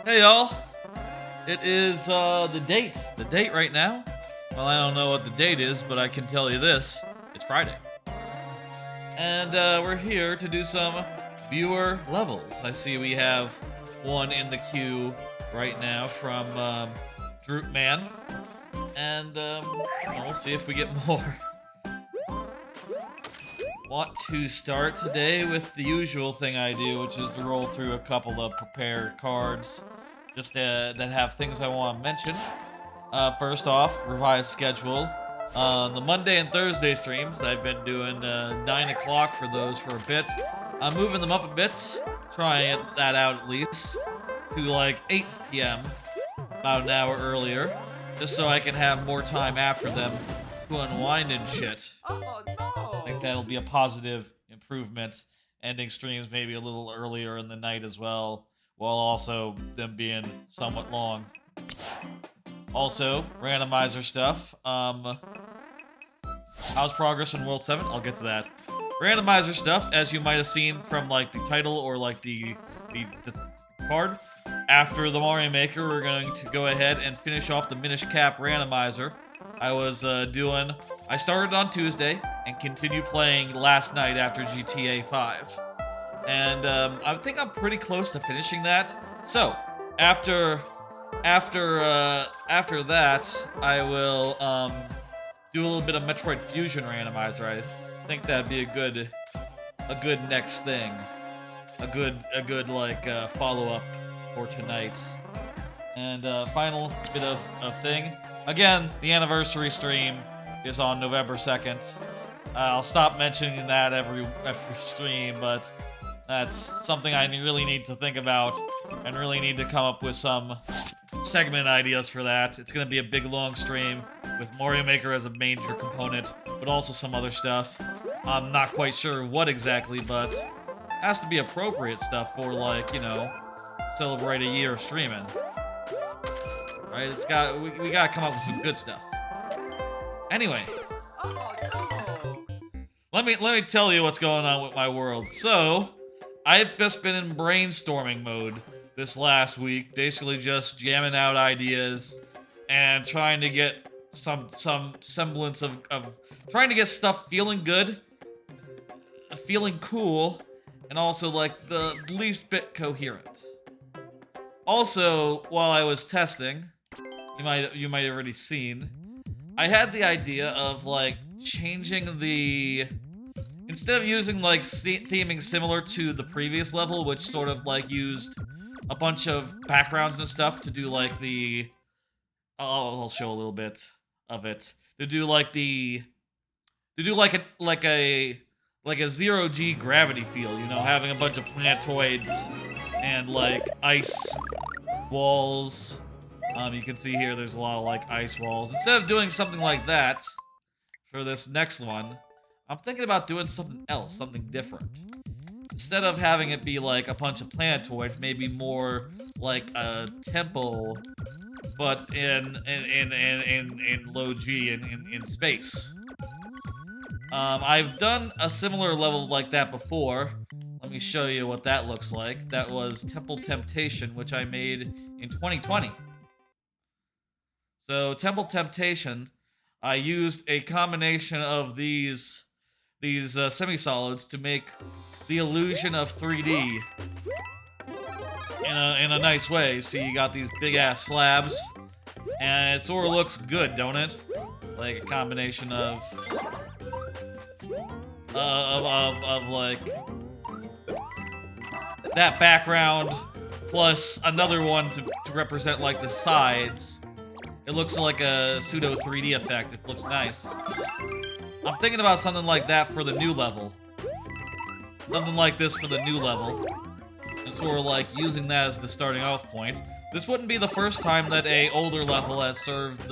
Hey y'all, it is the date. The date right now. Well, I don't know what the date is, but I can tell you this: it's Friday, and we're here to do some viewer levels. I see we have one in the queue right now from Droop Man, and we'll see if we get more. Want to start today with the usual thing I do, which is to roll through a couple of prepared cards, just that have things I want to mention. First off, revised schedule. The Monday and Thursday streams, I've been doing 9 o'clock for those for a bit. I'm moving them up a bit, trying that out at least, to like 8 p.m., about an hour earlier, just so I can have more time after them to unwind and shit. Oh no! I think that'll be a positive improvement. Ending streams maybe a little earlier in the night as well, while also them being somewhat long. Also, randomizer stuff. How's progress in World 7? I'll get to that. Randomizer stuff, as you might have seen from like the title or like the card. After the Mario Maker, we're going to go ahead and finish off the Minish Cap Randomizer. I started on Tuesday and continued playing last night after GTA 5. And I think I'm pretty close to finishing that. So, after that, I will do a little bit of Metroid Fusion Randomizer. I think that'd be a good next thing. A good like follow-up for tonight. And final bit of thing. Again, the anniversary stream is on November 2nd. I'll stop mentioning that every stream, but that's something I really need to think about and really need to come up with some segment ideas for that. It's going to be a big, long stream with Mario Maker as a major component, but also some other stuff. I'm not quite sure what exactly, but it has to be appropriate stuff for, like, you know, celebrate a year of streaming. Right? We gotta come up with some good stuff. Anyway, Oh no! let me tell you what's going on with my world. So, I've just been in brainstorming mode this last week, basically just jamming out ideas and trying to get some semblance of trying to get stuff feeling good, feeling cool, and also like the least bit coherent. Also, while I was testing, you might have already seen, I had the idea of like changing the, instead of using like theming similar to the previous level, which sort of like used a bunch of backgrounds and stuff to do like the, I'll show a little bit of it, to do like a zero-G gravity field, you know, having a bunch of planetoids and like ice walls. You can see here there's a lot of like ice walls. Instead of doing something like that for this next one, I'm thinking about doing something else, something different. Instead of having it be like a bunch of planetoids, maybe more like a temple, but in low G in space. I've done a similar level like that before. Let me show you what that looks like. That was Temple Temptation, which I made in 2020. So Temple Temptation, I used a combination of these semi-solids to make the illusion of 3D in a nice way. So you got these big ass slabs, and it sort of looks good, don't it? Like a combination of like that background plus another one to represent like the sides. It looks like a pseudo 3D effect. It looks nice. I'm thinking about something like that for the new level. Something like this for the new level. And sort of like using that as the starting off point. This wouldn't be the first time that a older level has served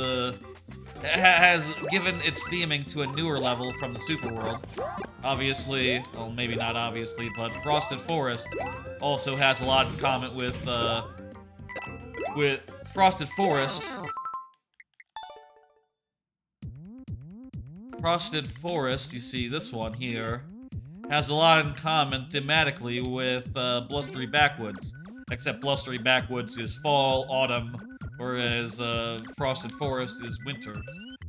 has given its theming to a newer level from the Super World. Obviously, well, maybe not obviously, but Frosted Forest also has a lot in common with Frosted Forest. Frosted Forest, you see this one here, has a lot in common thematically with Blustery Backwoods. except blustery backwoods is fall, autumn, whereas frosted forest is winter,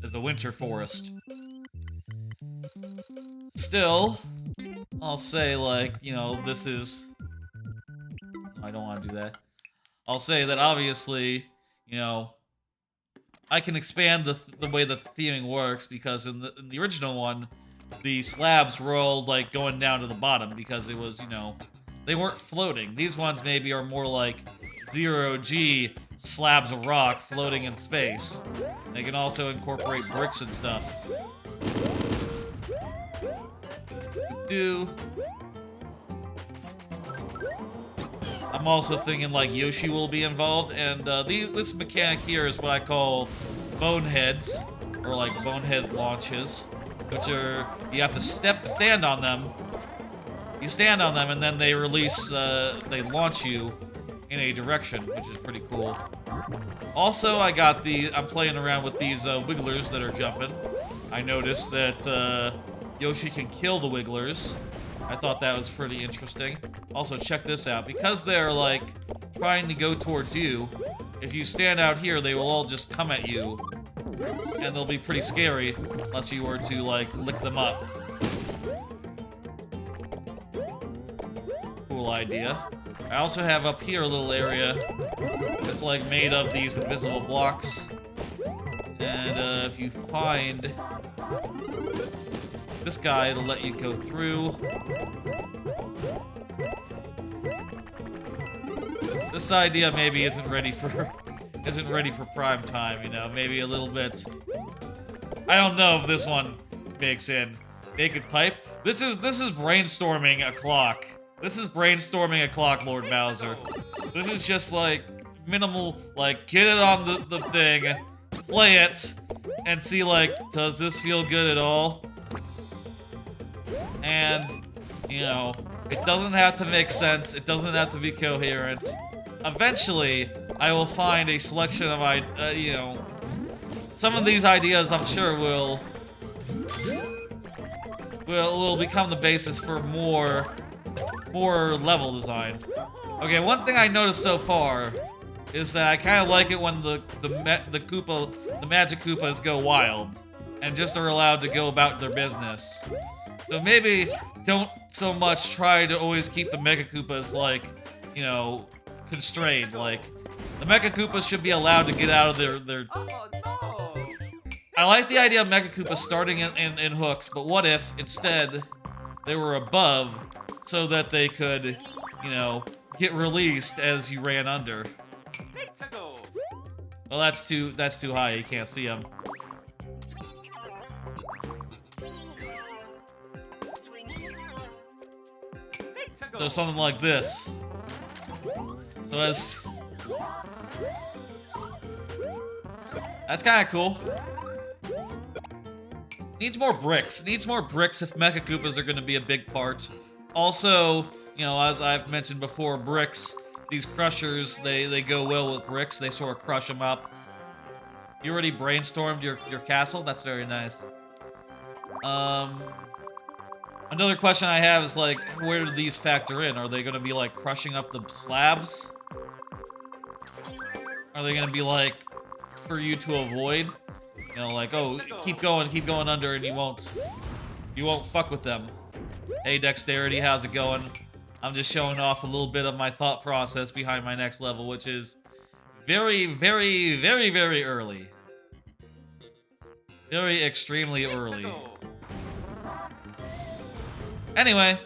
is a winter forest. Still, I'll say, like, you know, this is... I don't want to do that. I'll say that obviously, you know, I can expand the way the theming works, because in the original one, the slabs were all, like, going down to the bottom because it was, you know, they weren't floating. These ones maybe are more like 0G slabs of rock floating in space. They can also incorporate bricks and stuff. I'm also thinking like Yoshi will be involved, and this mechanic here is what I call boneheads, or like bonehead launches, which are, you have to stand on them. You stand on them, and then they release, they launch you in a direction, which is pretty cool. Also, I'm playing around with these wigglers that are jumping. I noticed that Yoshi can kill the wigglers. I thought that was pretty interesting. Also, check this out. Because they're, like, trying to go towards you, if you stand out here, they will all just come at you. And they'll be pretty scary, unless you were to, like, lick them up. Cool idea. I also have up here a little area that's, like, made of these invisible blocks. And, if you find this guy, it'll let you go through. This idea maybe isn't ready for prime time, you know, maybe a little bit. I don't know if this one makes in. Naked pipe. This is brainstorming a clock. This is brainstorming a clock, Lord Bowser. This is just like minimal, like, get it on the thing, play it, and see, like, does this feel good at all? And, you know, it doesn't have to make sense. It doesn't have to be coherent. Eventually, I will find a selection of, you know, some of these ideas I'm sure will become the basis for more level design. Okay, one thing I noticed so far is that I kind of like it when the Magic Koopas go wild and just are allowed to go about their business. So maybe don't so much try to always keep the Mega Koopas, like, you know, constrained. Like, the Mecha Koopas should be allowed to get out of their... Oh, no. I like the idea of Mecha Koopas starting in hooks, but what if, instead, they were above so that they could, you know, get released as you ran under? Well, that's too high, you can't see them. So something like this. So that's kind of cool. Needs more bricks. Needs more bricks if Mecha Koopas are going to be a big part. Also, you know, as I've mentioned before, bricks, these crushers, they go well with bricks. They sort of crush them up. You already brainstormed your castle? That's very nice. Another question I have is, like, where do these factor in? Are they going to be, like, crushing up the slabs? Are they going to be, like, for you to avoid? You know, like, oh, keep going under, and you won't fuck with them. Hey, Dexterity, how's it going? I'm just showing off a little bit of my thought process behind my next level, which is very, very, very, very early. Very extremely early. Anyway,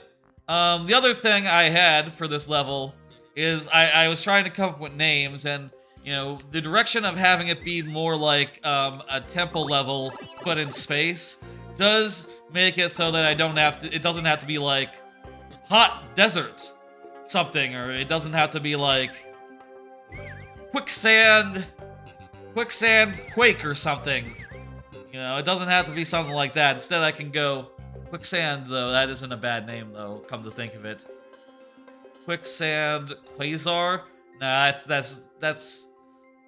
the other thing I had for this level is I was trying to come up with names, and, you know, the direction of having it be more like a temple level, but in space, does make it so that it doesn't have to be like hot desert something, or it doesn't have to be like quicksand quake or something. You know, it doesn't have to be something like that. Instead, I can go quicksand, though. That isn't a bad name, though, come to think of it. Quicksand Quasar? Nah, that's...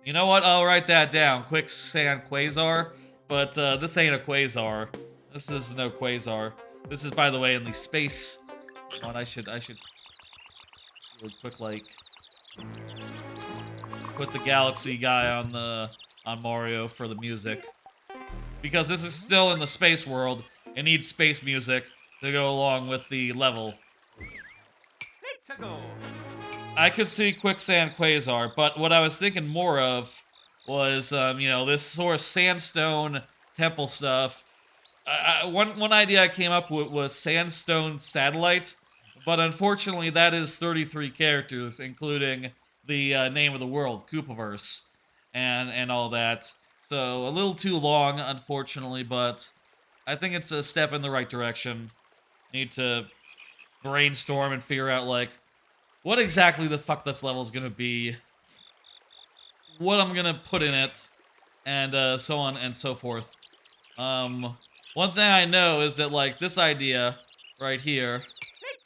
You know what? I'll write that down. Quicksand Quasar. But, this ain't a Quasar. This is no Quasar. This is, by the way, in the space one. I should... Real quick, like... Put the Galaxy guy on Mario for the music. Because this is still in the space world. It needs space music to go along with the level. Let's go. I could see Quicksand Quasar, but what I was thinking more of was, you know, this sort of sandstone temple stuff. One idea I came up with was Sandstone Satellite, but unfortunately that is 33 characters, including the name of the world, Koopaverse, and all that. So a little too long, unfortunately, but I think it's a step in the right direction. Need to brainstorm and figure out, like, what exactly the fuck this level is gonna be, what I'm gonna put in it, and so on and so forth. One thing I know is that, like, this idea right here,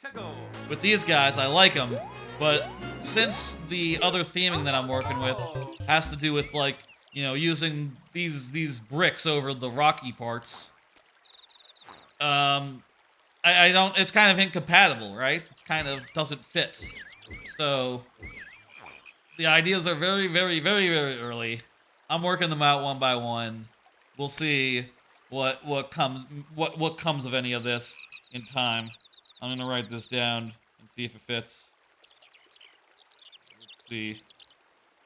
Let's go. with these guys, I like them, but since the other theming that I'm working with has to do with, like, you know, using these bricks over the rocky parts, I don't, it's kind of incompatible, right? It's kind of doesn't fit. So, the ideas are very, very, very, very early. I'm working them out one by one. We'll see what comes of any of this in time. I'm gonna write this down and see if it fits. Let's see.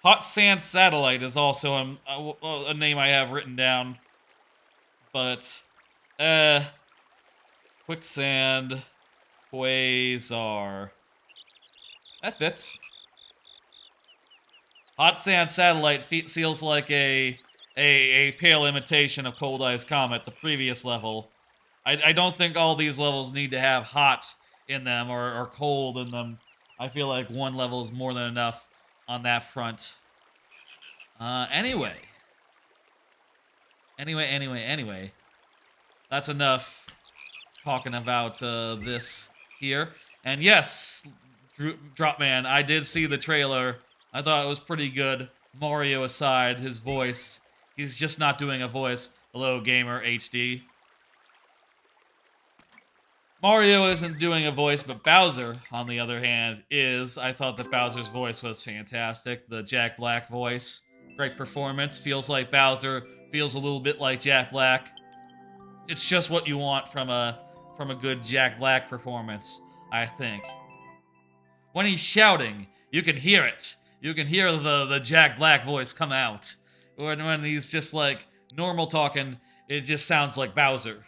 Hot Sand Satellite is also a name I have written down. But, Quicksand Quasar. That fits. Hot Sand Satellite feels like a pale imitation of Cold Ice Comet, the previous level. I don't think all these levels need to have hot in them or cold in them. I feel like one level is more than enough on that front. Anyway. That's enough talking about this here. And yes, Dropman, I did see the trailer. I thought it was pretty good. Mario aside, his voice. He's just not doing a voice. Hello, Gamer HD. Mario isn't doing a voice, but Bowser, on the other hand, is. I thought that Bowser's voice was fantastic. The Jack Black voice. Great performance. Feels like Bowser. Feels a little bit like Jack Black. It's just what you want from a good Jack Black performance, I think. When he's shouting, you can hear it. You can hear the Jack Black voice come out. When he's just like normal talking, it just sounds like Bowser.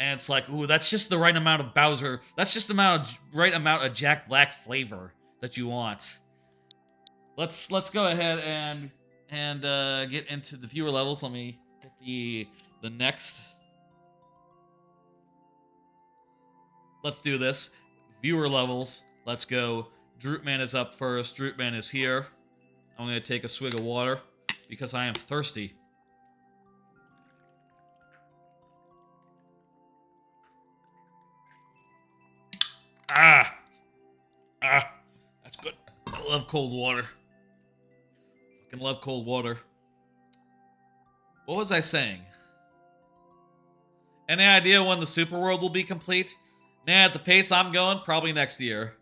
And it's like, ooh, that's just the right amount of Bowser. That's just the right amount of Jack Black flavor that you want. Let's go ahead and get into the viewer levels. Let me hit the next. Let's do this. Viewer levels. Let's go. Droopman is up first. Droopman is here. I'm going to take a swig of water because I am thirsty. That's good. I love cold water. Fucking love cold water. What was I saying? Any idea when the Super World will be complete? Man, at the pace I'm going, probably next year.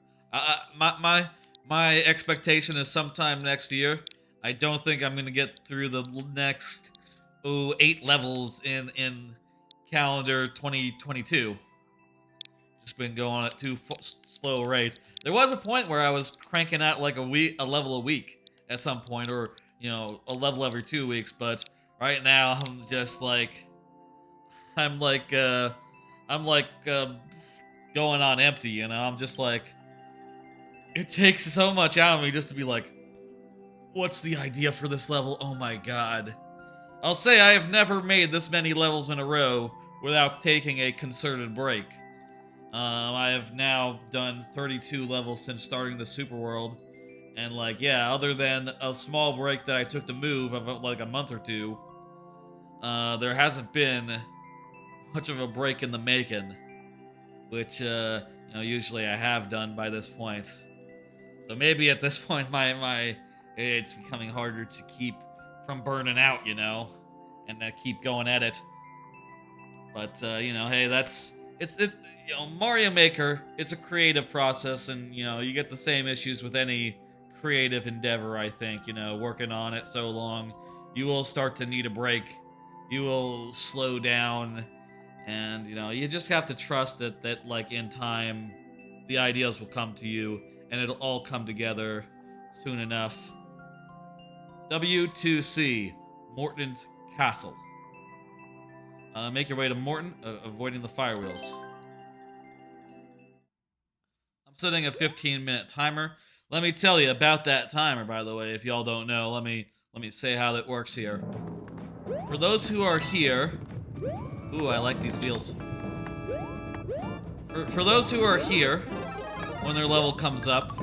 My expectation is sometime next year. I don't think I'm gonna get through the next 8 levels in calendar 2022. Just been going at too slow rate. There was a point where I was cranking out like a level a week at some point, or you know, a level every 2 weeks. But right now I'm just like, I'm like going on empty. You know, I'm just like, it takes so much out of me just to be like, what's the idea for this level? Oh my god. I'll say I have never made this many levels in a row without taking a concerted break. I have now done 32 levels since starting the Super World. And like, yeah, other than a small break that I took to move of like a month or two, there hasn't been much of a break in the making. Which, you know, usually I have done by this point. So maybe at this point, it's becoming harder to keep from burning out, you know, and keep going at it. But you know, hey, you know, Mario Maker. It's a creative process, and you know, you get the same issues with any creative endeavor, I think. You know, working on it so long, you will start to need a break. You will slow down, and you know, you just have to trust that like in time, the ideas will come to you, and it'll all come together soon enough. W2C, Morton's Castle. Make your way to Morton, avoiding the fire wheels. I'm setting a 15-minute timer. Let me tell you about that timer, by the way, if y'all don't know. Let me say how that works here. For those who are here... Ooh, I like these wheels. For those who are here, when their level comes up,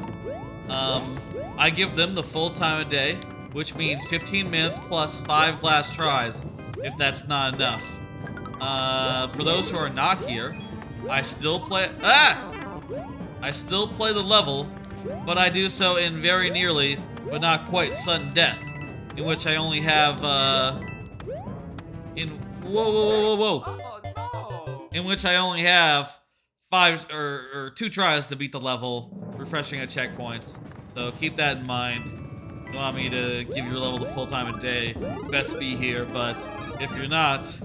I give them the full time of day, which means 15 minutes plus 5 last tries, if that's not enough. For those who are not here, I still play... I still play the level, but I do so in very nearly, but not quite sudden death, in which I only have, Oh no! in which I only have 5 or 2 tries to beat the level, refreshing at checkpoints. So keep that in mind. If you want me to give your level the full time of day, best be here. But if you're not,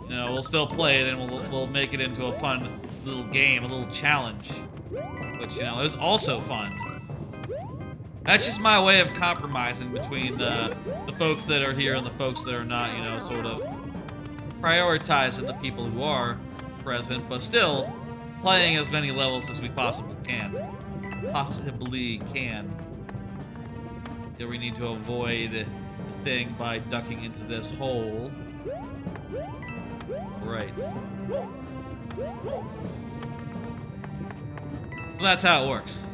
you know, we'll still play it and we'll make it into a fun little game, a little challenge, which, you know, is also fun. That's just my way of compromising between the folks that are here and the folks that are not, you know, sort of prioritizing the people who are present, but still playing as many levels as we possibly can. Here we need to avoid the thing by ducking into this hole. Right. So that's how it works.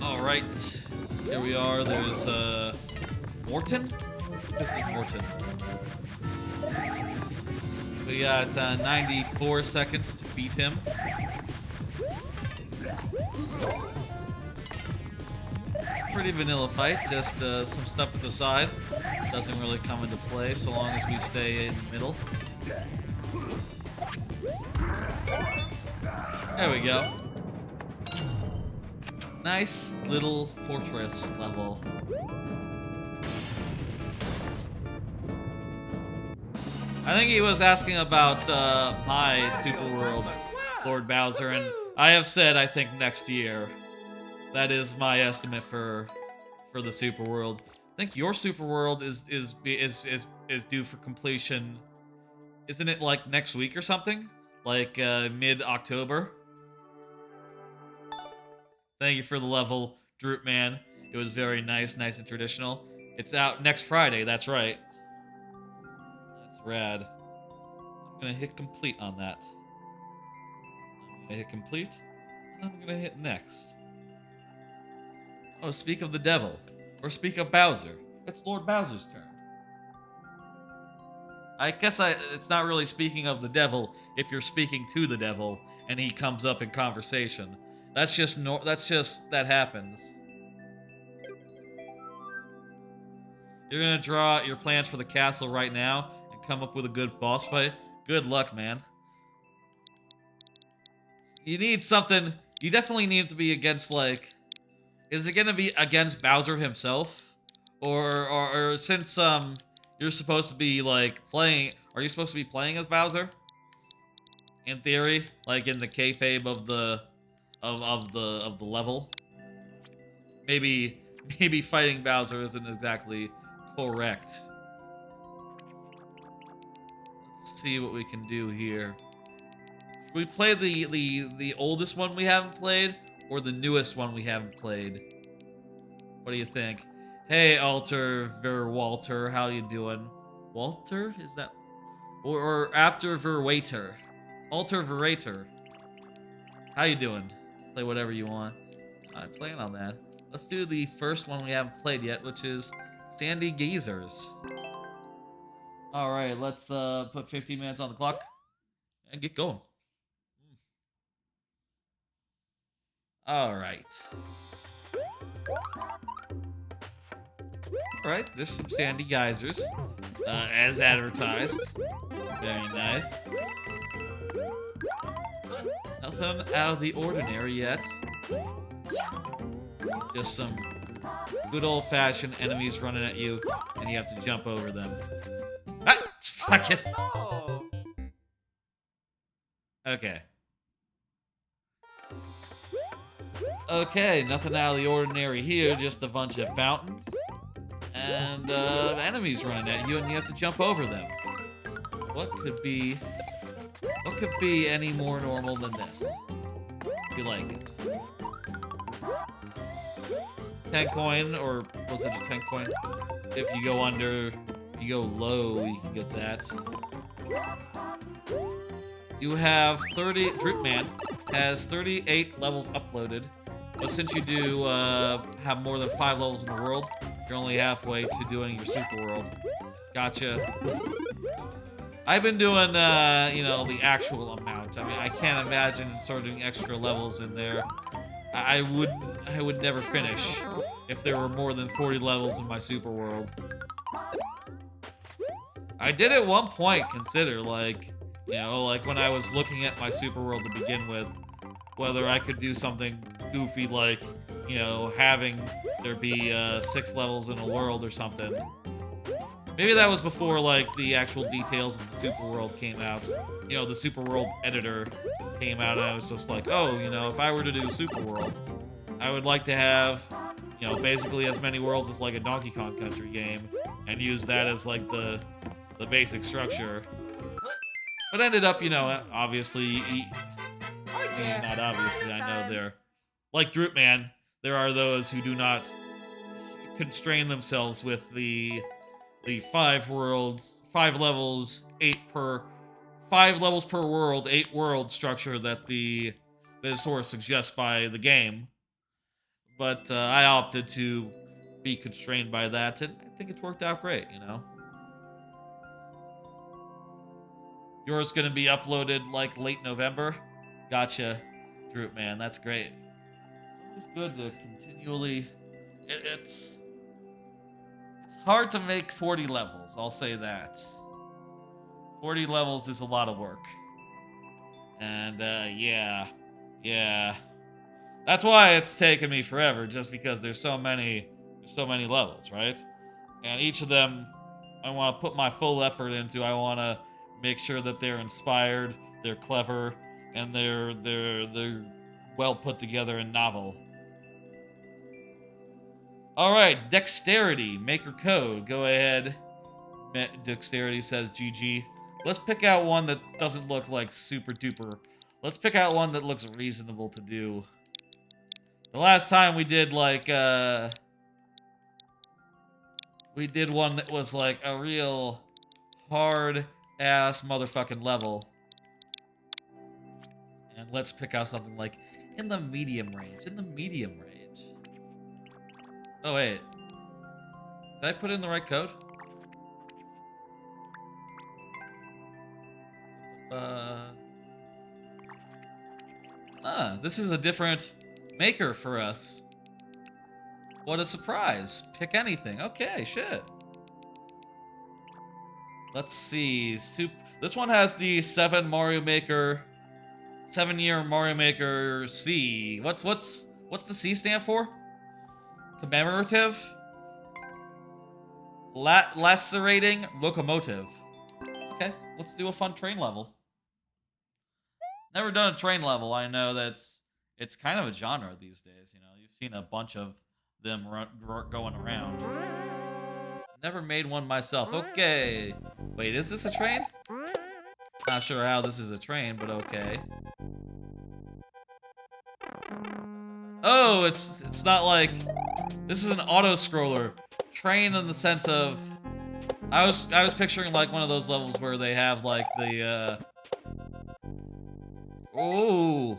Alright. Here we are. There's, Morton? This is Morton. We got 94 seconds to beat him. Pretty vanilla fight, just some stuff at the side. Doesn't really come into play so long as we stay in the middle. There we go. Nice little fortress level. I think he was asking about my Super World, Lord Bowser, and I have said I think next year. That is my estimate for the Super World. I think your Super World is due for completion. Isn't it like next week or something? Like mid-October? Thank you for the level, Droop Man. It was very nice and traditional. It's out next Friday, that's right. That's rad. I'm gonna hit complete on that. I'm gonna hit complete, and I'm gonna hit next. Oh, speak of the devil. Or speak of Bowser. It's Lord Bowser's turn. I guess it's not really speaking of the devil if you're speaking to the devil and he comes up in conversation. That's just that happens. You're gonna draw out your plans for the castle right now and come up with a good boss fight. Good luck, man. You need something. You definitely need to be against, like... Is it gonna be against Bowser himself? Or since, you're supposed to be, like, playing... Are you supposed to be playing as Bowser? In theory? Like, in the kayfabe of the... Of the level? Maybe fighting Bowser isn't exactly correct. Let's see what we can do here. Should we play the oldest one we haven't played, or the newest one we haven't played? What do you think? Hey, Alter Verwalter, how you doing? Walter? Is that... Or after Verwaiter. Alter Verwaiter. How you doing? Play whatever you want. I plan on that. Let's do the first one we haven't played yet, which is Sandy Geezers. Alright, let's put 15 minutes on the clock and get going. Alright. Alright, there's some Sandy Geysers, as advertised. Very nice. Nothing out of the ordinary yet. Just some good old-fashioned enemies running at you, and you have to jump over them. Ah! Fuck it! Oh, Okay. Okay, nothing out of the ordinary here, just a bunch of fountains. And enemies running at you, and you have to jump over them. What could be any more normal than this? If you like it. 10 coin, or was it a 10 coin? If you go under, you go low, you can get that. You have 30, Droopman has 38 levels uploaded, but since you do have more than 5 levels in the world, you're only halfway to doing your super world. Gotcha. I've been doing, you know, the actual amount. I mean, I can't imagine inserting extra levels in there. I would never finish if there were more than 40 levels in my super world. I did at one point consider, like, you know, like when I was looking at my super world to begin with, whether I could do something goofy like, you know, having there be 6 levels in a world or something. Maybe that was before, like, the actual details of the super world came out. You know, the super world editor came out, and I was just like, oh, you know, if I were to do super world, I would like to have, you know, basically as many worlds as like a Donkey Kong Country game, and use that as like the basic structure. But ended up, you know, obviously, not obviously, I know they're like Droopman. There are those who do not constrain themselves with the 5 worlds, 5 levels, 5 levels per world, 8 world structure that is sort of suggests by the game. But I opted to be constrained by that, and I think it's worked out great, you know? Yours gonna be uploaded like late November? Gotcha, Droopman, that's great. It's always good to continually... It's hard to make 40 levels, I'll say that. 40 levels is a lot of work. And, yeah. That's why it's taken me forever, just because there's so many levels, right? And each of them, I want to put my full effort into. I want to make sure that they're inspired, they're clever, and they're well put together and novel. All right, dexterity, maker code. Go ahead. Dexterity says GG. Let's pick out one that doesn't look like super duper. Let's pick out one that looks reasonable to do. The last time we did like we did one that was like a real hard ass motherfucking level. And let's pick out something like in the medium range. Oh wait. Did I put in the right code? This is a different maker for us. What a surprise. Pick anything. Okay, shit. Let's see. This one has the 7-year Mario Maker C. What's the C stand for? Commemorative? Lacerating locomotive. Okay, let's do a fun train level. Never done a train level. I know it's kind of a genre these days. You know, you've seen a bunch of them going around. Never made one myself. Okay. Wait, is this a train? Not sure how this is a train, but okay. Oh, it's not like this is an auto scroller. Train in the sense of I was picturing like one of those levels where they have like the oh.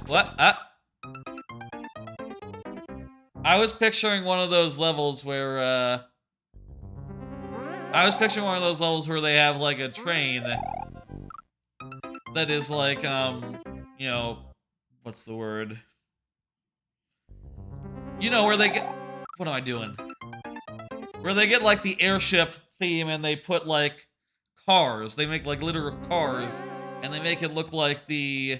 What? I was picturing one of those levels where they have like a train that is like you know, what's the word? You know, where they get what am I doing? Where they get like the airship theme and they put like cars. They make like literal cars and they make it look like the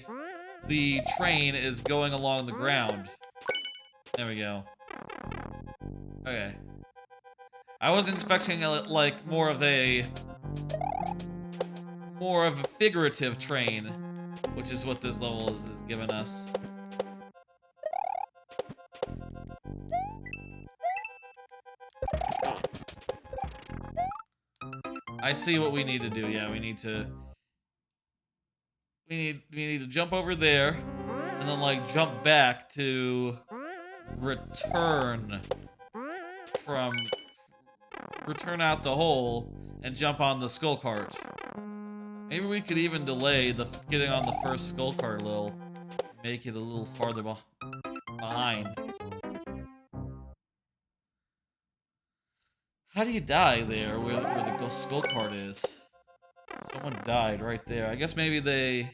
train is going along the ground. There we go. Okay. I wasn't expecting like more of a figurative train, which is what this level is giving us. I see what we need to do. Yeah, we need to jump over there and then like jump back to return out the hole and jump on the skull cart. Maybe we could even delay the getting on the first skull cart a little, make it a little farther behind. How do you die there where the skull cart is? Someone died right there. I guess maybe they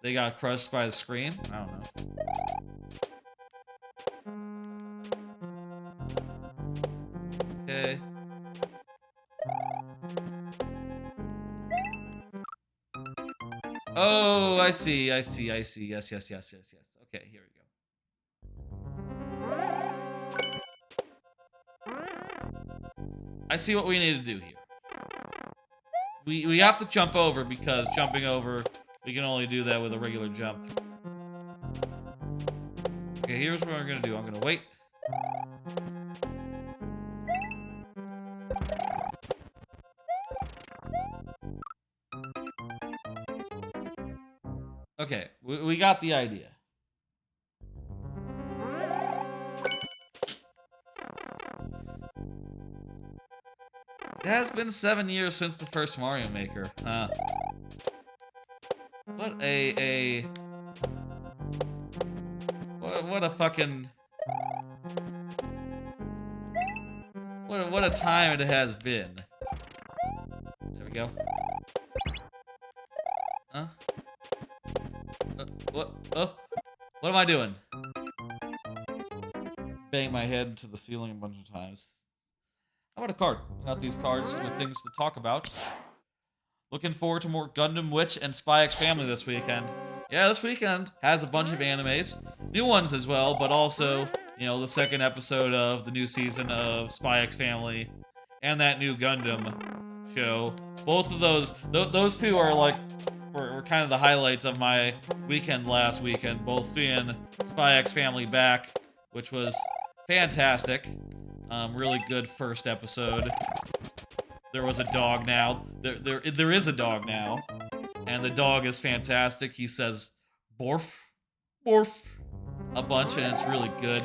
got crushed by the screen? I don't know. Okay. Oh, I see. Yes. Okay, here we go. I see what we need to do here. We have to jump over because jumping over, we can only do that with a regular jump. Okay, here's what I'm gonna do. I'm gonna wait. Okay, we got the idea. It has been 7 years since the first Mario Maker. What a fucking... What a time it has been. There we go. Huh? What? Oh, what am I doing? Bang my head into the ceiling a bunch of times. How about a card? Got these cards with things to talk about. Looking forward to more Gundam Witch and Spy X Family this weekend. Yeah, this weekend has a bunch of animes. New ones as well, but also, you know, the second episode of the new season of Spy X Family and that new Gundam show. Both of those two are like, were kind of the highlights of my weekend last weekend. Both seeing Spy X Family back, which was fantastic. Really good first episode. There was a dog now. There is a dog now. And the dog is fantastic. He says, "Borf, borf," a bunch, and it's really good.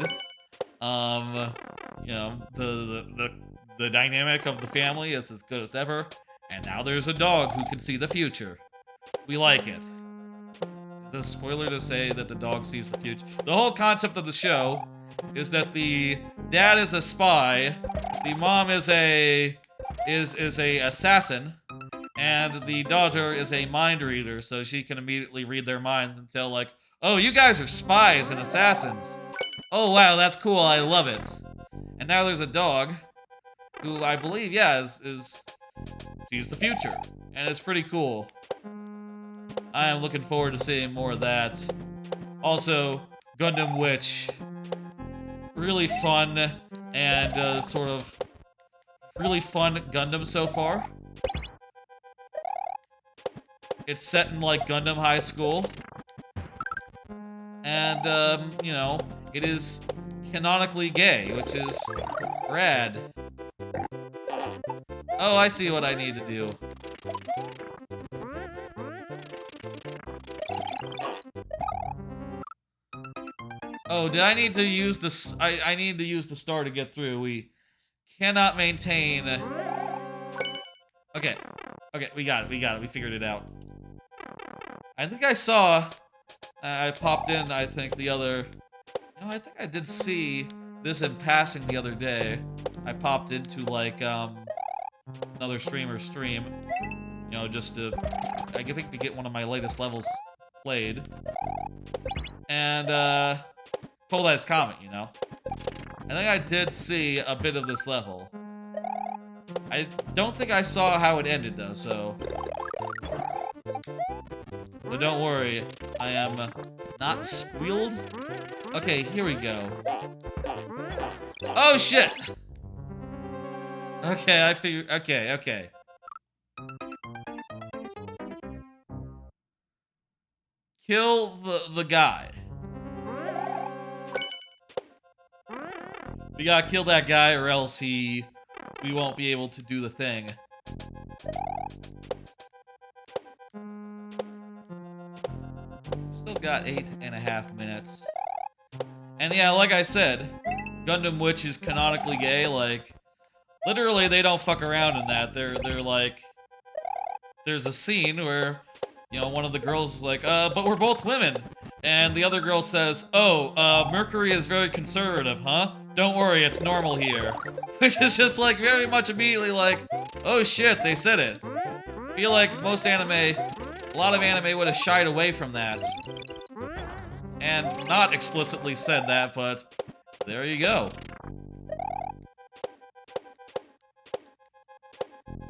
You know, the dynamic of the family is as good as ever. And now there's a dog who can see the future. We like it. Is it a spoiler to say that the dog sees the future? The whole concept of the show is that the dad is a spy, the mom is a assassin, and the daughter is a mind reader, so she can immediately read their minds and tell, like, oh, you guys are spies and assassins. Oh wow, that's cool, I love it. And now there's a dog who I believe, yeah, sees the future, and it's pretty cool. I am looking forward to seeing more of that. Also, Gundam Witch. Really fun and sort of really fun Gundam so far. It's set in like Gundam High School. And, you know, it is canonically gay, which is rad. Oh, I see what I need to do. Oh, did I need to use this? I need to use the star to get through. We cannot maintain. Okay, we got it. We figured it out. I think I saw. I popped in. I think the other. No, I think I did see this in passing the other day. I popped into like another streamer's stream. You know, just to I think to get one of my latest levels played. And pull that as comment, you know? I think I did see a bit of this level. I don't think I saw how it ended, though, so... So don't worry, I am not spoiled. Okay, here we go. Oh shit! Okay, I figured. Okay. Kill the guy. We gotta kill that guy, or else we won't be able to do the thing. Still got 8.5 minutes. And yeah, like I said, Gundam Witch is canonically gay. Like, literally, they don't fuck around in that. They're like, there's a scene where, you know, one of the girls is like, but we're both women. And the other girl says, oh, Mercury is very conservative, huh? Don't worry, it's normal here. Which is just like very much immediately like, oh shit, they said it. I feel like most anime, a lot of anime would have shied away from that. And not explicitly said that, but there you go.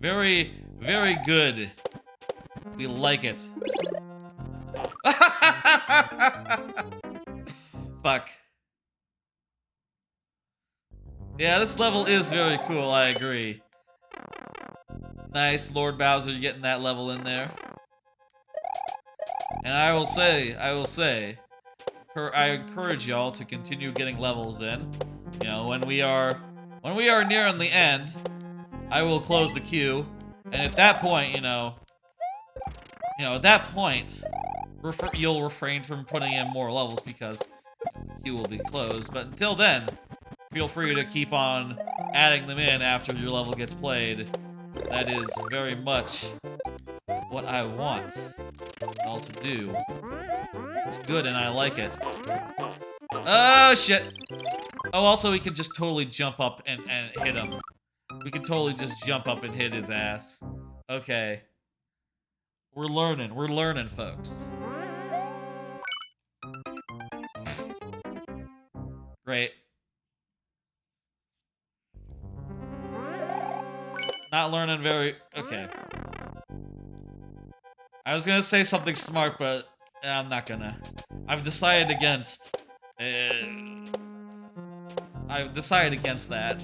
Very, very good. We like it. Fuck. Yeah, this level is very cool, I agree. Nice, Lord Bowser getting that level in there. And I will say, I encourage y'all to continue getting levels in. You know, when we are nearing the end, I will close the queue, and at that point, at that point, you'll refrain from putting in more levels because the queue will be closed. But until then, feel free to keep on adding them in after your level gets played. That is very much what I want y'all to do. It's good and I like it. Oh, shit. Oh, also, we can just totally jump up and hit him. We can totally just jump up and hit his ass. Okay. We're learning, folks. Great. Not learning very... Okay. I was gonna say something smart, but I'm not gonna. I've decided against that.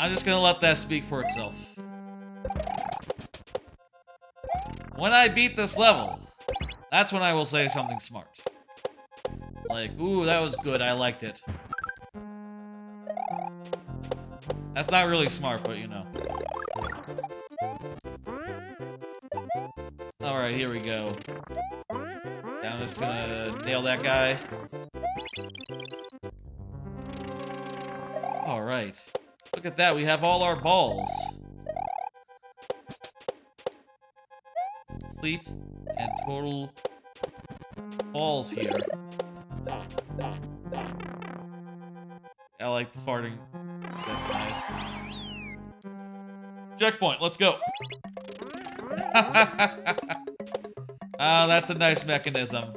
I'm just gonna let that speak for itself. When I beat this level, that's when I will say something smart. Like, ooh, that was good, I liked it. That's not really smart, but you know. Alright, here we go. Yeah, I'm just gonna nail that guy. Alright. Look at that, we have all our balls. Complete and total balls here. I like the farting. That's nice. Checkpoint, let's go. Oh, that's a nice mechanism.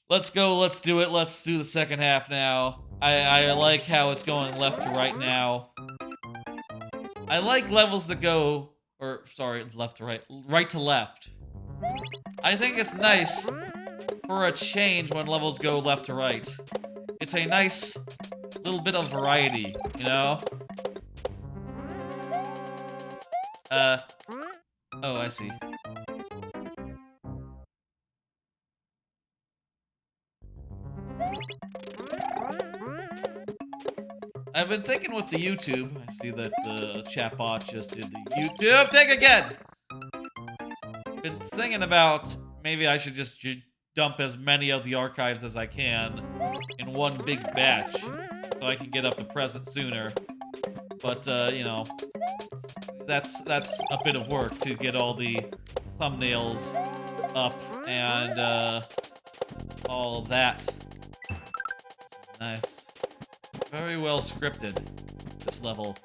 Let's go, let's do it. Let's do the second half now. I like how it's going left to right now. I like levels that go, or sorry, left to right to left. I think it's nice for a change when levels go left to right. It's a nice little bit of variety, you know? Oh, I see. I've been thinking with the YouTube. I see that the chatbot just did the YouTube thing again! Been thinking about maybe I should just dump as many of the archives as I can in one big batch so I can get up to present sooner. But, you know, that's a bit of work to get all the thumbnails up and all that. This is nice. Very well scripted, this level.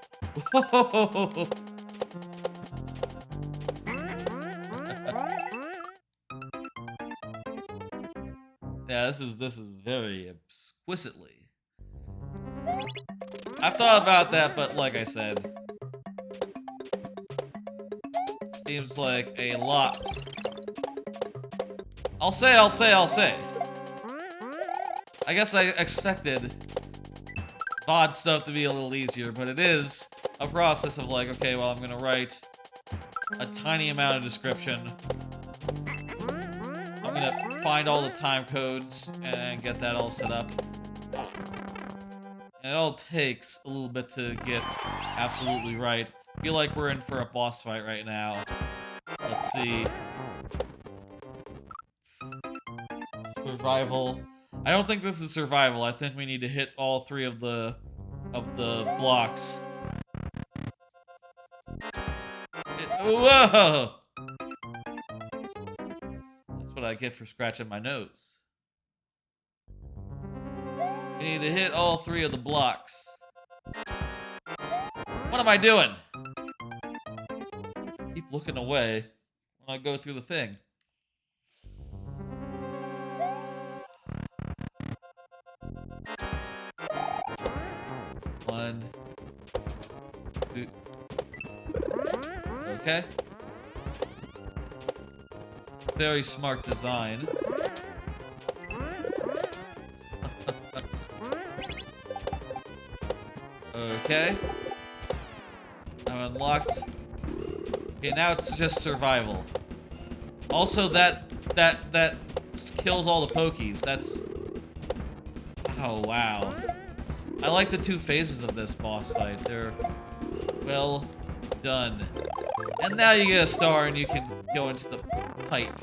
Yeah, this is very exquisitely. I've thought about that, but like I said, Seems like a lot. I'll say. I guess I expected VOD stuff to be a little easier, but it is a process of like, okay, well, I'm gonna write a tiny amount of description. I'm gonna find all the time codes and get that all set up. And it all takes a little bit to get absolutely right. I feel like we're in for a boss fight right now. Let's see. Survival. I don't think this is survival. I think we need to hit all 3 of the blocks. Whoa! That's what I get for scratching my nose. We need to hit all 3 of the blocks. What am I doing? Keep looking away when I go through the thing. One, two. Okay. Very smart design. Okay. I'm unlocked. Okay, now it's just survival. Also, that kills all the pokies. That's... Oh, wow. I like the 2 phases of this boss fight. They're well done. And now you get a star and you can go into the pipe.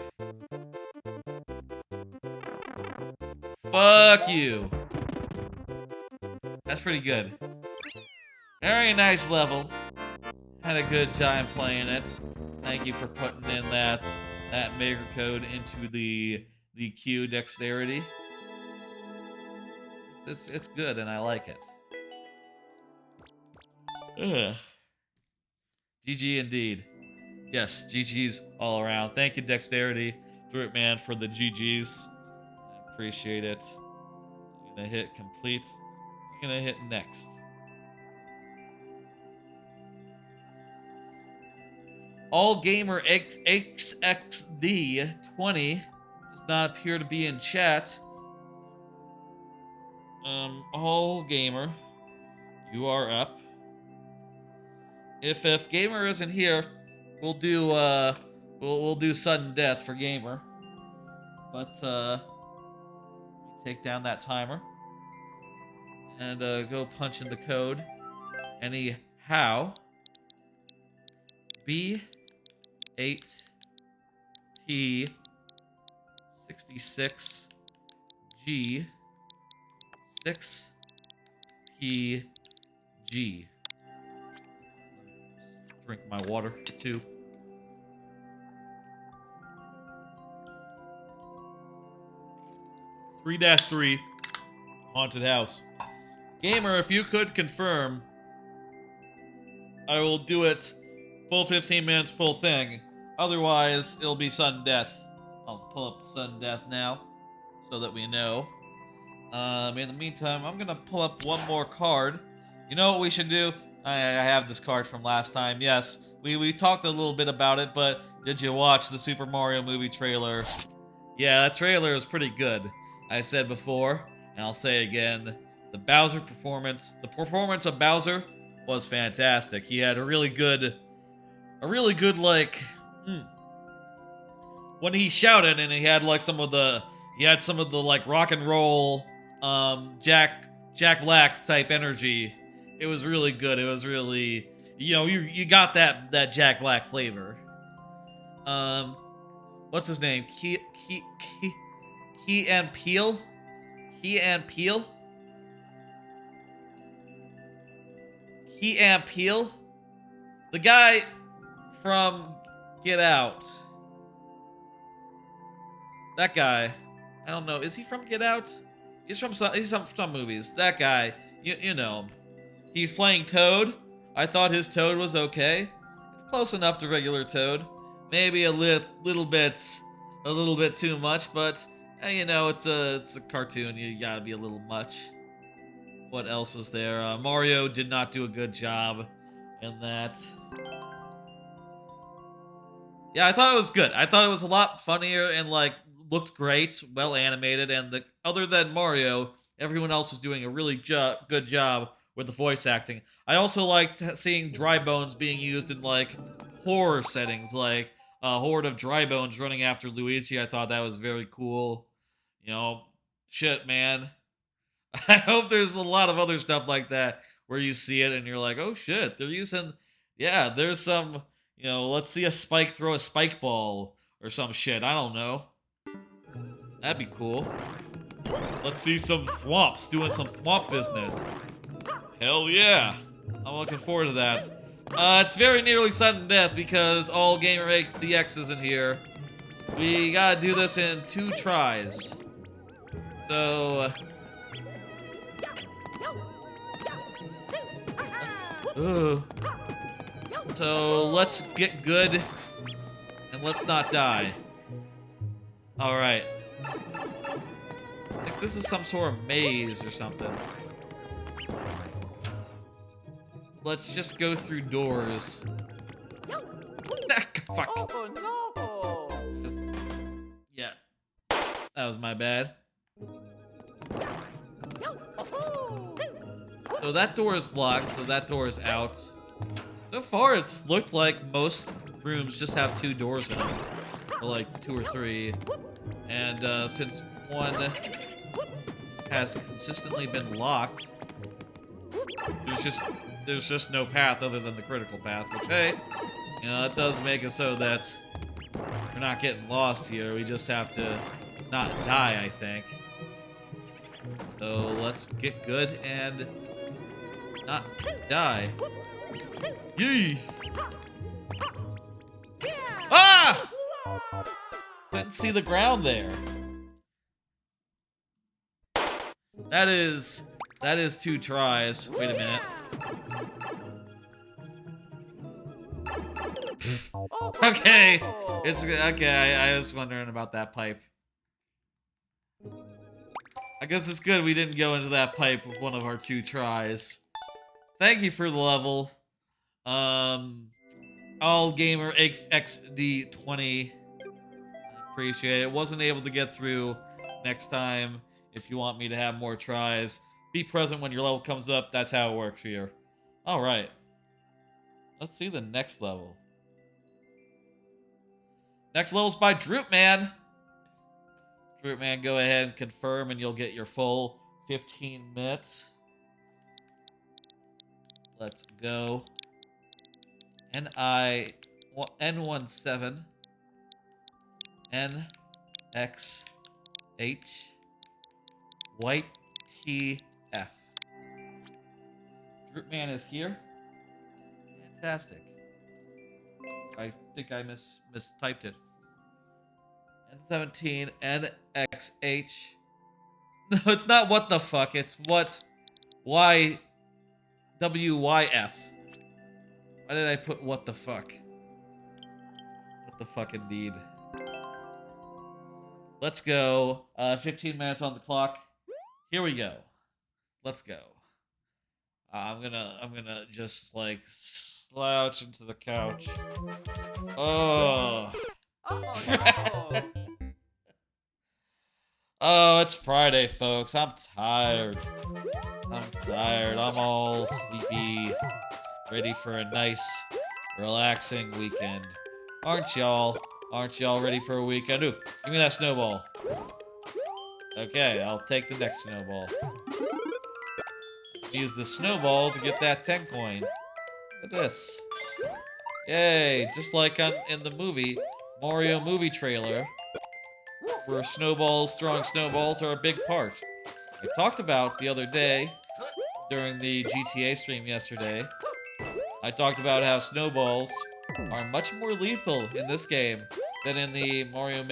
Fuck you. That's pretty good. Very nice level. Had a good time playing it. Thank you for putting in that maker code into the Q dexterity. It's good and I like it. Ugh. GG indeed. Yes, GG's all around. Thank you, Dexterity, Dripman, for the GG's. I appreciate it. I'm gonna hit complete. I'm gonna hit next. All Gamer XXD20 does not appear to be in chat. All Gamer, you are up. If Gamer isn't here, we'll do we'll do sudden death for Gamer. But take down that timer and go punch in the code. Anyhow, B8T66G6PG. Drink my water too. (3-3) Haunted house. Gamer, if you could confirm, I will do it full 15 minutes, full thing. Otherwise, it'll be sudden death. I'll pull up the sudden death now so that we know. In the meantime, I'm gonna pull up one more card. You know what we should do? I have this card from last time. Yes, we talked a little bit about it, but did you watch the Super Mario movie trailer? Yeah, that trailer is pretty good. I said before, and I'll say again, the performance of Bowser was fantastic. He had a really good like, when he shouted and he had like some of the like rock and roll, Jack Black type energy. It was really good. It was really, you got that Jack Black flavor. What's his name? Key and Peele? Key and Peele? Key and Peele? The guy from Get Out. That guy. I don't know. Is he from Get Out? He's from some movies. That guy. You know him. He's playing Toad. I thought his Toad was okay. It's close enough to regular Toad. Maybe a little bit too much, but it's a cartoon. You gotta be a little much. What else was there? Mario did not do a good job in that. Yeah, I thought it was good. I thought it was a lot funnier and like looked great, well animated, and other than Mario, everyone else was doing a really good job with the voice acting. I also liked seeing dry bones being used in like horror settings, like a horde of dry bones running after Luigi. I thought that was very cool. You know, shit, man. I hope there's a lot of other stuff like that where you see it and you're like, oh shit, they're using, yeah, there's some, let's see a Spike throw a spike ball or some shit. I don't know. That'd be cool. Let's see some thwomps doing some thwomp business. Hell yeah. I'm looking forward to that. It's very nearly sudden death because all Gamer XDX is in here. We gotta do this in 2 tries. So, so let's get good and let's not die. Alright. I think this is some sort of maze or something. Let's just go through doors. Fuck. Oh no! Yeah. That was my bad. So that door is locked, so that door is out. So far, it's looked like most rooms just have 2 doors in them. Or like 2 or 3. And since one has consistently been locked, there's just no path other than the critical path, which, hey, that does make it so that we're not getting lost here. We just have to not die, I think. So let's get good and not die. Yee! Ah! Couldn't see the ground there. That is 2 tries. Wait a minute. Okay, it's okay. I was wondering about that pipe. I guess it's good we didn't go into that pipe with one of our 2 tries. Thank you for the level. All Gamer XD20. Appreciate it. Wasn't able to get through. Next time, if you want me to have more tries, be present when your level comes up. That's how it works here. All right. Let's see the next level. Next level's by Droopman. Droopman, go ahead and confirm, and you'll get your full 15 minutes. Let's go. N17 NXH White TF. Droopman is here. Fantastic. I think I mistyped it. N17 NXH. No, it's not what the fuck. It's what YWYF. Why did I put what the fuck? What the fuck indeed. Let's go. 15 minutes on the clock. Here we go. Let's go. I'm gonna just like slouch into the couch. Oh. Oh no! Oh, it's Friday, folks. I'm tired. I'm all sleepy. Ready for a nice, relaxing weekend. Aren't y'all? Aren't y'all ready for a weekend? Ooh, give me that snowball. Okay, I'll take the next snowball. Use the snowball to get that 10 coin. Look at this. Yay, just like in the movie, Mario movie trailer, where snowballs, throwing snowballs are a big part. I talked about the other day, during the GTA stream yesterday, I talked about how snowballs are much more lethal in this game than in the Mario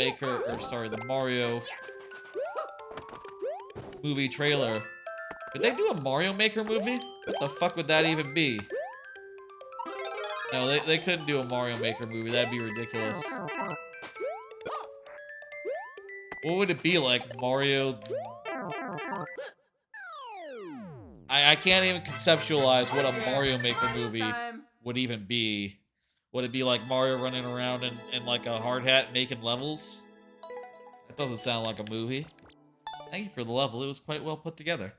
movie trailer. Could they do a Mario Maker movie? What the fuck would that even be? No, they couldn't do a Mario Maker movie. That'd be ridiculous. What would it be like, Mario? I can't even conceptualize what a Mario Maker movie would even be. Would it be like Mario running around in like a hard hat making levels? That doesn't sound like a movie. Thank you for the level. It was quite well put together.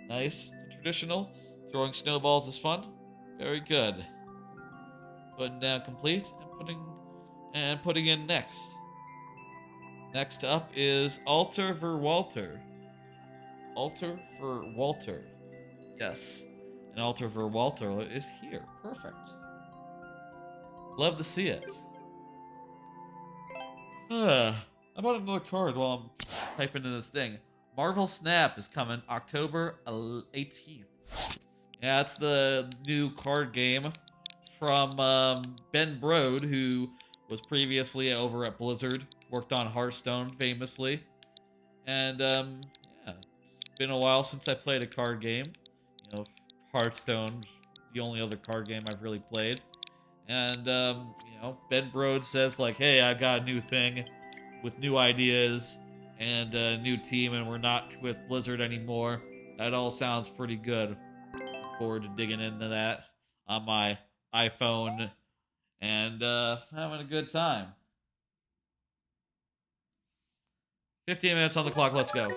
Nice. Traditional. Throwing snowballs is fun. Very good. Putting down complete and putting in next. Next up is Alter for Walter. Alter for Walter. Yes. An Alter for Walter is here. Perfect. Love to see it. How about another card while I'm typing in this thing? Marvel Snap is coming October 18th. Yeah, it's the new card game from Ben Brode, who was previously over at Blizzard, worked on Hearthstone famously. And yeah, it's been a while since I played a card game. You know, Hearthstone's the only other card game I've really played. And you know, Ben Brode says like, hey, I've got a new thing with new ideas and a new team, and we're not with Blizzard anymore. That all sounds pretty good. Look forward to digging into that on my iPhone and having a good time. 15 minutes on the clock, let's go.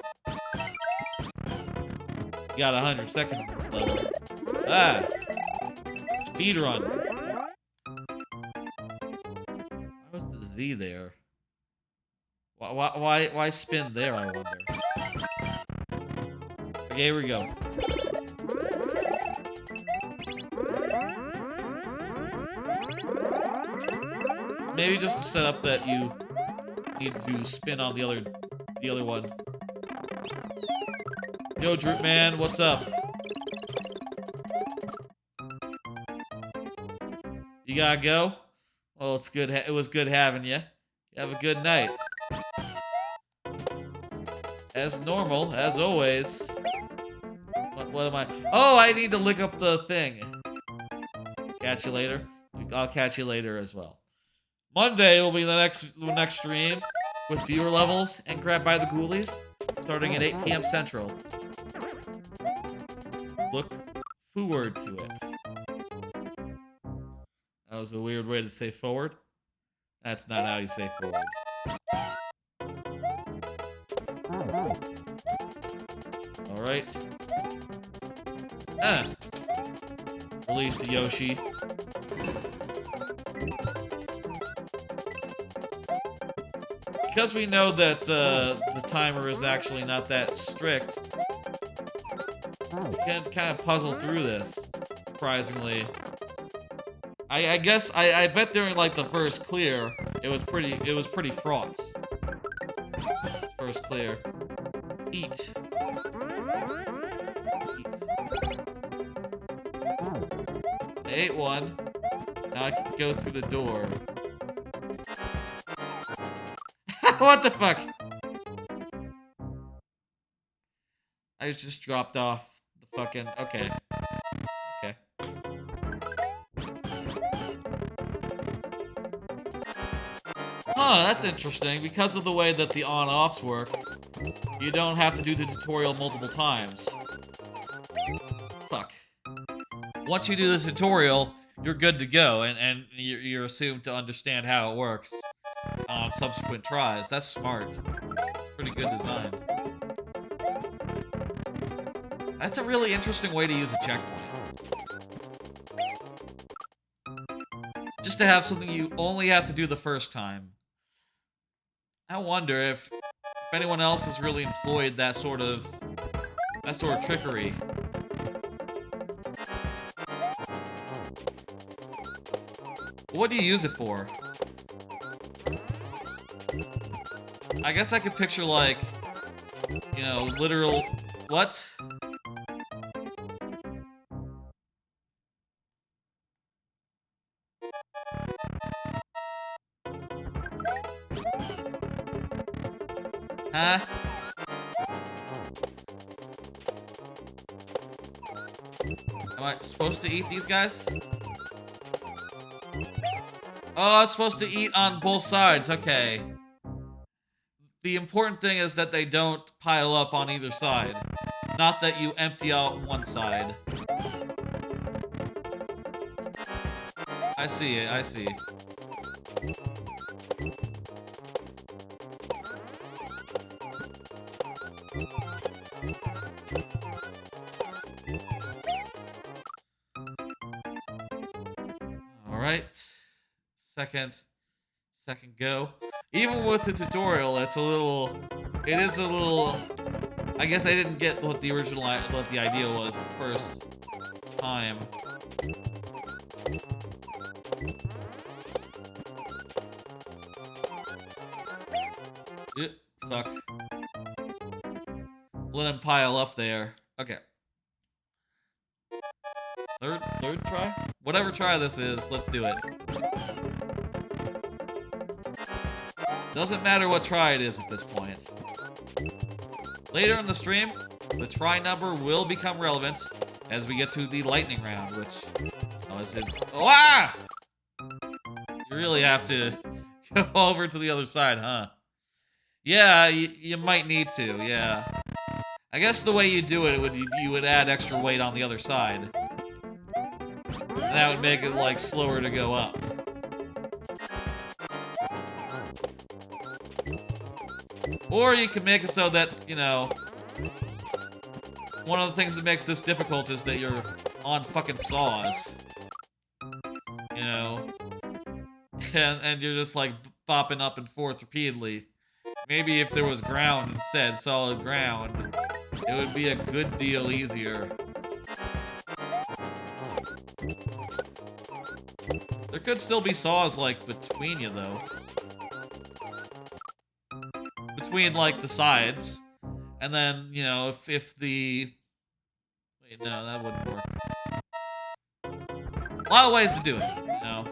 You got 100 seconds in this level. Ah! Speed run. Why was the Z there? Why spin there, I wonder? Okay, here we go. Maybe just to set up that you need to spin on the other one. Yo, Droop Man, what's up? You gotta go? Well, it's good. It was good having you. Have a good night. As normal, as always. What am I? Oh, I need to look up the thing. Catch you later. I'll catch you later as well. Monday will be the next stream with viewer levels and Grab by the Ghoulies, starting at 8 p.m. Central. Look forward to it. That was a weird way to say forward. That's not how you say forward. Alright. Release the Yoshi. Because we know that the timer is actually not that strict, we can kind of puzzle through this, surprisingly. I guess I bet during like the first clear, it was pretty fraught. First clear. Eat. I ate one. Now I can go through the door. What the fuck? I just dropped off the fucking... Okay. Okay. Huh, that's interesting. Because of the way that the on-offs work, you don't have to do the tutorial multiple times. Fuck. Once you do the tutorial, you're good to go, and you're assumed to understand how it works on subsequent tries. That's smart. Pretty good design. That's a really interesting way to use a checkpoint. Just to have something you only have to do the first time. I wonder if anyone else has really employed that sort of trickery. What do you use it for? I guess I could picture, like, you know, literal... What? Huh? Am I supposed to eat these guys? Oh, I'm supposed to eat on both sides. Okay. The important thing is that they don't pile up on either side. Not that you empty out one side. I see it. I see. All right. Second go. Even with the tutorial, it is a little. I guess I didn't get what the idea was the first time. Fuck. Let him pile up there. Okay. Third try? Whatever try this is, let's do it. Doesn't matter what try it is at this point. Later in the stream, the try number will become relevant as we get to the lightning round, which... Oh, is it... Oh, ah! You really have to go over to the other side, huh? Yeah, you might need to, yeah. I guess the way you do it, you would add extra weight on the other side. And that would make it, like, slower to go up. Or you can make it so that, you know... One of the things that makes this difficult is that you're on fucking saws. You know? And you're just, like, bopping up and forth repeatedly. Maybe if there was ground instead, solid ground, it would be a good deal easier. There could still be saws, like, between you, though. Between, like, the sides. And then, you know, if the... Wait, no, that wouldn't work. A lot of ways to do it, you know?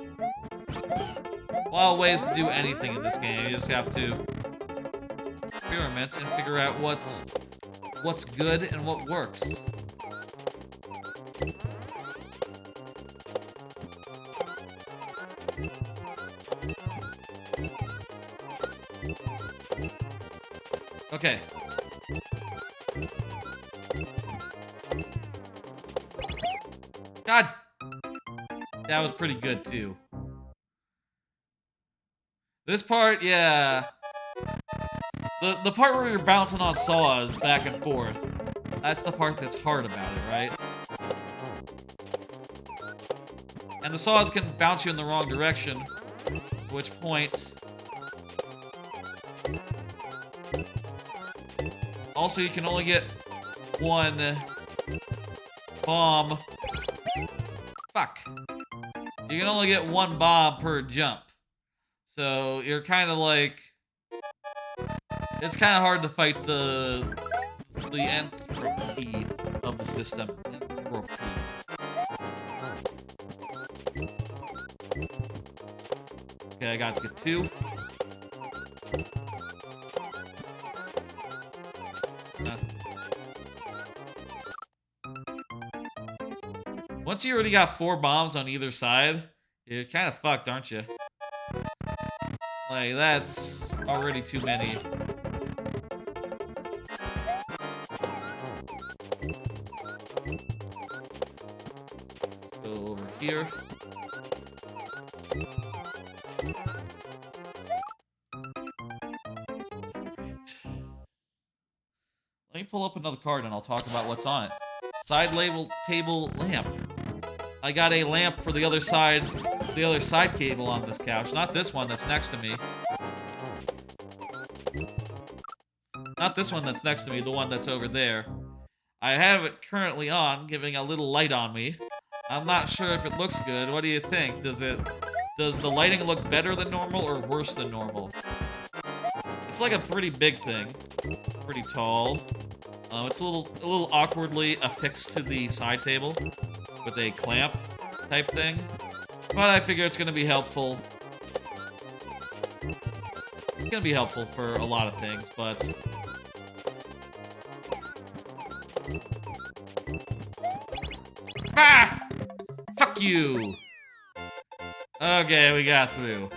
A lot of ways to do anything in this game. You just have to experiment and figure out what's good and what works. Okay. God! That was pretty good, too. This part, yeah. The part where you're bouncing on saws back and forth, that's the part that's hard about it, right? And the saws can bounce you in the wrong direction, at which point... Also, you can only get one bomb. Fuck. You can only get one bomb per jump. So, you're kind of like... It's kind of hard to fight the entropy of the system. Entropy. Okay, I got to get 2. Once you already got 4 bombs on either side, you're kind of fucked, aren't you? Like, that's already too many. Let's go over here. Alright. Let me pull up another card and I'll talk about what's on it. Side table lamp. I got a lamp for the other side cable on this couch. Not this one that's next to me. Not this one that's next to me, the one that's over there. I have it currently on, giving a little light on me. I'm not sure if it looks good. What do you think? Does the lighting look better than normal or worse than normal? It's like a pretty big thing. Pretty tall. It's a little awkwardly affixed to the side table with a clamp type thing. But I figure it's going to be helpful. It's going to be helpful for a lot of things, but... Ah! Fuck you! Okay, we got through.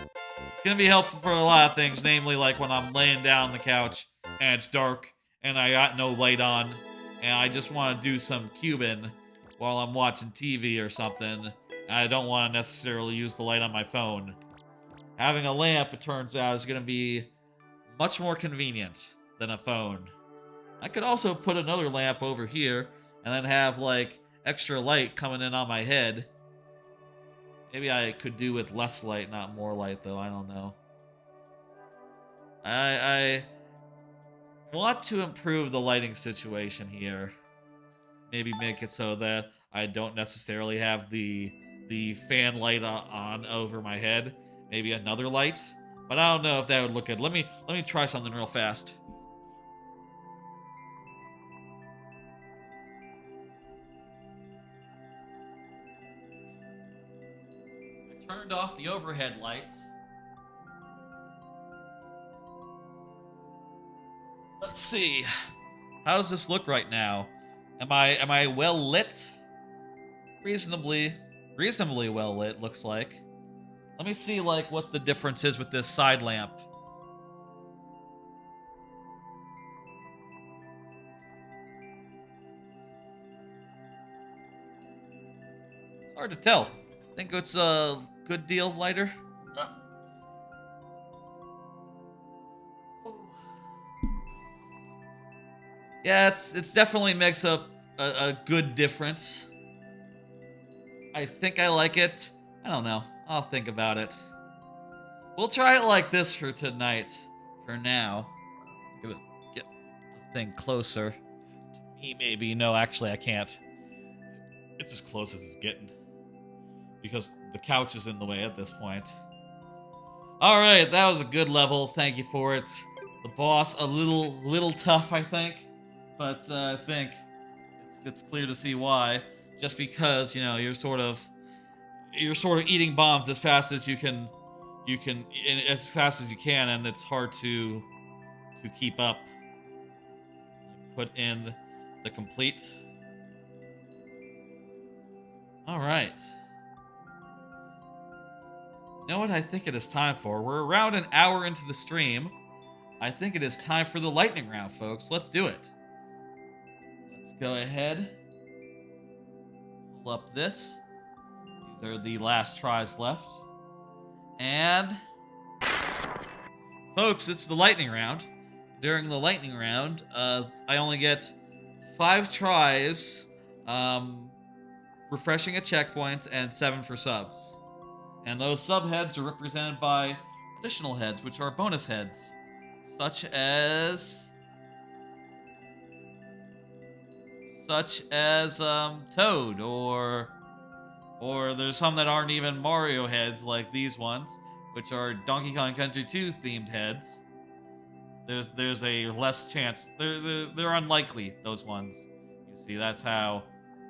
It's going to be helpful for a lot of things, namely like when I'm laying down on the couch and it's dark and I got no light on and I just want to do some cubing while I'm watching TV or something, and I don't want to necessarily use the light on my phone. Having a lamp, it turns out, is going to be much more convenient than a phone. I could also put another lamp over here and then have like extra light coming in on my head. Maybe I could do with less light, not more light, though. I don't know. I want to improve the lighting situation here. Maybe make it so that I don't necessarily have the fan light on over my head. Maybe another light, but I don't know if that would look good. Let me try something real fast. I turned off the overhead light. Let's see. How does this look right now? Am I well lit? Reasonably well lit, looks like. Let me see like what the difference is with this side lamp. It's hard to tell. Think it's a good deal lighter? Yeah, it's definitely makes up a good difference. I think I like it. I don't know. I'll think about it. We'll try it like this for tonight. For now. I'm gonna get the thing closer to me, maybe. No, actually, I can't. It's as close as it's getting. Because the couch is in the way at this point. Alright, that was a good level. Thank you for it. The boss, a little tough, I think. But I think it's clear to see why. Just because, you know, you're sort of eating bombs as fast as you can, as fast as you can, and it's hard to keep up. Put in the complete. All right. You know what I think it is time for? We're around an hour into the stream. I think it is time for the lightning round, folks. Let's do it. Let's go ahead. Pull up this. These are the last tries left. And folks, it's the lightning round. During the lightning round, I only get 5 tries, refreshing a checkpoint, and 7 for subs. And those subheads are represented by additional heads, which are bonus heads, such as Toad, or there's some that aren't even Mario heads, like these ones, which are Donkey Kong Country 2 themed heads. There's a less chance. They're unlikely, those ones. You see, that's how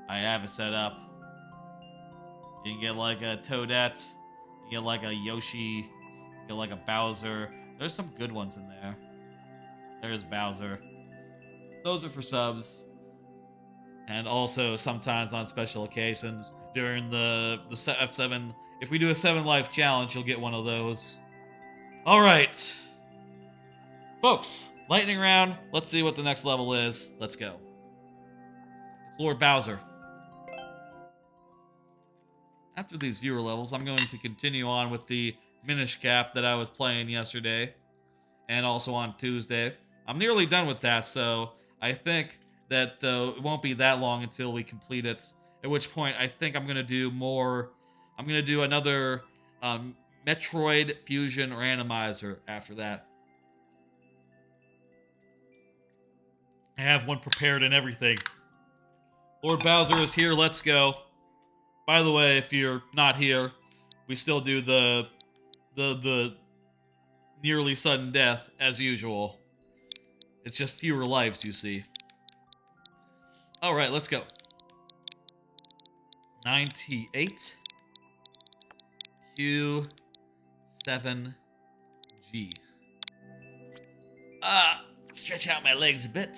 I have it set up. You can get like a Toadette, you get like a Yoshi, you get like a Bowser. There's some good ones in there. There's Bowser. Those are for subs. And also sometimes on special occasions during the F7, if we do a 7 life challenge, you'll get one of those. All right. Folks, lightning round. Let's see what the next level is. Let's go. It's Lord Bowser. After these viewer levels, I'm going to continue on with the Minish Cap that I was playing yesterday and also on Tuesday. I'm nearly done with that, so I think that it won't be that long until we complete it. At which point, I think I'm going to do more. I'm going to do another Metroid Fusion Randomizer after that. I have one prepared and everything. Lord Bowser is here. Let's go. By the way, if you're not here, we still do the nearly sudden death as usual. It's just fewer lives, you see. All right, let's go. 98 Q7G. Stretch out my legs a bit.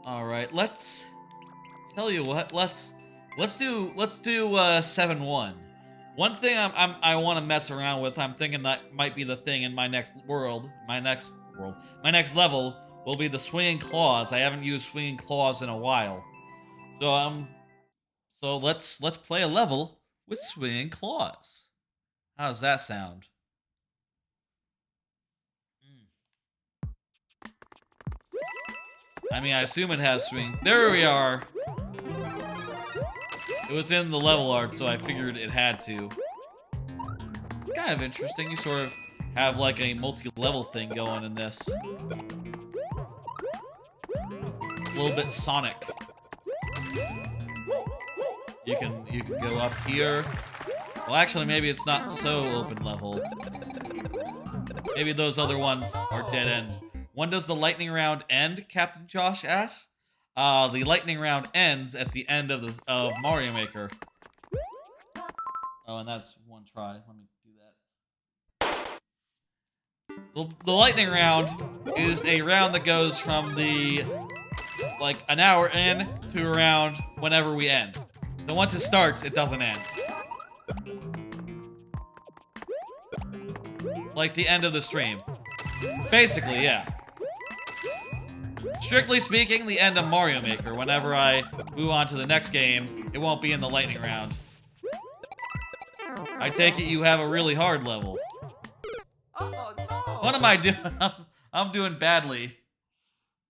All right, let's tell you what. Let's do 7-1. One thing I want to mess around with. I'm thinking that might be the thing in my next level, will be the swinging claws. I haven't used swinging claws in a while. So let's play a level with swinging claws. How does that sound? I mean, I assume it has swing. There we are. It was in the level art, so I figured it had to. It's kind of interesting. You sort of have like a multi-level thing going in this. A little bit Sonic. You can go up here. Well, actually, maybe it's not so open level. Maybe those other ones are dead end. When does the lightning round end? Captain Josh asks. The lightning round ends at the end of Mario Maker. Oh, and that's one try. Let me do that. The lightning round is a round that goes from like an hour in to around whenever we end. So once it starts, it doesn't end. Like the end of the stream. Basically, yeah. Strictly speaking, the end of Mario Maker. Whenever I move on to the next game, it won't be in the lightning round. I take it you have a really hard level. Oh no! What am I doing? I'm doing badly.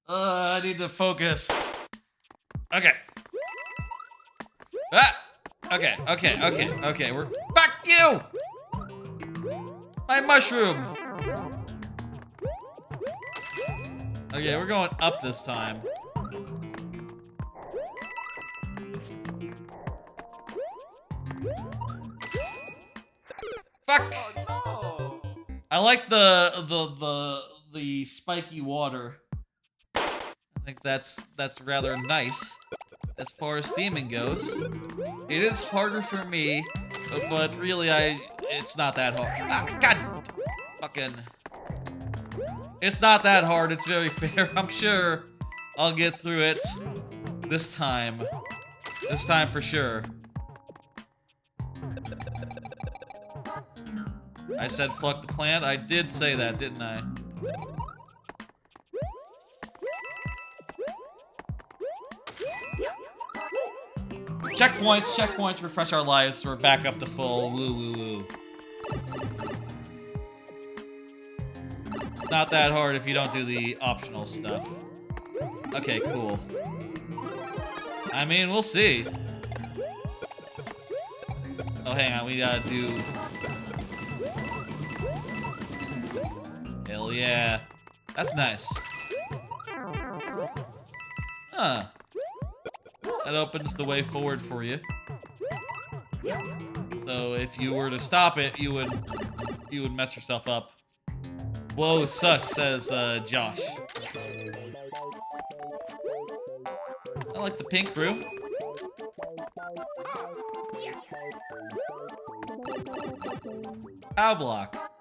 I need to focus. Okay. Ah! Okay. We're... Fuck you! My mushroom! Okay, we're going up this time. Fuck! Oh no! I like the spiky water. I think that's rather nice as far as theming goes. It is harder for me, but really it's not that hard. Ah, God! Fucking... It's not that hard, it's very fair. I'm sure I'll get through it this time. This time for sure. I said fuck the plant. I did say that, didn't I? Checkpoints, refresh our lives so we're back up to full. Woo, woo, woo. It's not that hard if you don't do the optional stuff. Okay, cool. I mean, we'll see. Oh, hang on, we gotta do... Hell yeah. That's nice. Huh. That opens the way forward for you. So if you were to stop it, you would mess yourself up. Whoa, sus, says Josh. I like the pink room. Pow block.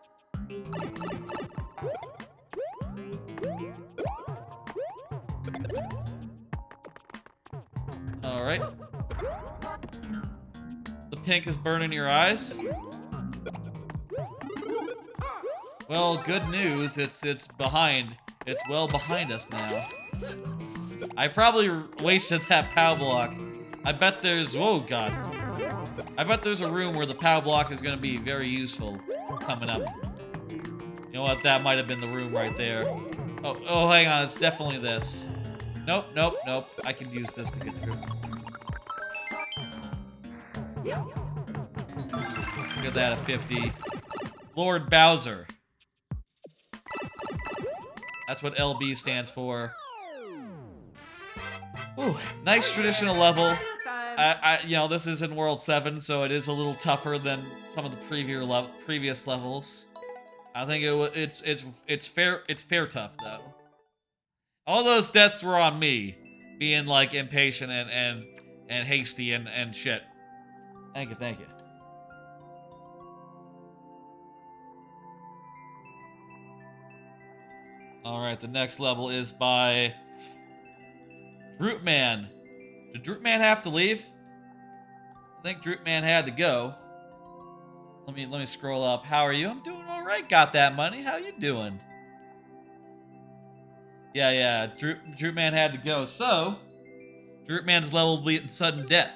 Alright. The pink is burning your eyes. Well, good news. It's behind. It's well behind us now. I probably wasted that POW block. I bet there's... Whoa, God. I bet there's a room where the POW block is going to be very useful coming up. You know what? That might have been the room right there. Oh, hang on. It's definitely this. Nope. I can use this to get through. Look at that, a 50. Lord Bowser. That's what LB stands for. Ooh, nice traditional level. You know, this is in World 7, so it is a little tougher than some of the previous levels. I think it's fair tough though. All those deaths were on me, being like impatient and hasty and shit. Thank you. Alright, the next level is by Droopman. Did Droopman have to leave? I think Droopman had to go. Let me scroll up. How are you? I'm doing alright. Got that money. How you doing? Yeah. Droop Man had to go. So, Droop Man's level beating sudden death.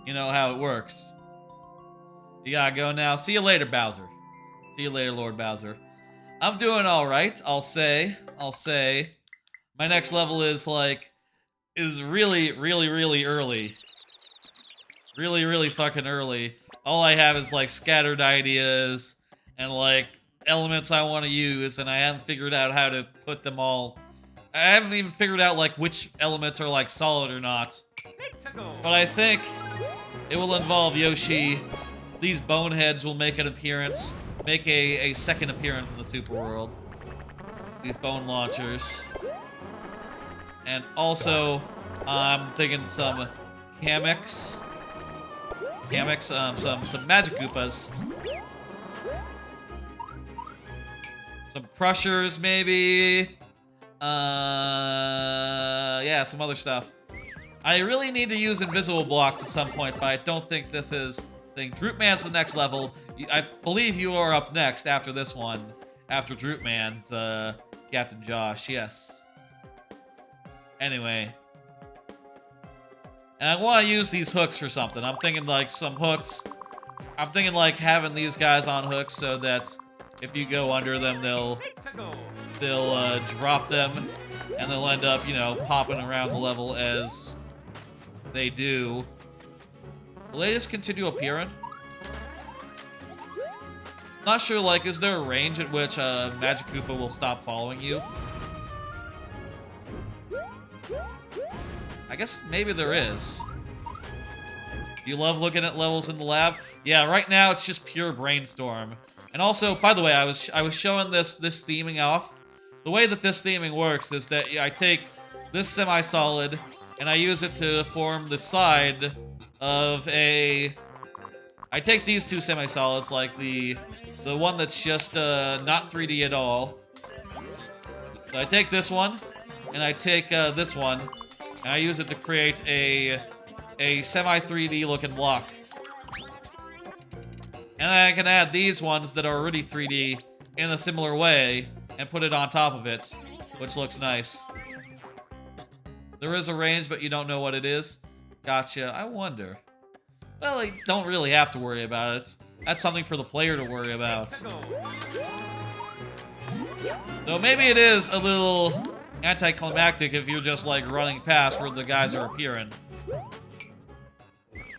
You know how it works. You gotta go now. See you later, Bowser. See you later, Lord Bowser. I'm doing alright, I'll say. My next level is really early. Really fucking early. All I have is scattered ideas and elements I want to use, and I haven't figured out how to put them all. I haven't even figured out which elements are solid or not. But I think it will involve Yoshi. These boneheads will make an appearance, make a second appearance in the Super World. These bone launchers. And also, I'm thinking some Kameks. Some Magic Koopas. Some Crushers, maybe. Yeah, some other stuff. I really need to use invisible blocks at some point, but I don't think this is thing. Droop Man's the next level. I believe you are up next after this one. After Droop Man's Captain Josh, yes. Anyway. And I want to use these hooks for something. I'm thinking some hooks. I'm thinking having these guys on hooks so that if you go under them, they'll drop them, and they'll end up, popping around the level as they do. Will they just continue appearing? Not sure, is there a range at which Magic Koopa will stop following you? I guess maybe there is. Do you love looking at levels in the lab? Yeah, right now it's just pure brainstorm. And also, by the way, I was showing this theming off. The way that this theming works is that I take this semi-solid and I use it to form the side of a. I take these two semi-solids, the one that's just not 3D at all. So I take this one and I take this one and I use it to create a semi-3D looking block. And then I can add these ones that are already 3D in a similar way and put it on top of it, which looks nice. There is a range, but you don't know what it is? Gotcha. I wonder. Well, you don't really have to worry about it. That's something for the player to worry about. Though maybe it is a little anticlimactic if you're just running past where the guys are appearing.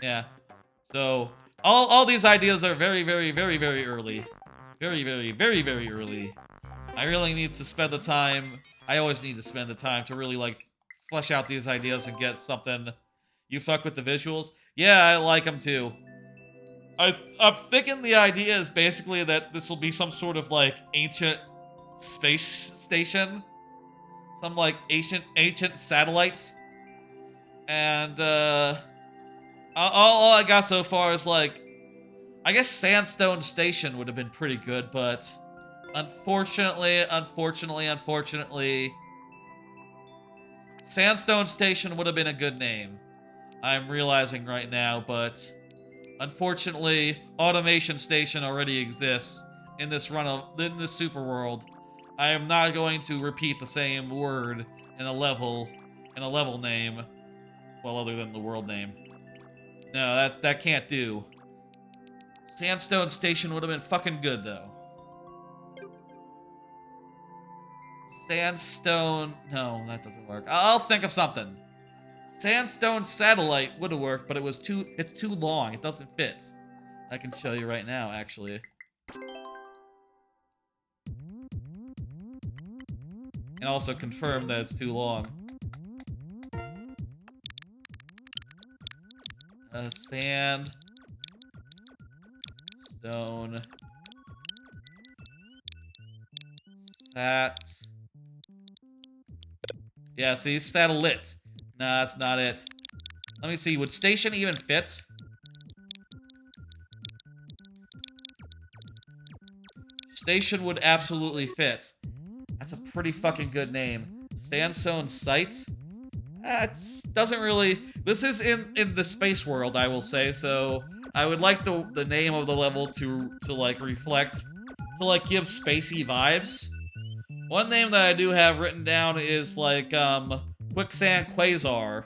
Yeah. So all these ideas are very early. Very early. I really need to spend the time. I always need to spend the time to really flesh out these ideas and get something. You fuck with the visuals? Yeah, I like them too. I'm thinking the idea is basically that this will be some sort of ancient space station. Some ancient satellites. And all I got so far is I guess Sandstone Station would have been pretty good, but unfortunately, Sandstone Station would have been a good name. I'm realizing right now, but unfortunately, Automation Station already exists in this super world. I am not going to repeat the same word in a level name, well, other than the world name. No, that can't do. Sandstone Station would have been fucking good, though. Sandstone. No, that doesn't work. I'll think of something. Sandstone Satellite would have worked, but it's too long. It doesn't fit. I can show you right now, actually. And also confirm that it's too long. Sandstone. Yeah, see, satellite. Nah, that's not it. Let me see, would station even fit? Station would absolutely fit. That's a pretty fucking good name. Sandstone Site? It doesn't really... This is in the space world, I will say, so I would like the name of the level to reflect, to give spacey vibes. One name that I do have written down is like Quicksand Quasar,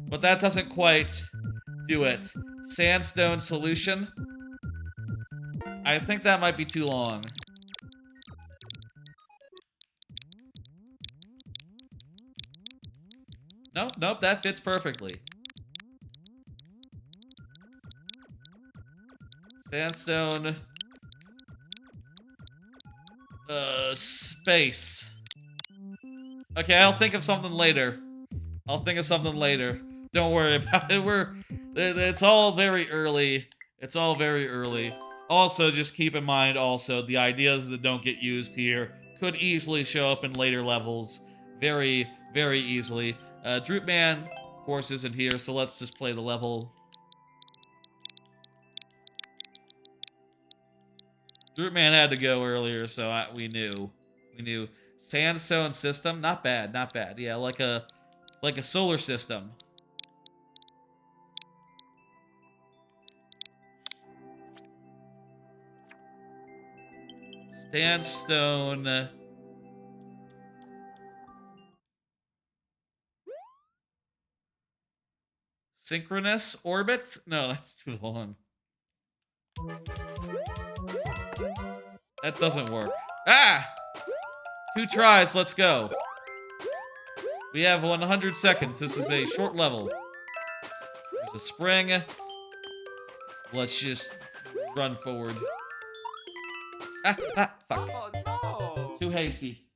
but that doesn't quite do it. Sandstone Solution. I think that might be too long. Nope, that fits perfectly. Sandstone. Space. Okay, I'll think of something later. Don't worry about it. It's all very early. Also, just keep in mind also, the ideas that don't get used here could easily show up in later levels. Very, very easily. Droopman, of course, isn't here, so let's just play the level. Droopman had to go earlier, so we knew. Sandstone system, not bad. Yeah, like a solar system. Sandstone. Synchronous orbit? No, that's too long. That doesn't work. Ah! 2 tries, let's go. We have 100 seconds. This is a short level. There's a spring. Let's just run forward. Fuck. Oh no! Too hasty.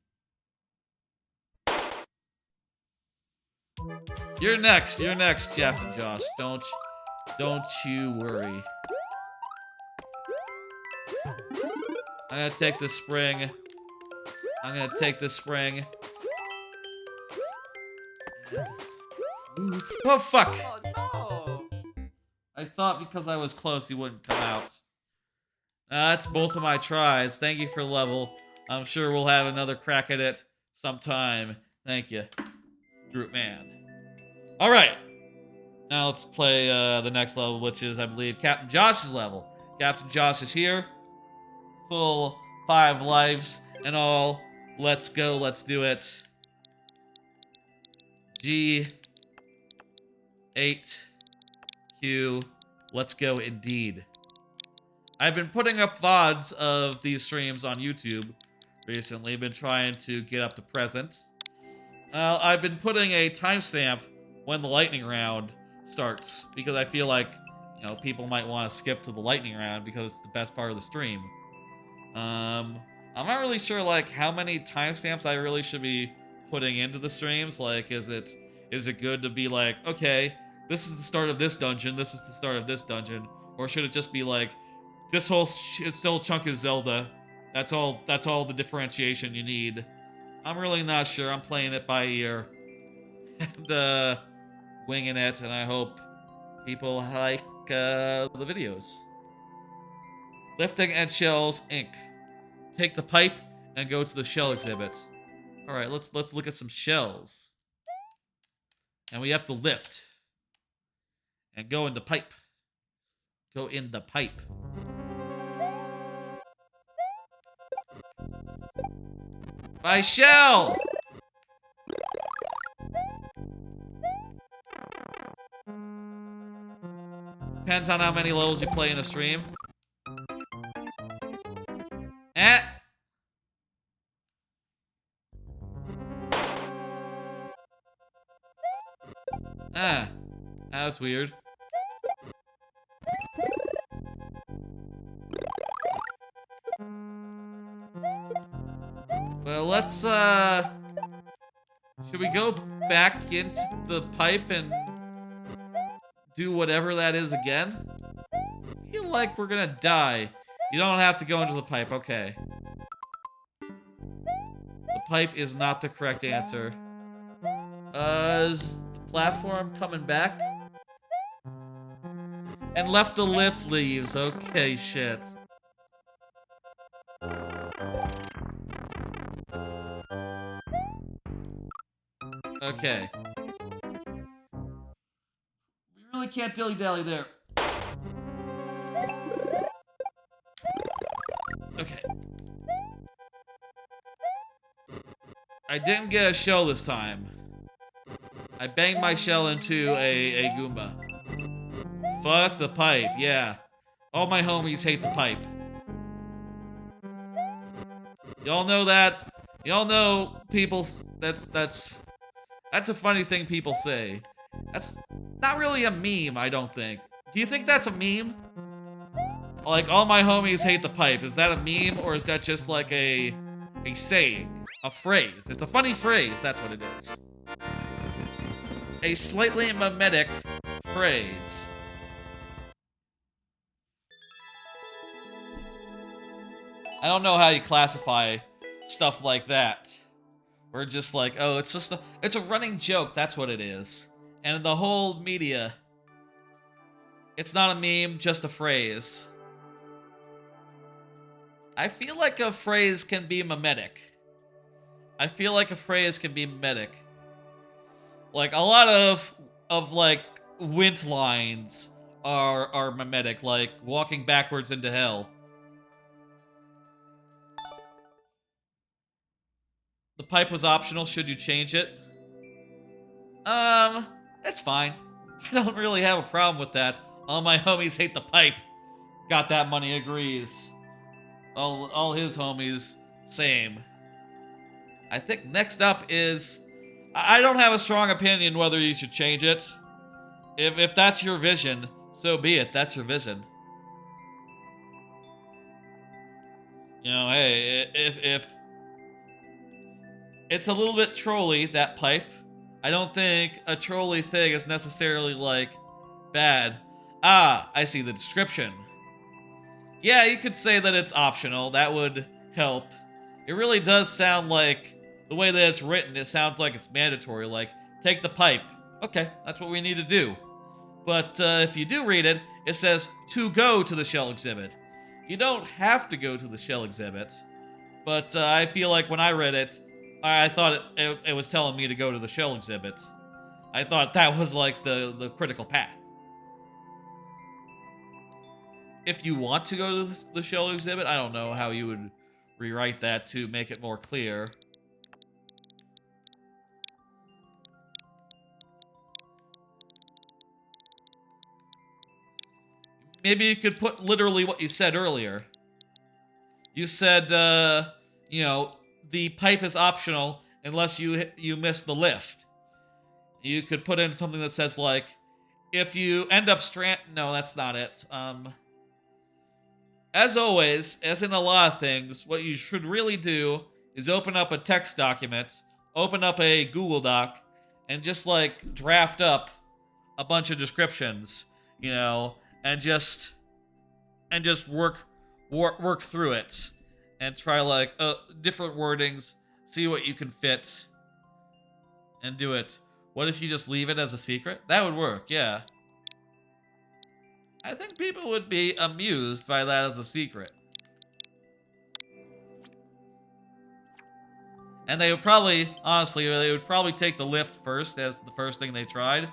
You're next, Jeff and Josh. Don't you worry. I'm gonna take this spring. Oh, fuck! Oh no! I thought because I was close, he wouldn't come out. That's both of my tries. Thank you for the level. I'm sure we'll have another crack at it sometime. Thank you, Droopman. Alright. Now let's play the next level, which is, I believe, Captain Josh's level. Captain Josh is here. Full 5 lives and all. Let's go, let's do it. G 8 Q. Let's go indeed. I've been putting up VODs of these streams on YouTube recently. Been trying to get up to present. I've been putting a timestamp when the lightning round starts because I feel like, you know, people might want to skip to the lightning round because it's the best part of the stream. I'm not really sure like how many timestamps I really should be putting into the streams. Like, is it good to be like, okay, this is the start of this dungeon, this is the start of this dungeon, or should it just be like, this whole chunk is Zelda. That's all the differentiation you need. I'm really not sure. I'm playing it by ear and winging it, and I hope people like the videos. Lifting eggshells, Inc. Take the pipe and go to the shell exhibit. All right, let's look at some shells. And we have to lift and go in the pipe. Go in the pipe. My shell! Depends on how many levels you play in a stream. That was weird. Well, let's, should we go back into the pipe and do whatever that is again? I feel like we're gonna die. You don't have to go into the pipe, okay. The pipe is not the correct answer. Is the platform coming back? And left the lift leaves, okay, shit. Okay. We really can't dilly-dally there. Okay. I didn't get a shell this time. I banged my shell into a Goomba. Fuck the pipe, yeah. All my homies hate the pipe. Y'all know that? Y'all know people, that's a funny thing people say. That's not really a meme, I don't think. Do you think that's a meme? Like, all my homies hate the pipe. Is that a meme, or is that just like a saying? A phrase. It's a funny phrase, that's what it is. A slightly mimetic phrase. I don't know how you classify stuff like that. We're just like, oh, it's a running joke, that's what it is. And the whole media, it's not a meme, just a phrase. I feel like a phrase can be mimetic. I feel like a phrase can be mimetic. Like, a lot of like, Wint lines are mimetic, like, walking backwards into hell. The pipe was optional, should you change it? It's fine. I don't really have a problem with that. All my homies hate the pipe. Got that money agrees. All his homies, same. I think next up is... I don't have a strong opinion whether you should change it. If that's your vision, so be it. That's your vision. You know, hey, if it's a little bit trolly, that pipe. I don't think a trolly thing is necessarily, like, bad. Ah, I see the description. Yeah, you could say that it's optional. That would help. It really does sound like, the way that it's written, it sounds like it's mandatory. Like, take the pipe. Okay, that's what we need to do. But if you do read it, it says to go to the shell exhibit. You don't have to go to the shell exhibit. But I feel like when I read it, I thought it was telling me to go to the shell exhibit. I thought that was like the critical path. If you want to go to the shell exhibit, I don't know how you would rewrite that to make it more clear. Maybe you could put literally what you said earlier. You said, you know, the pipe is optional unless you miss the lift. You could put in something that says, like, if you end up no, that's not it. As always, as in a lot of things, what you should really do is open up a text document, open up a Google Doc, and just, like, draft up a bunch of descriptions, you know, and just work through it, and try, like, different wordings, see what you can fit, and do it. What if you just leave it as a secret? That would work, yeah. I think people would be amused by that as a secret. And they would probably, honestly, they would probably take the lift first as the first thing they tried,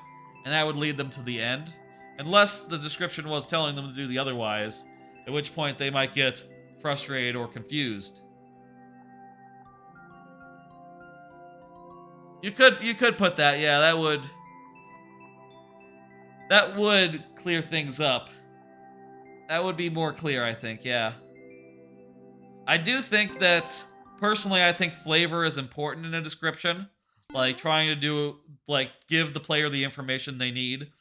and that would lead them to the end. Unless the description was telling them to do the otherwise, at which point they might get frustrated or confused. You could put that, yeah, that would clear things up. That would be more clear, I think, yeah. I do think that, personally, I think flavor is important in a description. Like, trying to do, like, give the player the information they need,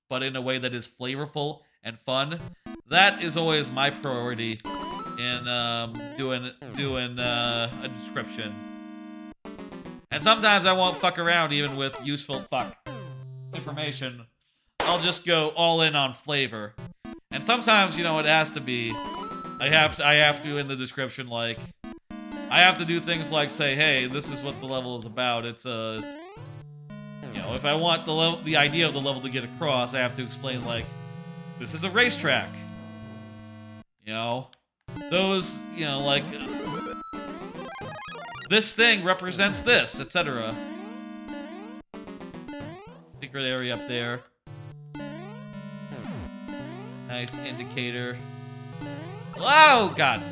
but in a way that is flavorful and fun. That is always my priority in doing a description. And sometimes I won't fuck around even with useful information. I'll just go all in on flavor. And sometimes, you know, it has to be. I have to in the description, like, I have to do things like say, hey, this is what the level is about. It's you know, if I want the idea of the level to get across, I have to explain, like, this is a racetrack. You know, those, you know, like, this thing represents this, etc. Secret area up there. Nice indicator. Oh, God.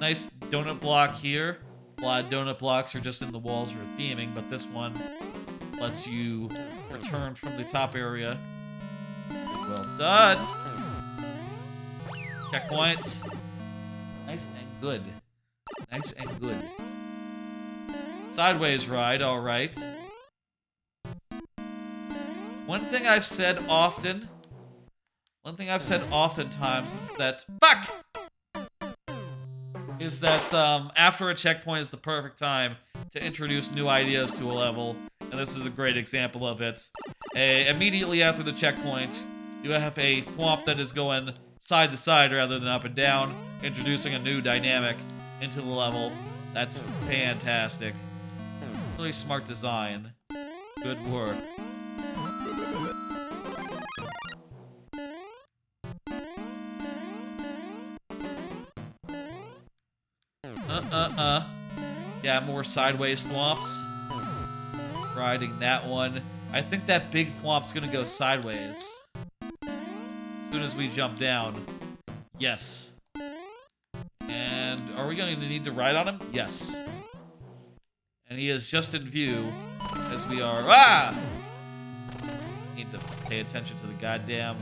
Nice donut block here. A lot of donut blocks are just in the walls for theming, but this one lets you return from the top area. Well done. Checkpoint. Nice and good. Nice and good. Sideways ride, alright. One thing I've said oftentimes is that after a checkpoint is the perfect time to introduce new ideas to a level, and this is a great example of it. Immediately after the checkpoint, you have a thwomp that is going side to side rather than up and down, introducing a new dynamic into the level. That's fantastic. Really smart design. Good work. Yeah, more sideways thwomps. Riding that one. I think that big thwomp's gonna go sideways. As soon as we jump down. Yes. And are we gonna need to ride on him? Yes. And he is just in view as we are. Ah! Need to pay attention to the goddamn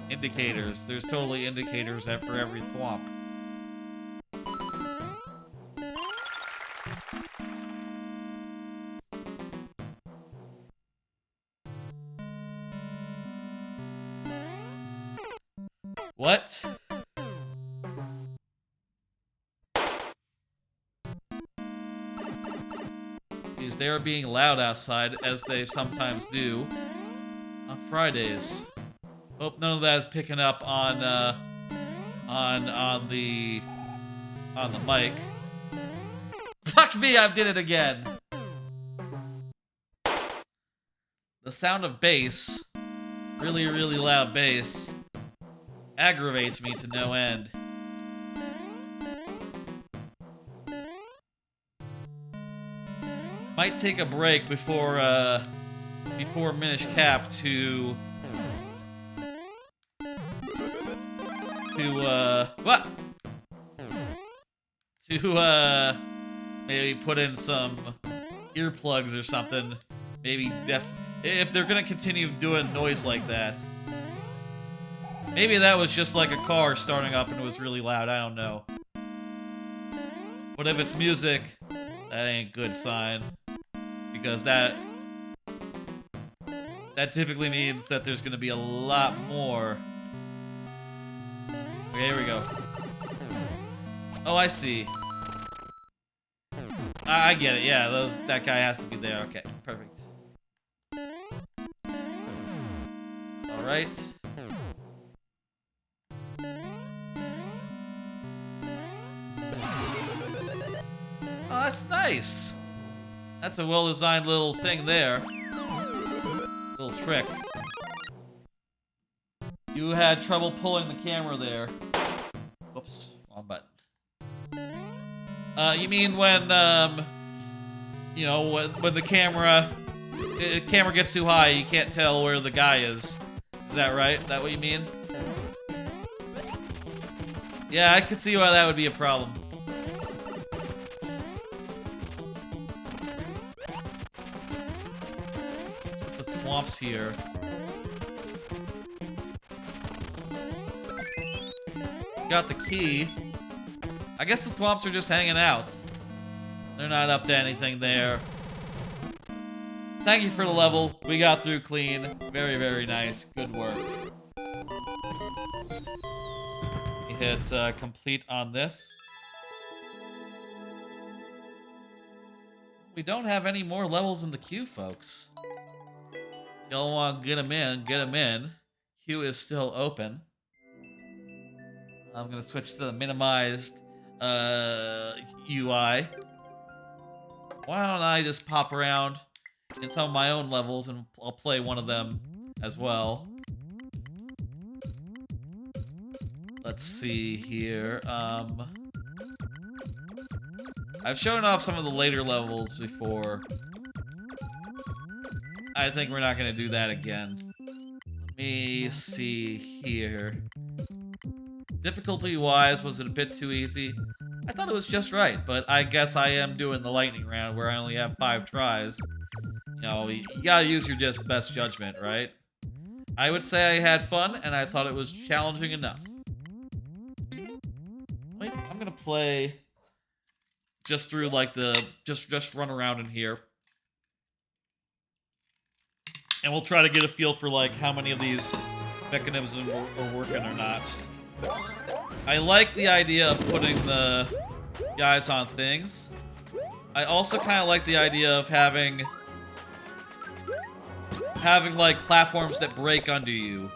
indicators. There's totally indicators for every thwomp. What? Jeez, they are being loud outside, as they sometimes do on Fridays. Hope none of that is picking up on the mic. Fuck me, I did it again. The sound of bass, really, really loud bass, aggravates me to no end. Might take a break before Minish Cap to maybe put in some earplugs or something. Maybe if they're gonna continue doing noise like that. Maybe that was just like a car starting up and it was really loud, I don't know. But if it's music, that ain't a good sign. Because that typically means that there's gonna be a lot more. Okay, here we go. Oh, I see. I get it, yeah, that guy has to be there. Okay, perfect. Alright. Oh, that's nice. That's a well-designed little thing there. Little trick. You had trouble pulling the camera there. Whoops, wrong button. You mean when, you know, when the camera gets too high, you can't tell where the guy is. Is that right? Is that what you mean? Yeah, I could see why that would be a problem. Put the thwomps here. Got the key. I guess the thwomps are just hanging out. They're not up to anything there. Thank you for the level. We got through clean. Very, very nice. Good work. We hit complete on this. We don't have any more levels in the queue, folks. Y'all want to get them in, get them in. Queue is still open. I'm gonna switch to the minimized UI. Why don't I just pop around in some of my own levels and I'll play one of them as well. Let's see here. I've shown off some of the later levels before. I think we're not gonna do that again. Let me see here. Difficulty-wise, was it a bit too easy? I thought it was just right, but I guess I am doing the lightning round where I only have 5 tries. You know, you gotta use your just best judgment, right? I would say I had fun, and I thought it was challenging enough. Wait, I'm gonna play just through like the just run around in here, and we'll try to get a feel for like how many of these mechanisms are working or not. I like the idea of putting the guys on things. I also kind of like the idea of having like platforms that break under you.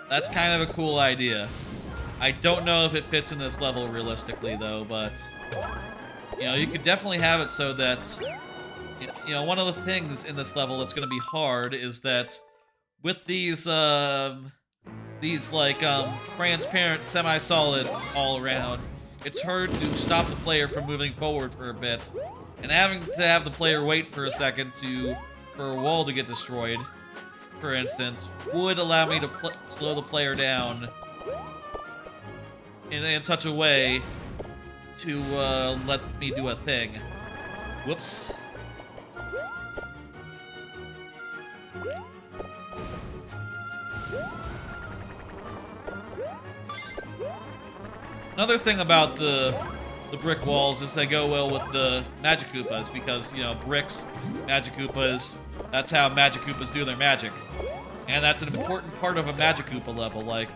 That's kind of a cool idea. I don't know if it fits in this level realistically though, but you know, you could definitely have it so that, you know, one of the things in this level that's going to be hard is that with these like transparent semi-solids all around, it's hard to stop the player from moving forward for a bit, and having to have the player wait for a second for a wall to get destroyed, for instance, would allow me to slow the player down in such a way to let me do a thing. Whoops. Another thing about the brick walls is they go well with the Magic Koopas because, you know, bricks, Magic Koopas, that's how Magic Koopas do their magic. And that's an important part of a Magic Koopa level. Like,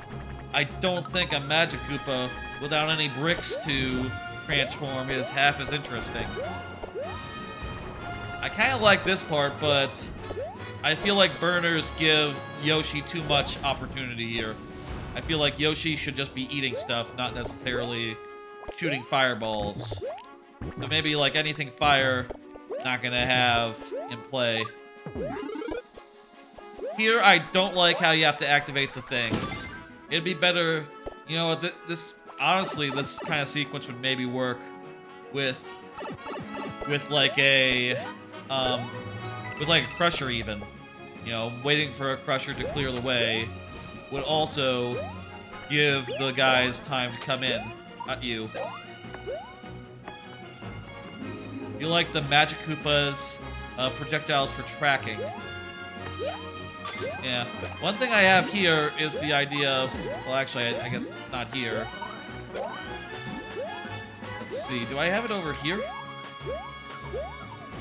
I don't think a Magic Koopa without any bricks to transform is half as interesting. I kind of like this part, but I feel like burners give Yoshi too much opportunity here. I feel like Yoshi should just be eating stuff, not necessarily shooting fireballs. So maybe like anything fire, not gonna have in play. Here, I don't like how you have to activate the thing. It'd be better, you know, this honestly, this kind of sequence would maybe work with like a crusher even. You know, waiting for a crusher to clear the way would also give the guys time to come in, not you. You like the Magic Koopa's projectiles for tracking. Yeah. One thing I have here is the idea of... Well, actually, I guess not here. Let's see. Do I have it over here?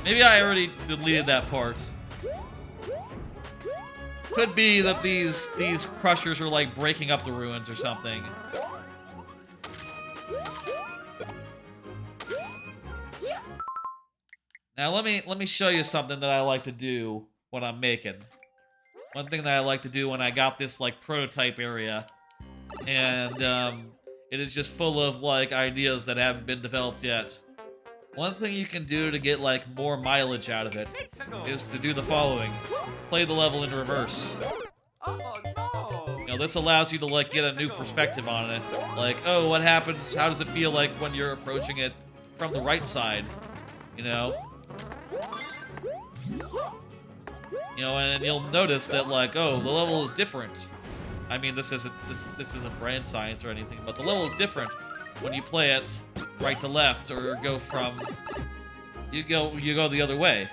Maybe I already deleted that part. Could be that these crushers are like breaking up the ruins or something. Now let me show you something that I like to do when I'm making. One thing that I like to do when I got this like prototype area, and it is just full of like ideas that haven't been developed yet. One thing you can do to get like more mileage out of it is to do the following. Play the level in reverse. Oh no! You know, this allows you to like get a new perspective on it. Like, oh, what happens? How does it feel like when you're approaching it from the right side? You know? You know, and you'll notice that like, oh, the level is different. I mean, this isn't brand science or anything, but the level is different when you play it right to left or go from you go the other way.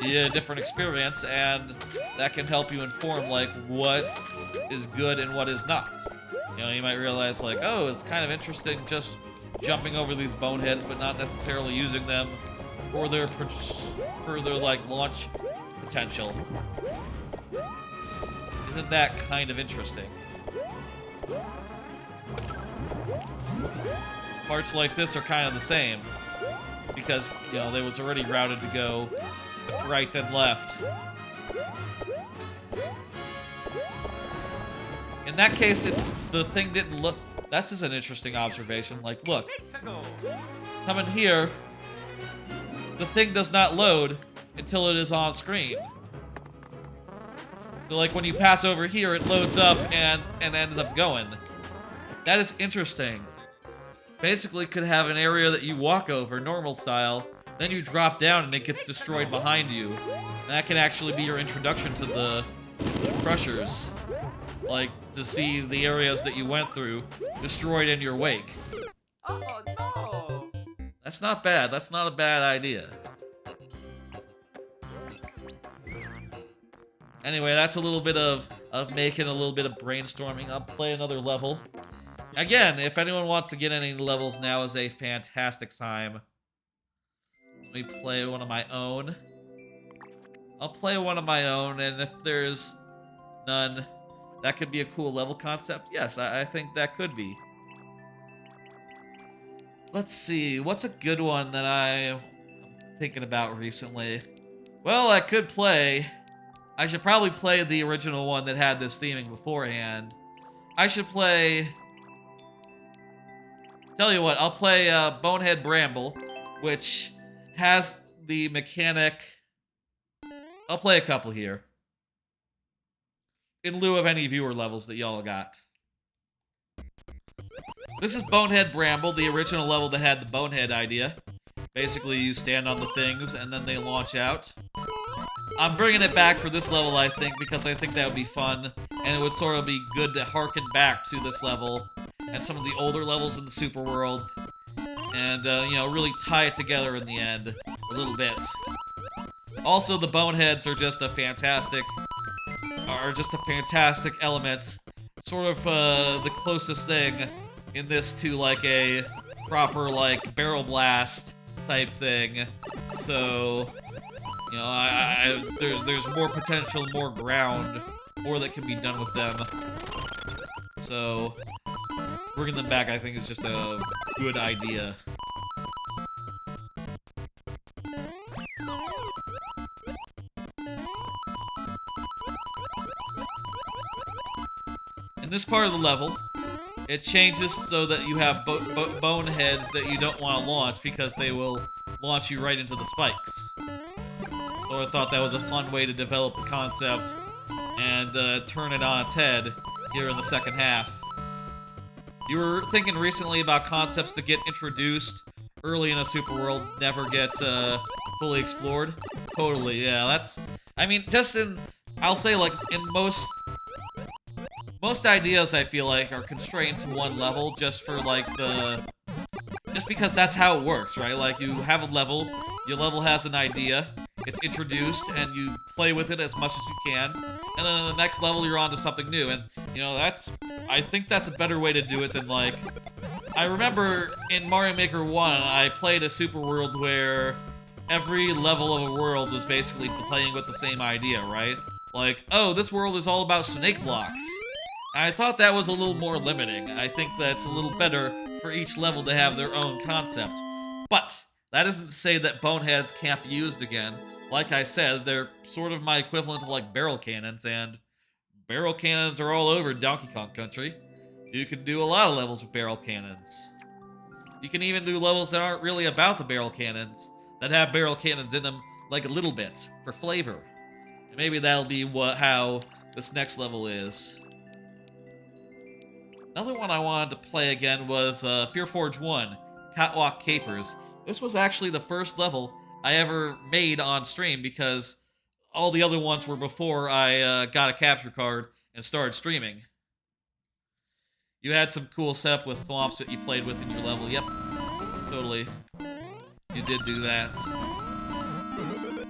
You get a different experience, and that can help you inform like what is good and what is not. You know, you might realize like, oh, it's kind of interesting just jumping over these boneheads, but not necessarily using them for their like launch potential. Isn't that kind of interesting? Parts like this are kind of the same because, you know, they was already routed to go right then left. In that case, the thing didn't look... That's just an interesting observation. Like, look. Coming here, the thing does not load until it is on screen. So, like, when you pass over here, it loads up and ends up going. That is interesting. Basically, could have an area that you walk over, normal style, then you drop down and it gets destroyed behind you. And that can actually be your introduction to the crushers. Like, to see the areas that you went through destroyed in your wake. Oh no! That's not bad. That's not a bad idea. Anyway, that's a little bit of making a little bit of brainstorming. I'll play another level. Again, if anyone wants to get any levels, now is a fantastic time. Let me play one of my own. I'll play one of my own, and if there's none, that could be a cool level concept. Yes, I think that could be. Let's see, what's a good one that I'm thinking about recently? Well, I could play... I should probably play the original one that had this theming beforehand. I should play... Tell you what, I'll play Bonehead Bramble, which has the mechanic... I'll play a couple here. In lieu of any viewer levels that y'all got. This is Bonehead Bramble, the original level that had the Bonehead idea. Basically, you stand on the things, and then they launch out. I'm bringing it back for this level, I think, because I think that would be fun, and it would sort of be good to harken back to this level, and some of the older levels in the Super World, and, you know, really tie it together in the end, a little bit. Also, the Boneheads are just a fantastic element, sort of, the closest thing in this to, like, a proper, like, barrel blast type thing, so... You know, there's more potential, more ground, more that can be done with them. So, bringing them back, I think, is just a good idea. In this part of the level, it changes so that you have boneheads that you don't want to launch because they will launch you right into the spikes. So I thought that was a fun way to develop the concept and turn it on its head here in the second half. You were thinking recently about concepts that get introduced early in a Super World, never get fully explored? Totally, yeah, that's... I mean, just in... I'll say, like, in most ideas, I feel like, are constrained to one level just for, like, just because that's how it works, right? Like, you have a level, your level has an idea, it's introduced, and you play with it as much as you can, and then in the next level, you're on to something new, and, you know, I think that's a better way to do it than, like... I remember in Mario Maker 1, I played a Super World where every level of a world was basically playing with the same idea, right? Like, oh, this world is all about snake blocks. I thought that was a little more limiting. I think that's a little better for each level to have their own concept. But that isn't to say that boneheads can't be used again. Like I said, they're sort of my equivalent of like barrel cannons, and barrel cannons are all over Donkey Kong Country. You can do a lot of levels with barrel cannons. You can even do levels that aren't really about the barrel cannons, that have barrel cannons in them, like a little bit, for flavor. And maybe that'll be how this next level is. Another one I wanted to play again was Fear Forge 1, Catwalk Capers. This was actually the first level I ever made on stream because all the other ones were before I got a capture card and started streaming. You had some cool setup with thwomps that you played with in your level. Yep, totally. You did do that.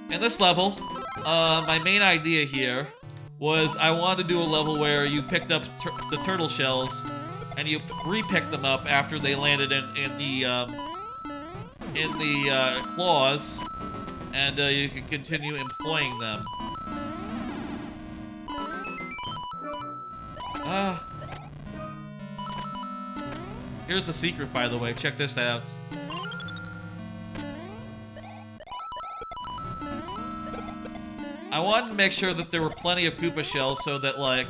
In this level, my main idea here was I wanted to do a level where you picked up the turtle shells and you re-picked them up after they landed in the claws, and you can continue employing them. Here's a secret, by the way. Check this out. I wanted to make sure that there were plenty of Koopa shells so that, like,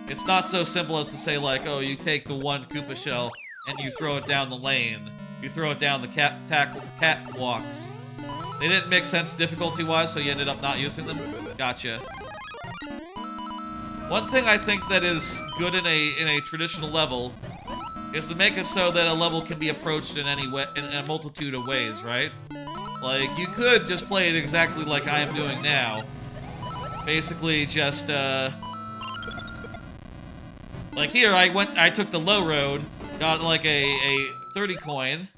it's not so simple as to say, like, oh, you take the one Koopa shell and you throw it down the lane. You throw it down the catwalks. They didn't make sense difficulty-wise, so you ended up not using them? Gotcha. One thing I think that is good in a traditional level is to make it so that a level can be approached in any way, in a multitude of ways, right? Like, you could just play it exactly like I am doing now. Basically, just, like here, I took the low road, got like a 30 coin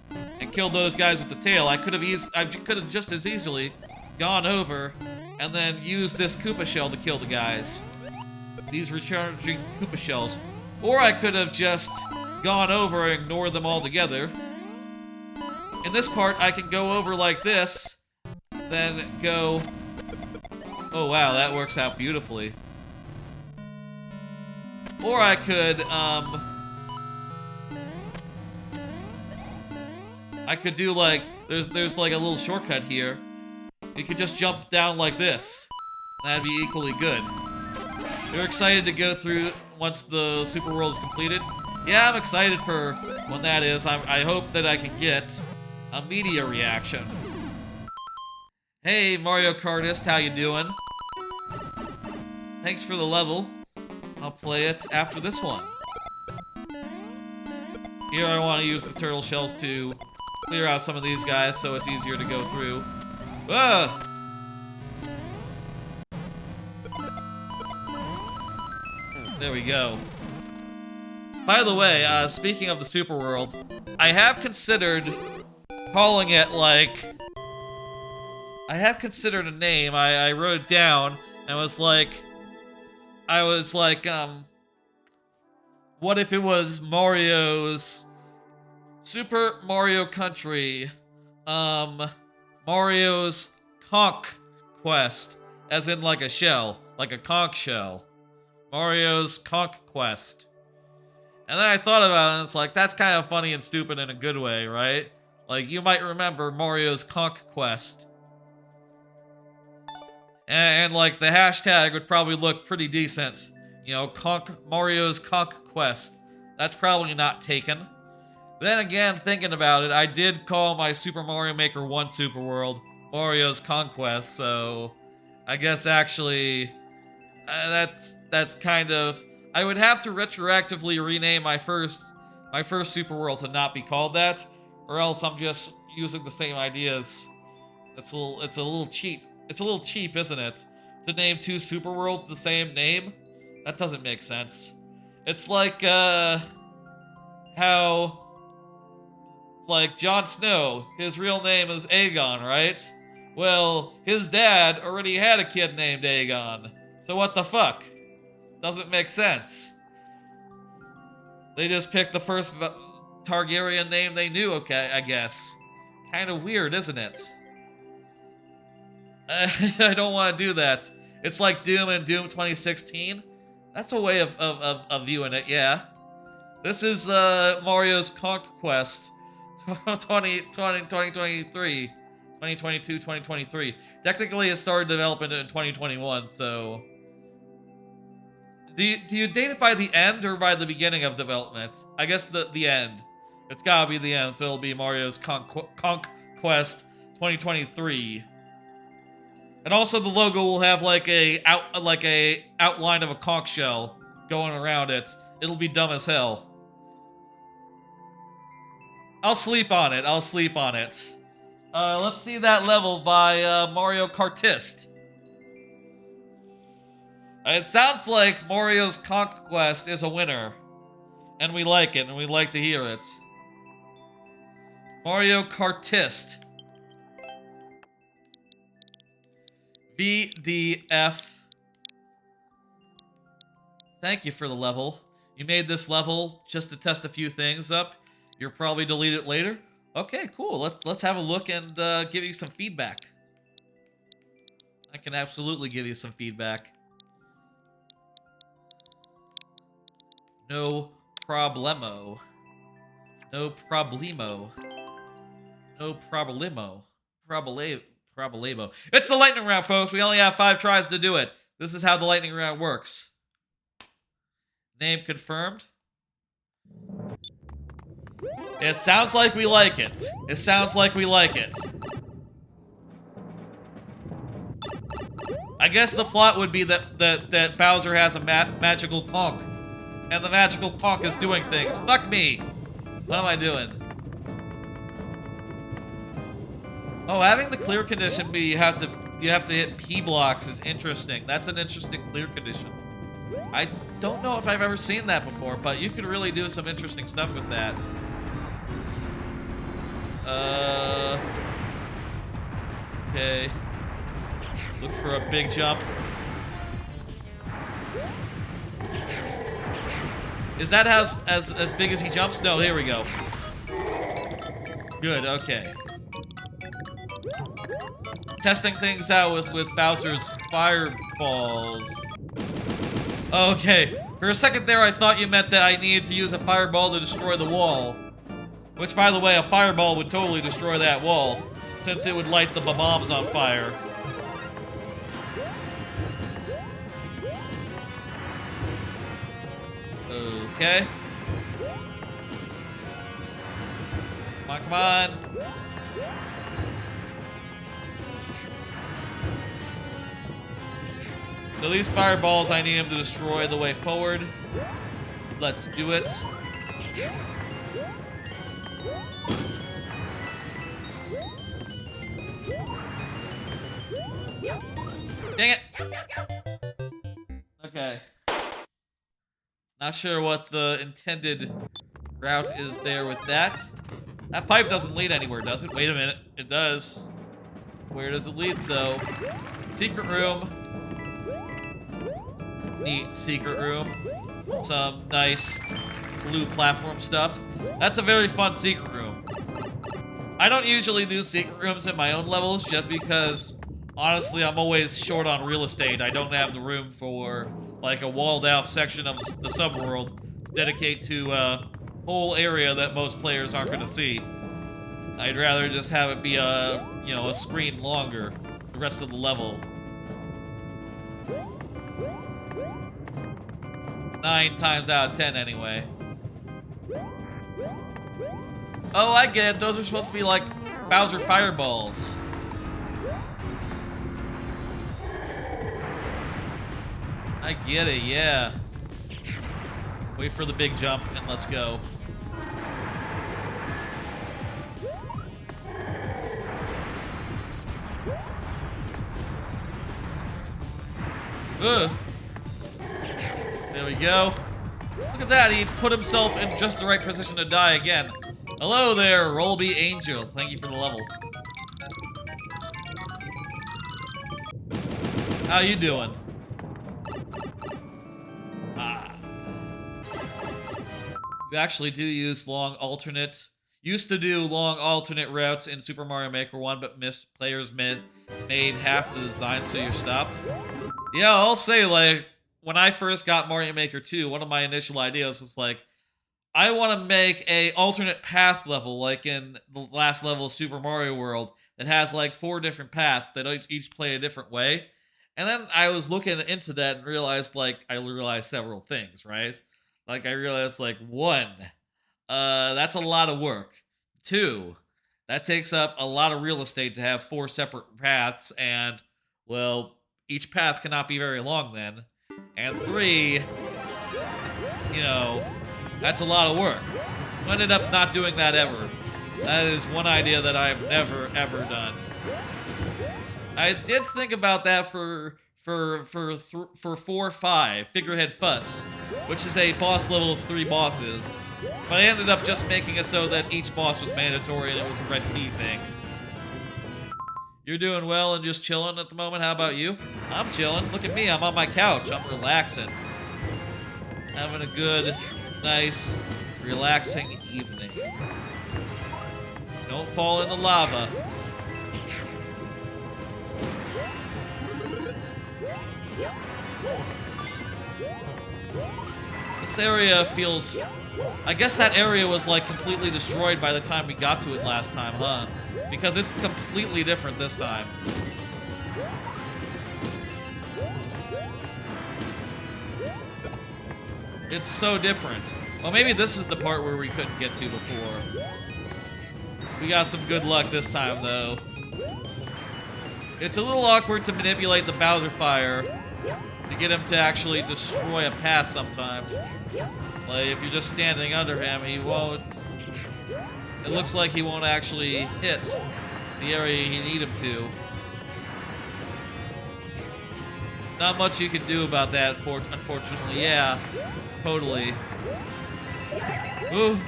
and killed those guys with the tail, I could have just as easily gone over and then used this Koopa shell to kill the guys. These recharging Koopa shells. Or I could have just gone over and ignored them altogether. In this part, I can go over like this, then go... Oh wow, that works out beautifully. Or I could, I could do like, there's like a little shortcut here. You could just jump down like this. That'd be equally good. You're excited to go through once the Super World is completed? Yeah, I'm excited for when that is. I hope that I can get a media reaction. Hey, Mario Kartist, how you doing? Thanks for the level. I'll play it after this one. Here I want to use the turtle shells to clear out some of these guys so it's easier to go through. Whoa! There we go. By the way, speaking of the Super World, I have considered calling it like... I have considered a name. I wrote it down and was like... what if it was Mario's Super Mario Country, Mario's Conch Quest, as in like a shell, like a conch shell. Mario's Conch Quest. And then I thought about it and it's like, that's kind of funny and stupid in a good way, right? Like, you might remember Mario's Conch Quest. And like, the hashtag would probably look pretty decent. You know, Mario's Conch Quest. That's probably not taken. Then again, thinking about it, I did call my Super Mario Maker 1 Super World Mario's Conquest, so I guess actually that's kind of... I would have to retroactively rename my first Super World to not be called that, or else I'm just using the same ideas. It's a little cheap. It's a little cheap, isn't it? To name two Super Worlds the same name? That doesn't make sense. It's like, how... Like, Jon Snow, his real name is Aegon, right? Well, his dad already had a kid named Aegon. So what the fuck? Doesn't make sense. They just picked the first Targaryen name they knew, okay, I guess. Kind of weird, isn't it? I don't want to do that. It's like Doom and Doom 2016. That's a way of viewing it, yeah. This is Mario's Conquest 2023. 2022, 2023. Technically, it started development in 2021, so... Do you date it by the end or by the beginning of development? I guess the end. It's gotta be the end, so it'll be Mario's Conquest 2023. And also the logo will have like a outline of a conch shell going around it. It'll be dumb as hell. I'll sleep on it. I'll sleep on it. Let's see that level by Mario Kartist. It sounds like Mario's Conquest is a winner. And we like it, and we like to hear it. Mario Kartist. BDF. Thank you for the level. You made this level just to test a few things up. You'll probably delete it later. Okay, cool. Let's have a look and give you some feedback. I can absolutely give you some feedback. No problemo. No problemo. No problemo. Problemo. It's the lightning round, folks. We only have 5 tries to do it. This is how the lightning round works. Name confirmed. It sounds like we like it. It sounds like we like it. I guess the plot would be that Bowser has a magical conch. And the magical conch is doing things. Fuck me. What am I doing? Oh, having the clear condition be you have to hit P blocks is interesting. That's an interesting clear condition. I don't know if I've ever seen that before, but you could really do some interesting stuff with that. Okay. Look for a big jump. Is that as big as he jumps? No, here we go. Good, okay. Testing things out with Bowser's fireballs. Okay. For a second there, I thought you meant that I needed to use a fireball to destroy the wall. Which, by the way, a fireball would totally destroy that wall, since it would light the bombs on fire. Okay. Come on, come on. So these fireballs, I need him to destroy the way forward. Let's do it. Dang it! Okay. Not sure what the intended route is there with that. That pipe doesn't lead anywhere, does it? Wait a minute. It does. Where does it lead, though? Secret room. Neat secret room. Some nice blue platform stuff. That's a very fun secret room. I don't usually do secret rooms in my own levels just because, honestly, I'm always short on real estate. I don't have the room for, like, a walled-off section of the subworld to dedicate to a whole area that most players aren't going to see. I'd rather just have it be a, you know, a screen longer, the rest of the level. 9 times out of 10, anyway. Oh, I get it. Those are supposed to be like Bowser fireballs. I get it, yeah. Wait for the big jump and let's go. Ugh. There we go. Look at that, he put himself in just the right position to die again. Hello there, Rollby Angel. Thank you for the level. How you doing? You actually do use used to do long alternate routes in Super Mario Maker 1, but players made half the design, so you're stopped. Yeah, I'll say, like, when I first got Mario Maker 2, one of my initial ideas was like, I want to make a alternate path level, like in the last level of Super Mario World, that has like 4 different paths that each play a different way. And then I was looking into that and realized, like, I realized several things, right? Like, I realized, like, 1, that's a lot of work. 2, that takes up a lot of real estate to have 4 separate paths, and, well, each path cannot be very long then. And 3, you know, that's a lot of work. So I ended up not doing that ever. That is one idea that I've never, ever done. I did think about that for 4-5, Figurehead Fuss, which is a boss level of 3 bosses. But I ended up just making it so that each boss was mandatory and it was a red key thing. You're doing well and just chilling at the moment. How about you? I'm chilling. Look at me. I'm on my couch. I'm relaxing. Having a good, nice, relaxing evening. Don't fall in the lava. This area feels... I guess that area was, like, completely destroyed by the time we got to it last time, huh? Because it's completely different this time. It's so different. Well, maybe this is the part where we couldn't get to before. We got some good luck this time, though. It's a little awkward to manipulate the Bowser Fire to get him to actually destroy a path sometimes. Like, if you're just standing under him, he won't... It looks like he won't actually hit the area you need him to. Not much you can do about that, unfortunately. Yeah, totally. Ooh.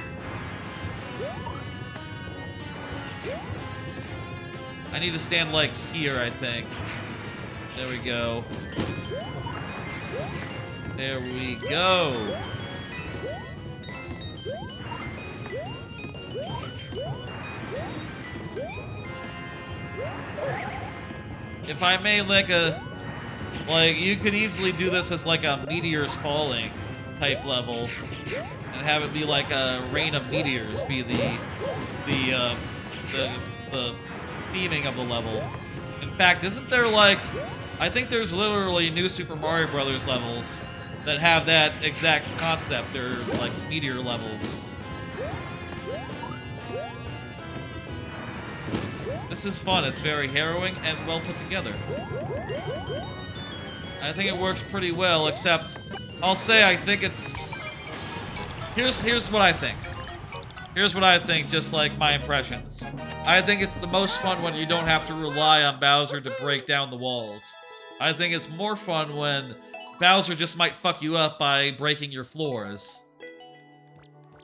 I need to stand like here, I think. There we go. There we go. If I may, like you could easily do this as like a meteors falling type level, and have it be like a rain of meteors be the theming of the level. In fact, isn't there like, I think there's literally New Super Mario Brothers levels that have that exact concept. They're like meteor levels. This is fun. It's very harrowing and well put together. I think it works pretty well, except I'll say I think it's... Here's what I think. Here's what I think, just like my impressions. I think it's the most fun when you don't have to rely on Bowser to break down the walls. I think it's more fun when Bowser just might fuck you up by breaking your floors.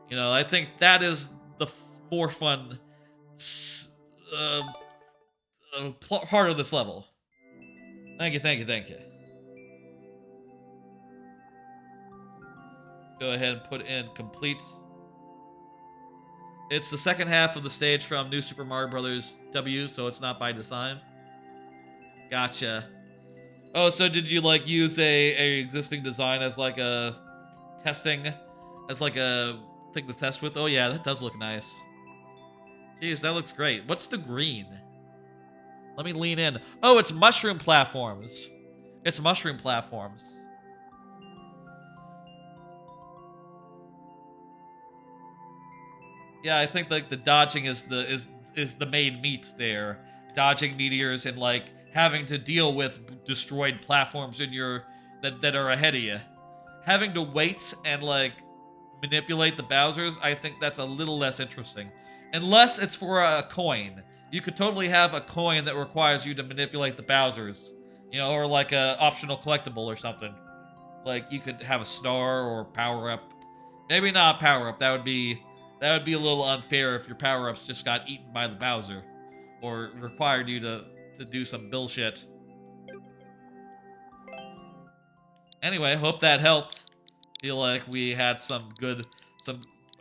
You know, I think that is the more fun part of this level. Thank you, thank you, thank you. Go ahead and put in complete. It's the second half of the stage from New Super Mario Bros. W, so it's not by design. Gotcha. Oh, so did you like use a existing design as like a testing, as like a thing to test with? Oh yeah, that does look nice. Jeez, that looks great. What's the green? Let me lean in. Oh, it's mushroom platforms. It's mushroom platforms. Yeah, I think like the dodging is the main meat there. Dodging meteors and like having to deal with destroyed platforms in your that are ahead of you. Having to wait and like manipulate the Bowsers, I think that's a little less interesting. Unless it's for a coin. You could totally have a coin that requires you to manipulate the Bowsers. You know, or like a optional collectible or something. Like you could have a star or power up. Maybe not power up. That would be a little unfair if your power ups just got eaten by the Bowser, or required you to do some bullshit. Anyway, hope that helped. Feel like we had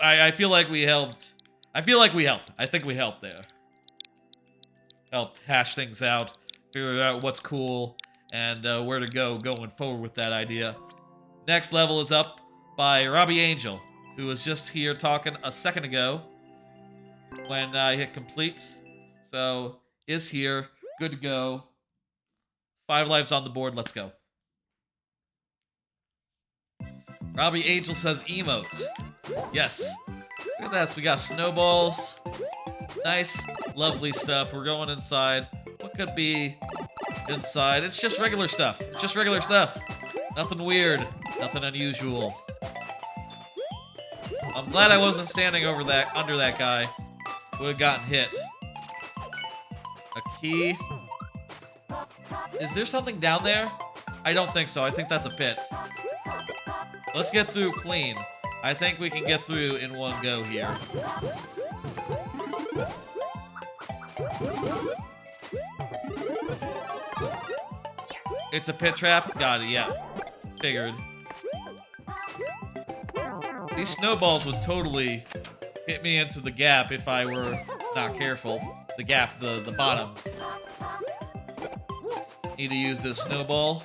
I feel like we helped. I think we helped there. Helped hash things out, figure out what's cool, and where to go going forward with that idea. Next level is up by Robbie Angel, who was just here talking a second ago when I hit complete. So, is here, good to go. 5 lives on the board, let's go. Robbie Angel says emote. Yes. Look at this, we got snowballs. Nice, lovely stuff. We're going inside. What could be inside? It's just regular stuff. It's just regular stuff. Nothing weird. Nothing unusual. I'm glad I wasn't standing under that guy. Would have gotten hit. A key. Is there something down there? I don't think so. I think that's a pit. Let's get through clean. I think we can get through in one go here. It's a pit trap? Got it, yeah. Figured. These snowballs would totally hit me into the gap if I were not careful. The gap, the bottom. Need to use this snowball.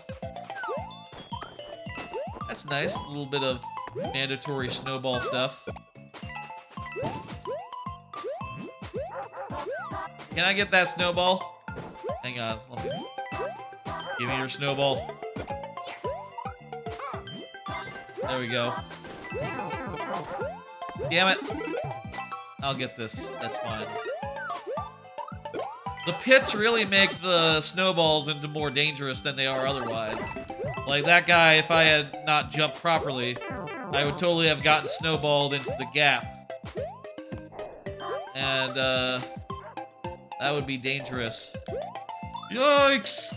That's nice. A little bit of mandatory snowball stuff. Can I get that snowball? Hang on. Let me... Give me your snowball. There we go. Damn it. I'll get this. That's fine. The pits really make the snowballs into more dangerous than they are otherwise. Like that guy, if I had not jumped properly, I would totally have gotten snowballed into the gap. And, that would be dangerous. Yikes!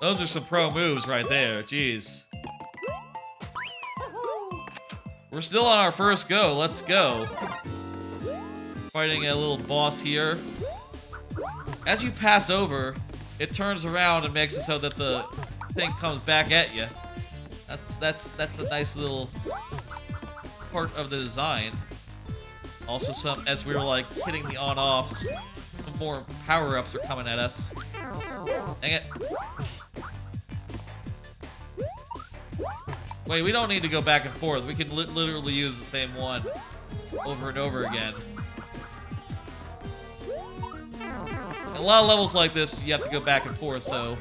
Those are some pro moves right there. Jeez. We're still on our first go. Let's go. Fighting a little boss here. as you pass over, it turns around and makes it so that the thing comes back at you. That's a nice little part of the design. Also, as we were like hitting the on-offs, some more power-ups are coming at us. Dang it. Wait, we don't need to go back and forth. We can literally use the same one over and over again. In a lot of levels like this, you have to go back and forth, so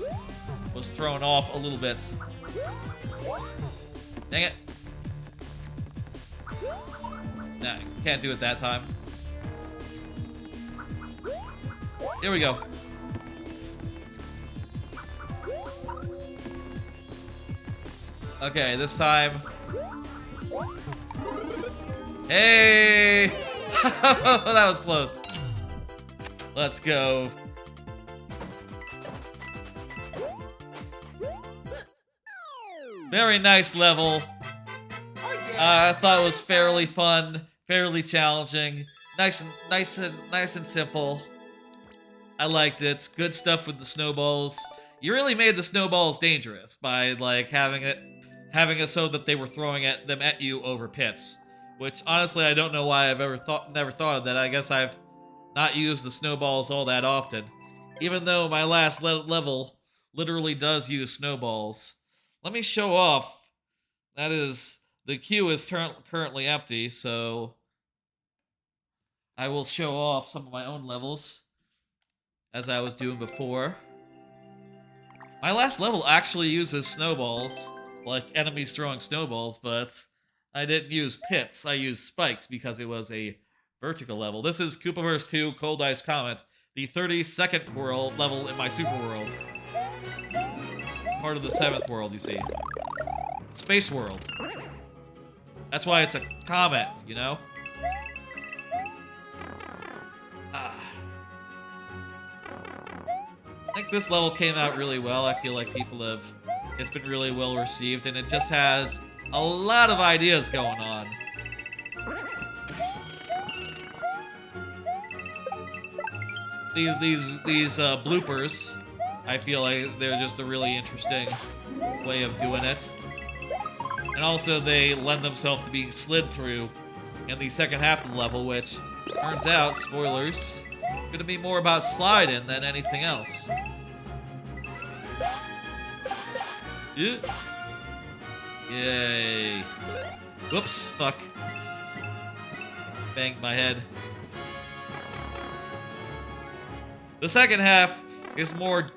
I was thrown off a little bit. Dang it. Nah, can't do it that time. Here we go. Okay, this time. Hey! That was close. Let's go. Very nice level. I thought it was fairly fun, fairly challenging, nice and simple. I liked it. Good stuff with the snowballs. You really made the snowballs dangerous by like having it so that they were throwing them at you over pits. Which honestly, I don't know why I've never thought of that. I guess I've not used the snowballs all that often, even though my last level literally does use snowballs. Let me show off. That is, the queue is currently empty, so I will show off some of my own levels, as I was doing before. My last level actually uses snowballs, like enemies throwing snowballs, but I didn't use pits. I used spikes because it was a vertical level. This is Koopaverse 2 Cold Ice Comet, the 32nd world level in my super world. Part of the 7th world, you see. Space world. That's why it's a comet, you know? I think this level came out really well. I feel like it's been really well received, and it just has a lot of ideas going on. These bloopers, I feel like they're just a really interesting way of doing it. And also they lend themselves to being slid through in the second half of the level, which turns out, spoilers, gonna be more about sliding than anything else. Yay. Whoops, fuck. Banged my head. The second half is more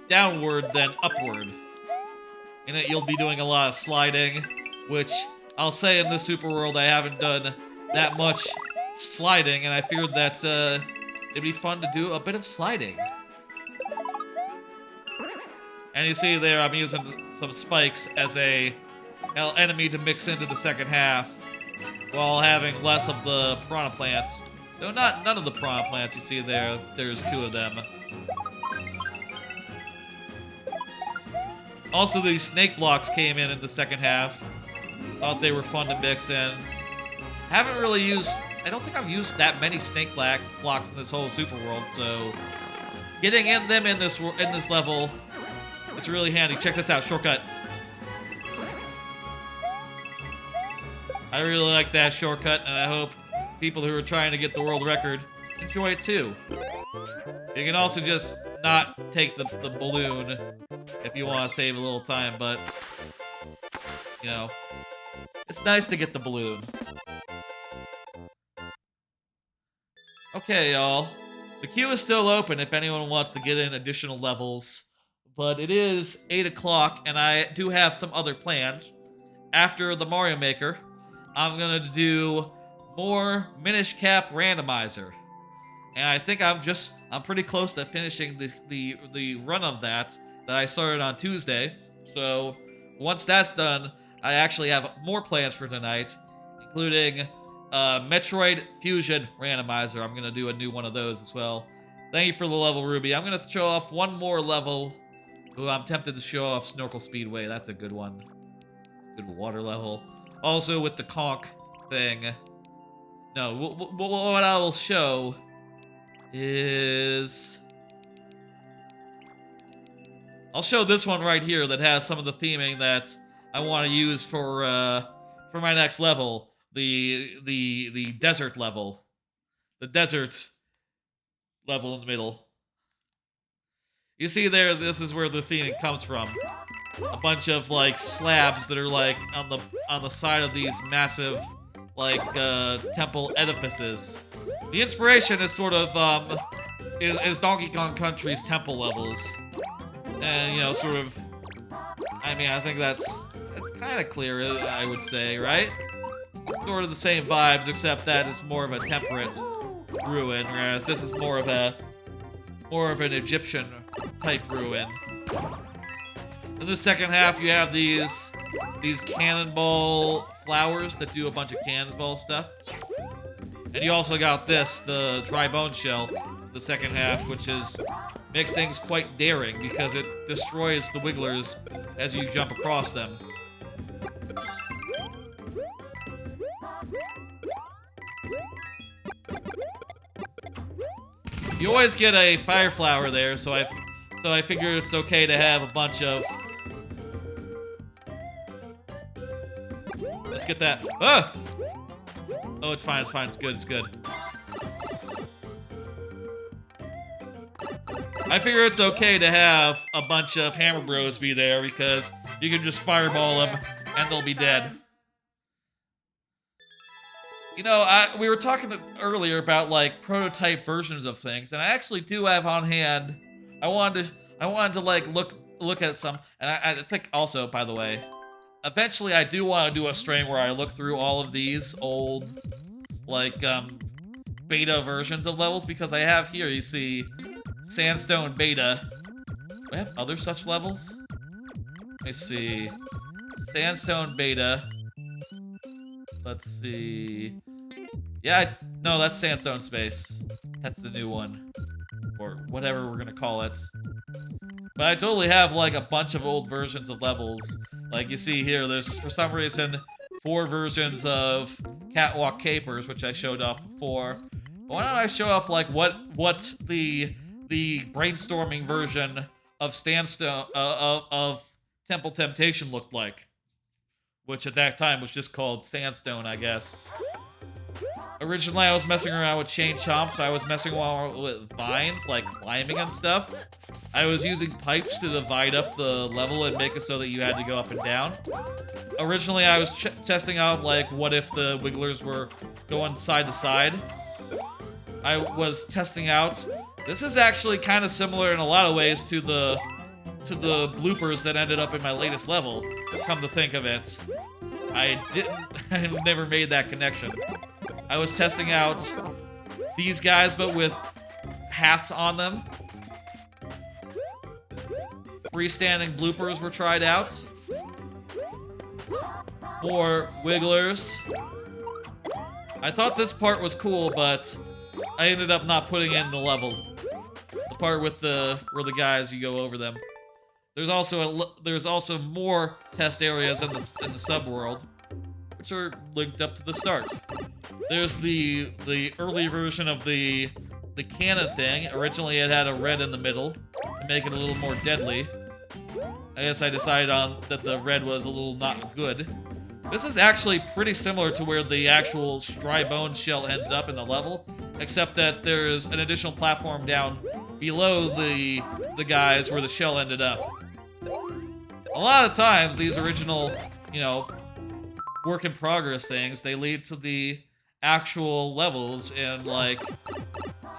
downward than upward. In it, you'll be doing a lot of sliding, which I'll say in this super world I haven't done that much sliding, and I figured that it'd be fun to do a bit of sliding. And you see there, I'm using some spikes as a enemy to mix into the second half, while having less of the piranha plants. No, none of the piranha plants you see there. There's 2 of them. Also, these snake blocks came in the second half. Thought they were fun to mix in. Haven't really used... I don't think I've used that many snake blocks in this whole super world, so... Getting in them in this level, it's really handy. Check this out, shortcut. I really like that shortcut, and I hope people who are trying to get the world record enjoy it too. You can also just not take the balloon if you want to save a little time, but, you know, it's nice to get the balloon. Okay, y'all. The queue is still open if anyone wants to get in additional levels, but it is 8 o'clock, and I do have some other plans. After the Mario Maker, I'm gonna do more Minish Cap Randomizer. And I think I'm pretty close to finishing the run of that I started on Tuesday. So once that's done, I actually have more plans for tonight, including Metroid Fusion Randomizer. I'm gonna do a new one of those as well. Thank you for the level, Ruby. I'm gonna show off one more level. Ooh, I'm tempted to show off Snorkel Speedway. That's a good one. Good water level. Also with the conch thing. No, what I will show is... I'll show this one right here that has some of the theming that I want to use for my next level, the desert level. The desert level in the middle. You see there, this is where the theming comes from. A bunch of like slabs that are like on the side of these massive like temple edifices. The inspiration is sort of is Donkey Kong Country's temple levels. And you know, sort of, I mean, I think that's kind of clear, I would say, right? Sort of the same vibes, except that it's more of a temperate ruin, whereas this is more of an Egyptian type ruin. In the second half, you have these cannonball flowers that do a bunch of cannonball stuff. And you also got this, the dry bone shell, the second half, which makes things quite daring because it destroys the wigglers as you jump across them. You always get a fire flower there, so I figure it's okay to have a bunch of... Let's get that. Ah! Oh, it's fine, it's good, it's good. I figure it's okay to have a bunch of Hammer Bros be there because you can just fireball them and they'll be dead. You know, we were talking earlier about like prototype versions of things, and I actually do have on hand. I wanted to like look at some, and I think also, by the way, eventually I do want to do a stream where I look through all of these old like beta versions of levels, because I have here, you see, Sandstone Beta. Do I have other such levels? Let me see. Sandstone Beta. Let's see. Yeah, no, that's Sandstone Space. That's the new one. Or whatever we're gonna call it. But I totally have, like, a bunch of old versions of levels. Like, you see here, there's, for some reason, 4 versions of Catwalk Capers, which I showed off before. But why don't I show off, like, what the brainstorming version of of Temple Temptation looked like, which at that time was just called Sandstone, I guess. Originally, I was messing around with chain chomps. I was messing around with vines, like climbing and stuff. I was using pipes to divide up the level and make it so that you had to go up and down. Originally, I was testing out, like, what if the wigglers were going side to side. I was testing out. This is actually kind of similar in a lot of ways to the bloopers that ended up in my latest level. Come to think of it, I never made that connection. I was testing out these guys, but with hats on them. Freestanding bloopers were tried out. More wigglers. I thought this part was cool, but I ended up not putting in the level. The part with where the guys, you go over them. There's also more test areas in the subworld, which are linked up to the start. There's the early version of the cannon thing. Originally, it had a red in the middle to make it a little more deadly. I guess I decided on that the red was a little not good. This is actually pretty similar to where the actual dry bone shell ends up in the level, except that there's an additional platform down below the guys where the shell ended up. A lot of times, these original, you know, work in progress things, they lead to the actual levels, and like, you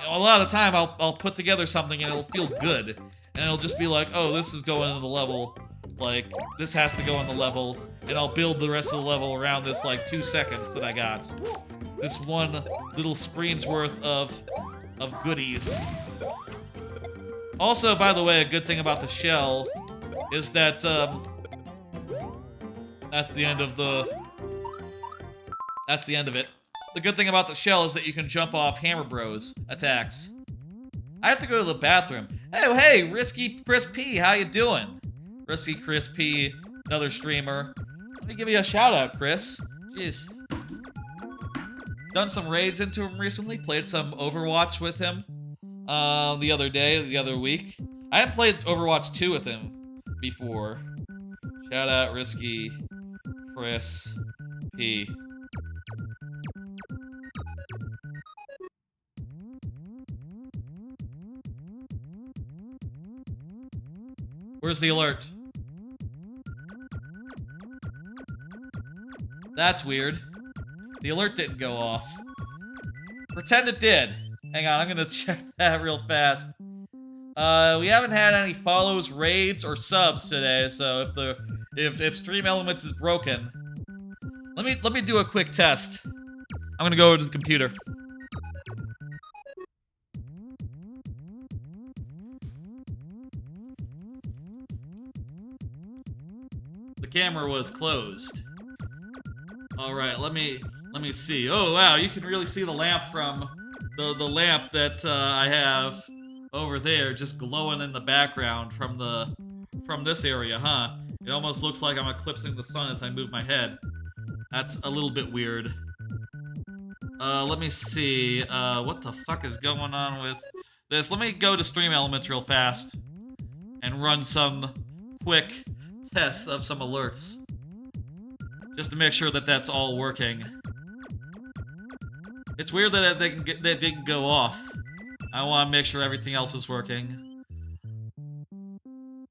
know, a lot of the time I'll put together something and it'll feel good, and it'll just be like, oh, this is going into the level, like, this has to go in the level, and I'll build the rest of the level around this, like, 2 seconds that I got. This one little screen's worth of goodies. Also, by the way, a good thing about the shell is that, that's the end of it. The good thing about the shell is that you can jump off Hammer Bros attacks. I have to go to the bathroom. Oh, hey, Risky Chris P, how you doing? Risky Chris P, another streamer. Let me give you a shout out, Chris. Jeez. Done some raids into him recently, played some Overwatch with him. the other week. I haven't played Overwatch 2 with him before. Shout out Risky Chris P. Where's the alert? That's weird. The alert didn't go off. Pretend it did. Hang on, I'm gonna check that real fast. We haven't had any follows, raids, or subs today, so if Stream Elements is broken, let me do a quick test. I'm gonna go to the computer. The camera was closed. All right, let me see. Oh wow, you can really see the lamp from the lamp that I have over there, just glowing in the background from this area, huh? It almost looks like I'm eclipsing the sun as I move my head. That's a little bit weird. Let me see. What the fuck is going on with this? Let me go to Stream Elements real fast and run some quick tests of some alerts, just to make sure that that's all working. It's weird that that didn't go off. I want to make sure everything else is working.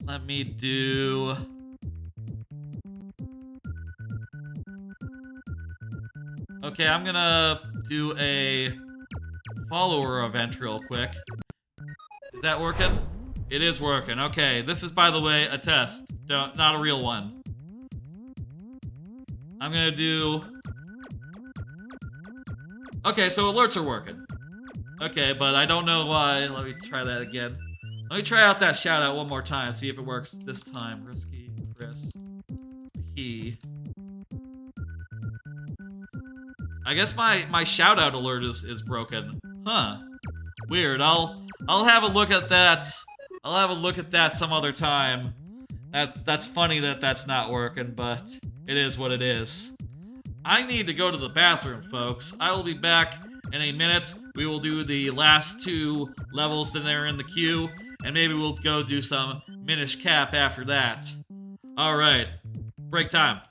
Let me do... Okay, I'm gonna do a follower event real quick. Is that working? It is working. Okay, this is, by the way, a test. Not a real one. I'm gonna do... Okay, so alerts are working. Okay, but I don't know why. Let me try that again. Let me try out that shout out one more time, see if it works this time. Risky Chris P. I guess my shout out alert is broken. Huh. Weird. I'll have a look at that. I'll have a look at that some other time. That's funny that that's not working, but it is what it is. I need to go to the bathroom, folks. I will be back in a minute. We will do the last 2 levels that are in the queue, and maybe we'll go do some Minish Cap after that. Alright, break time.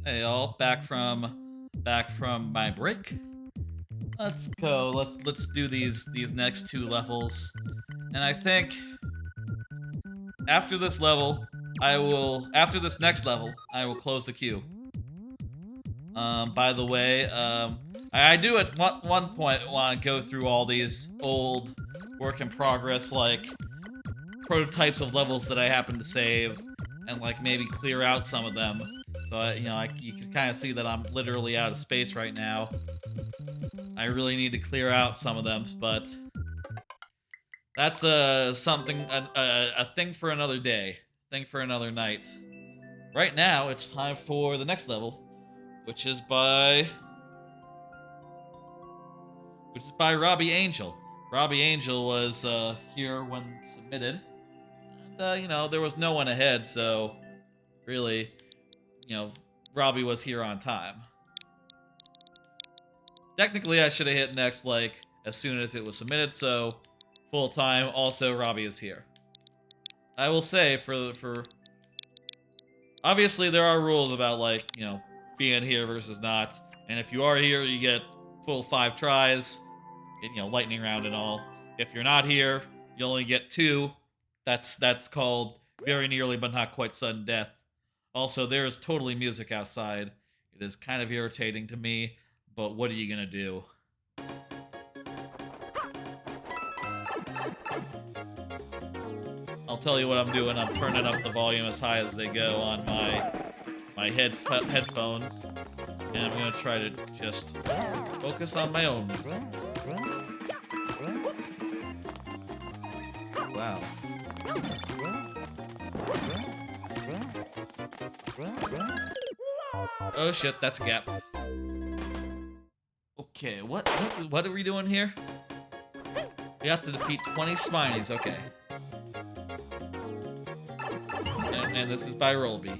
Hey y'all, back from my break. Let's go. Let's do these next two levels. And I think after this level, after this next level, I will close the queue. By the way, I do at one point want to go through all these old work in progress, like, prototypes of levels that I happen to save, and, like, maybe clear out some of them. So, you can kind of see that I'm literally out of space right now. I really need to clear out some of them, but that's, a thing for another day. Thing for another night. Right now, it's time for the next level, which is by Robbie Angel. Robbie Angel was here when submitted, and there was no one ahead, so really, Robbie was here on time. Technically, I should have hit next like as soon as it was submitted, so full time. Also, Robbie is here. I will say for obviously there are rules about, like, being here versus not, and if you are here, you get full 5 tries, and, lightning round and all. If you're not here, you only get 2. That's called very nearly but not quite sudden death. Also, there is totally music outside. It is kind of irritating to me, but what are you gonna do? I'll tell you what I'm doing. I'm turning up the volume as high as they go on my headphones, and I'm gonna try to just focus on my own music. Wow. Oh shit, that's a gap. Okay, what are we doing here? We have to defeat 20 Smineys, okay. And this is by Roby.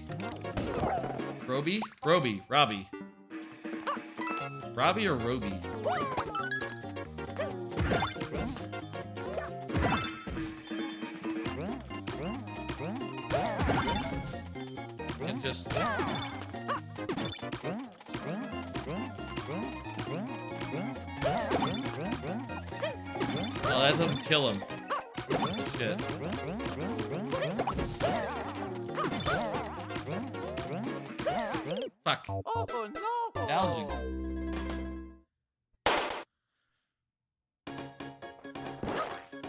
Roby? Robbie. Robbie or Roby? And just... Oh, that doesn't kill him. Shit. Fuck. Oh no! Gouging.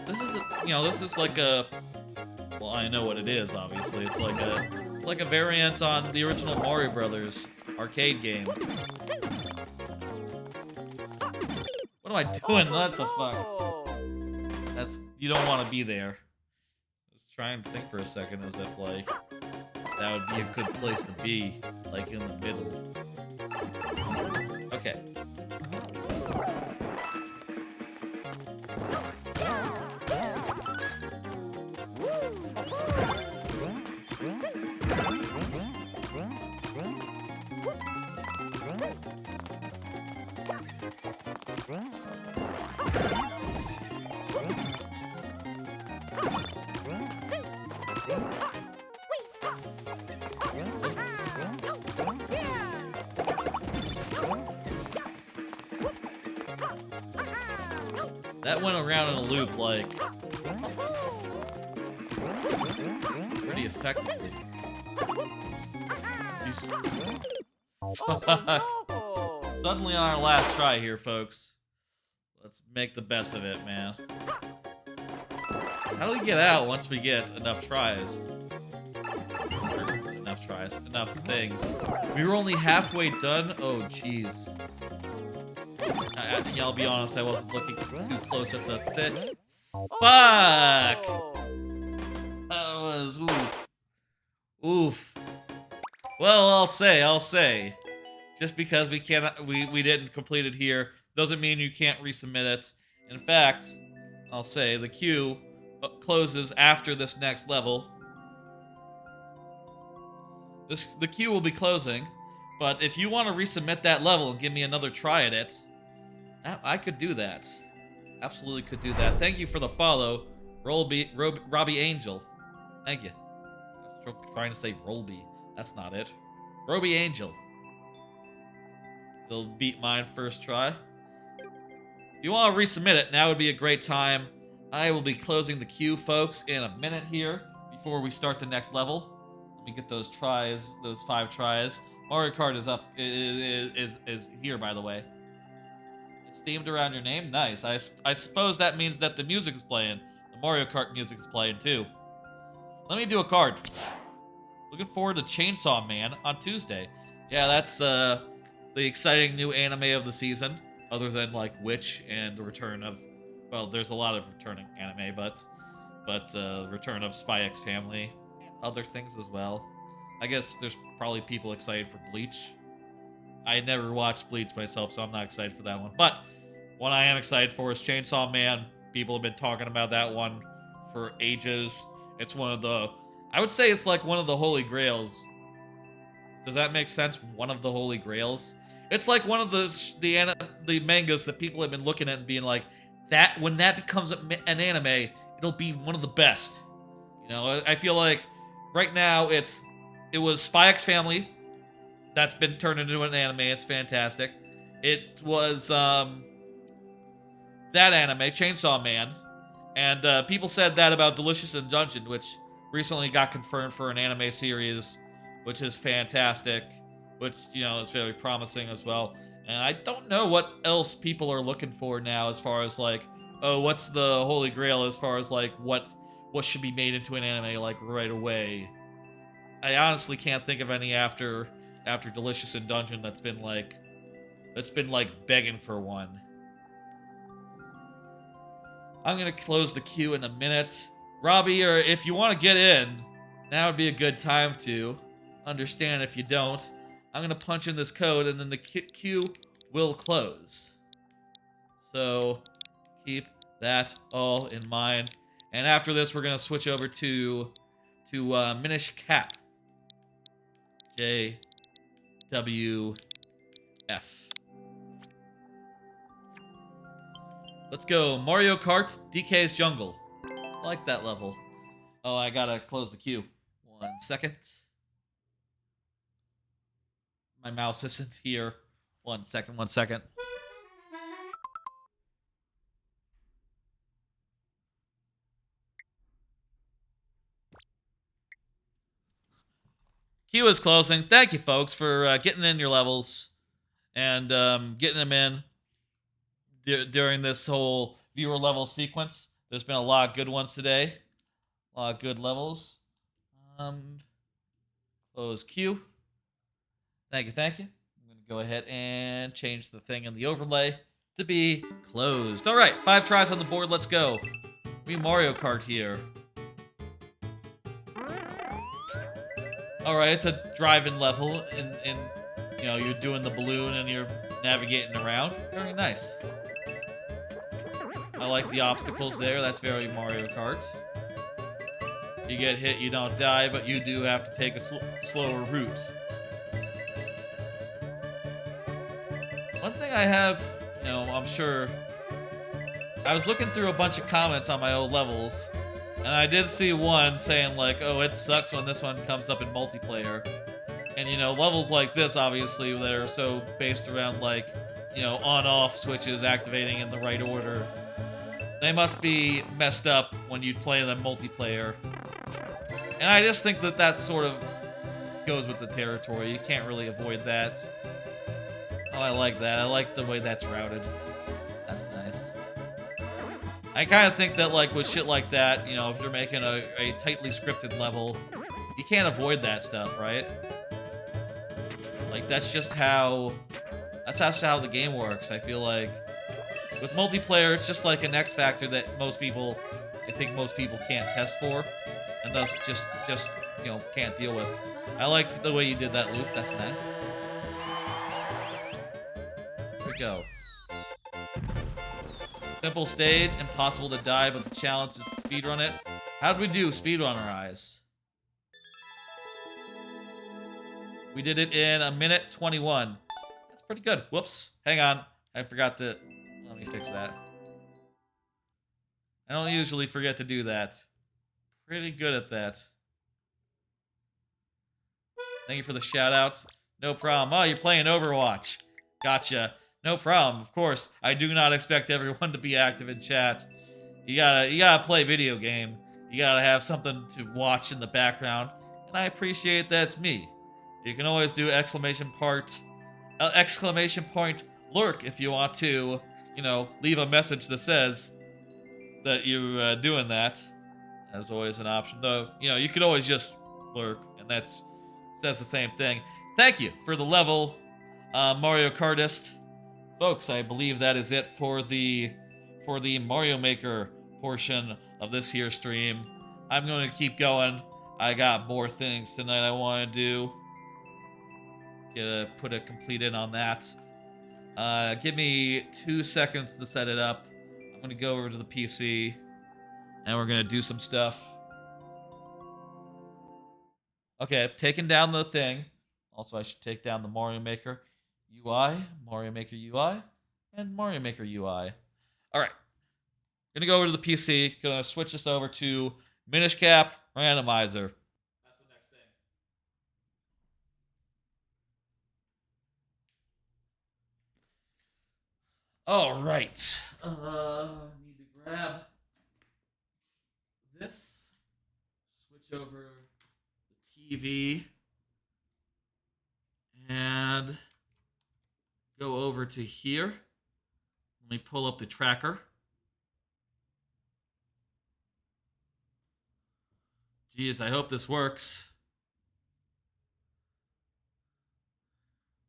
This is like a... Well, I know what it is, obviously. It's like a variant on the original Mario Brothers arcade game. What am I doing? What the fuck? You don't want to be there. Just try and think for a second as if, like, that would be a good place to be, like, in the middle. Okay. That went around in a loop, like, pretty effectively. Suddenly on our last try here, folks. Let's make the best of it, man. How do we get out once we get enough tries? Enough things. We were only halfway done? Oh, jeez. I'll be honest, I wasn't looking too close at the thing. Fuck! That was oof. Oof. Well, I'll say. Just because we didn't complete it here doesn't mean you can't resubmit it. In fact, I'll say the queue closes after this next level. The queue will be closing, but if you want to resubmit that level and give me another try at it, I could do that. Absolutely could do that. Thank you for the follow, Robbie Angel. Thank you. I was trying to say Rolby. That's not it. Robbie Angel. they'll beat mine first try. If you want to resubmit it, now would be a great time. I will be closing the queue, folks, in a minute here before we start the next level. Let me get those tries, those 5 tries. Mario Kart is up, is here, by the way. It's themed around your name? Nice. I suppose that means that the music is playing. The Mario Kart music is playing, too. Let me do a card. Looking forward to Chainsaw Man on Tuesday. Yeah, that's the exciting new anime of the season, other than like Witch and the return of, well, there's a lot of returning anime, but return of Spy X Family and other things as well. I guess there's probably people excited for Bleach. I never watched Bleach myself, so I'm not excited for that one. But one I am excited for is Chainsaw Man. People have been talking about that one for ages. It's one of the, I would say it's like one of the holy grails. Does that make sense? One of the holy grails? It's like one of the mangas that people have been looking at and being like, that when that becomes an anime, it'll be one of the best. You know, I feel like right now it was Spy X Family that's been turned into an anime. It's fantastic. It was that anime, Chainsaw Man, and people said that about Delicious in Dungeon, which recently got confirmed for an anime series, which is fantastic, which, you know, is very promising as well. And I don't know what else people are looking for now as far as like, oh, what's the holy grail as far as like what should be made into an anime like right away. I honestly can't think of any after Delicious in Dungeon that's been like begging for one. I'm gonna close the queue in a minute. Robbie, or if you want to get in, now would be a good time to. Understand if you don't. I'm gonna punch in this code and then the queue will close. So keep that all in mind. And after this, we're gonna switch over to Minish Cap. JWF. Let's go. Mario Kart DK's Jungle. I like that level. Oh, I gotta close the queue. 1 second. My mouse isn't here. 1 second, 1 second. Queue is closing. Thank you, folks, for getting in your levels and getting them in during this whole viewer level sequence. There's been a lot of good ones today. A lot of good levels. Close queue. Thank you, thank you. I'm going to go ahead and change the thing in the overlay to be closed. All right, 5 tries on the board. Let's go. We Mario Kart here. All right, it's a driving level, and you know, you're doing the balloon and you're navigating around. Very nice. I like the obstacles there. That's very Mario Kart. You get hit, you don't die, but you do have to take a slower route. One thing I have, you know, I'm sure, I was looking through a bunch of comments on my old levels, and I did see one saying like, oh, it sucks when this one comes up in multiplayer. And, you know, levels like this, obviously, that are so based around, like, you know, on-off switches activating in the right order, they must be messed up when you play them multiplayer. And I just think that that sort of goes with the territory. You can't really avoid that. Oh, I like that. I like the way that's routed. That's nice. I kind of think that, like, with shit like that, you know, if you're making a tightly scripted level, you can't avoid that stuff, right? Like, that's just how the game works. I feel like with multiplayer, it's just like an X factor that I think most people can't test for, and thus just you know, can't deal with. I like the way you did that loop. That's nice. Here we go. Simple stage, impossible to die, but the challenge is to speedrun it. How'd we do, speedrunner eyes? We did it in 1:21. That's pretty good. Whoops. Hang on. I forgot to... Let me fix that. I don't usually forget to do that. Pretty good at that. Thank you for the shout-outs. No problem. Oh, you're playing Overwatch. Gotcha. No problem. Of course, I do not expect everyone to be active in chat. You gotta play video game. You gotta have something to watch in the background, and I appreciate that's me. You can always do exclamation point lurk if you want to, leave a message that says that you're doing that. That's always an option, though. You could always just lurk, and that says the same thing. Thank you for the level, Mario Kartist. Folks, I believe that is it for the Mario Maker portion of this here stream. I'm going to keep going. I got more things tonight I want to do. Put a complete in on that. Give me 2 seconds to set it up. I'm going to go over to the PC, and we're going to do some stuff. Okay, I've taken down the thing. Also, I should take down the Mario Maker UI, Mario Maker UI, and Mario Maker UI. All right. Gonna go over to the PC. Gonna switch this over to Minish Cap Randomizer. That's the next thing. All right. Need to grab this. Switch over the TV. And go over to here. Let me pull up the tracker. Geez, I hope this works.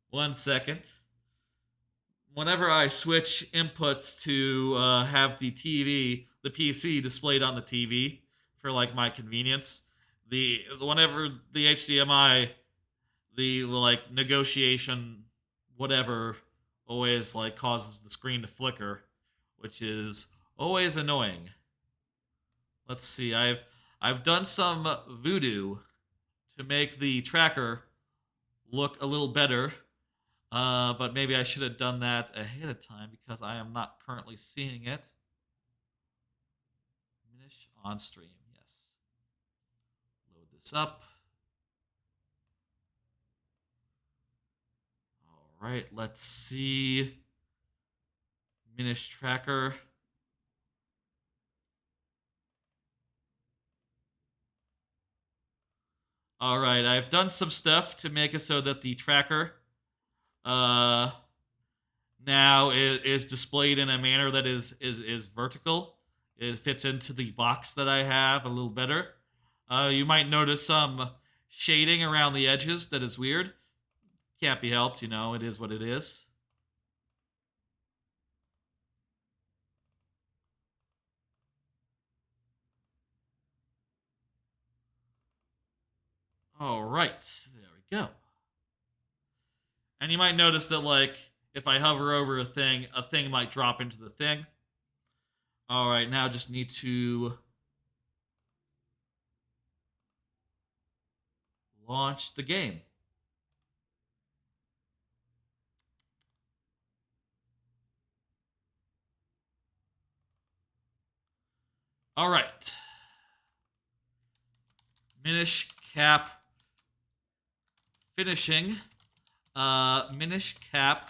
1 second. Whenever I switch inputs to have the PC displayed on the TV for like my convenience, whenever the HDMI, the like negotiation, whatever, always like causes the screen to flicker, which is always annoying. Let's see, I've done some voodoo to make the tracker look a little better. But maybe I should have done that ahead of time because I am not currently seeing it. Finish on stream, yes. Load this up. All right, let's see. Minish tracker. All right, I've done some stuff to make it so that the tracker now is displayed in a manner that is vertical. It fits into the box that I have a little better. You might notice some shading around the edges that is weird. Can't be helped, it is what it is. All right, there we go. And you might notice that, like, if I hover over a thing might drop into the thing. All right, now just need to launch the game. All right. Minish Cap finishing. Minish Cap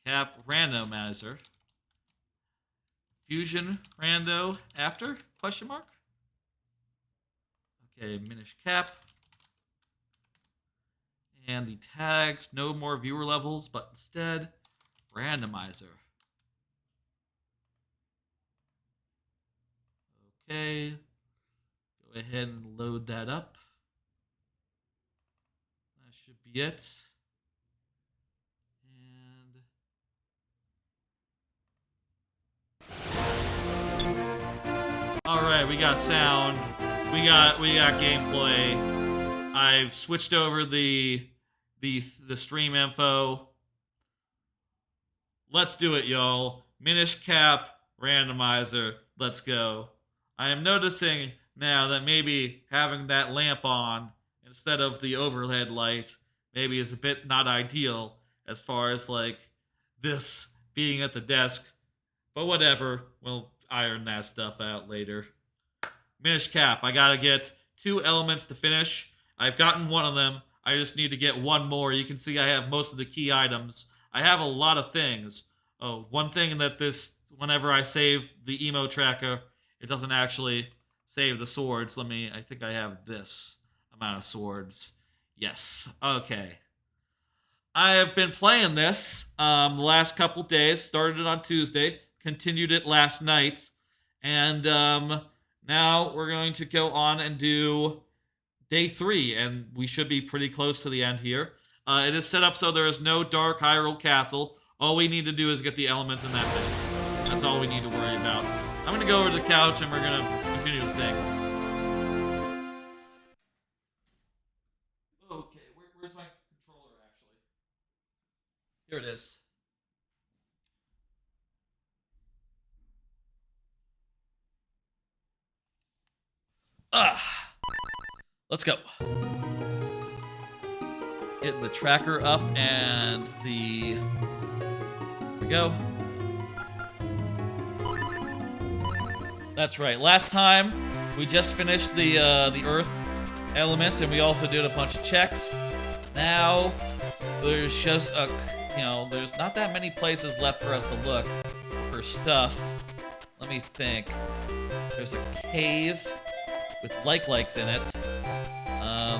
Randomizer. Fusion Rando after? Question mark? Okay, Minish Cap. And the tags, no more viewer levels, but instead, randomizer. Okay, go ahead and load that up. That should be it. And all right, we got sound. We got gameplay. I've switched over the stream info. Let's do it, y'all. Minish Cap Randomizer. Let's go. I am noticing now that maybe having that lamp on instead of the overhead light maybe is a bit not ideal as far as like this being at the desk. But whatever. We'll iron that stuff out later. Minish Cap. I gotta get 2 elements to finish. I've gotten one of them. I just need to get one more. You can see I have most of the key items. I have a lot of things. Oh, one thing that whenever I save the emo tracker, it doesn't actually save the swords. I think I have this amount of swords. Yes, okay. I have been playing this the last couple days. Started it on Tuesday, continued it last night, and now we're going to go on and do day 3, and we should be pretty close to the end here. It is set up so there is no Dark Hyrule Castle. All we need to do is get the elements, and that's it. That's all we need to worry about. I'm going to go over to the couch, and we're going to continue the thing. Okay, where's my controller, actually? Here it is. Let's go. Get the tracker up and here we go. That's right. Last time we just finished the Earth elements, and we also did a bunch of checks. Now there's just there's not that many places left for us to look for stuff. Let me think. There's a cave with likes in it.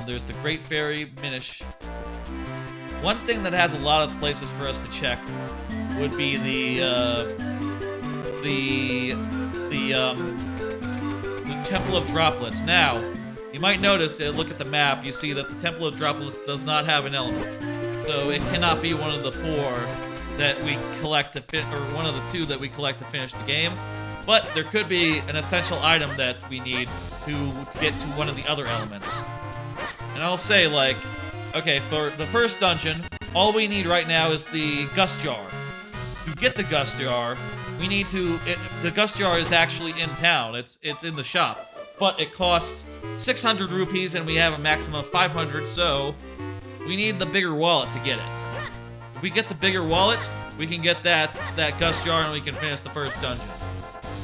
There's the Great Fairy Minish. One thing that has a lot of places for us to check would be the Temple of Droplets. Now, you might notice, look at the map, you see that the Temple of Droplets does not have an element. So it cannot be one of the 4 that we collect to or one of the 2 that we collect to finish the game. But there could be an essential item that we need to get to one of the other elements. And I'll say, like, okay, for the first dungeon, all we need right now is the Gust Jar. To get the Gust Jar, we need to... the Gust Jar is actually in town. It's in the shop. But it costs 600 rupees, and we have a maximum of 500, so we need the bigger wallet to get it. If we get the bigger wallet, we can get that Gust Jar, and we can finish the first dungeon.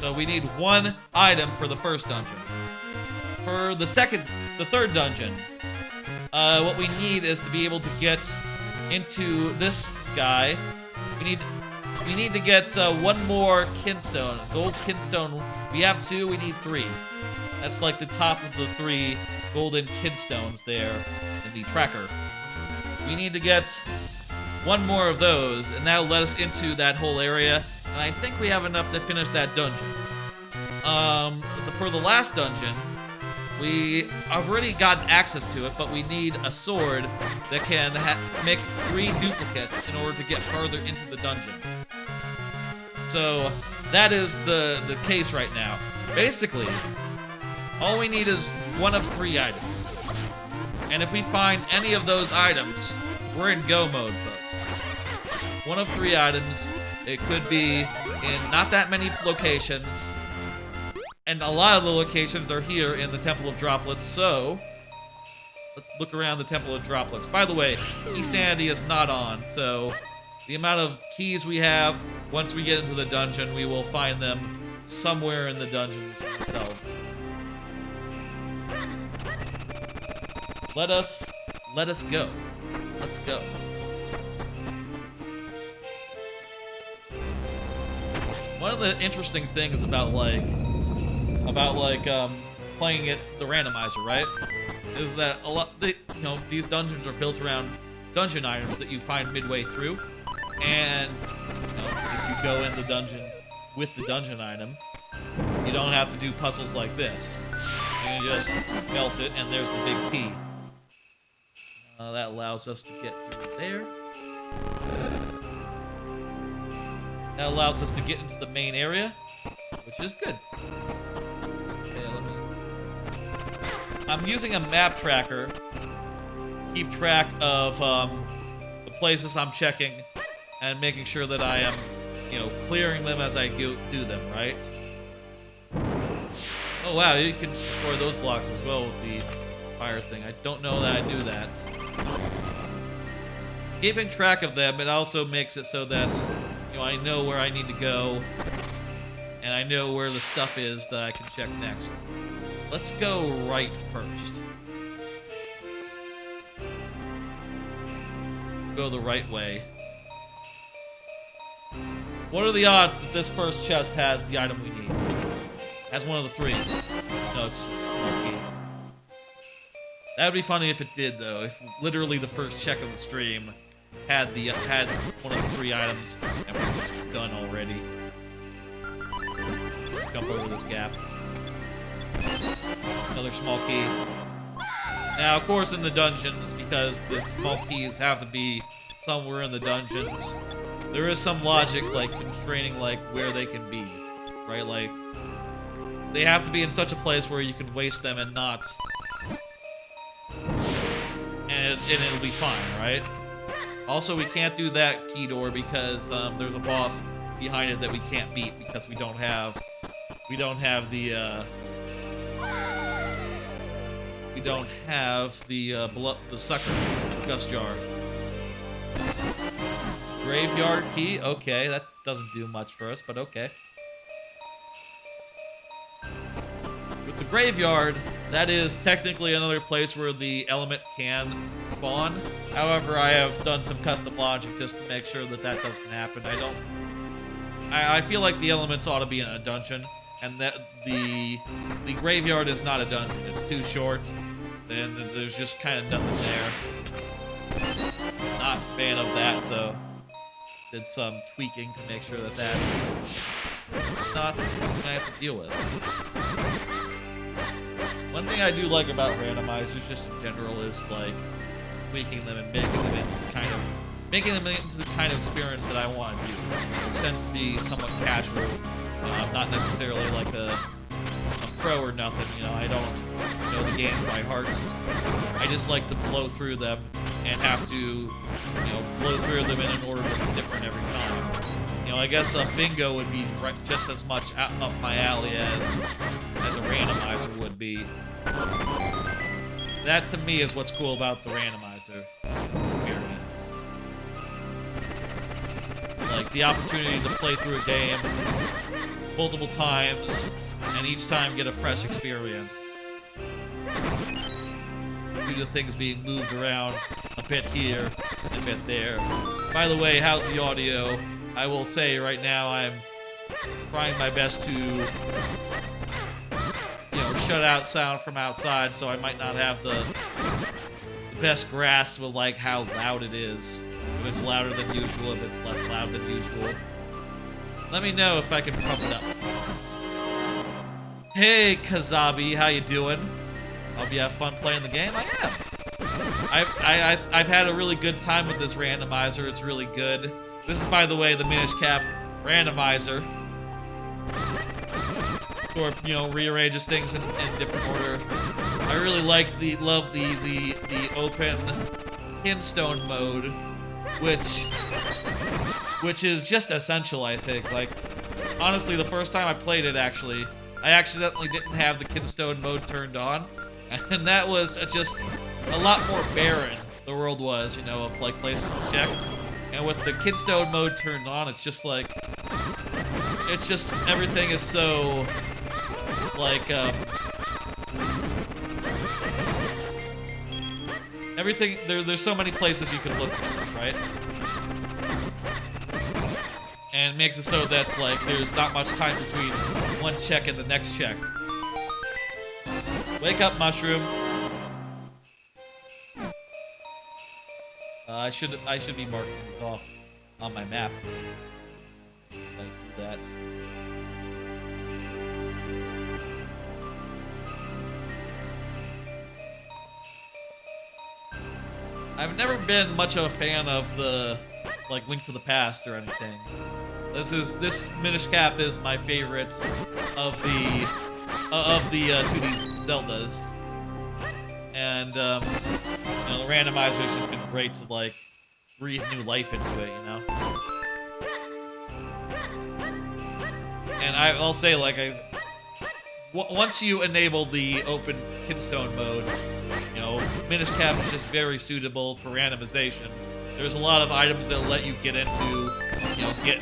So we need 1 item for the first dungeon. For the third dungeon, what we need is to be able to get into this guy. We need to get 1 more kinstone, gold kinstone. We have 2, we need 3. That's like the top of the 3 golden kinstones there in the tracker. We need to get 1 more of those, and that'll let us into that whole area. And I think we have enough to finish that dungeon. For the last dungeon, we have already gotten access to it, but we need a sword that can make 3 duplicates in order to get further into the dungeon. So that is the case right now. Basically, all we need is 1 of 3 items. And if we find any of those items, we're in go mode, folks. 1 of 3 items. It could be in not that many locations. And a lot of the locations are here in the Temple of Droplets, so let's look around the Temple of Droplets. By the way, key sanity is not on, so the amount of keys we have, once we get into the dungeon, we will find them somewhere in the dungeon themselves. Let us go. Let's go. One of the interesting things about playing it the randomizer, right, is that a lot these dungeons are built around dungeon items that you find midway through, and if you go in the dungeon with the dungeon item, you don't have to do puzzles like this. You can just melt it, and there's the big key. That allows us to get through there. That allows us to get into the main area, which is good. I'm using a map tracker to keep track of the places I'm checking and making sure that I am, clearing them as I do them, right? Oh wow, you can destroy those blocks as well with the fire thing. I don't know that I knew that. Keeping track of them, it also makes it so that, I know where I need to go, and I know where the stuff is that I can check next. Let's go right first. go the right way. What are the odds that this first chest has the item we need? Has one of the three. No, it's just smoky. That would be funny if it did, though. If literally the first check of the stream had one of the three items and we're just done already. Jump over this gap. Another small key. Now, of course, in the dungeons, because the small keys have to be somewhere in the dungeons, there is some logic, like, constraining, like, where they can be, right? Like, they have to be in such a place where you can waste them and not... And it'll be fine, right? Also, we can't do that key door because there's a boss behind it that we can't beat because we don't have the sucker gust jar. Graveyard key? Okay, that doesn't do much for us, but okay. With the graveyard, that is technically another place where the element can spawn. However, I have done some custom logic just to make sure that that doesn't happen. I feel like the elements ought to be in a dungeon, and that the graveyard is not a dungeon. It's too short, and there's just kind of nothing there. Not a fan of that, so did some tweaking to make sure that that's not something I have to deal with. One thing I do like about randomizers, just in general, is like tweaking them and making them into the kind of experience that I want to do. It tends to be somewhat casual. I'm not necessarily like a pro or nothing. You know, I don't know the games by heart. I just like to blow through them and have to, you know, blow through them in an order that's different every time. You know, I guess a bingo would be just as much up my alley as a randomizer would be. That, to me, is what's cool about the randomizer experience. Like, the opportunity to play through a game multiple times, and each time get a fresh experience. Due to things being moved around a bit here, a bit there. By the way, how's the audio? I will say right now I'm trying my best to, you know, shut out sound from outside, so I might not have the best grasp of like how loud it is. If it's louder than usual, if it's less loud than usual. Let me know if I can pump it up. Hey Kazabi, how you doing? Hope you have fun playing the game. I am. I've had a really good time with this randomizer. It's really good. This is, by the way, the Minish Cap Randomizer. Or, you know, rearranges things in different order. I really love the open Hinstone mode, which is just essential, I think. Like, honestly, the first time I played it, actually, I accidentally didn't have the Kinstone mode turned on, and that was just a lot more barren, the world was, you know, of, like, places to check. And with the Kinstone mode turned on, it's just, like, it's just, everything is so, like, everything, there's so many places you can look for stuff, right? And it makes it so that, like, there's not much time between one check and the next check. Wake up, mushroom. I should be marking these off on my map. I'll do that. I've never been much of a fan of the, like, Link to the Past or anything. This Minish Cap is my favorite of the 2D Zeldas, and you know, the randomizer has just been great to, like, breathe new life into it, you know. And I'll say, like, once you enable the open Kinstone mode, you know, Minish Cap is just very suitable for randomization. There's a lot of items that let you get into, you know, get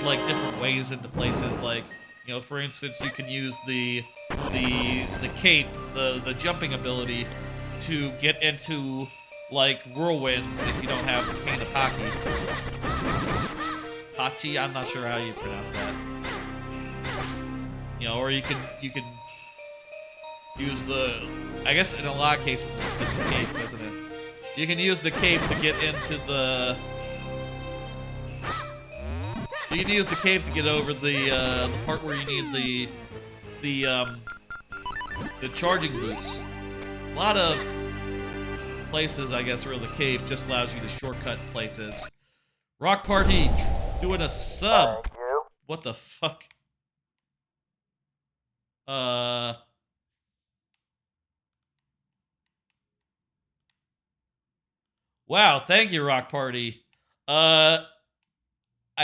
like different ways into places. Like, you know, for instance, you can use the cape, the jumping ability, to get into like whirlwinds if you don't have the cane of hockey. Hachi, I'm not sure how you pronounce that. You know, or you can use the, I guess in a lot of cases it's just the cape, isn't it? You can use the cape to get into the, you can use the cape to get over the part where you need the charging boots. A lot of places, I guess, where the cape just allows you to shortcut places. Rock Party doing a sub. What the fuck? Wow, thank you, Rock Party. I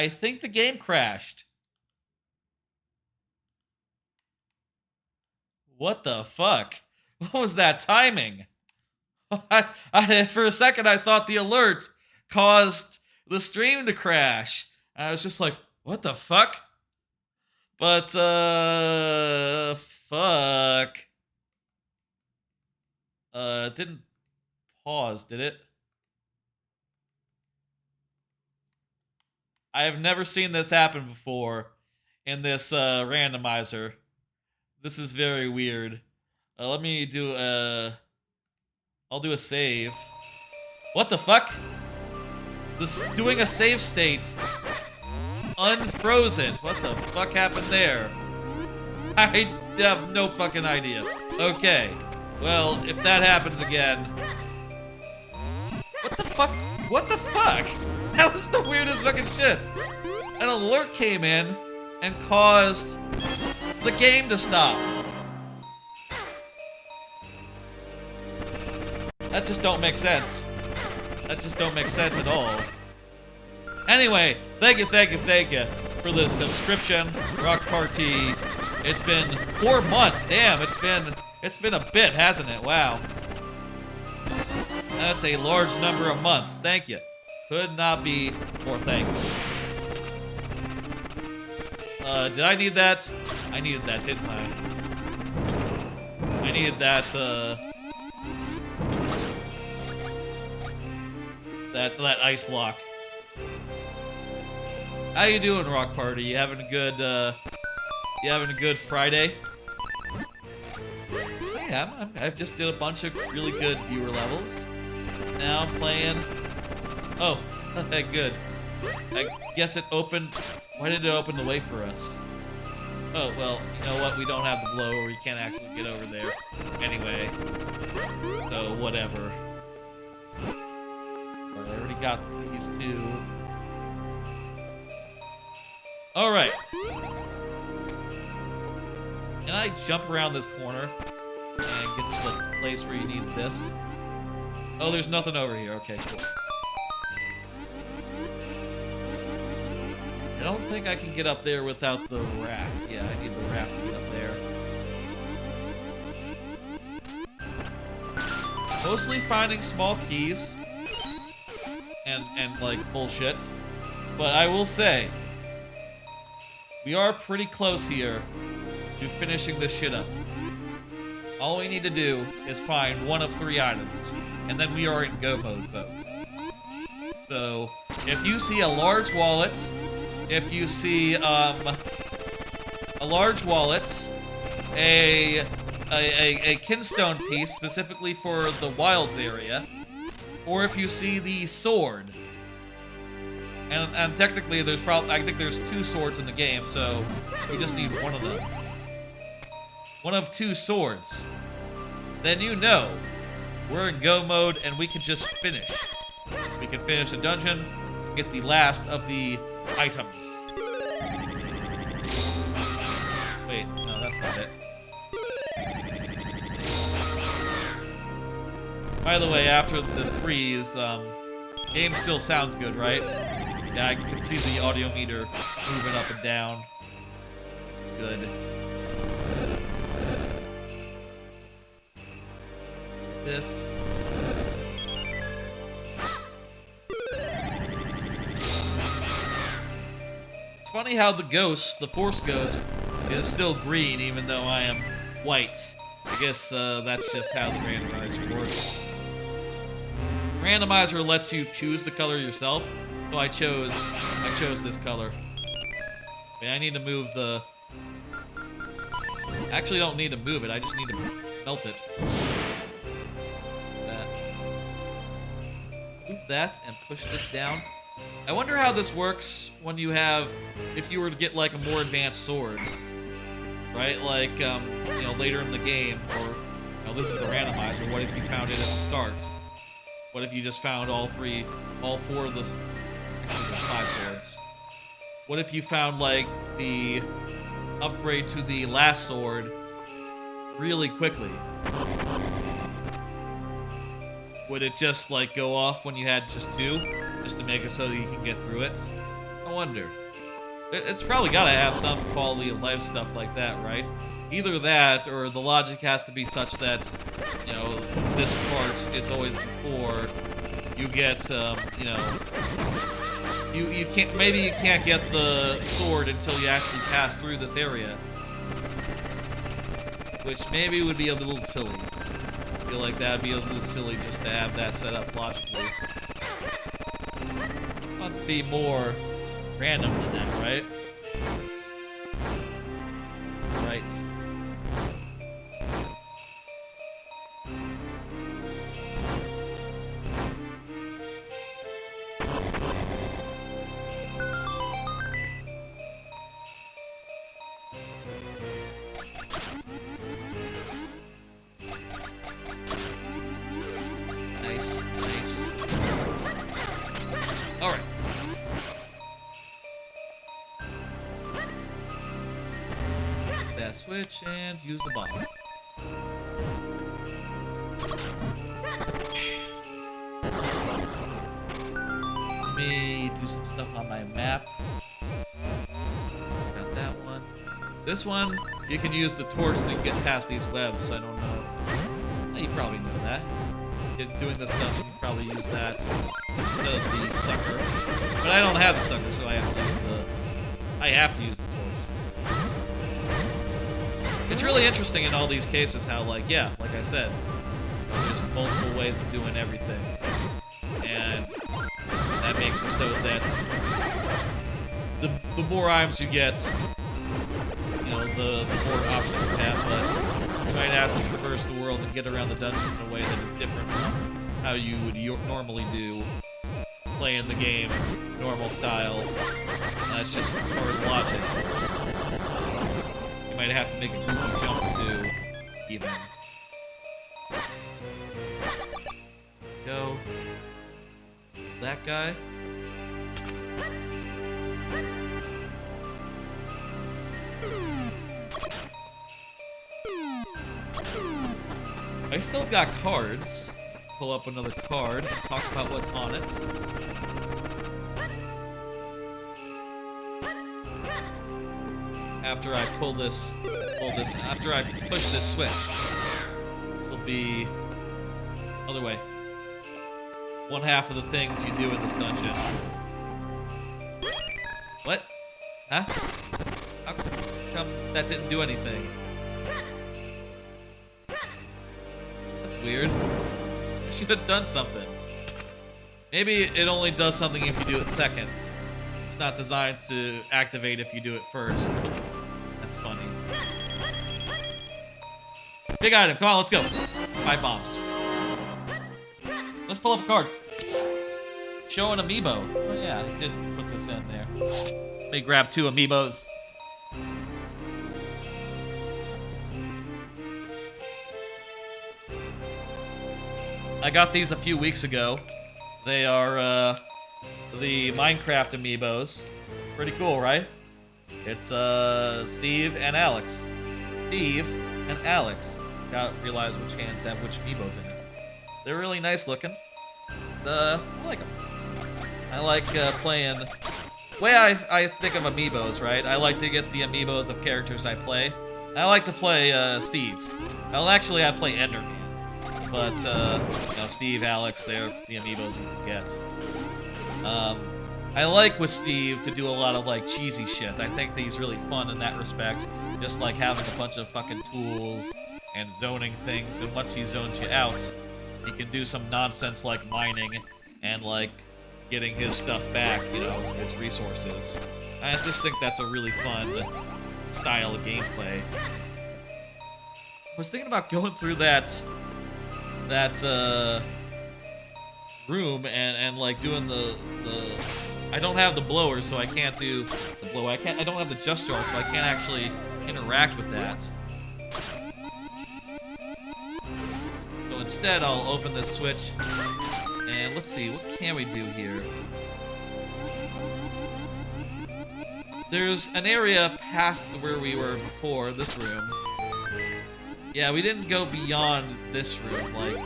think the game crashed. What the fuck? What was that timing? For a second, I thought the alert caused the stream to crash. I was just like, what the fuck? But, fuck. It didn't pause, did it? I have never seen this happen before in this randomizer. This is very weird. Let me do I'll do a save. What the fuck? This doing a save state. Unfrozen. What the fuck happened there? I have no fucking idea. Okay. Well, if that happens again. What the fuck? What the fuck? That was the weirdest fucking shit. An alert came in and caused the game to stop. That just don't make sense. That just don't make sense at all. Anyway, thank you for the subscription, Rock Party. It's been 4 months. Damn, it's been a bit, hasn't it? Wow. That's a large number of months. Thank you. Could not be more thanks. Did I need that? I needed that, didn't I? I needed that, that ice block. How you doing, Rock Party? You having a good Friday? Yeah, I've just did a bunch of really good viewer levels. Now I'm playing. Oh, good. I guess it opened. Why did it open the way for us? Oh, well, you know what? We don't have the blow, or we can't actually get over there. Anyway. So, whatever. But I already got these two. Alright. Can I jump around this corner and get to the place where you need this? Oh, there's nothing over here. Okay, cool. I don't think I can get up there without the raft. Yeah, I need the raft to get up there. Mostly finding small keys and like bullshit. But I will say, we are pretty close here to finishing this shit up. All we need to do is find one of 3 items, and then we are in go mode, folks. So, if you see a large wallet, if you see a large wallet, a kinstone piece specifically for the wilds area, or if you see the sword, and technically there's I think there's 2 swords in the game, so we just need one of them. One of 2 swords. Then you know we're in go mode and we can just finish. We can finish the dungeon, get the last of the items. Wait, no, that's not it. By the way, after the freeze, game still sounds good, right? Yeah, I can see the audio meter moving up and down. It's good. This. It's funny how the ghost, the Force Ghost, is still green even though I am white. I guess that's just how the randomizer works. Randomizer lets you choose the color yourself, so I chose this color. Okay, I need to move the... Actually, don't need to move it. I just need to melt it. That. Move that and push this down. I wonder how this works when you have, if you were to get like a more advanced sword, right? Like, you know, later in the game, or, you know, this is the randomizer. What if you found it at the start? What if you just found all four of the, actually there's 5 swords. What if you found like the upgrade to the last sword really quickly? Would it just like go off when you had just 2, just to make it so that you can get through it? I wonder. It's probably gotta have some quality of life stuff like that, right? Either that, or the logic has to be such that, you know, this part is always before you get, you know, you can't, maybe you can't get the sword until you actually pass through this area, which maybe would be a little silly. I feel like that'd be a little silly just to have that set up logically. Want to be more random than that, right? Right. Nice, nice. All right. That switch and use the bomb. Let me do some stuff on my map. Got that one. This one, you can use the torch to get past these webs. I don't know. You probably know that. Doing this stuff, you can probably use that instead of the sucker. But I don't have the sucker, so I have to use the torch. It's really interesting in all these cases how, like, yeah, like I said, there's multiple ways of doing everything. And that makes it so that the more items you get, you know, the more options you have, but you might have to traverse the world and get around the dungeon in a way that is different from how you would normally do, playing the game normal style. That's just part of the logic. You might have to make a goofy jump or two, even. Go. That guy. I still got cards. Pull up another card and talk about what's on it. After I after I push this switch, it'll be other way. 1/2 of the things you do in this dungeon. What? Huh? How come that didn't do anything? That's weird. I should have done something. Maybe it only does something if you do it second. It's not designed to activate if you do it first. That's funny. Big item, come on, let's go. 5 bombs. Let's pull up a card. Show an amiibo. Oh yeah, I did put this in there. Let me grab 2 amiibos. I got these a few weeks ago. They are the Minecraft amiibos. Pretty cool, right? It's Steve and Alex. Steve and Alex. Gotta realize which hands have which amiibos in it. They're really nice looking. I like them. I like playing... The way I think of amiibos, right? I like to get the amiibos of characters I play. I like to play Steve. Well, actually, I play Enderman. But, you know, Steve, Alex, they're the amiibos you can get. I like with Steve to do a lot of, like, cheesy shit. I think that he's really fun in that respect. Just like having a bunch of fucking tools and zoning things. And once he zones you out, he can do some nonsense like mining and like getting his stuff back, you know, his resources. I just think that's a really fun style of gameplay. I was thinking about going through that room and like doing the I don't have the blower, so I can't do the blow. I don't have the just jar, so I can't actually interact with that. So instead, I'll open this switch and let's see, what can we do here? There's an area past where we were before, this room. Yeah, we didn't go beyond this room, like...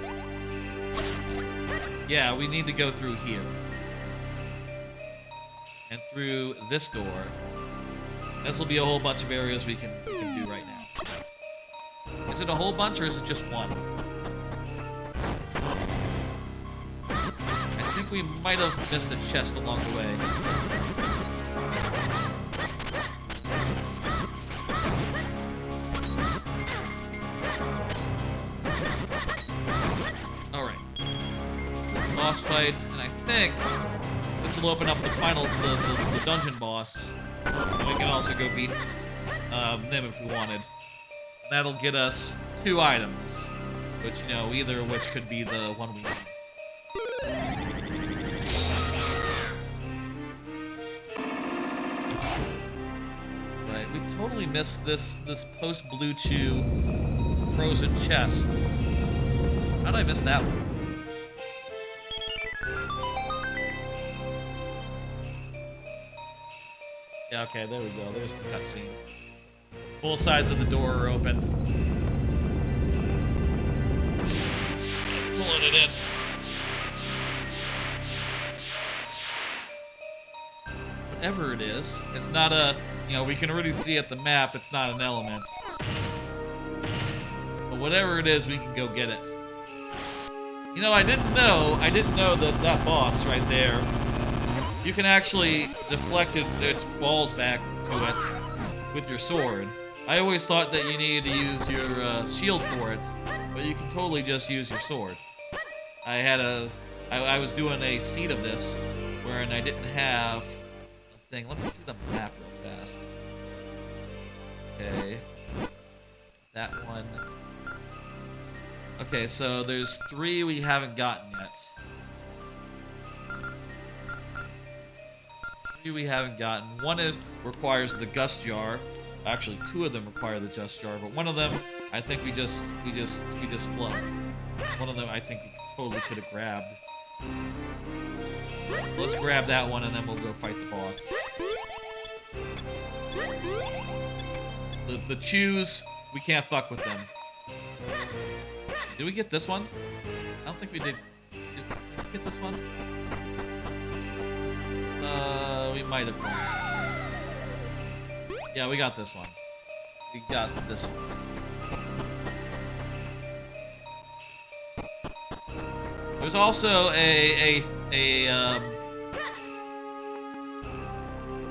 Yeah, we need to go through here. And through this door. This will be a whole bunch of areas we can do right now. Is it a whole bunch, or is it just one? I think we might have missed a chest along the way. Boss fights, and I think this will open up the final, the dungeon boss. And we can also go beat them if we wanted. And that'll get us 2 items, which, you know, either of which could be the one we need. Right, we totally missed this post-Blue Chew frozen chest. How did I miss that one? Yeah, okay, there we go. There's the cutscene. Both sides of the door are open. Pulling it in. Whatever it is, it's not a... You know, we can already see at the map it's not an element. But whatever it is, we can go get it. You know, I didn't know that that boss right there, you can actually deflect its balls back to it with your sword. I always thought that you needed to use your shield for it, but you can totally just use your sword. I was doing a seed of this, wherein I didn't have a thing. Let me see the map real fast. Okay. That one. Okay, so there's 3 we haven't gotten yet. We haven't gotten. One requires the gust jar. Actually, 2 of them require the gust jar, but one of them I think we just flung. One of them I think we totally could have grabbed. Let's grab that one and then we'll go fight the boss. The chews, we can't fuck with them. Did we get this one? I don't think we did. Did we get this one? We might have. Yeah, we got this one. We got this one. There's also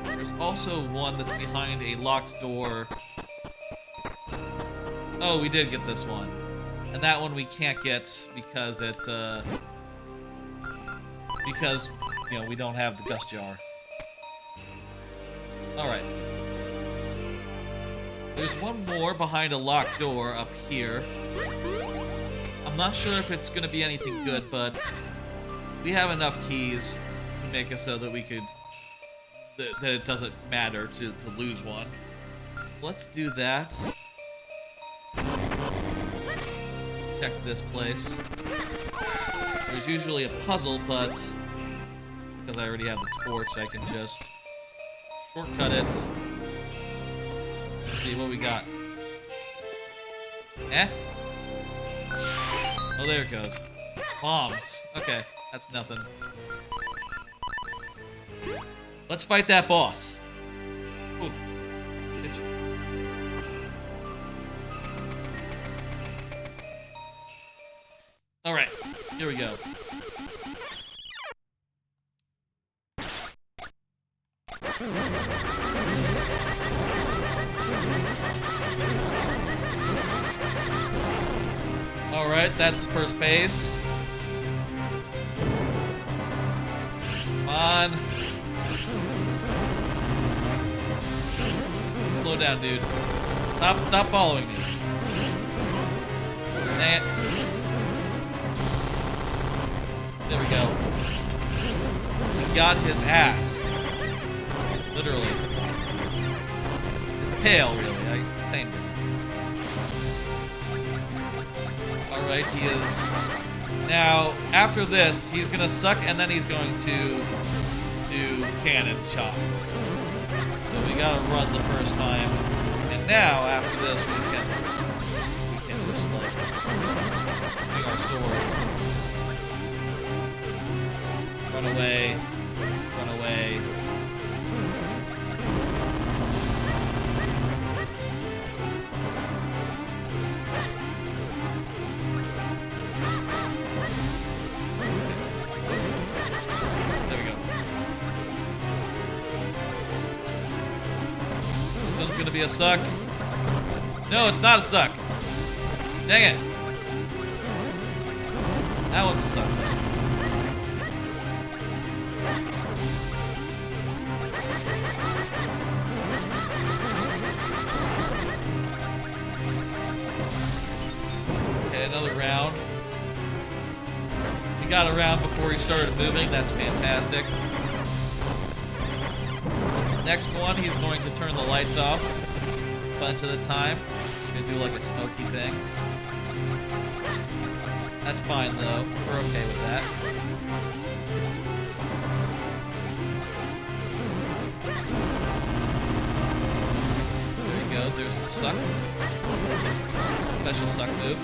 there's also one that's behind a locked door. Oh, we did get this one. And that one we can't get because it's because, you know, we don't have the gust jar. Alright. There's one more behind a locked door up here. I'm not sure if it's gonna be anything good, but we have enough keys to make it so that we could... that it doesn't matter to lose one. Let's do that. Check this place. There's usually a puzzle, but because I already have the torch, I can just shortcut it. Let's see what we got. Eh? Oh, there it goes. Bombs. Okay, that's nothing. Let's fight that boss. Ooh. Alright, here we go. Alright, that's the first phase. on. Slow down, dude. Stop following me. Dang it. There we go. He got his ass. Literally. His tail, really. Same difference. Alright, he is... Now, after this, he's gonna suck, and then he's going to do cannon shots. So we gotta run the first time. And now, after this, we can just, like, swing our sword. Run away. Run away. There we go. This one's gonna be a suck. No, it's not a suck. Dang it. That one's a suck. Okay, another round. He got a round before he started moving. That's fantastic. Next one, he's going to turn the lights off a bunch of the time. He's going to do like a smoky thing. That's fine, though. We're okay with that. There he goes. There's a suck. Special suck move.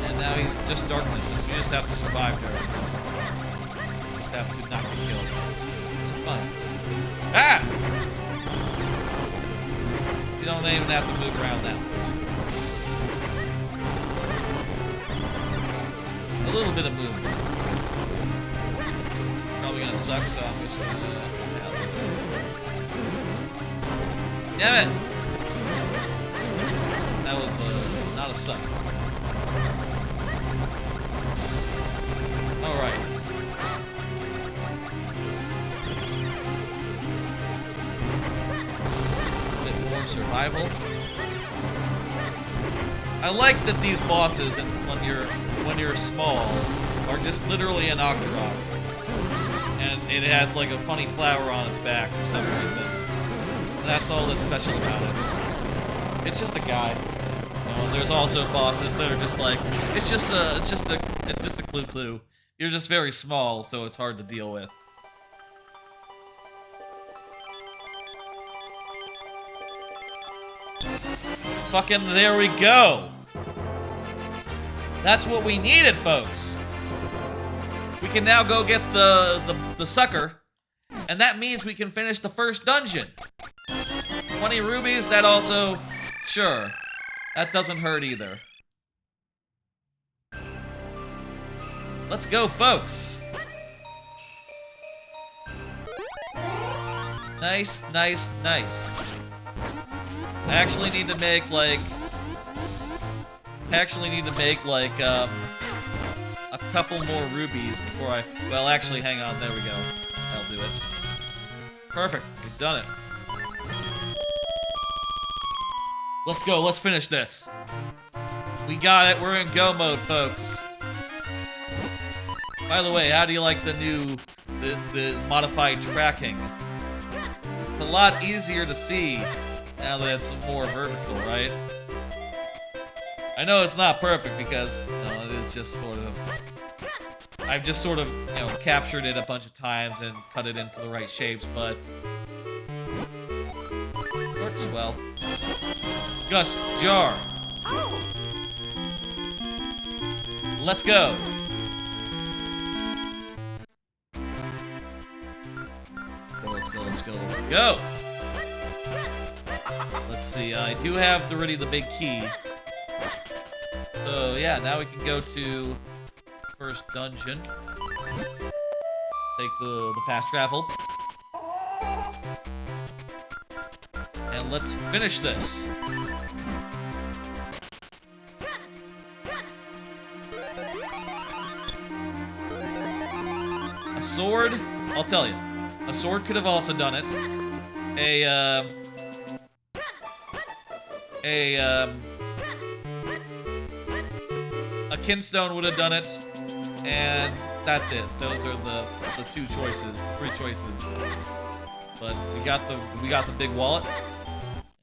And now he's just darkness. You just have to survive darkness. You just have to not get killed. It's fine. Ah! You don't even have to move around that much. A little bit of movement. Probably gonna suck, so I'm just gonna... Damn it! That was not a suck. Alright. A bit more survival. I like that these bosses, and when you're small, are just literally an octorok. And it has like a funny flower on its back for some reason. And that's all that's special about it. It's just a guy. You know, there's also bosses that are just like, it's just a clue. You're just very small, so it's hard to deal with. Fucking there we go. That's what we needed, folks. We can now go get the sucker, and that means we can finish the first dungeon. 20 rubies, that also, sure. That doesn't hurt either. Let's go, folks. Nice, nice, nice. I actually need to make like a couple more rubies before I... Well, actually, hang on. There we go. That'll do it. Perfect. We've done it. Let's go. Let's finish this. We got it. We're in go mode, folks. By the way, how do you like the new... the modified tracking? It's a lot easier to see now that it's more vertical, right? I know it's not perfect because, you know, it is just sort of... I've just sort of, you know, captured it a bunch of times and cut it into the right shapes, but... works well. Gus, jar. Let's go. Let's go, let's go, let's go. Let's see, I do have already the big key. So yeah, now we can go to first dungeon. Take the fast travel. And let's finish this. A A sword, I'll tell you. A sword could have also done it. A kinstone would have done it, and that's it. Those are the two choices, three choices. But we got the big wallet,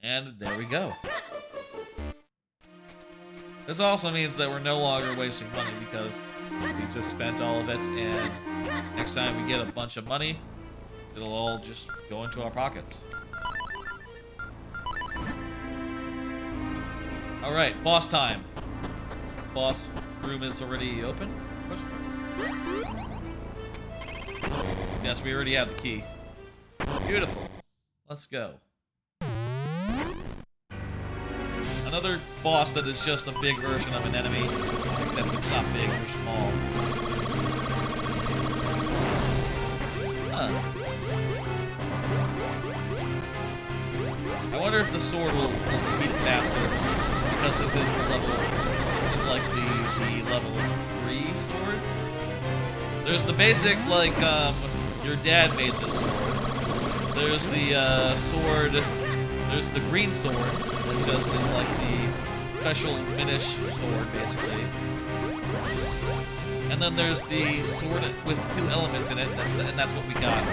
and there we go. This also means that we're no longer wasting money because we just spent all of it, and next time we get a bunch of money, it'll all just go into our pockets. All right, boss time. Boss room is already open? Yes, we already have the key. Beautiful. Let's go. Another boss that is just a big version of an enemy, except it's not big or small. Huh. I wonder if the sword will defeat it faster, because this is the level, it's like the level 3 sword. There's the basic, like, your dad made this sword. There's the sword, there's the green sword, that just is like the special Minish sword, basically. And then there's the sword with 2 elements in it, and that's what we got.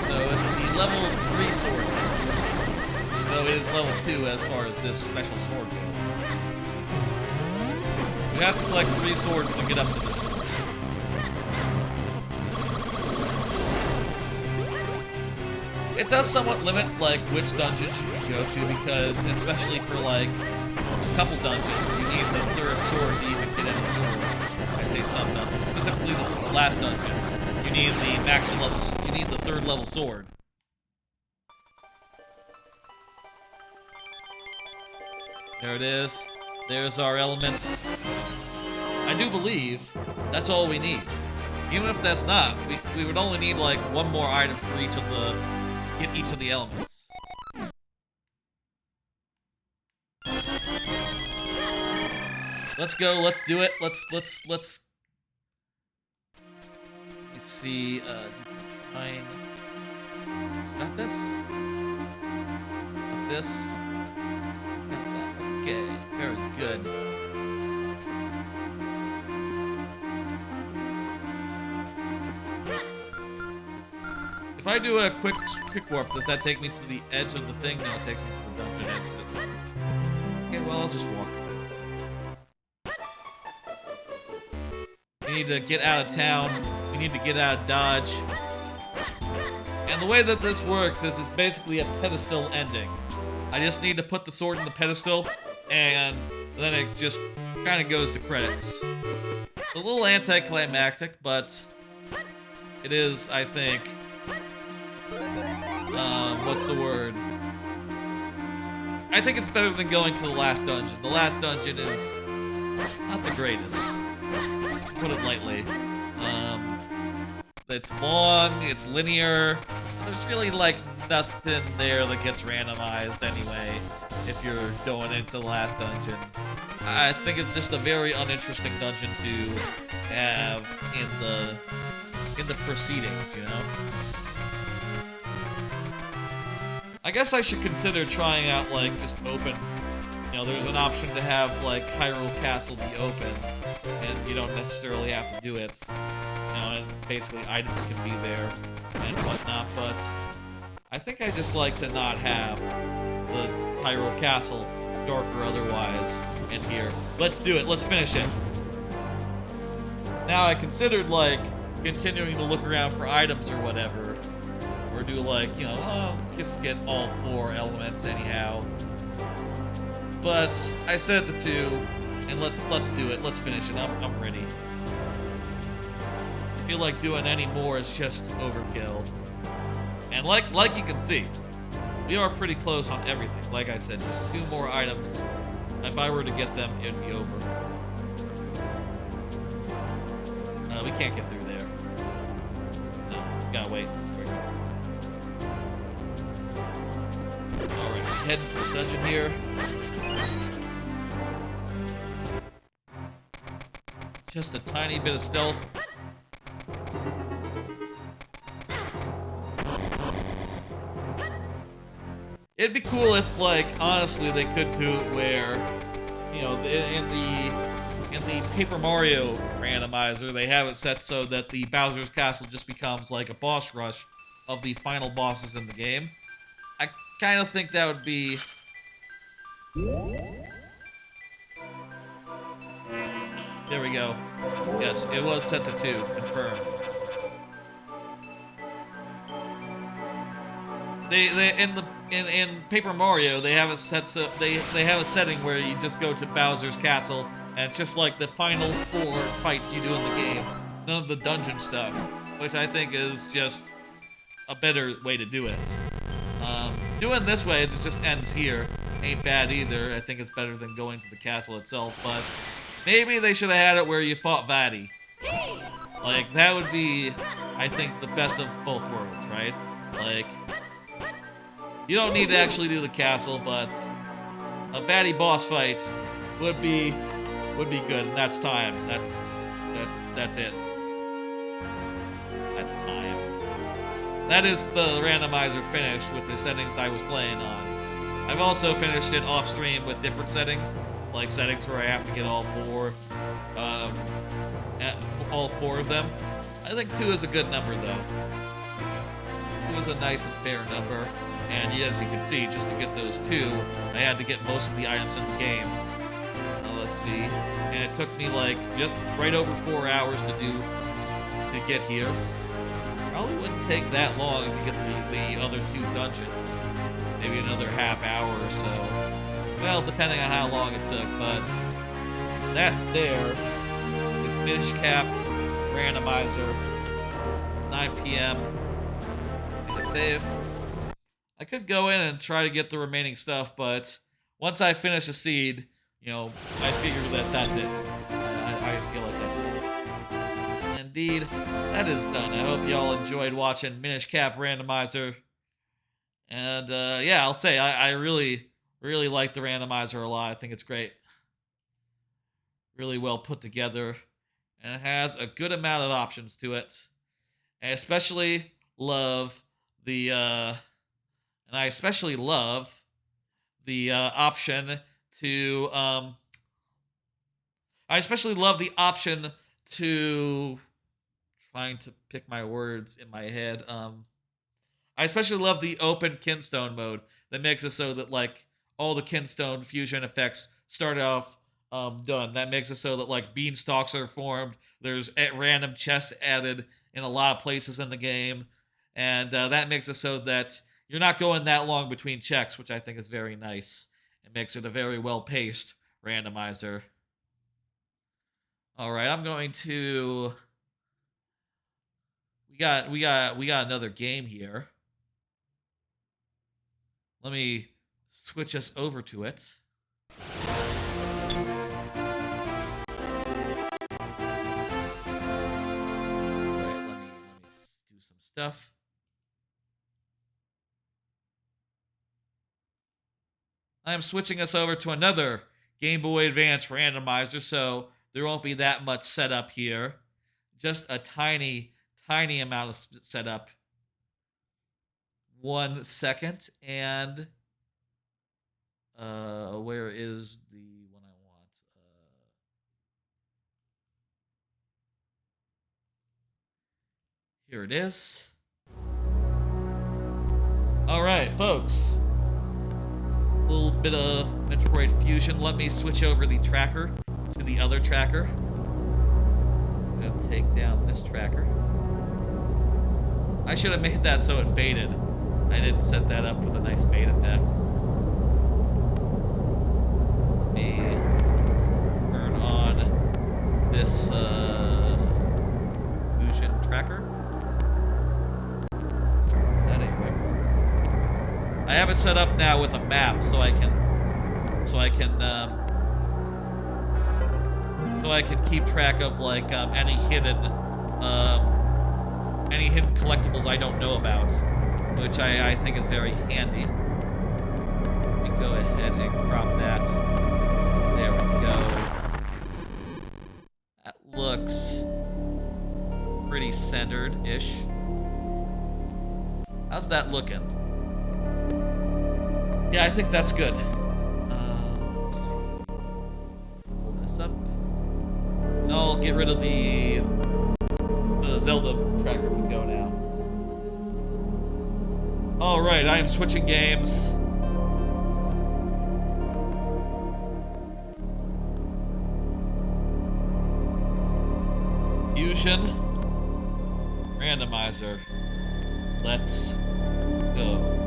So it's the level 3 sword. Though it is level 2 as far as this special sword goes. You have to collect 3 swords to get up to this sword. It does somewhat limit, like, which dungeons you can go to, because, especially for, like, a couple dungeons, you need the 3rd sword to even get any more. I say some dungeons, specifically the last dungeon. You need the maximum level, you need the 3rd level sword. There it is. There's our element. I do believe that's all we need. Even if that's not, we would only need like one more item for each of the elements. Let's go. Let's do it. Let's. Let's see. Trying. Got this. Got this. Got that. Okay. Very good. If I do a quick warp, does that take me to the edge of the thing? No, it takes me to the dungeon edge. Okay, well, I'll just walk. We need to get out of town. We need to get out of Dodge. And the way that this works is it's basically a pedestal ending. I just need to put the sword in the pedestal, and then it just kind of goes to credits. It's a little anticlimactic, but it is, I think... what's the word? I think it's better than going to the last dungeon. The last dungeon is not the greatest. Let's put it lightly. It's long, it's linear. There's really like nothing there that gets randomized anyway if you're going into the last dungeon. I think it's just a very uninteresting dungeon to have in the proceedings, you know? I guess I should consider trying out, like, just open. You know, there's an option to have, like, Hyrule Castle be open, and you don't necessarily have to do it. You know, and basically items can be there and whatnot, but I think I just like to not have the Hyrule Castle, dark or otherwise, in here. Let's do it. Let's finish it. Now, I considered, like, continuing to look around for items or whatever. Or do like, you know, oh, just get all 4 elements anyhow. But I said the 2, and let's do it. Let's finish it. I'm ready. I feel like doing any more is just overkill. And like you can see, we are pretty close on everything. Like I said, just 2 more items. If I were to get them, it'd be over. We can't get through there. No, gotta wait. Alright, heading for the dungeon here. Just a tiny bit of stealth. It'd be cool if, like, honestly, they could do it where, you know, in the Paper Mario randomizer, they have it set so that the Bowser's Castle just becomes like a boss rush of the final bosses in the game. I kind of think that would be... There we go. Yes, it was set to 2, confirmed. In Paper Mario, they have it set so they have a setting where you just go to Bowser's Castle and it's just like the finals 4 fights you do in the game. None of the dungeon stuff, which I think is just a better way to do it. Doing this way, it just ends here. Ain't bad either. I think it's better than going to the castle itself, but maybe they should have had it where you fought Vaati. Like, that would be, I think, the best of both worlds, right? Like, you don't need to actually do the castle, but a Vaati boss fight would be good, and that's time. That's it. That's time. That is the randomizer finished with the settings I was playing on. I've also finished it off stream with different settings, like settings where I have to get all four of them. I think 2 is a good number though. 2 is a nice and fair number, and as you can see, just to get those 2, I had to get most of the items in the game. Let's see, and it took me like just right over 4 hours to get here. Probably wouldn't take that long to get the other 2 dungeons. Maybe another half hour or so. Well, depending on how long it took, but that there is Minish Cap Randomizer, 9 p.m. Hit save. I could go in and try to get the remaining stuff, but once I finish a seed, you know, I figure that that's it. I feel like that's it. Indeed, that is done. I hope y'all enjoyed watching Minish Cap Randomizer. And yeah, I'll say I really like the randomizer a lot. I think it's great. Really well put together. And it has a good amount of options to it. And I especially love the option to trying to pick my words in my head. I especially love the open kinstone mode that makes it so that like all the kinstone fusion effects start off done. That makes it so that like beanstalks are formed. There's random chests added in a lot of places in the game, and that makes it so that you're not going that long between checks, which I think is very nice. It makes it a very well-paced randomizer. All right, I'm going to. We got another game here. Let me switch us over to it. All right, let me do some stuff. I'm switching us over to another Game Boy Advance randomizer, so there won't be that much setup here. Just a tiny amount of setup. 1 second, and where is the one I want? Here it is. All right, folks. A little bit of Metroid Fusion. Let me switch over the tracker to the other tracker. I'm gonna take down this tracker. I should have made that so it faded. I didn't set that up with a nice fade effect. Let me turn on this Fusion tracker. That ain't right. I have it set up now with a map, so I can keep track of like any hidden collectibles I don't know about, which I think is very handy. Let me go ahead and crop that. There we go. That looks pretty centered-ish. How's that looking? Yeah, I think that's good. Let's see. Pull this up. And I'll get rid of the Zelda tracker can go now. Alright, I am switching games. Fusion Randomizer. Let's go.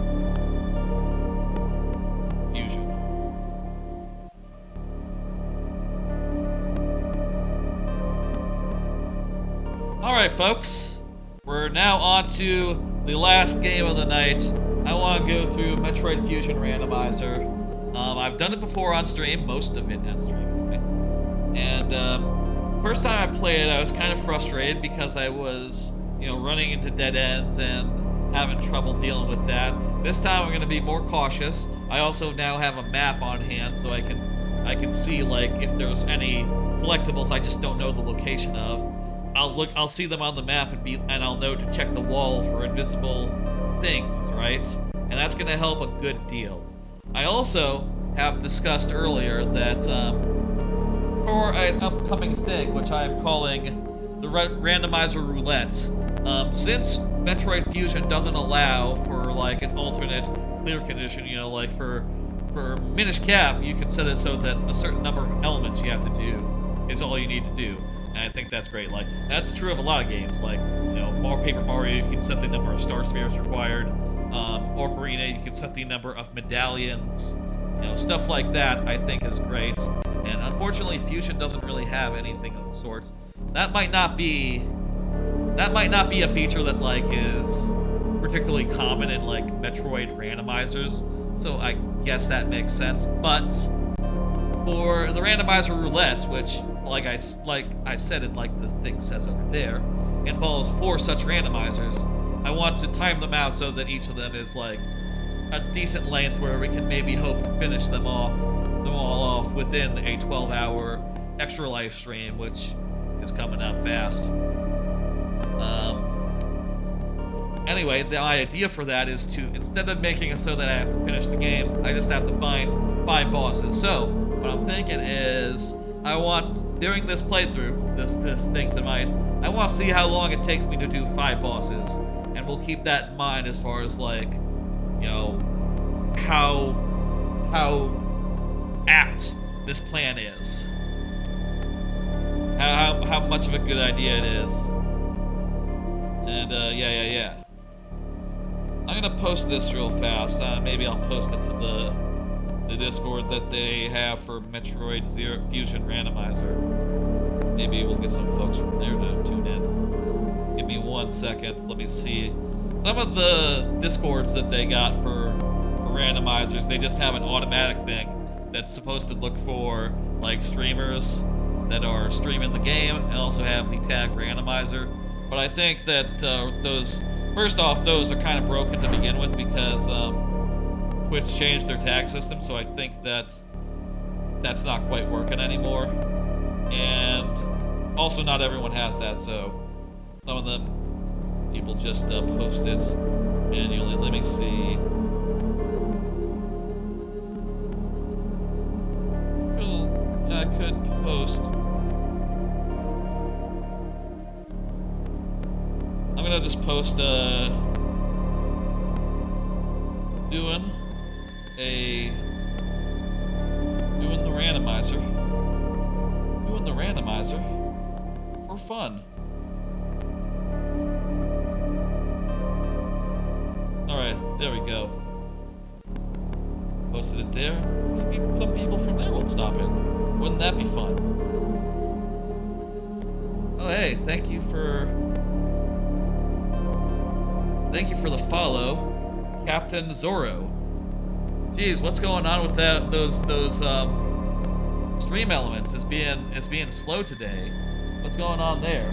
Fusion. Alright, folks. We're now on to the last game of the night. I want to go through Metroid Fusion Randomizer. I've done it before on stream, most of it on stream. Okay? And first time I played it, I was kind of frustrated because I was, running into dead ends and having trouble dealing with that. This time I'm going to be more cautious. I also now have a map on hand, so I can see like if there's any collectibles I just don't know the location of. I'll see them on the map and I'll know to check the wall for invisible things, right? And that's going to help a good deal. I also have discussed earlier that for an upcoming thing, which I'm calling the randomizer roulette, since Metroid Fusion doesn't allow for like an alternate clear condition, like for Minish Cap, you can set it so that a certain number of elements you have to do is all you need to do. And I think that's great. Like, that's true of a lot of games. Like, Paper Mario, you can set the number of star spheres required. Ocarina, you can set the number of medallions. Stuff like that, I think, is great. And unfortunately, Fusion doesn't really have anything of the sort. That might not be a feature that like is particularly common in like Metroid randomizers. So I guess that makes sense. But for the randomizer roulette, which like I said in like the thing says over there, involves 4 such randomizers, I want to time them out so that each of them is like a decent length where we can maybe hope to finish them all off within a 12-hour extra live stream, which is coming up fast. Anyway, the idea for that is to, instead of making it so that I have to finish the game, I just have to find 5 bosses. So, what I'm thinking is, I want, during this playthrough, this thing tonight, I want to see how long it takes me to do 5 bosses. And we'll keep that in mind as far as, like, how apt this plan is. How much of a good idea it is. And, yeah. I'm gonna post this real fast. Maybe I'll post it to the Discord that they have for Metroid Fusion Randomizer. Maybe we'll get some folks from there to tune in. Give me 1 second. Let me see. Some of the Discords that they got for randomizers, they just have an automatic thing that's supposed to look for like streamers that are streaming the game and also have the tag randomizer. But I think that those are kind of broken to begin with because Twitch changed their tag system, so I think that that's not quite working anymore. And also not everyone has that, so some of them people just post it manually. Let me see. Well, I could post. I'm gonna just post doing the randomizer for fun. Alright, there we go. Posted it there. Maybe some people from there will stop in. Wouldn't that be fun? Oh hey, thank you for the follow, Captain Zorro. Jeez, what's going on with those stream elements? It's being slow today. What's going on there?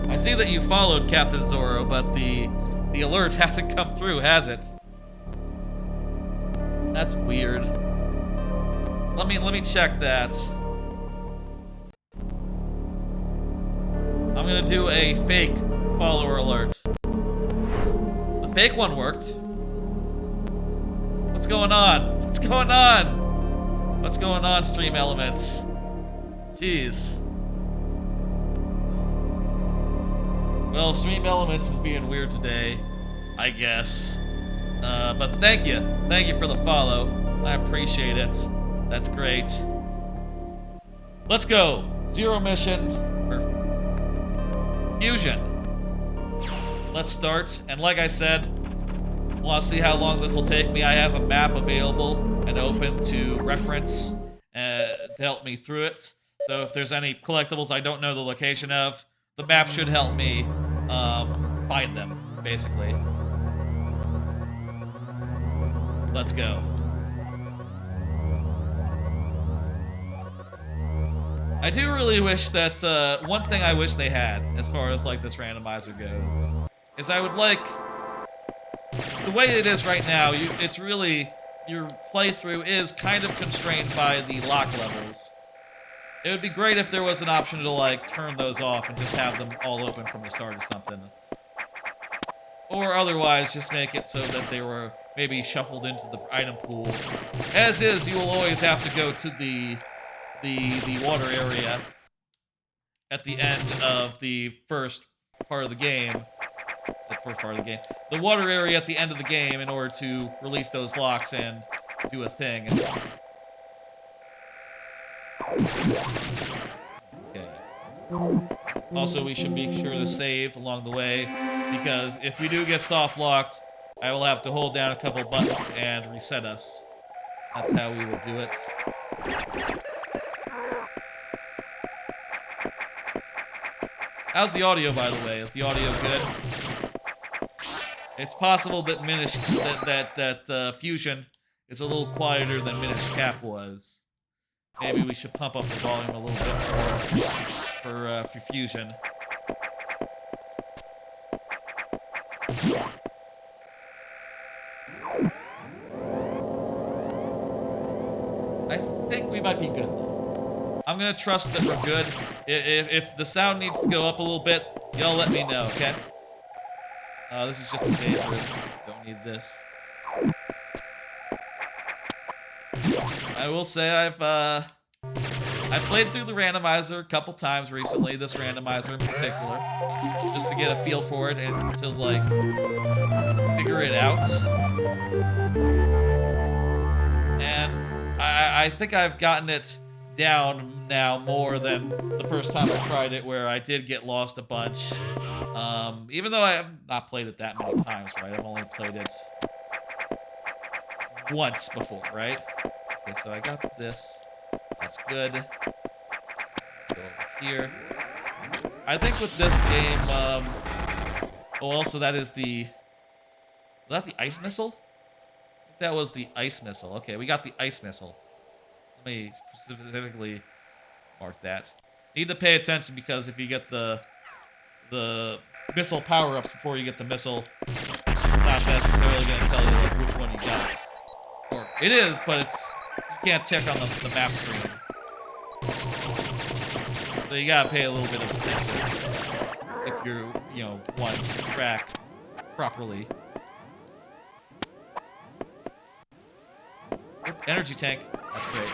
I see that you followed Captain Zorro, but the alert hasn't come through, has it? That's weird. Let me check that. I'm gonna do a fake follower alert. The fake one worked. What's going on? What's going on? What's going on, Stream Elements? Jeez. Well, Stream Elements is being weird today, I guess. But thank you. Thank you for the follow. I appreciate it. That's great. Let's go. Zero mission. Or Fusion. Let's start. And like I said, want to see how long this will take me. I have a map available and open to reference to help me through it. So if there's any collectibles I don't know the location of, the map should help me find them, basically. Let's go. I do really wish that, one thing I wish they had, as far as like this randomizer goes, is I would like, the way it is right now, it's really, your playthrough is kind of constrained by the lock levels. It would be great if there was an option to like turn those off and just have them all open from the start or something. Or otherwise, just make it so that they were maybe shuffled into the item pool. As is, you will always have to go to the water area at the end of the first part of the game. The water area at the end of the game in order to release those locks and do a thing. Okay. Also, we should be sure to save along the way, because if we do get soft locked, I will have to hold down a couple buttons and reset us. That's how we will do it. How's the audio, by the way? Is the audio good? It's possible that Fusion is a little quieter than Minish Cap was. Maybe we should pump up the volume a little bit more for Fusion. I think we might be good, though. I'm gonna trust that we're good. If the sound needs to go up a little bit, y'all let me know, okay? This is just a save room. Don't need this. I will say I've played through the randomizer a couple times recently, this randomizer in particular, just to get a feel for it and to, like, figure it out. And I think I've gotten it down now more than the first time I tried it, where I did get lost a bunch. Even though I have not played it that many times, right? I've only played it once before, right? Okay, so I got this. That's good. Go over here. I think with this game, oh, also that is was that the ice missile? I think that was the ice missile. Okay, we got the ice missile. Let me specifically mark that. Need to pay attention, because if you get the missile power-ups before you get the missile, it's not necessarily going to tell you like which one you got. Or it is, but you can't check on the map screen. So you gotta pay a little bit of attention if you're, wanting to track properly. Oop, energy tank. That's great.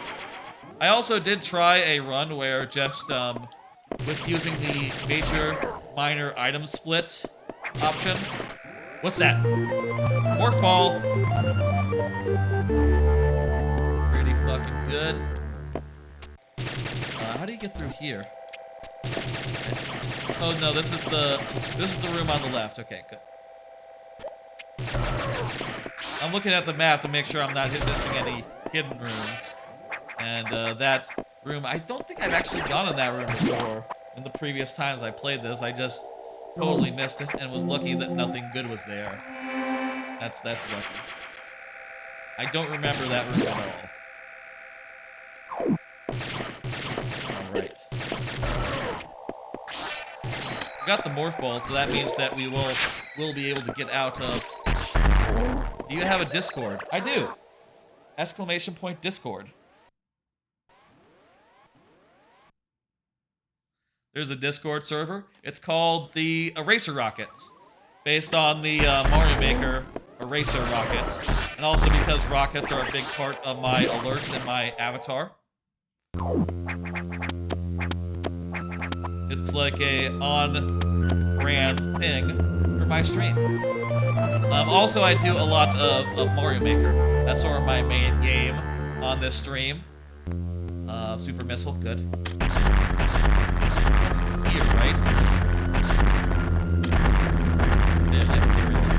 I also did try a run where just, with using the major-minor item split option. What's that? Morph ball. Pretty fucking good. How do you get through here? Okay. Oh no, this is the room on the left. Okay, good. I'm looking at the map to make sure I'm not missing any hidden rooms. And that room, I don't think I've actually gone in that room before. In the previous times I played this, I just totally missed it and was lucky that nothing good was there. That's lucky. I don't remember that room at all. Alright. We got the morph ball, so that means that we will be able to get out of... Do you have a Discord? I do! Exclamation point Discord. There's a Discord server. It's called the Eraser Rockets, based on the Mario Maker Eraser Rockets. And and also because rockets are a big part of my alerts and my avatar. It's like a on-brand thing for my stream. Also, I do a lot of Mario Maker. That's sort of my main game on this stream. Super Missile, good. Here, right? Yeah, here it is.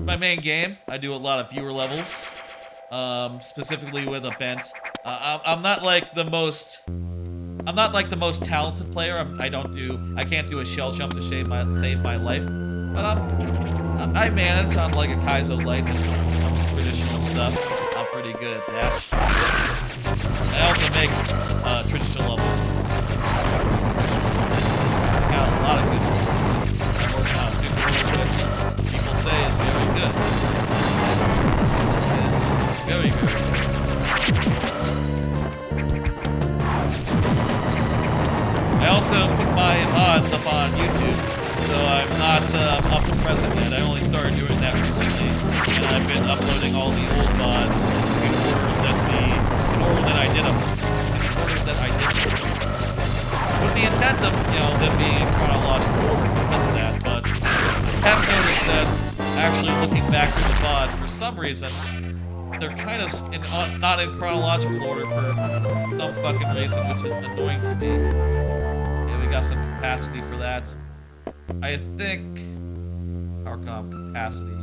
My main game, I do a lot of viewer levels. Specifically with events. I'm not like the most talented player. I can't do a shell jump to save my life. But I manage on like a Kaizo Light and traditional stuff. I'm pretty good at that. I also make traditional levels. I got a lot of good ones. I'm working on Super Mario, which people say is very good. It is very, very good. I also put my VODs up on YouTube, so I'm not up to present yet. I only started doing that recently, and I've been uploading all the old VODs in order that I did them. With the intent of, them being in chronological order because of that, but I have noticed that actually looking back through the VODs, for some reason, they're kind of not in chronological order for some fucking reason, which is annoying to me. Yeah, we got some capacity for that. I think power comp capacity.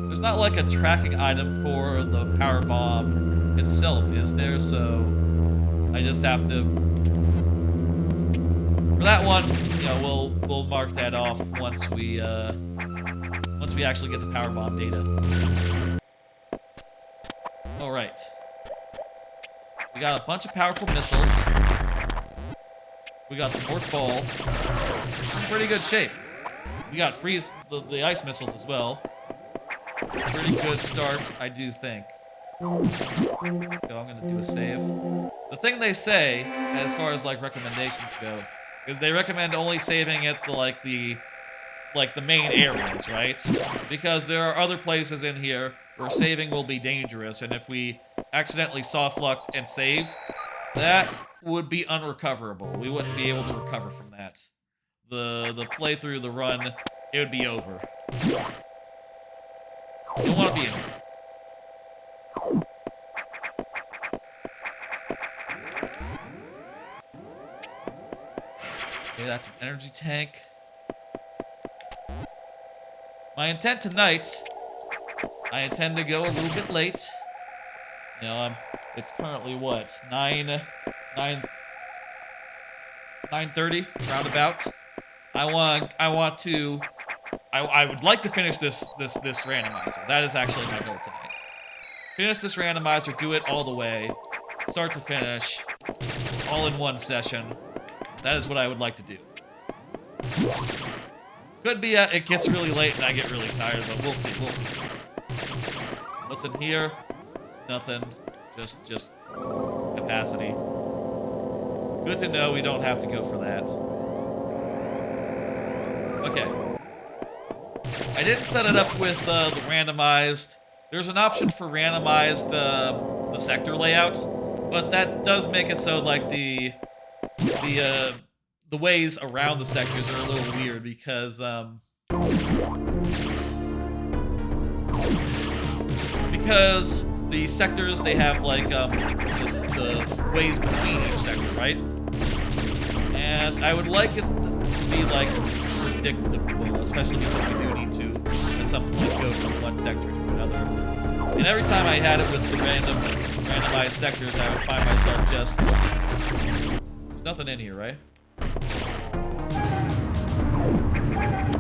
There's not like a tracking item for the power bomb itself, is there? So I just have to. For that one, we'll mark that off once we actually get the power bomb data. All right. We got a bunch of powerful missiles. We got the fourth ball. Pretty good shape. We got freeze the ice missiles as well. Pretty good start, I do think. So I'm gonna do a save. The thing they say, as far as like recommendations go, is they recommend only saving at the main areas, right? Because there are other places in here where saving will be dangerous, and if we accidentally soft-locked and save, that would be unrecoverable. We wouldn't be able to recover from that. The playthrough, the run, it would be over. Don't want to be in there. Okay, that's an energy tank. My intent tonight, I intend to go a little bit late. It's currently what, 9:30 roundabout. I would like to finish this randomizer. That is actually my goal tonight. Finish this randomizer, do it all the way, start to finish, all in one session. That is what I would like to do. Could be it gets really late and I get really tired, but we'll see. What's in here? It's nothing. Just capacity. Good to know we don't have to go for that. Okay. I didn't set it up with the randomized. There's an option for randomized the sector layout, but that does make it so like the ways around the sectors are a little weird because the sectors, they have like the ways between each sector, right? And I would like it to be like predictable, especially because we do need to at some point go from one sector to another. And every time I had it with the randomized sectors, I would find myself just there's nothing in here, right?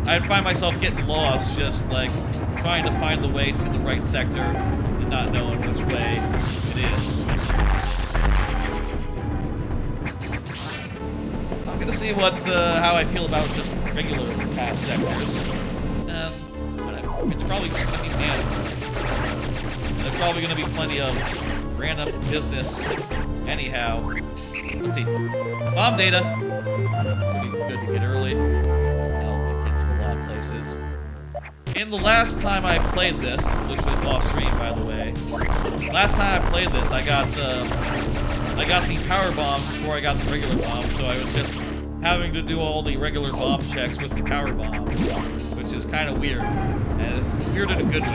I'd find myself getting lost, just like trying to find the way to the right sector and not knowing which way it is. I'm gonna see how I feel about just regular past sectors. It's probably just gonna be random. There's probably gonna be plenty of random business anyhow. Let's see. Bomb data. Would be good to get early. Help get to a lot of places. in the last time I played this, which was off stream, by the way, last time I played this, I got the power bomb before I got the regular bomb, so I was just having to do all the regular bomb checks with the power bombs, which is kind of weird, and it's weird in a good way. You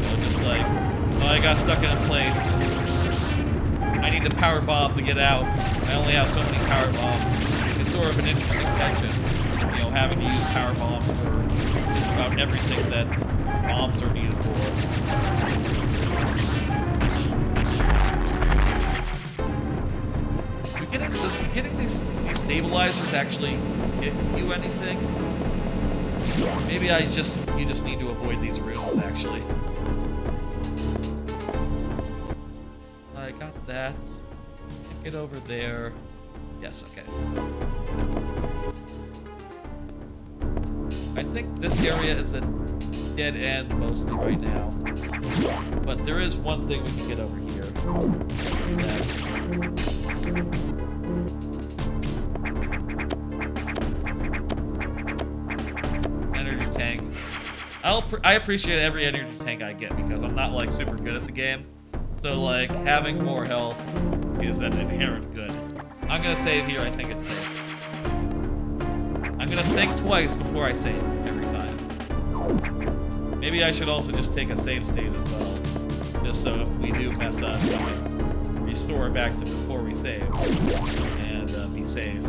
know, just like, oh, I got stuck in a place. I need a power bomb to get out. I only have so many power bombs. It's sort of an interesting tension, you know, having to use power bombs for just about everything that bombs are needed for. Getting these stabilizers actually get you anything? Maybe you just need to avoid these rooms actually. I got that. Get over there. Yes, okay. I think this area is a dead end mostly right now. But there is one thing we can get over here. Energy tank. I appreciate every energy tank I get because I'm not like super good at the game. So like having more health is an inherent good. I'm gonna save here, I think it's safe. I'm gonna think twice before I save every time. Maybe I should also just take a save state as well. Just so if we do mess up, we can restore back to before we save. And be safe.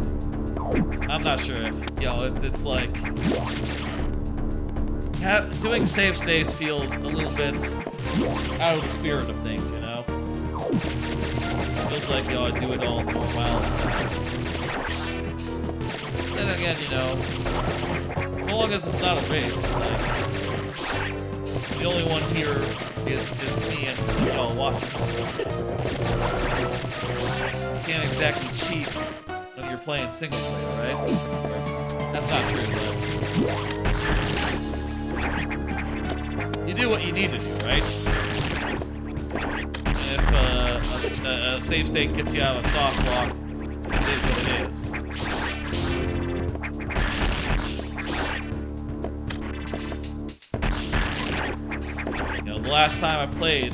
I'm not sure. You know, it's like... doing save states feels a little bit out of the spirit of things, you know? It feels like you ought to do it all for a while stuff. Then again, you know, as long as it's not a race, it's like the only one here is me and y'all watching. You can't exactly cheat when you're playing single player, right? That's not true, but you do what you need to do, right? If a save state gets you out of a soft locked, it is what it is. You know, the last time I played,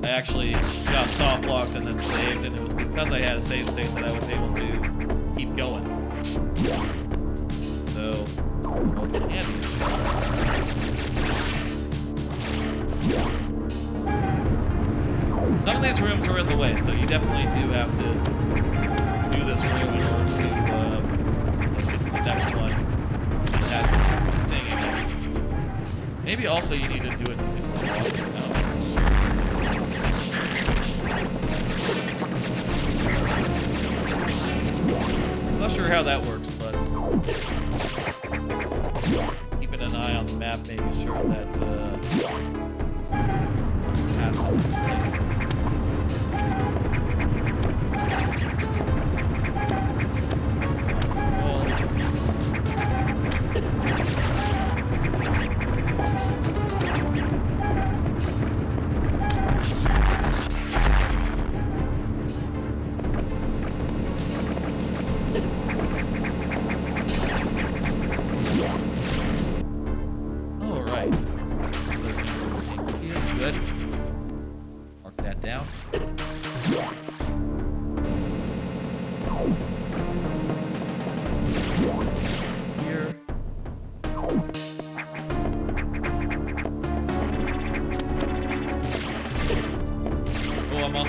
I actually got soft locked and then saved, and it was because I had a save state that I was able to keep going. So, well, it's handy. None of these rooms are in the way, so you definitely do have to do this room in order to get to the next one. It has a thing in it. Maybe also you need to do it to get the boss. I'm not sure how that works, but keeping an eye on the map, making sure that has some places.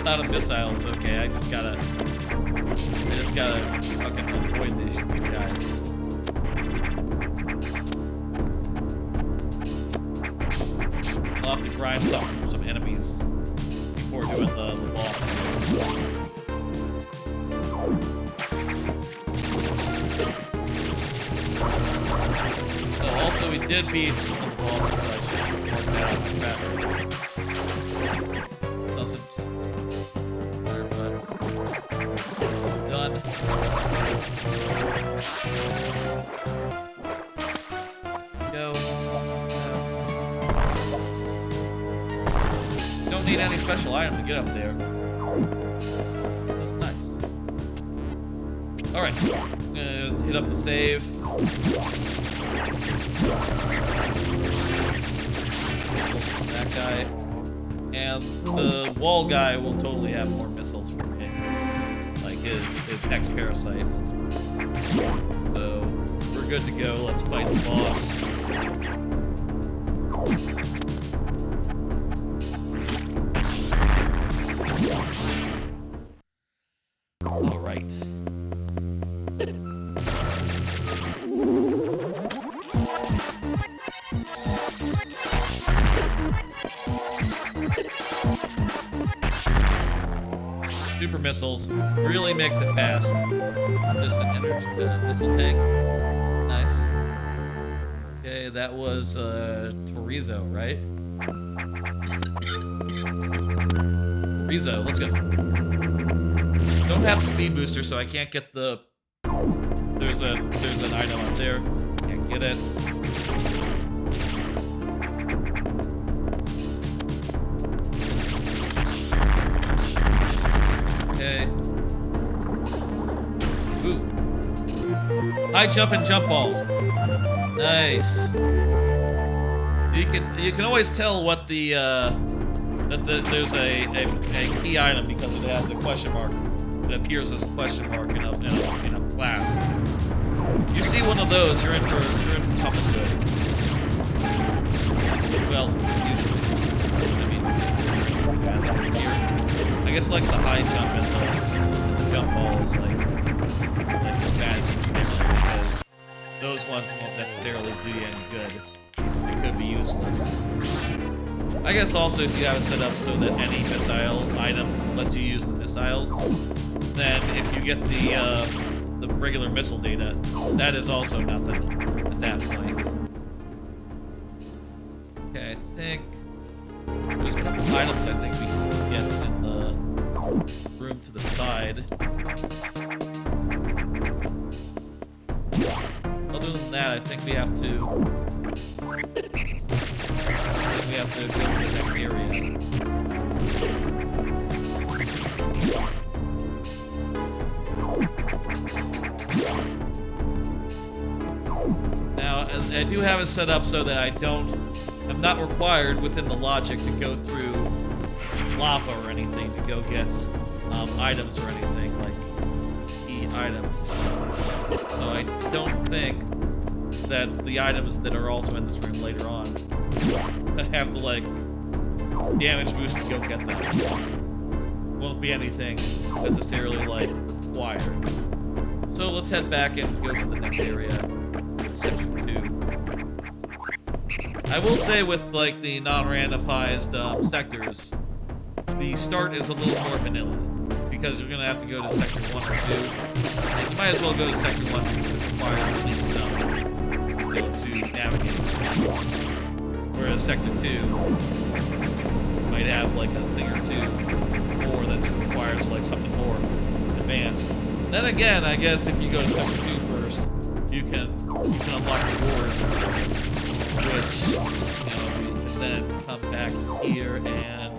Out of missiles, okay, I just gotta fucking avoid these guys. I'll have to grind some enemies before doing the boss. Oh, also we did beat one of the bosses, so I should mark that out in the map. Doesn't done. Go. Don't need any special item to get up there. That was nice. Alright. I'm gonna hit up the save. and the wall guy will totally have more missiles for me, like his X parasites. So we're good to go. Let's fight the boss. All right. Super missiles really makes it fast. Just an energy missile tank. Nice. Okay, that was Torizo, right? Torizo, let's go. Don't have the speed booster, so I can't get the. There's an item up there. Can't get it. Okay. Ooh. High jump and jump ball. Nice. You can always tell what the that there's a key item because it has a question mark. It appears as a question mark in a flask. You see one of those, you're in for something good. Well, usually. I guess like the high jump and the jump ball is like the bad because those ones won't necessarily do you any good. It could be useless. I guess also if you have it set up so that any missile item lets you use the missiles, then if you get the regular missile data, that is also nothing at that point. Okay, I think there's a couple items I think we can get in the room to the side. Other than that, I think we have to go to the next area. Now, I do have it set up so that I'm not required within the logic to go through lava or anything to go get items or anything, like key items. So I don't think that the items that are also in this room later on have to, like, damage boost to go get them. Won't be anything necessarily, like, required. So let's head back and go to the next area. Sector 2. I will say with, like, the non-randomized sectors, the start is a little more vanilla. Because you're going to have to go to Sector 1 or 2. And you might as well go to Sector 1 because it requires at least to navigate. Whereas Sector 2 might have like a thing or two more that requires like something more advanced. Then again, I guess if you go to Sector 2 first, you can unlock the doors, which, you can then come back here and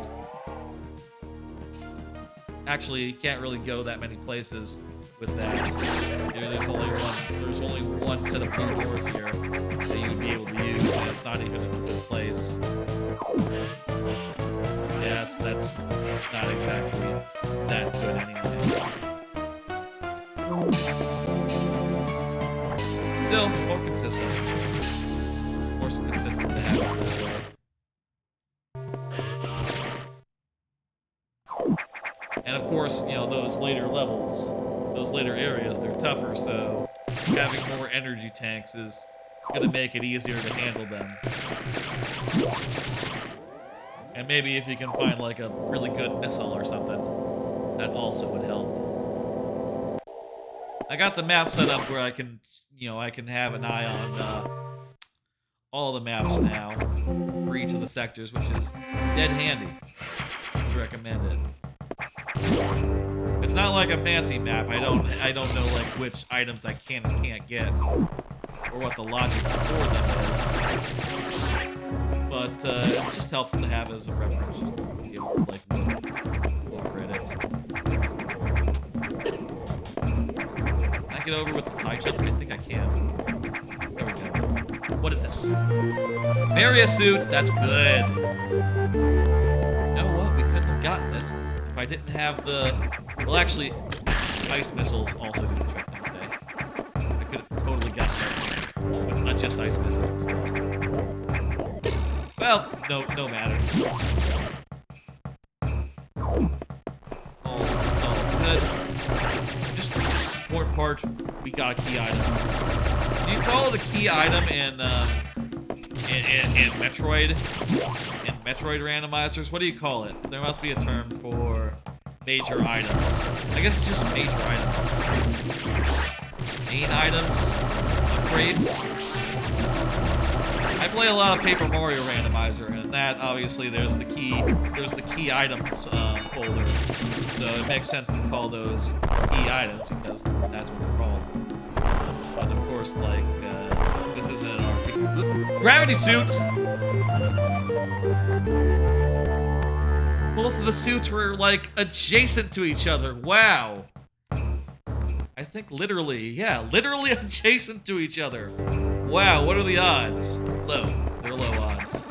actually you can't really go that many places with that. There's only one set of blue doors here that you'd be able to use, and it's not even in a good place. Yeah, that's not exactly that good anyway. Still, more consistent. More consistent to have it this way. And of course, those later levels, those later areas, they're tougher, so having more energy tanks is gonna make it easier to handle them. And maybe if you can find like a really good missile or something, that also would help. I got the map set up where I can have an eye on all the maps now for each of the sectors, which is dead handy. I'd recommend it. It's not like a fancy map. I don't know like which items I can and can't get, or what the logic for them is. But it's just helpful to have as a reference, just to be able to like look over at it. Can I get over with this high jump? I think I can. There we go. What is this? Barrier suit. That's good. know what? We couldn't have gotten it if I didn't have the... Well, actually, ice missiles also do the trick, don't they? I could have totally gotten it with not just ice missiles as well. Well, no matter. It's all good. Just important part, we got a key item. Do you call it a key item in Metroid? In Metroid randomizers? What do you call it? There must be a term for major items. I guess it's just major items. Main items? Upgrades? I play a lot of Paper Mario Randomizer, and that obviously there's the key items folder, so it makes sense to call those key items because that's what they're called. But of course, like this isn't an RPG. Gravity suit. Both of the suits were like adjacent to each other. Wow. I think literally, yeah, literally adjacent to each other. Wow, what are the odds? Low. They're low odds.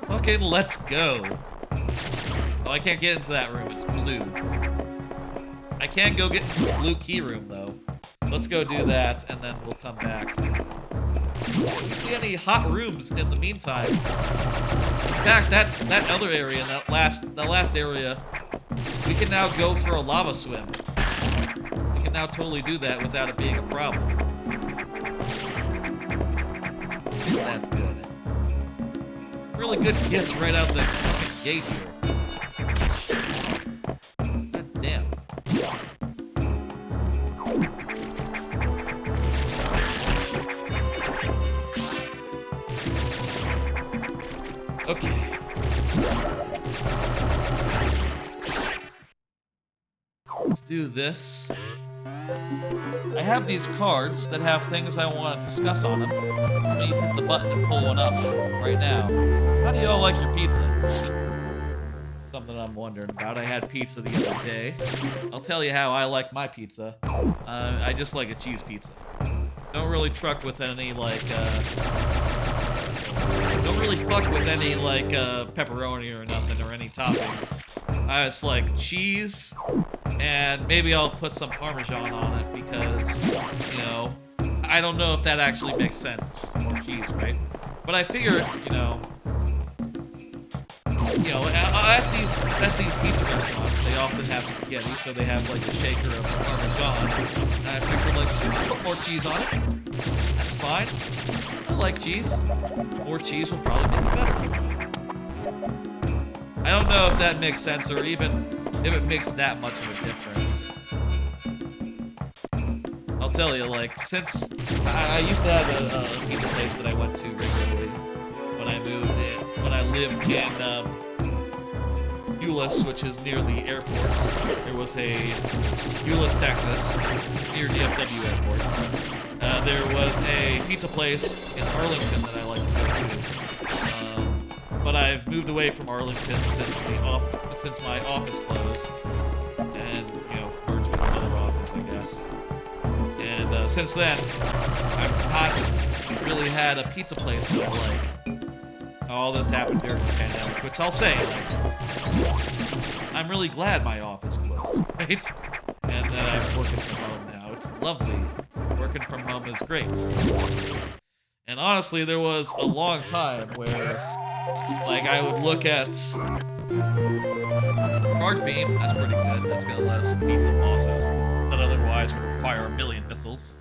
Okay, let's go. Oh, I can't get into that room. It's blue. I can go get into the blue key room, though. Let's go do that, and then we'll come back. Do you see any hot rooms in the meantime? In fact, that other area, that last area, we can now go for a lava swim. We can now totally do that without it being a problem. That's good. Really good hits right out the fucking gate here. God damn. Okay. Let's do this. I have these cards that have things I want to discuss on them. Let me hit the button and pull one up right now. How do y'all like your pizza? Something I'm wondering about. I had pizza the other day. I'll tell you how I like my pizza. I just like a cheese pizza. Don't really truck with any, like, don't really fuck with any, like, pepperoni or nothing or any toppings. I just like cheese, and maybe I'll put some Parmesan on it because, you know, I don't know if that actually makes sense. Just more cheese, right? But I figure, you know, at these pizza restaurants, they often have spaghetti, so they have like a shaker of Parmesan. And I figured, like, should I put more cheese on it? That's fine. I like cheese. More cheese will probably make it better. I don't know if that makes sense or even if it makes that much of a difference. I'll tell you, like, since I used to have a pizza place that I went to regularly when I moved in, when I lived in Euless, which is near the airports. There was a Euless, Texas, near DFW Airport. There was a pizza place in Arlington that I like to go to. But I've moved away from Arlington since my office closed, and, you know, merged with another office, I guess. And since then, I've not really had a pizza place that I like. All this happened during the pandemic, which I'll say, like, I'm really glad my office closed, right? And that I'm working from home now. It's lovely. Working from home is great. And honestly, there was a long time where, like, I would look at Charge Beam. That's pretty good. That's gonna let us beat some bosses that otherwise would require a million missiles.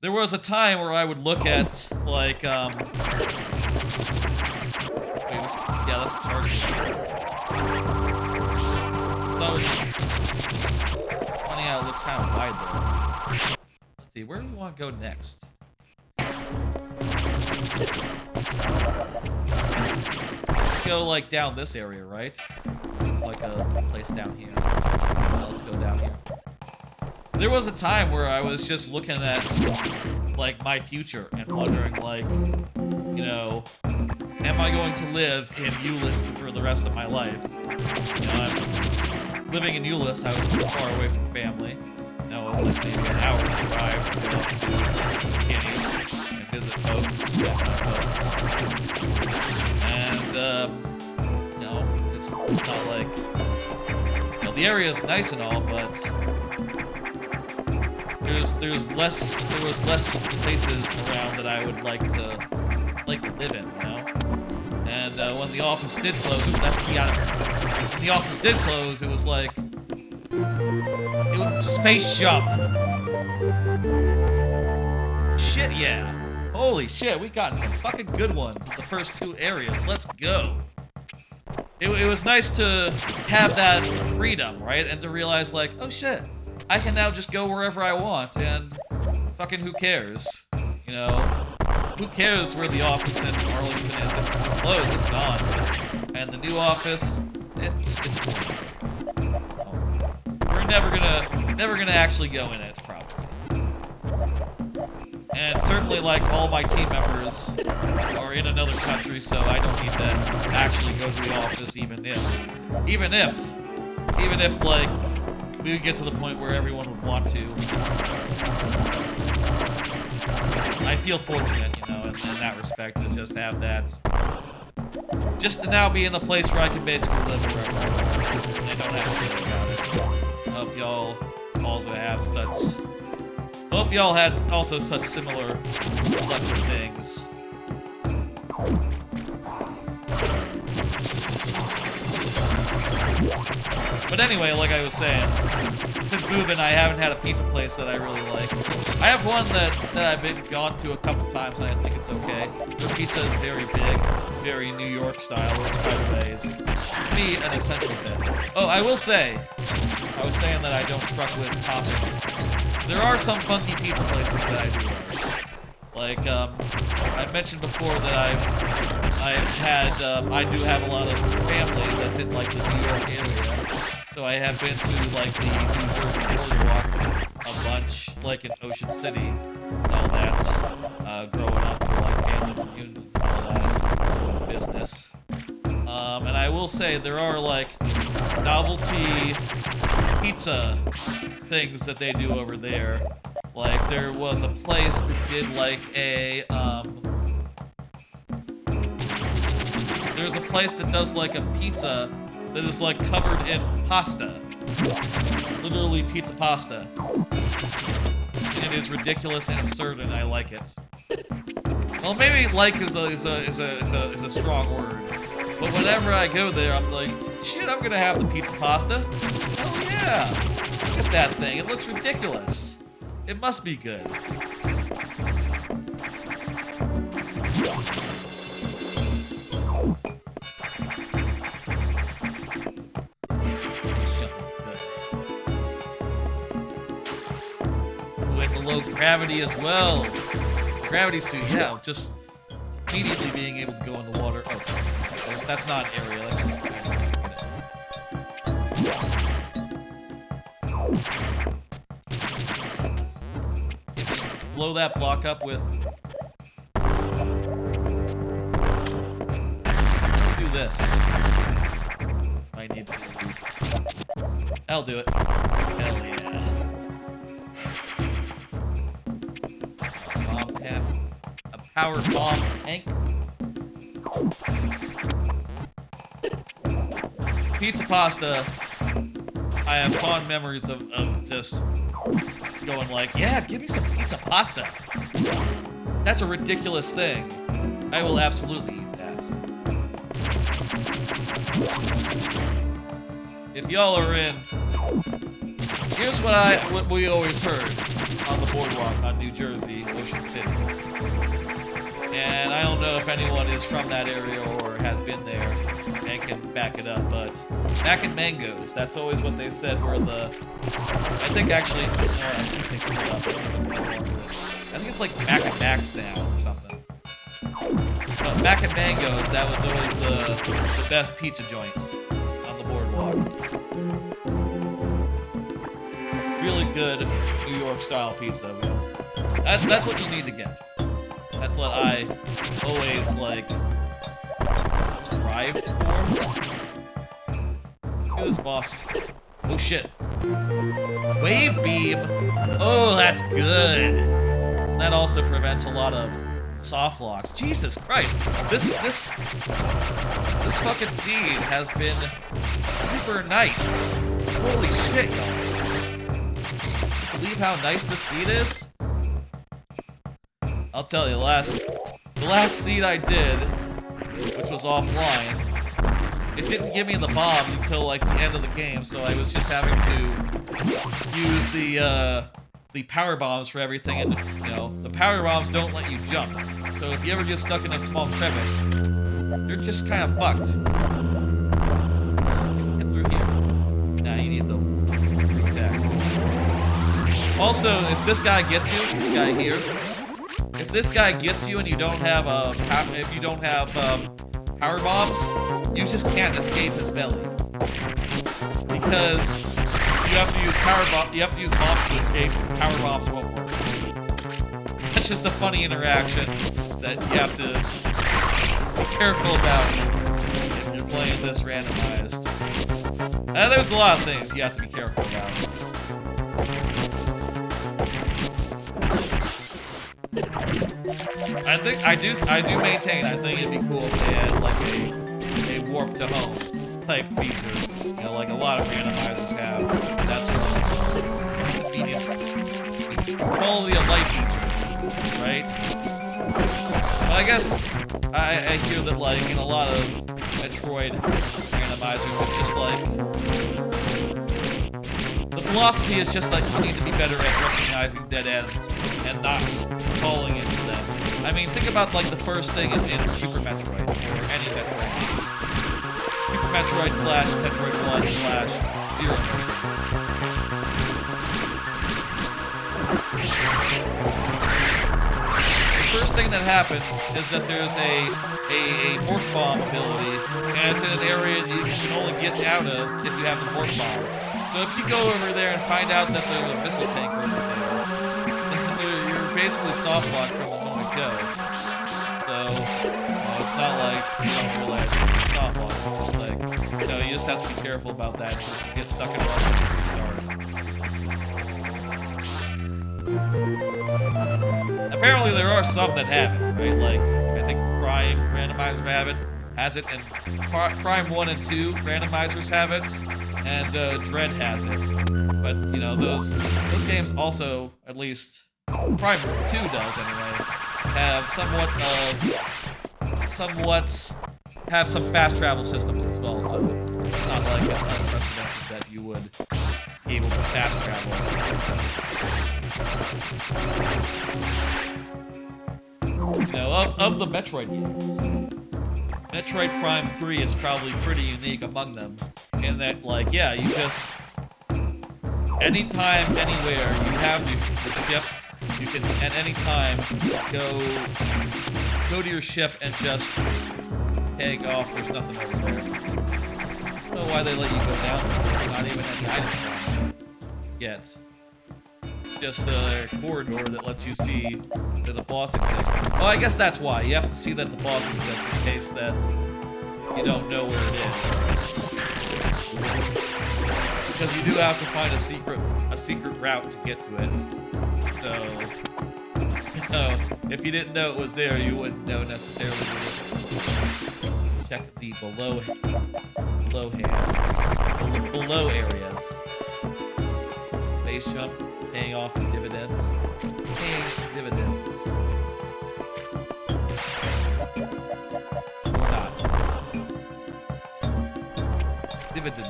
There was a time where I would look at, like, yeah, that's Charge Beam. That was funny how it looks kind of wide there. Let's see, where do we want to go next? Let's go, like, down this area, right? Like a place down here. Let's go down here. There was a time where I was just looking at, like, my future and wondering, like, you know, am I going to live in Euless for the rest of my life? You know, I'm living in Euless. I was far away from family. You know, it was like maybe an hour's drive to go up to McKinney and visit folks, and the area is nice and all, but there was less places around that I would like to live in, you know. And when the office did close, that's Keanu. When the office did close, it was like it was space jump. Shit, yeah. Holy shit, we got some fucking good ones in the first 2 areas. Let's go. It was nice to have that freedom, right? And to realize, like, oh shit, I can now just go wherever I want, and fucking who cares? You know? Who cares where the office in Arlington is? It's closed, it's gone. And the new office, it's we're never gonna actually go in it, probably. And certainly, like, all my team members are in another country, so I don't need to actually go to the office, even if, like, we would get to the point where everyone would want to. I feel fortunate, you know, in that respect, to just have that. Just to now be in a place where I can basically live wherever I want. And I don't have to think about it. I hope y'all also have such... Hope y'all had also such similar lucky things. But anyway, like I was saying, since moving, I haven't had a pizza place that I really like. I have one that I've been gone to a couple times, and I think it's okay. Their pizza is very big, very New York style, which, by the way, is, to me, an essential bit. Oh, I will say, I was saying that I don't truck with toppings. There are some funky pizza places that I do like. I mentioned before that I do have a lot of family that's in, like, the New York area. So I have been to, like, the New Jersey boardwalk a bunch, like in Ocean City and all that. Growing up for, like, family reunions and all that business. And I will say there are, like, novelty pizza things that they do over there. Like, there was a place that did, like, there's a place that does, like, a pizza that is, like, covered in pasta. Literally pizza pasta. And it is ridiculous and absurd, and I like it. Well, maybe like is a strong word. But whenever I go there, I'm like, shit, I'm gonna have the pizza pasta. Oh yeah! Look at that thing, it looks ridiculous. It must be good. With the low gravity as well. Gravity suit, yeah, just immediately being able to go in the water. Oh, that's not an area. That's just blow that block up with. Do this. I need to. I'll do it. Hell yeah. Bomb cap. A power bomb tank. Pizza pasta. I have fond memories of just going like, yeah, give me some pizza pasta. That's a ridiculous thing. I will absolutely eat that. If y'all are in, here's what we always heard on the boardwalk on New Jersey, Ocean City. And I don't know if anyone is from that area or has been there and can back it up, but back in Mangoes, that's always what they said were the, I think actually, no, I think they split up. I think it's like Back and Max now or something. But back in Mangoes, that was always the best pizza joint on the boardwalk. Really good New York style pizza. That's what you need to get. That's what I always like strive for. Let's do this, boss. Oh shit. Wave beam. Oh, that's good. That also prevents a lot of soft locks. Jesus Christ. This fucking seed has been super nice. Holy shit, y'all. Believe how nice this seed is? I'll tell you, the last seed I did, which was offline, it didn't give me the bomb until like the end of the game, so I was just having to use the power bombs for everything, and you know, the power bombs don't let you jump. So if you ever get stuck in a small crevice, you're just kind of fucked. Get through here. Nah, you need the attack. Also, if this guy gets you, this guy here, if this guy gets you and you don't have power bombs, you just can't escape his belly. Because you have to use bombs to escape. Power bombs won't work. That's just a funny interaction that you have to be careful about if you're playing this randomized. There's a lot of things you have to be careful about. I do maintain. I think it'd be cool if they had like a warp to home type feature. You know, like a lot of randomizers have. That's just convenience, quality of life feature, right? But I guess I hear that like in a lot of Metroid randomizers, it's just like the philosophy is just like you need to be better at recognizing dead ends and not falling into them. I mean, think about like the first thing in Super Metroid or any Metroid game. Super Metroid / Metroid 1 / Zero Metroid. The first thing that happens is that there's a morph bomb ability, and it's in an area that you can only get out of if you have the morph bomb. So if you go over there and find out that there's a missile tank over there, you're basically soft locked from the moment go. So, it's not like you don't realize it's soft locked. It's just like, you just have to be careful about that. You get stuck in a rubber and restart. Apparently there are some that have it, right? Like, I think Prime Randomizer has it, and Prime 1 and 2 Randomizers have it. And Dread has it, but you know those games also, at least Prime 2 does anyway, have have some fast travel systems as well. So it's not like it's unprecedented that you would be able to fast travel. You know, of the Metroid games, Metroid Prime 3 is probably pretty unique among them. In that, like, yeah, you just anytime, anywhere, you have the ship. You can at any time go to your ship and just take off. There's nothing over there. I don't know why they let you go down there. There's not even any items yet. Just a corridor that lets you see that the boss exists. Well, I guess that's why you have to see that the boss exists in case that you don't know where it is. Because you do have to find a secret route to get to it. So, if you didn't know it was there, you wouldn't know necessarily where it is. Check the below areas. Base jump, paying off dividends. Paying dividends. Or not. Dividends.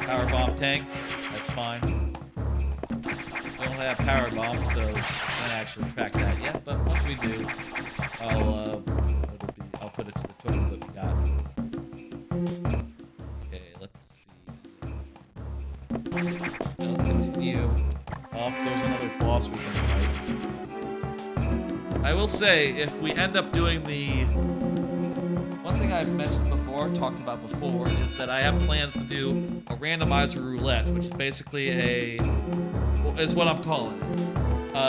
Power bomb tank, that's fine. Don't have power bomb, so I can't actually track that yet. But once we do, I'll put it to the total that we got. Okay, let's see. Let's continue. There's another boss we can fight. I will say, if we end up doing the one thing I've mentioned before, talked about before, is that I have plans to do a randomizer roulette, which is basically is what I'm calling it.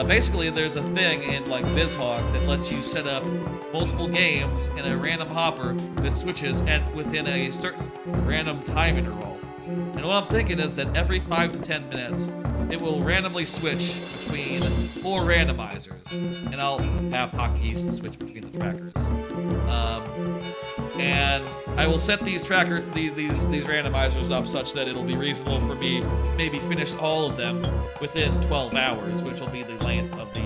Basically, there's a thing in like BizHawk that lets you set up multiple games in a random hopper that switches within a certain random time interval. And what I'm thinking is that every 5 to 10 minutes, it will randomly switch between 4 randomizers, and I'll have hotkeys to switch between the trackers. And I will set these randomizers up such that it'll be reasonable for me to maybe finish all of them within 12 hours, which will be the length of the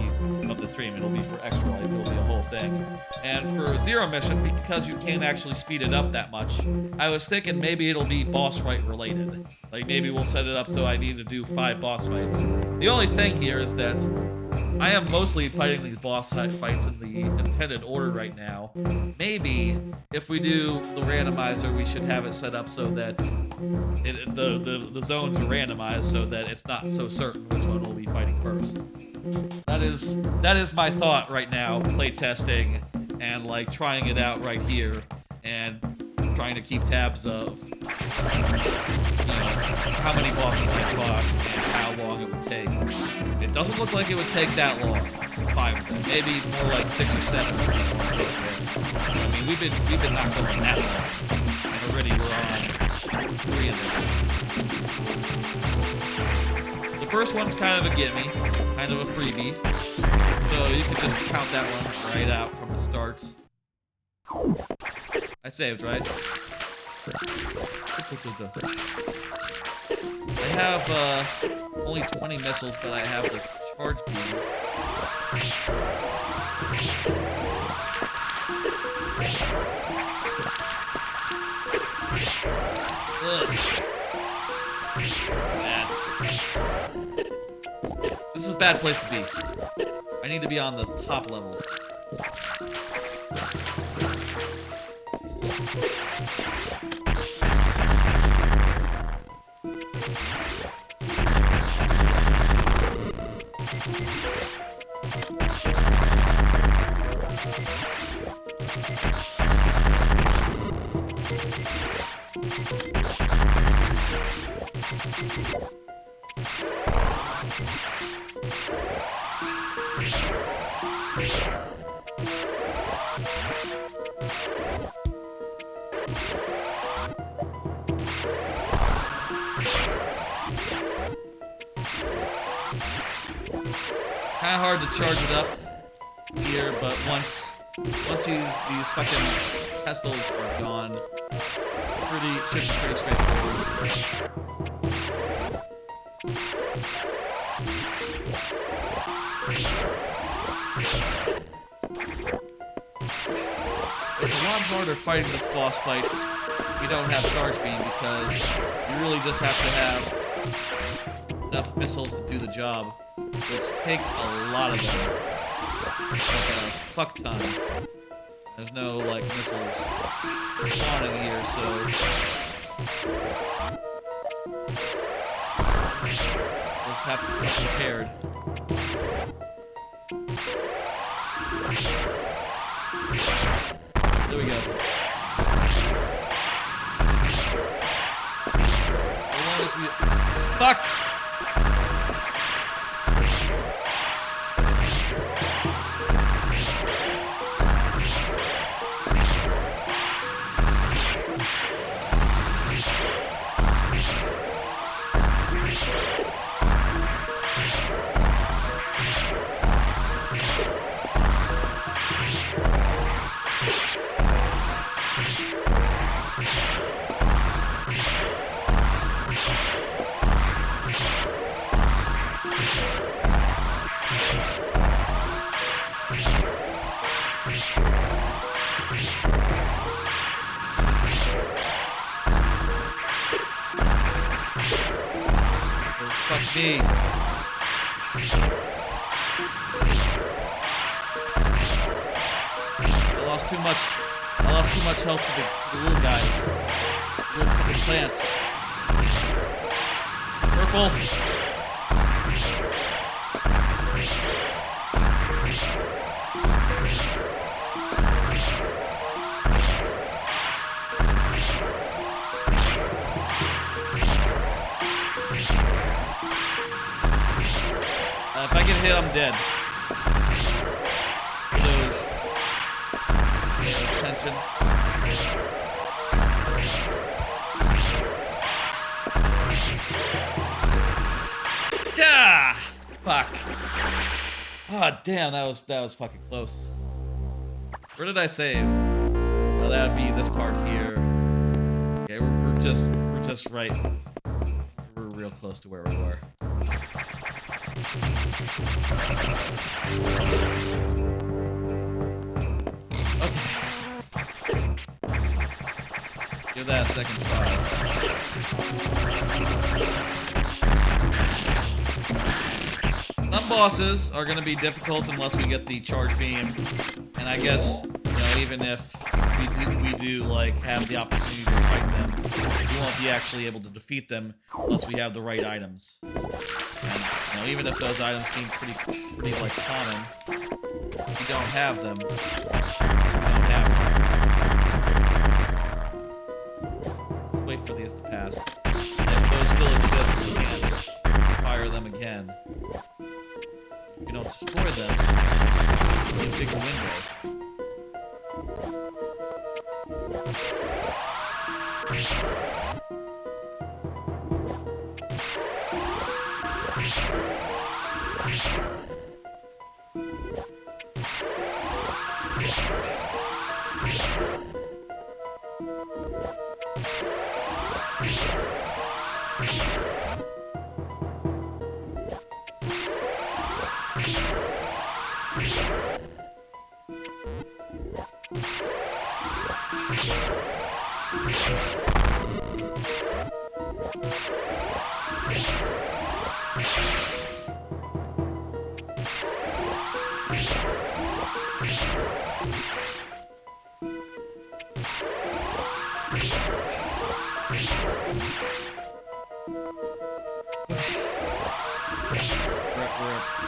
stream. It'll be for extra life. It'll be a whole thing. And for Zero Mission, because you can't actually speed it up that much, I was thinking maybe it'll be boss fight related. Like maybe we'll set it up so I need to do 5 boss fights. The only thing here is that I am mostly fighting these boss fights in the intended order right now. Maybe if we do the randomizer, we should have it set up so that the zones are randomized so that it's not so certain which one will be fighting first. That is my thought right now, playtesting and like trying it out right here and trying to keep tabs of how many bosses I fought and how long it would take. It doesn't look like it would take that long. 5 of them, maybe more like 6 or 7. I mean, we've been not going that long, and already we're on 3 of them. The first one's kind of a gimme, kind of a freebie, so you can just count that one right out from the start. I saved, right? I have only 20 missiles, but I have the charge beam. Ugh. Bad. This is a bad place to be. I need to be on the top level. Kind of hard to charge it up here, but once these fucking pestles are gone, should be pretty straightforward. It's a lot harder fighting this boss fight if you don't have charge beam, because you really just have to have enough missiles to do the job, which takes a lot of them. Like a fuck ton. There's no, like, missiles spawning here, so just have to be prepared. There we go. As long as we... Fuck! Fuck me. I lost too much health to the little guys. Little fucking plants. Purple. If I get hit, I'm dead. Lose. Attention. Ah! Fuck. Oh damn, that was fucking close. Where did I save? Well, that would be this part here. Okay, we're just right. We're real close to where we were. Okay. Give that a second try. Some bosses are going to be difficult unless we get the charge beam, and I guess, you know, even if we do like have the opportunity to fight them, we won't be actually able to defeat them unless we have the right items. And, you know, even if those items seem pretty like common, if we don't have them, we don't have them. Wait for these to pass. If those still exist, we can't fire them again. If we don't destroy them, we need a bigger window.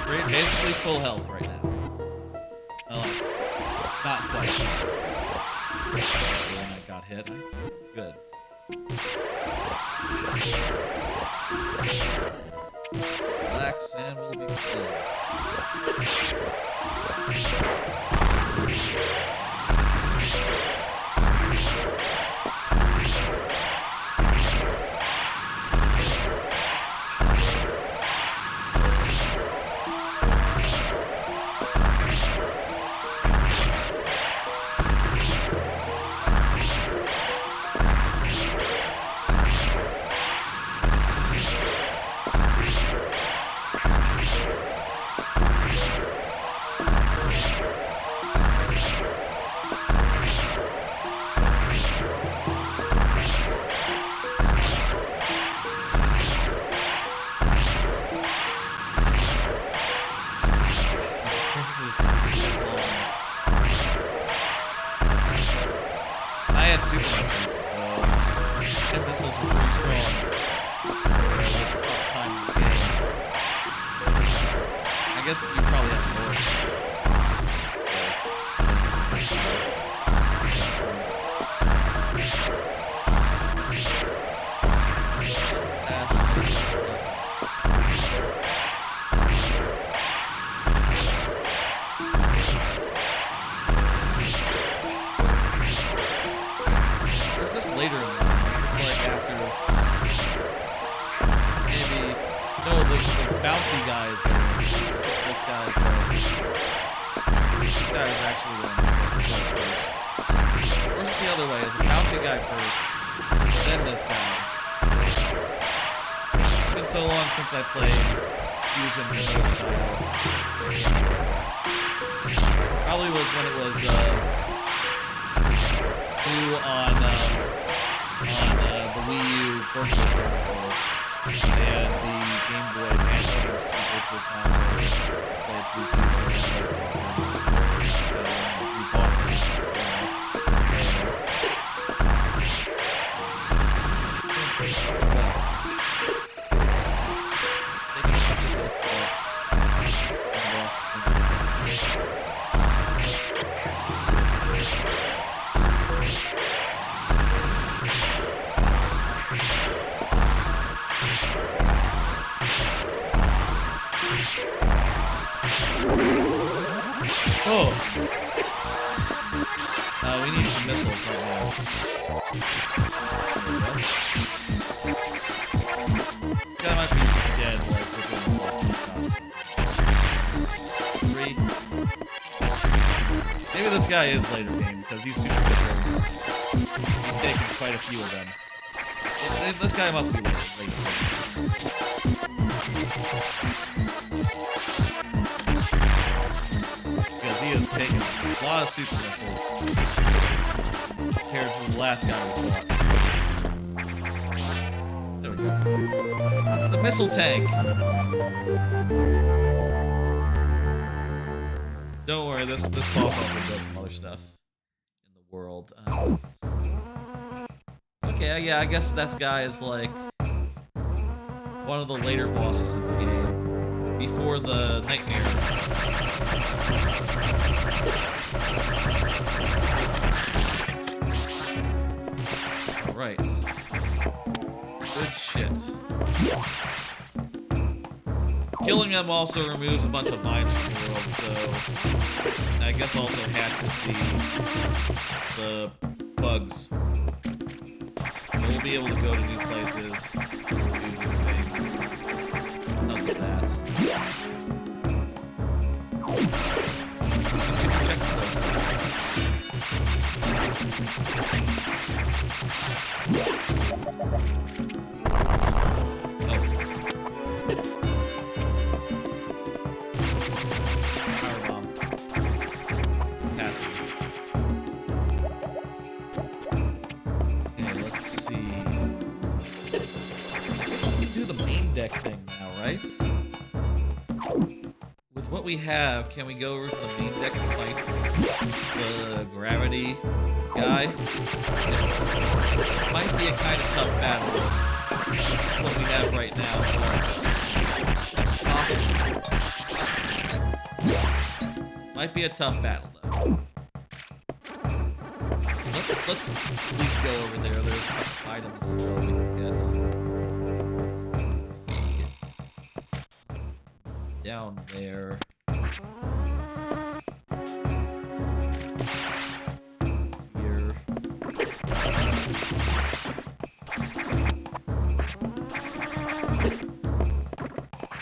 We're basically full health right now. Oh, not quite. When I got hit. Good. Relax and we'll be good. Since I played Fusion Randomizer style. Probably was when it was new on the Wii U virtual console and the Game Boy Advance games to virtual console. Played through Fusion we bought them. Oh. We need some missiles right now. Guy might be dead, like, within 3. Maybe this guy is later game, because these super missiles, he's taking quite a few of them. This guy must be later game. Because he has taken a lot of super missiles compared to the last guy we fought. There we go. The missile tank. Don't worry, this boss also does some other stuff in the world. Okay, yeah, I guess that guy is like one of the later bosses in the game, before the nightmare. Alright. Good shit. Killing them also removes a bunch of mines from the world, so I guess also hatches the bugs. We'll be able to go to new places, we'll do new things. How's that? Check places. Thing now, right? With what we have, can we go over to the main deck and fight the gravity guy? It might be a kind of tough battle. What we have right now. Might be a tough battle though. Let's at least go over there. There's a couple items as well we can get. Down there. Here.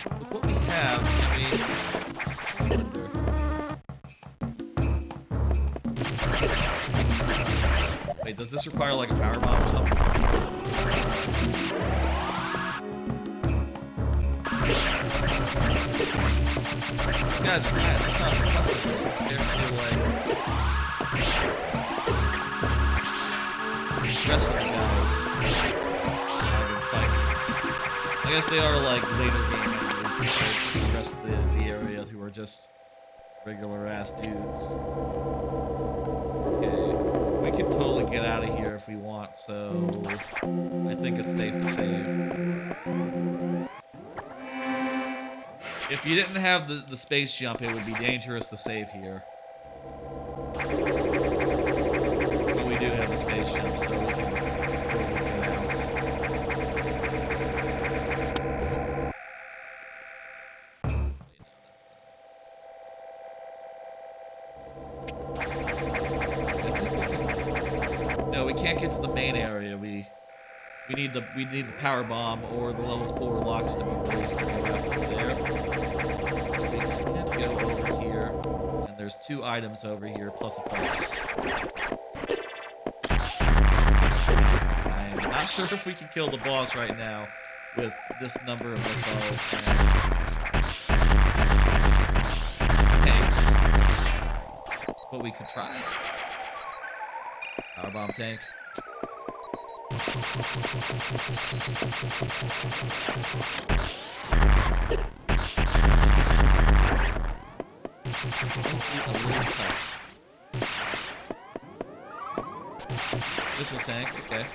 With what we have, wait, does this require like a power bomb or something? Guys are kind of tough customers compared to like the rest of the guys I've been fighting. I guess they are like later game enemies compared to the rest of the area who are just regular ass dudes. Okay, we can totally get out of here if we want, so I think it's safe to save. If you didn't have the space jump, it would be dangerous to save here. But we do have the space jump, so we can get out. No, we can't get to the main area. We need the power bomb or the level 4 locks to be released to go after there. We can't go over here, and there's 2 items over here plus a box. I'm not sure if we can kill the boss right now with this number of missiles and tanks, but we could try. Power bomb tank. Missile tank, okay.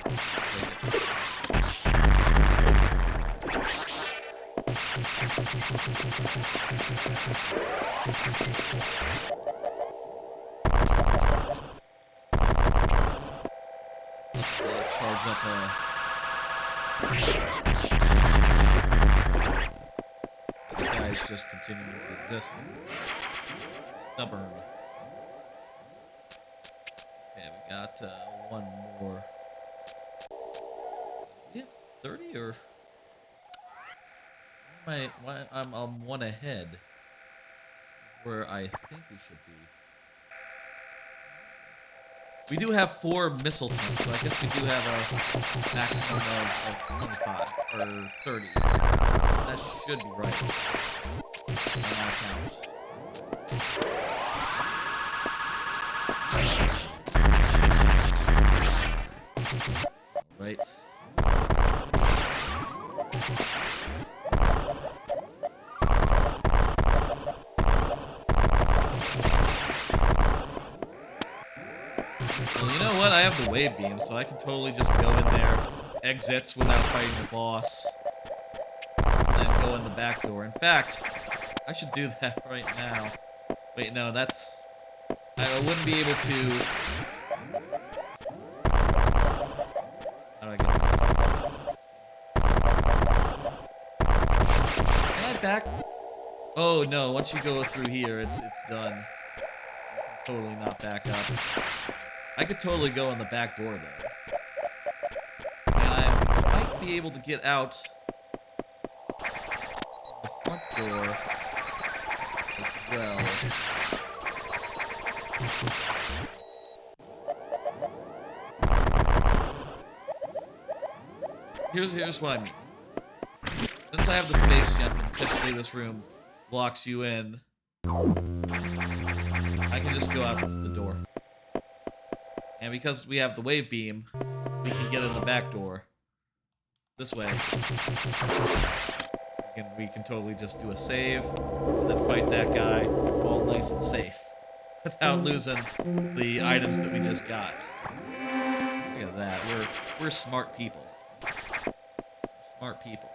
Let's charge up the guy's just continuing to exist. stubborn. Okay, we got one more. Do we have 30 or? Why I'm one ahead. Where I think we should be. We do have 4 missile tanks, so I guess we do have a maximum of 25 or 30. That should be right. On my count. Right. Well, you know what? I have the wave beam, so I can totally just go in there, exits without fighting the boss, and then go in the back door. In fact, I should do that right now. Wait, no, that's... I wouldn't be able to... How do I go? Can I back? Oh, no, once you go through here, it's done. You can totally not back up. I could totally go in the back door, though. And I might be able to get out the front door as well. Here's what I mean. Since I have the space gem, and typically this room blocks you in, I can just go out the door. And because we have the wave beam, we can get in the back door. This way. We can totally just do a save, and then fight that guy all nice and safe. Without losing the items that we just got. Look at that. We're smart people. Smart people.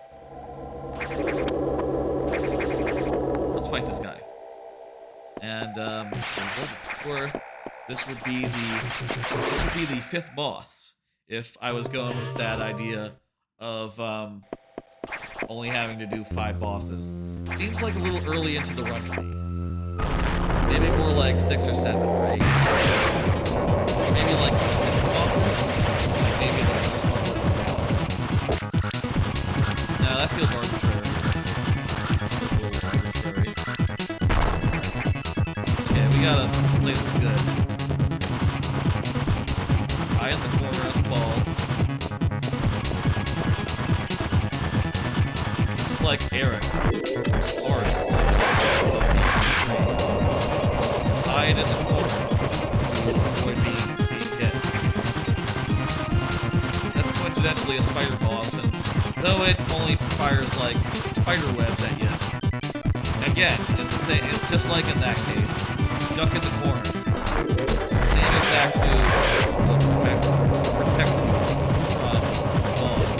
Let's fight this guy. And this would be the 5th boss if I was going with that idea of only having to do 5 bosses. Seems like a little early into the run to me. Maybe more like 6 or 7 or 8. Maybe like specific bosses. Like maybe the first one would be out. No, that feels arbitrary. Okay, we gotta play this good. Eye in the corner as ball. This is like Eric. Hide in the corner to avoid being hit. That's coincidentally a spider boss, and though it only fires like spider webs at you, again, just like in that case, duck in the corner. Same exact move will protect you from the boss.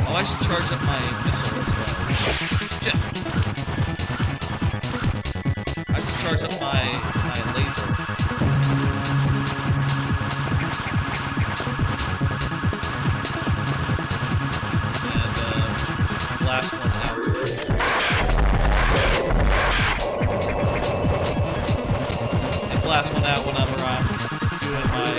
Oh, I should charge up my missile as well. Shit. I should charge up my laser. And blast one out. And blast one out whenever I'm doing my...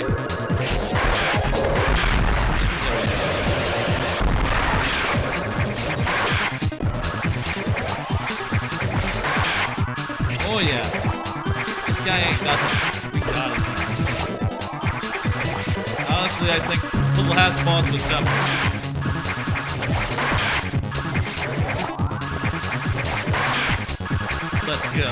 Oh yeah. This guy ain't nothing. We got his ass. Honestly, I think the last boss was coming. Let's go.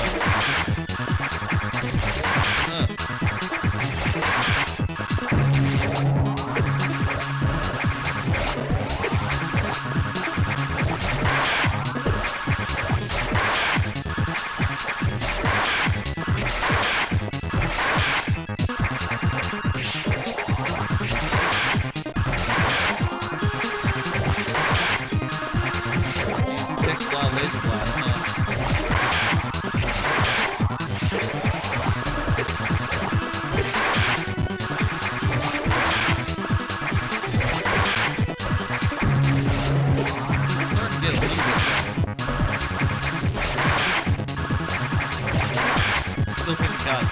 still think we got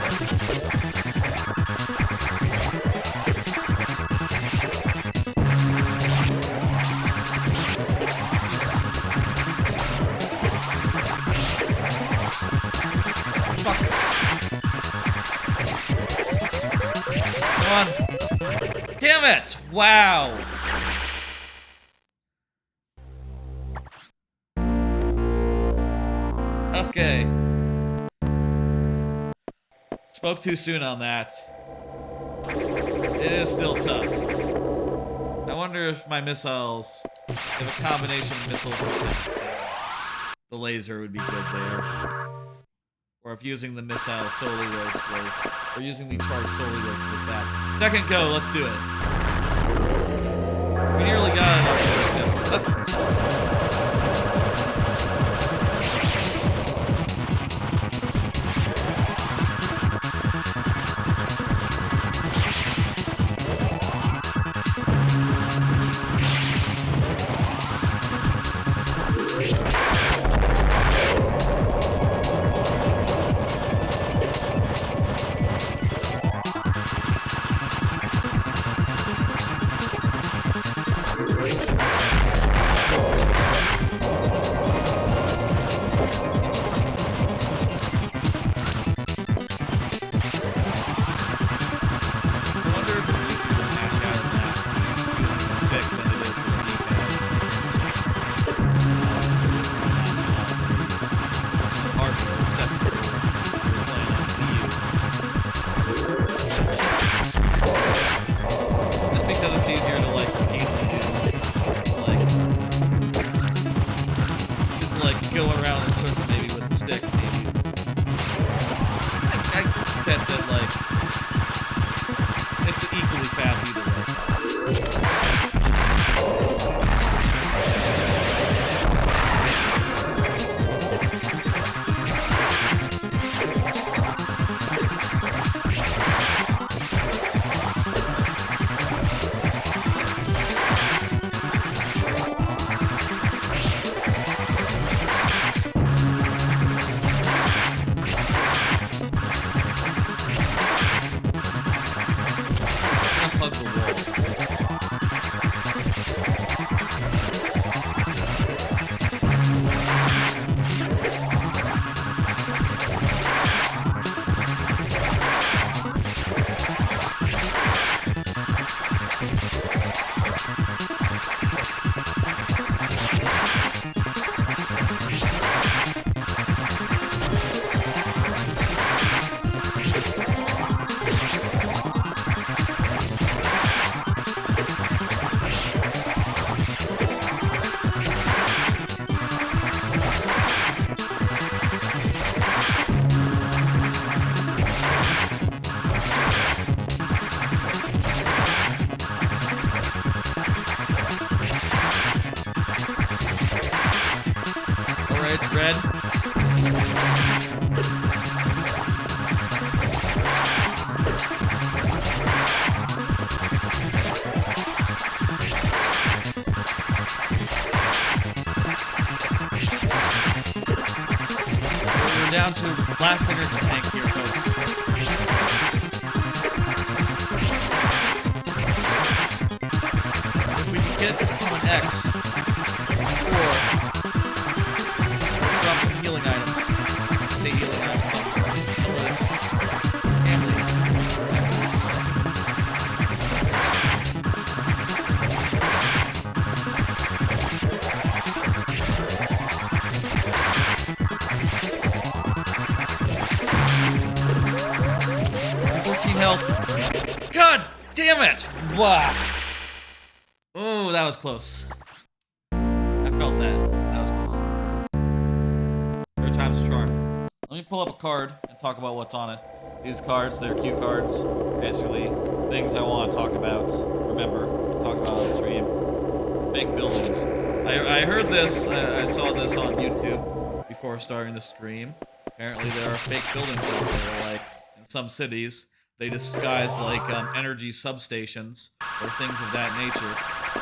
Come on. Damn it! Wow. Okay. Spoke too soon on that. It is still tough. I wonder if my missiles, if a combination of missiles with the laser would be good there. Or if using the missile solely or using the charge solely was with that. Second go, let's do it. We nearly got it. Red. We're down to last energy tank here, folks. If we can get to an X, or drop some healing items. I say healing items, alerts, family members. 14 health. God damn it! Wow. Oh, that was close. I felt that. That was close. Third time's a charm. Let me pull up a card and talk about what's on it. These cards, they're cue cards. Basically, things I want to talk about. Remember, talk about on stream. Fake buildings. I heard this, I saw this on YouTube before starting the stream. Apparently there are fake buildings out there, like, in some cities. They disguise, like, energy substations or things of that nature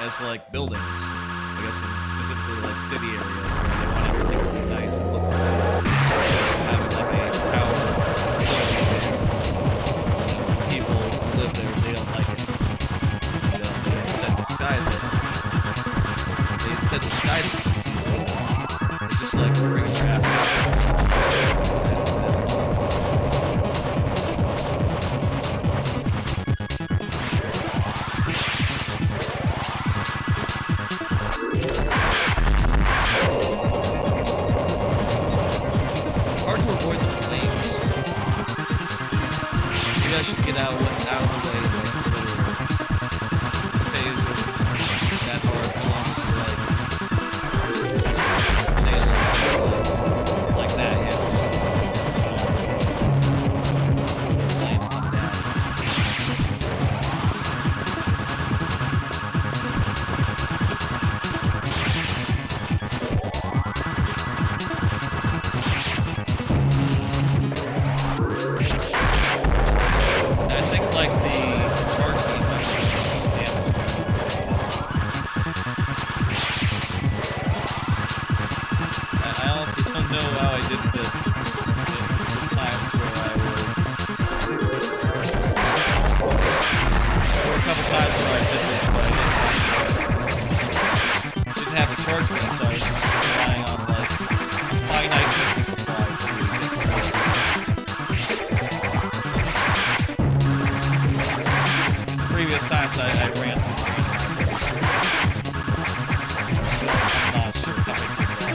as, like, buildings. I guess in specifically, like, city areas where they want everything to be nice and look the same. Having, like, a power facility I should get out of the way of the phase of that part so long as you nail it like that, yeah. Flames come down. I think like the charge team might be the most damage in this phase. I honestly don't know how I did this in times where I was. There were a couple times where I did this, but I didn't have a charge beam, so I was just relying on like finite missile supplies. Previous times I ran through the I'm not sure how I did that.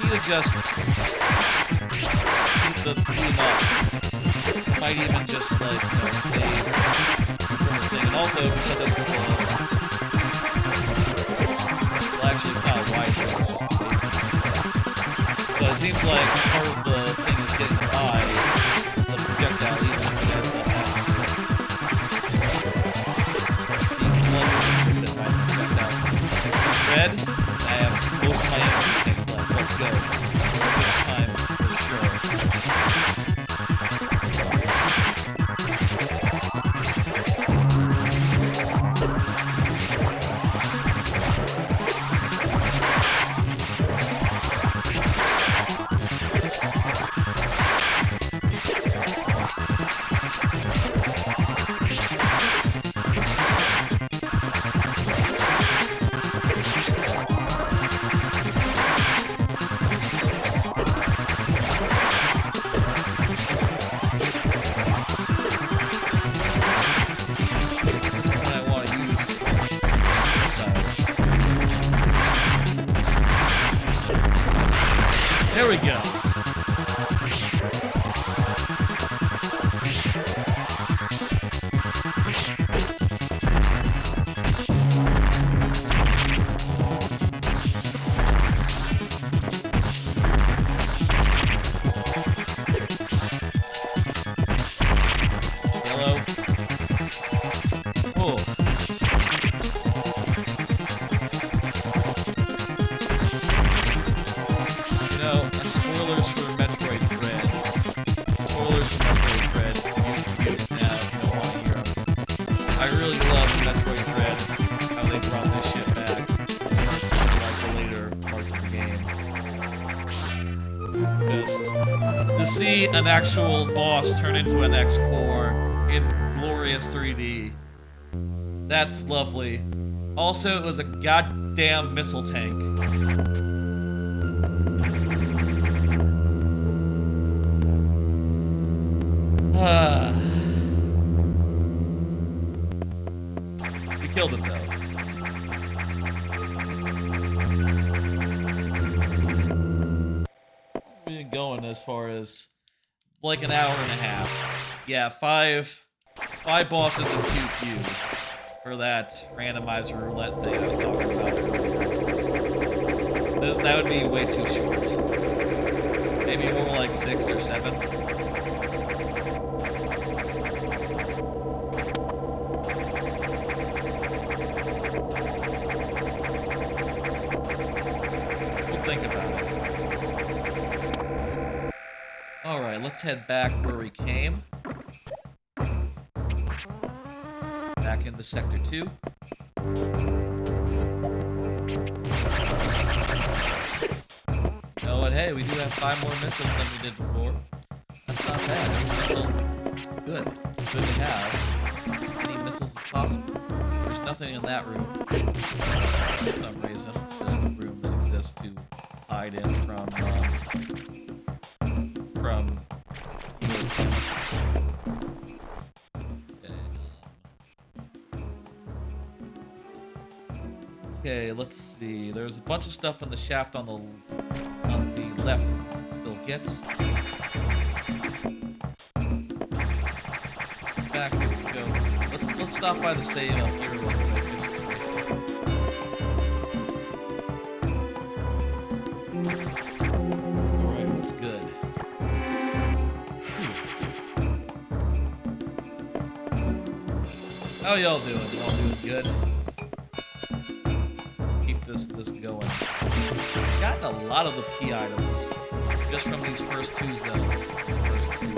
Need to just keep the beam up. Might even just like save thing. And also because it's well actually it's not a wide shot, it's just a big. So it seems like part of the thing is getting by the projectile even if it ends up happening. Being plugged that my projectile. If it's red, I have most of my energy tanks left. Let's go. This time for sure. There we go. Yellow. Oh. Spoilers for Metroid Dread. Spoilers for Metroid Dread. Mute now if you don't want to hear them. I really love Metroid Dread, how they brought this shit back. Like the later parts of the game. Just to see an actual boss turn into an X-Core in glorious 3D. That's lovely. Also, it was a goddamn missile tank. You killed it though. We've been going as far as like an hour and a half. Yeah, five bosses is too few for that randomizer roulette thing I was talking about earlier. That would be way too short. Maybe more like 6 or 7. Think about it. Alright, let's head back where we came. Back into Sector 2. You know what? Hey, we do have 5 more missiles than we did before. That's not bad. Every missile is good. It's good to have. As many missiles as possible. There's nothing in that room. For some reason. It's just a room that exists to hide in from Okay, let's see. There's a bunch of stuff in the shaft on the left. Still get. Back here we go. Let's stop by the save up here real quick. All right, what's good? How y'all doing? Y'all doing good? This going. Gotten a lot of the key items just from these first two zones, first two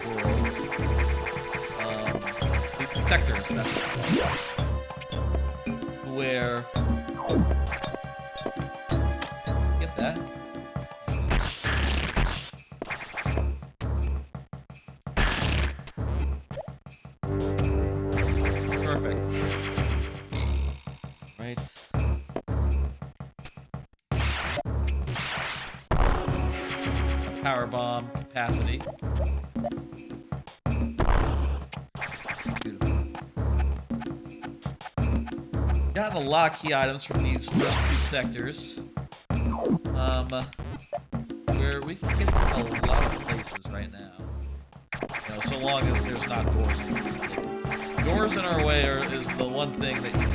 worlds. The sectors, where get that. Perfect. Right. Power bomb capacity. Beautiful. Gotten a lot of key items from these first two sectors. Where we can get to a lot of places right now. You know, so long as there's not doors. Doors in our way is the one thing that you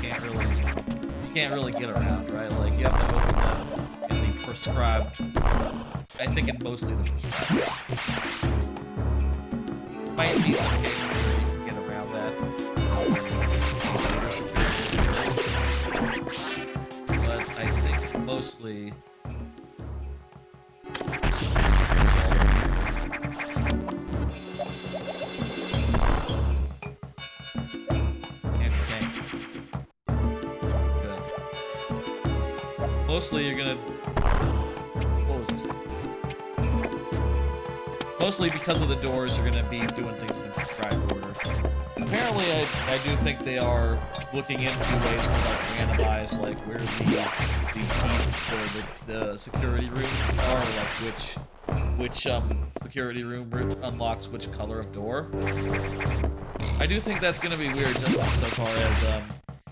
can't really get around, right? Like you have to open them in the prescribed. I think in mostly the prescribed. Might be some cases where you can get around that. But I think mostly. Good. Mostly you're gonna. What was this? Mostly because of the doors, you're going to be doing things in prescribed order. Apparently, I do think they are looking into ways to like randomize like where the security rooms are, like which security room unlocks which color of door. I do think that's going to be weird just insofar as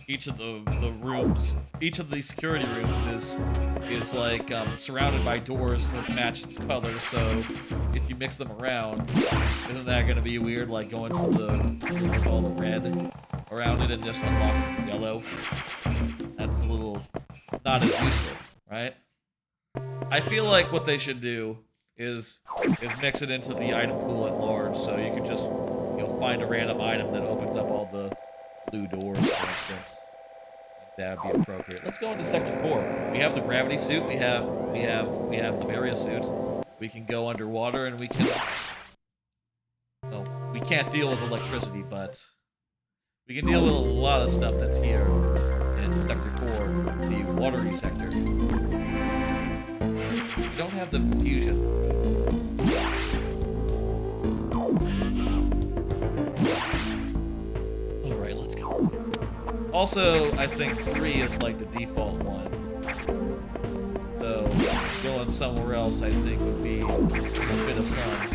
each of the rooms, each of the security rooms is like surrounded by doors that match its color. So if you mix them around, isn't that gonna be weird? Like going to all the red around it and just unlocking the yellow. That's a little not as useful, right? I feel like what they should do is mix it into the item pool at large, so you can just find a random item that opens up all the blue doors, for instance. That would be appropriate. Let's go into Sector 4. We have the gravity suit. We have the Varia suit. We can go underwater, and we can. Well, we can't deal with electricity, but we can deal with a lot of stuff that's here in Sector 4, the watery sector. We don't have the fusion. Alright, let's go. Also, I think 3 is like the default one. So, going somewhere else I think would be a bit of fun.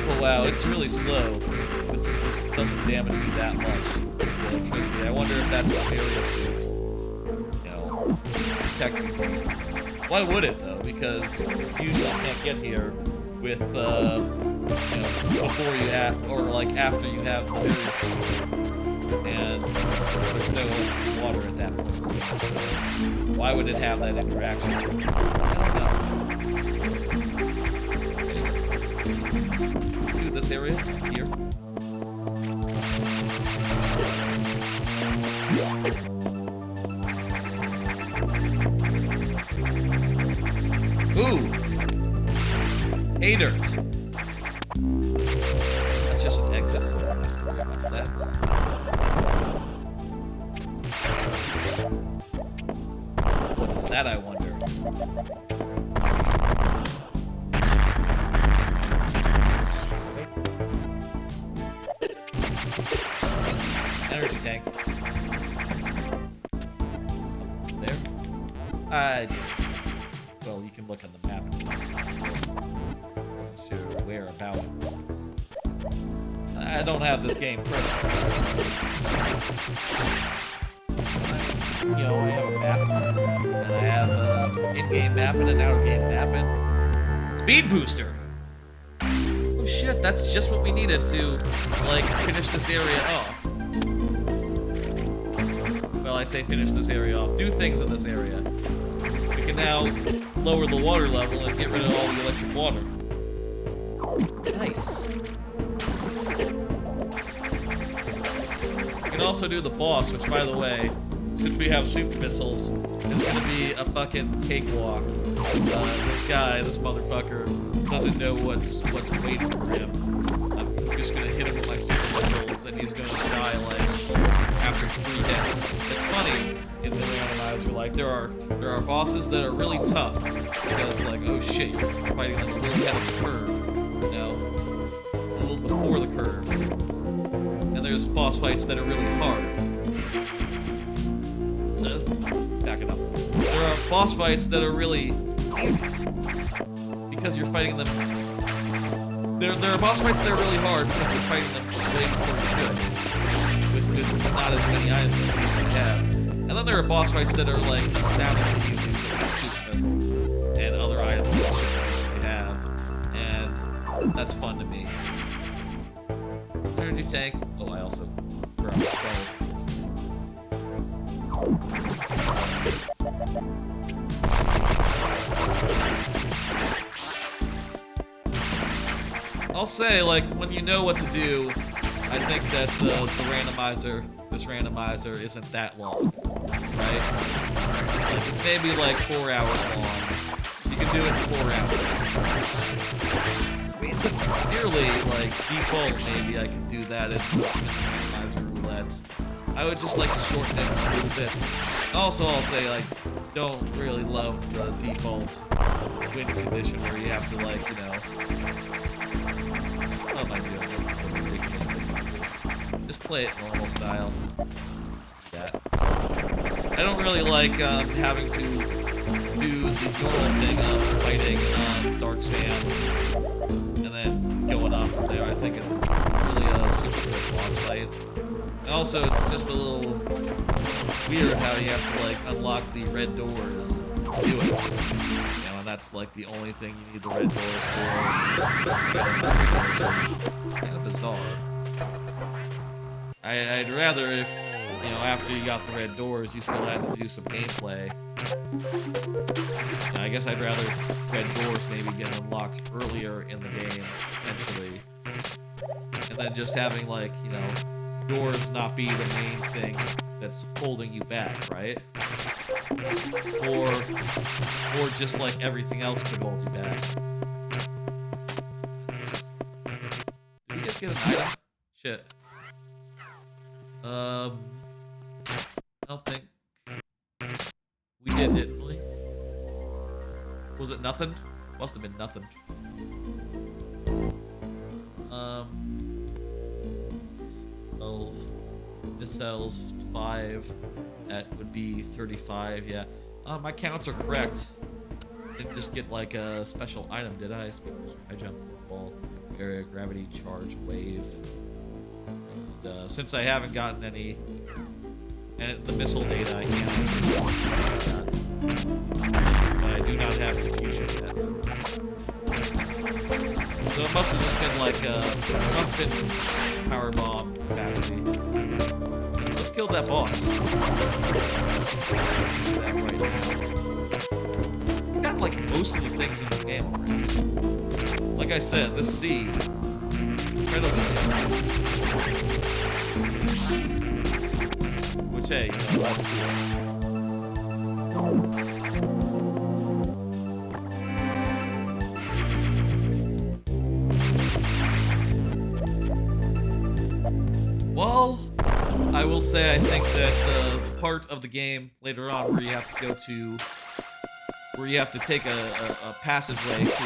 Oh wow, it's really slow. This doesn't damage me that much with electricity. I wonder if that's the area suit. You know, protecting me. Why would it though? Because you usually can't get here with, you know, before you have, or like after you have the area suit. And there's no water at that point. So why would it have that interaction? I don't know. Anyways, do this area here. Ooh! Haters! That's just an exit, so I don't have to worry about that. What is that, I wonder? Energy tank. There? Well, you can look on the map. Not sure where about it was. I don't have this game perfect. you know, I have a map, and I have in-game mapping and out-game mapping. Speed booster. Oh shit, that's just what we needed to, like, finish this area off. Well, I say finish this area off. Do things in this area. We can now lower the water level and get rid of all the electric water. Nice. We can also do the boss, which, by the way, since we have super missiles, is gonna be a fucking cakewalk. This guy, this motherfucker, doesn't know what's waiting for him. I'm just gonna hit him with my super missiles, and he's gonna die like after 3 hits. It's funny in the randomizer, like there are bosses that are really tough because, like, oh shit, you're fighting like a little ahead of the curve, you know, a little before the curve. And there's boss fights that are really hard. Back it up. There are boss fights that are really easy because you're fighting them. There are boss fights that are really hard because you're fighting them way before you should, with not as many items as you should have. And then there are boss fights that are like astoundingly easy with super missiles and other items that you shouldn't actually have, and that's fun to me. Energy tank. Oh, I also grabbed the I'll say, like, when you know what to do, I think that this randomizer isn't that long, right? Like, it's maybe like 4 hours long. You can do it in 4 hours. I mean, it's nearly like default. Maybe I could do that in randomizer roulette. I would just like to shorten it a little bit. Also, I'll say, like, don't really love the default win condition where you have to, like, you know. What am I doing? This is a ridiculous thing. Just play it normal style. That. I don't really like having to do the normal thing of fighting Dark Sand and then going on from there. I think it's really a super good boss fight. And also, it's just a little weird how you have to, like, unlock the red doors to do it. You know, and that's, like, the only thing you need the red doors for. Kind of bizarre. I'd rather if, you know, after you got the red doors, you still had to do some gameplay. Yeah, I guess I'd rather red doors maybe get unlocked earlier in the game, potentially. And then just having, like, you know, doors not be the main thing that's holding you back, right? Or just like everything else could hold you back. Did we just get an item? Shit. I don't think we did, didn't we? Was it nothing? Must have been nothing. 12 missiles, 5. That would be 35. Yeah. My counts are correct. Didn't just get like a special item, did I? I jumped the ball. Area, gravity, charge, wave. And, since I haven't gotten any, and the missile data, I can't actually that. But I do not have diffusion yet. So it must have just been like it must have been power bomb capacity. Let's kill that boss. Do that right now. I've got like most of the things in this game already. Like I said, this seed, incredibly generous. Which, hey, you know, that's cool. Well, I will say I think that the part of the game later on where you have to go to, where you have to take a passageway to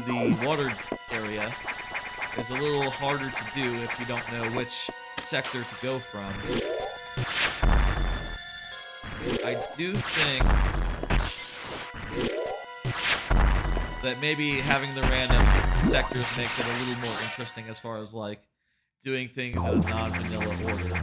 the water area is a little harder to do if you don't know which sector to go from. I do think that maybe having the random sectors makes it a little more interesting as far as like doing things in a non-vanilla order.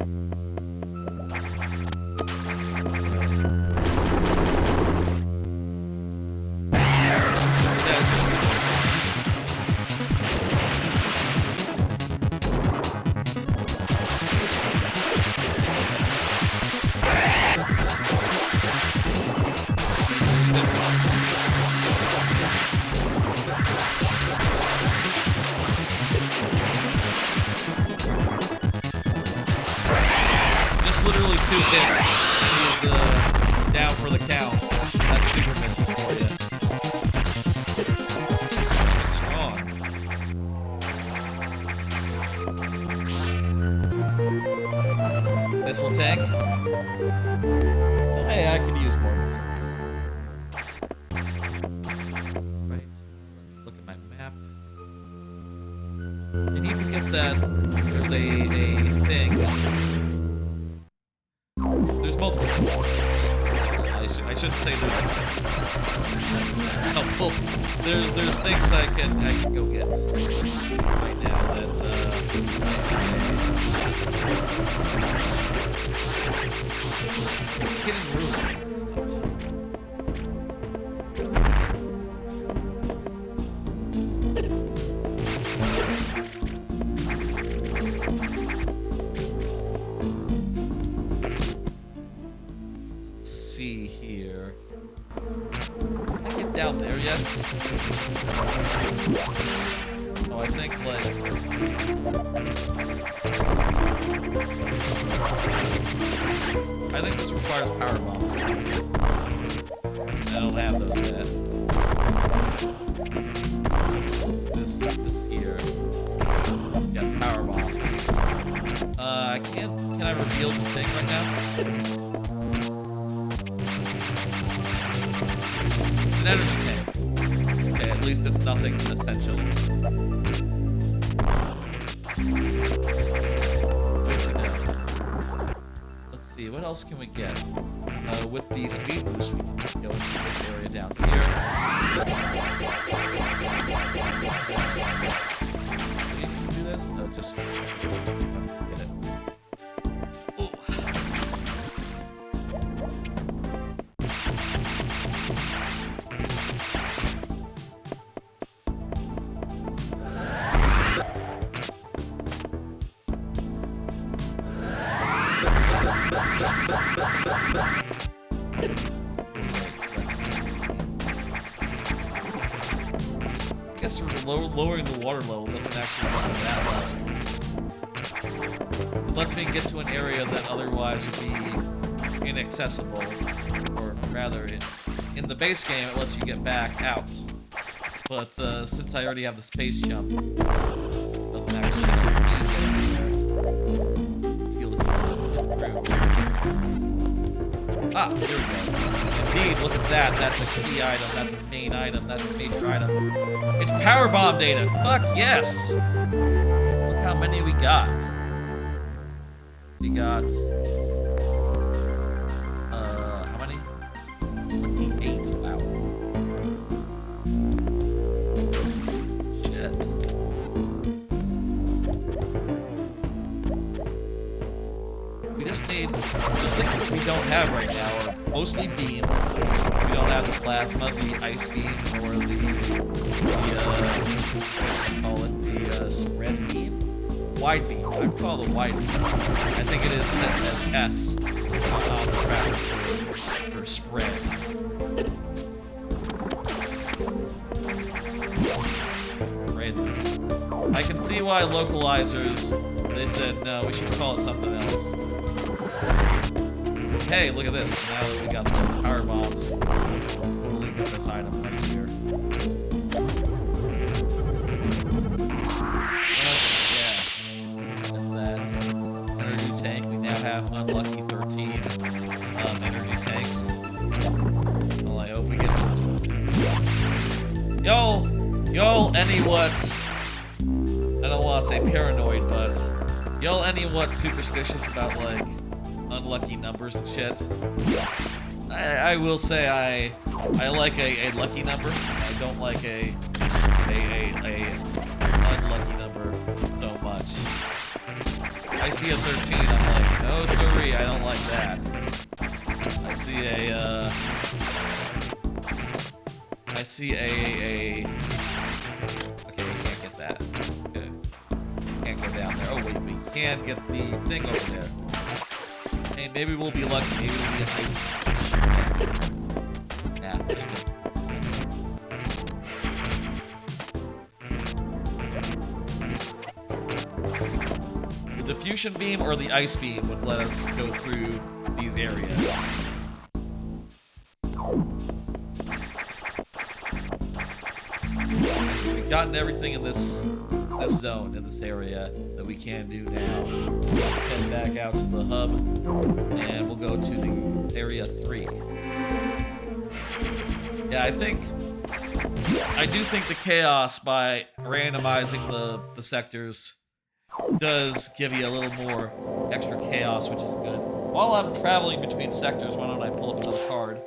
literally 2 hits. He's down for the count. That's super misses for you. Strong. Missile tank. Hey, I could use more missiles. Right. Look at my map. I need to get that. There's a thing. There's multiple. I shouldn't say there's helpful. There's things I can go get right now. That's hidden rooms. See here. Can I get down there yet? Oh, I think like this requires power bombs. I don't have those yet. This here. Yeah, power bombs. Can I reveal the thing right now? An energy tank. Okay, at least it's nothing essential. Let's see, what else can we get? With the speed boost, we can go into this area down here. Can you do this? No, just get it. Oh. I guess lowering the water level doesn't actually matter that much. It lets me get to an area that otherwise would be inaccessible, or rather, in the base game, it lets you get back out. But since I already have the space jump, it doesn't actually Ah, here we go. Indeed, look at that. That's a key item. That's a main item. That's a major item. It's power bomb data. Fuck yes! Look how many we got. We got... how many? 28. Wow. Shit. We just need... The things that we don't have right now are mostly beams. We don't have the plasma, the ice beam, or the spread beam? Wide beam. I would call it a wide beam. I think it is set as S on the tracker for spread. Red. I can see why localizers, they said, no, we should call it something else. Hey, look at this. Now that we got the power bombs, totally get this item right here. Look at that. Energy tank. We now have unlucky 13 energy tanks. Well, I hope we get 14. Y'all, any what? I don't want to say paranoid, but y'all any what superstitious about like unlucky numbers and shit. I will say I like a lucky number. I don't like a unlucky number so much. I see a 13, I'm like, no sorry, I don't like that. I see a okay, we can't get that. Okay. Can't go down there. Oh wait, we can get the thing over there. Hey, maybe we'll be lucky. Maybe we'll be a nice. Yeah, just a... diffusion beam or the ice beam would let us go through these areas. We've gotten everything in this zone, in this area, that we can do now. Let's head back out to the hub, and we'll go to the area 3. Yeah, I do think the chaos by randomizing the sectors does give you a little more extra chaos, which is good. While I'm traveling between sectors, why don't I pull up another card?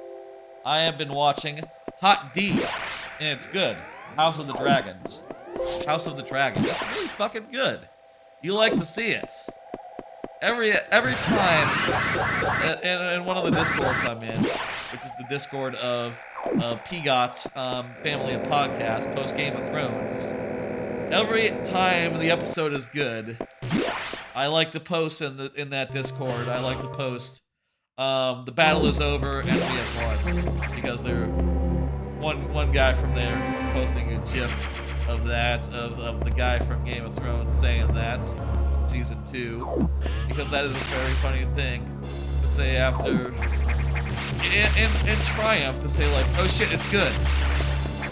I have been watching Hot D, and it's good. House of the Dragons. House of the Dragon. It's really fucking good. You like to see it. Every time, in one of the Discords I'm in, which is the Discord of PGOT family of podcasts, post Game of Thrones. Every time the episode is good, I like to post in that Discord. I like to post the battle is over and we have won, because one guy from there was posting a GIF of that of the guy from Game of Thrones saying that in season 2, because that is a very funny thing to say after. In triumph, to say like, oh shit, it's good.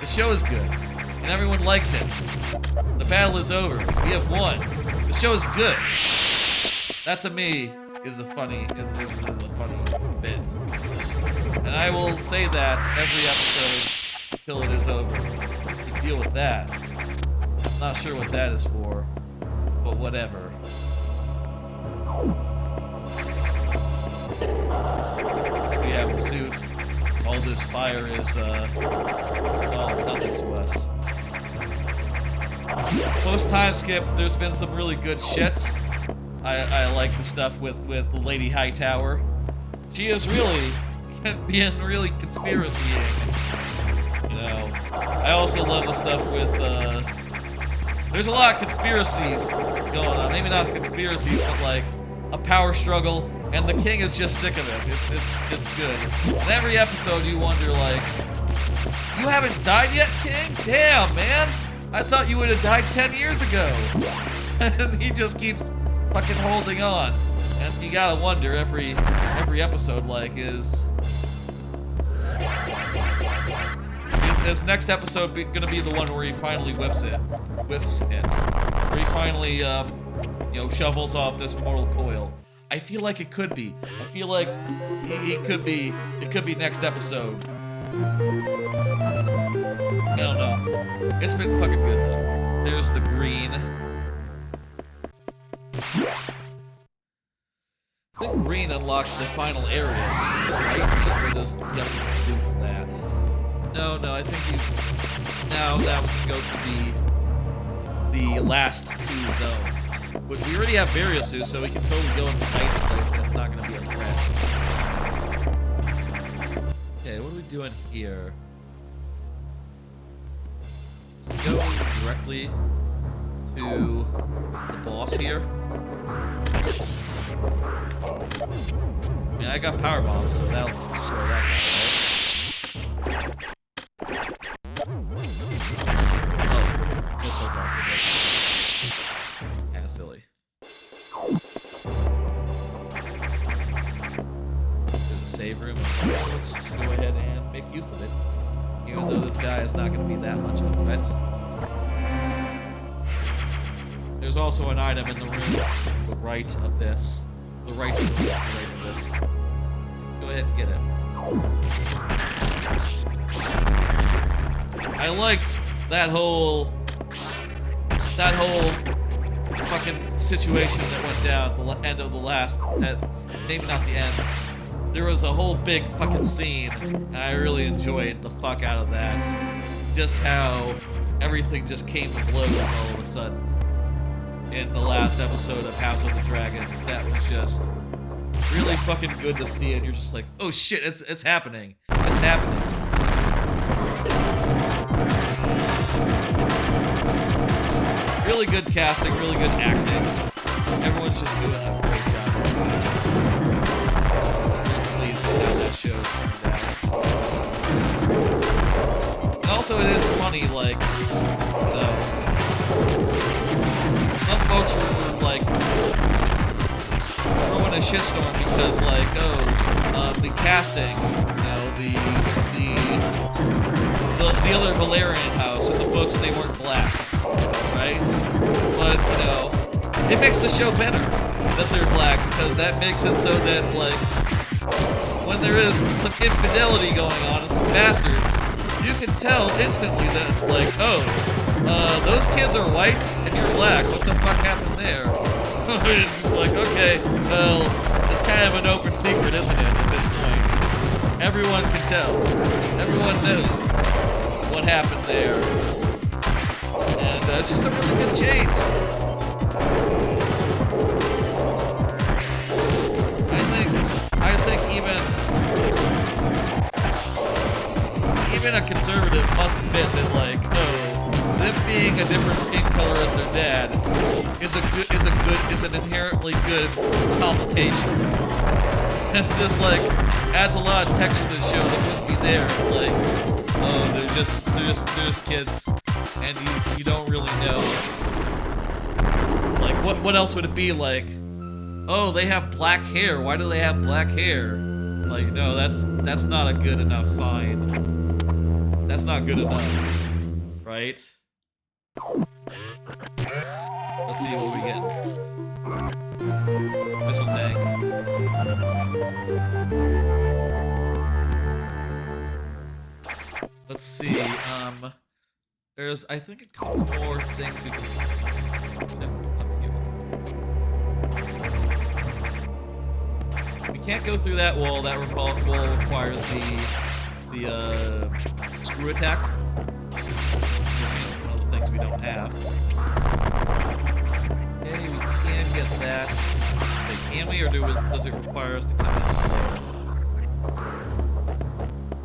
The show is good, and everyone likes it. The battle is over. We have won. The show is good. That to me is a funny bit, and I will say that every episode until it is over. To deal with that. I'm not sure what that is for, but whatever. We have the suit. All this fire is, nothing to us. Post time skip, there's been some really good shit. I like the stuff with Lady Hightower. She is really being really conspiracying. You know. I also love the stuff with, there's a lot of conspiracies going on. Maybe not conspiracies, but like a power struggle. And the king is just sick of it. It's good. In every episode, you wonder, like, you haven't died yet, king? Damn, man! I thought you would have died 10 years ago. And he just keeps fucking holding on. And you gotta wonder every episode, like, is next episode gonna be the one where he finally whiffs it? Where he finally, shovels off this mortal coil. I feel like it could be. I feel like it could be next episode. I don't know. It's been fucking good though. There's the green. I think green unlocks the final areas, right? Or does nothing to do for that? No, I think now that we can go to the last 2 zones. Which we already have Various, so we can totally go in the ice place and it's not going to be a threat. Okay, what are we doing here? Let's go directly to the boss here. I mean, I got power bombs, so that'll destroy that guy, right? Oh, missiles also good. Silly. There's a save room. Let's just go ahead and make use of it. Even though this guy is not going to be that much of a threat. There's also an item in the room to the right of this. The right of this. Go ahead and get it. I liked that whole fucking situation that went down at the end of the last, maybe not the end. There was a whole big fucking scene, and I really enjoyed the fuck out of that. Just how everything just came to blows all of a sudden in the last episode of House of the Dragons. That was just really fucking good to see, and you're just like, oh shit, it's happening. It's happening. Really good casting, really good acting. Everyone's just doing a great job. I'm pleased with how that show turned out. And also, it is funny, like, some folks were like a shitstorm because like, the casting, the other Valerian house in the books, they weren't black, right? But it makes the show better that they're black because that makes it so that like when there is some infidelity going on and some bastards, you can tell instantly that like, those kids are white and you're black. What the fuck happened there? It's just like, okay, well, it's kind of an open secret, isn't it, at this point? Everyone can tell. Everyone knows what happened there. And it's just a really good change. I think even a conservative must admit that like, them being a different skin color as their dad is an inherently good complication. And just like adds a lot of texture to the show that wouldn't be there. Like, they're just kids, and you don't really know. Like, what else would it be like? Oh, they have black hair. Why do they have black hair? Like, no, that's not a good enough sign. That's not good enough, right? Let's see what we get. Missile tank. Let's see. There's, I think, a couple more things we can. We can't go through that wall. That wall requires the screw attack. One of the things we don't have. Okay, we can get that. Okay, can we, or does it require us to come in there?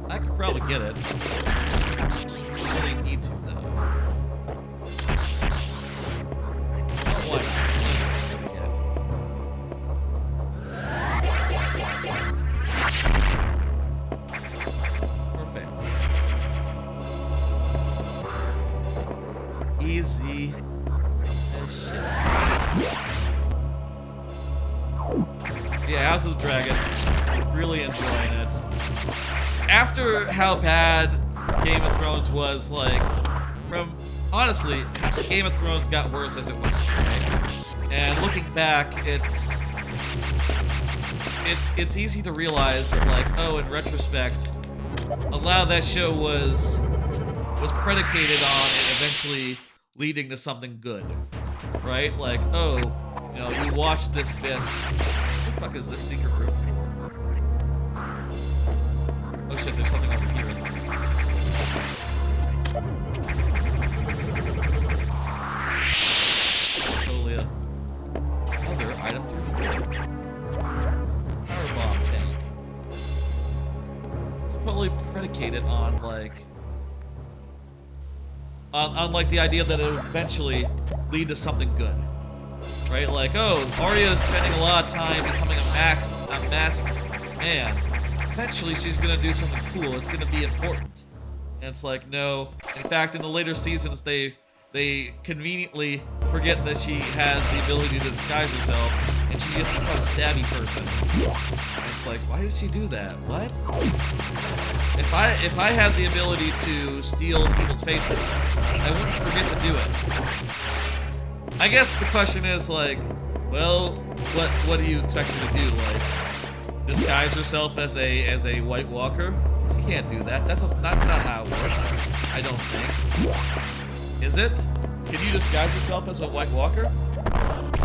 I could probably get it. I really need to, though. Oh, why not? Easy as shit. Yeah, House of the Dragon. Really enjoying it. After how bad Game of Thrones was, like, honestly, Game of Thrones got worse as it went, right? And looking back, it's easy to realize that, like, in retrospect, a lot of that show was predicated on it eventually leading to something good, right? Like, you watch this bit. What the fuck is this secret room for? Oh shit, there's something over here, isn't there? Totally other item through here. Power bomb tank. It's probably predicated on, like, on like the idea that it would eventually lead to something good, right? Like, Arya is spending a lot of time becoming a masked man. Eventually, she's gonna do something cool. It's gonna be important. And it's like, no. In fact, in the later seasons, they conveniently forget that she has the ability to disguise herself, and she just becomes a stabby person. And it's like, why did she do that? What? If I had the ability to steal people's faces, I wouldn't forget to do it. I guess the question is like, well, what do you expect her to do? Like, disguise herself as a White Walker? She can't do that. That's not how it works. I don't think. Is it? Can you disguise yourself as a White Walker?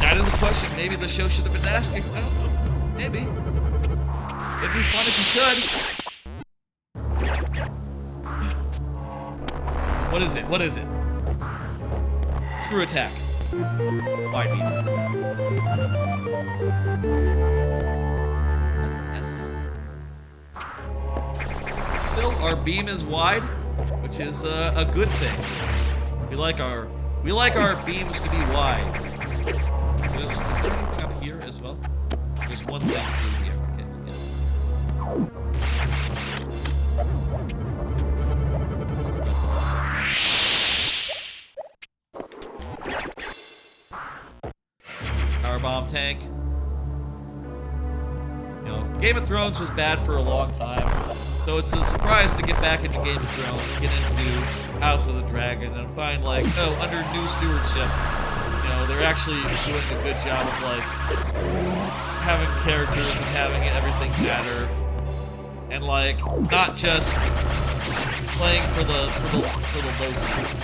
That is a question maybe the show should have been asking. I don't know. Maybe. It'd be fun if you could. What is it? What is it? Screw attack. Wide beam. That's still, our beam is wide, which is a good thing. We like our beams to be wide. Is there anything up here as well? There's one thing through here. Okay, Power bomb tank. You know, Game of Thrones was bad for a long time, so it's a surprise to get back into Game of Thrones, get into House of the Dragon, and find like, oh, under new stewardship, you know, they're actually doing a good job of like having characters and having everything matter, and like not just playing for the low seats.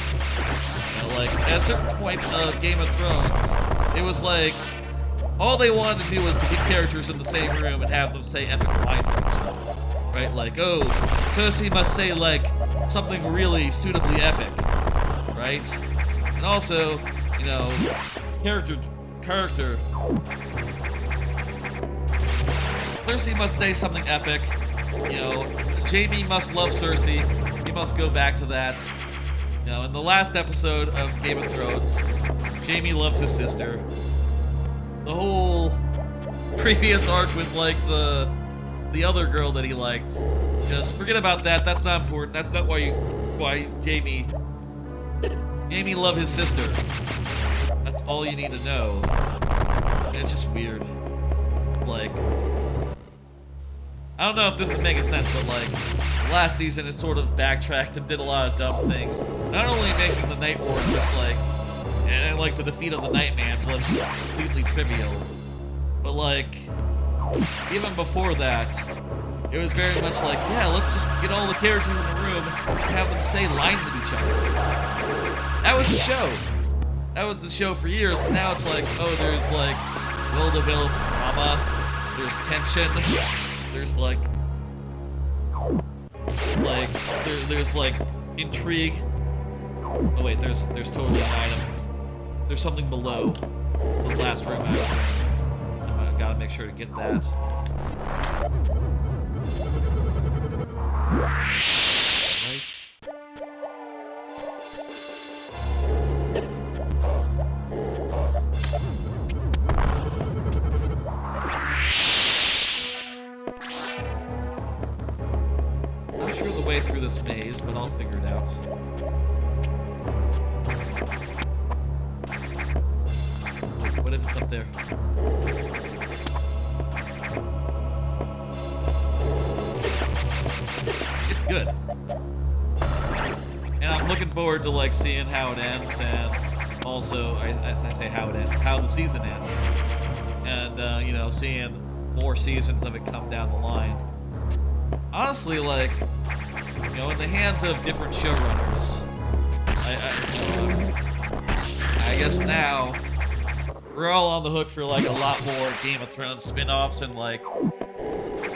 You know, like at a certain point of Game of Thrones, it was like all they wanted to do was to get characters in the same room and have them say epic lines to each other, right? Like, oh, Cersei must say like something really suitably epic, right? And also, you know, character. Cersei must say something epic. You know, Jaime must love Cersei. He must go back to that. You know, in the last episode of Game of Thrones, Jaime loves his sister. The whole previous arc with like the other girl that he liked, just forget about that. That's not important. That's not why Jaime loved his sister. That's all you need to know. And it's just weird. Like, I don't know if this is making sense, but like last season it sort of backtracked and did a lot of dumb things. Not only making the Night War just like, and like the defeat of the Nightman was completely trivial, but like even before that, it was very much like, yeah, let's just get all the characters in the room and have them say lines at each other. That was the show. That was the show for years, and now it's like, oh, there's like well-developed drama, there's tension, there's like there's like intrigue. Oh wait, there's totally an item. There's something below the last room I was in. I gotta make sure to get that. Not sure the way through this maze, but I'll figure it out. What if it's up there? It's good. And I'm looking forward to like seeing how it ends, and also, as I say how it ends, how the season ends. And, you know, seeing more seasons of it come down the line. Honestly, like, you know, in the hands of different showrunners, I guess now we're all on the hook for like a lot more Game of Thrones spin-offs, and like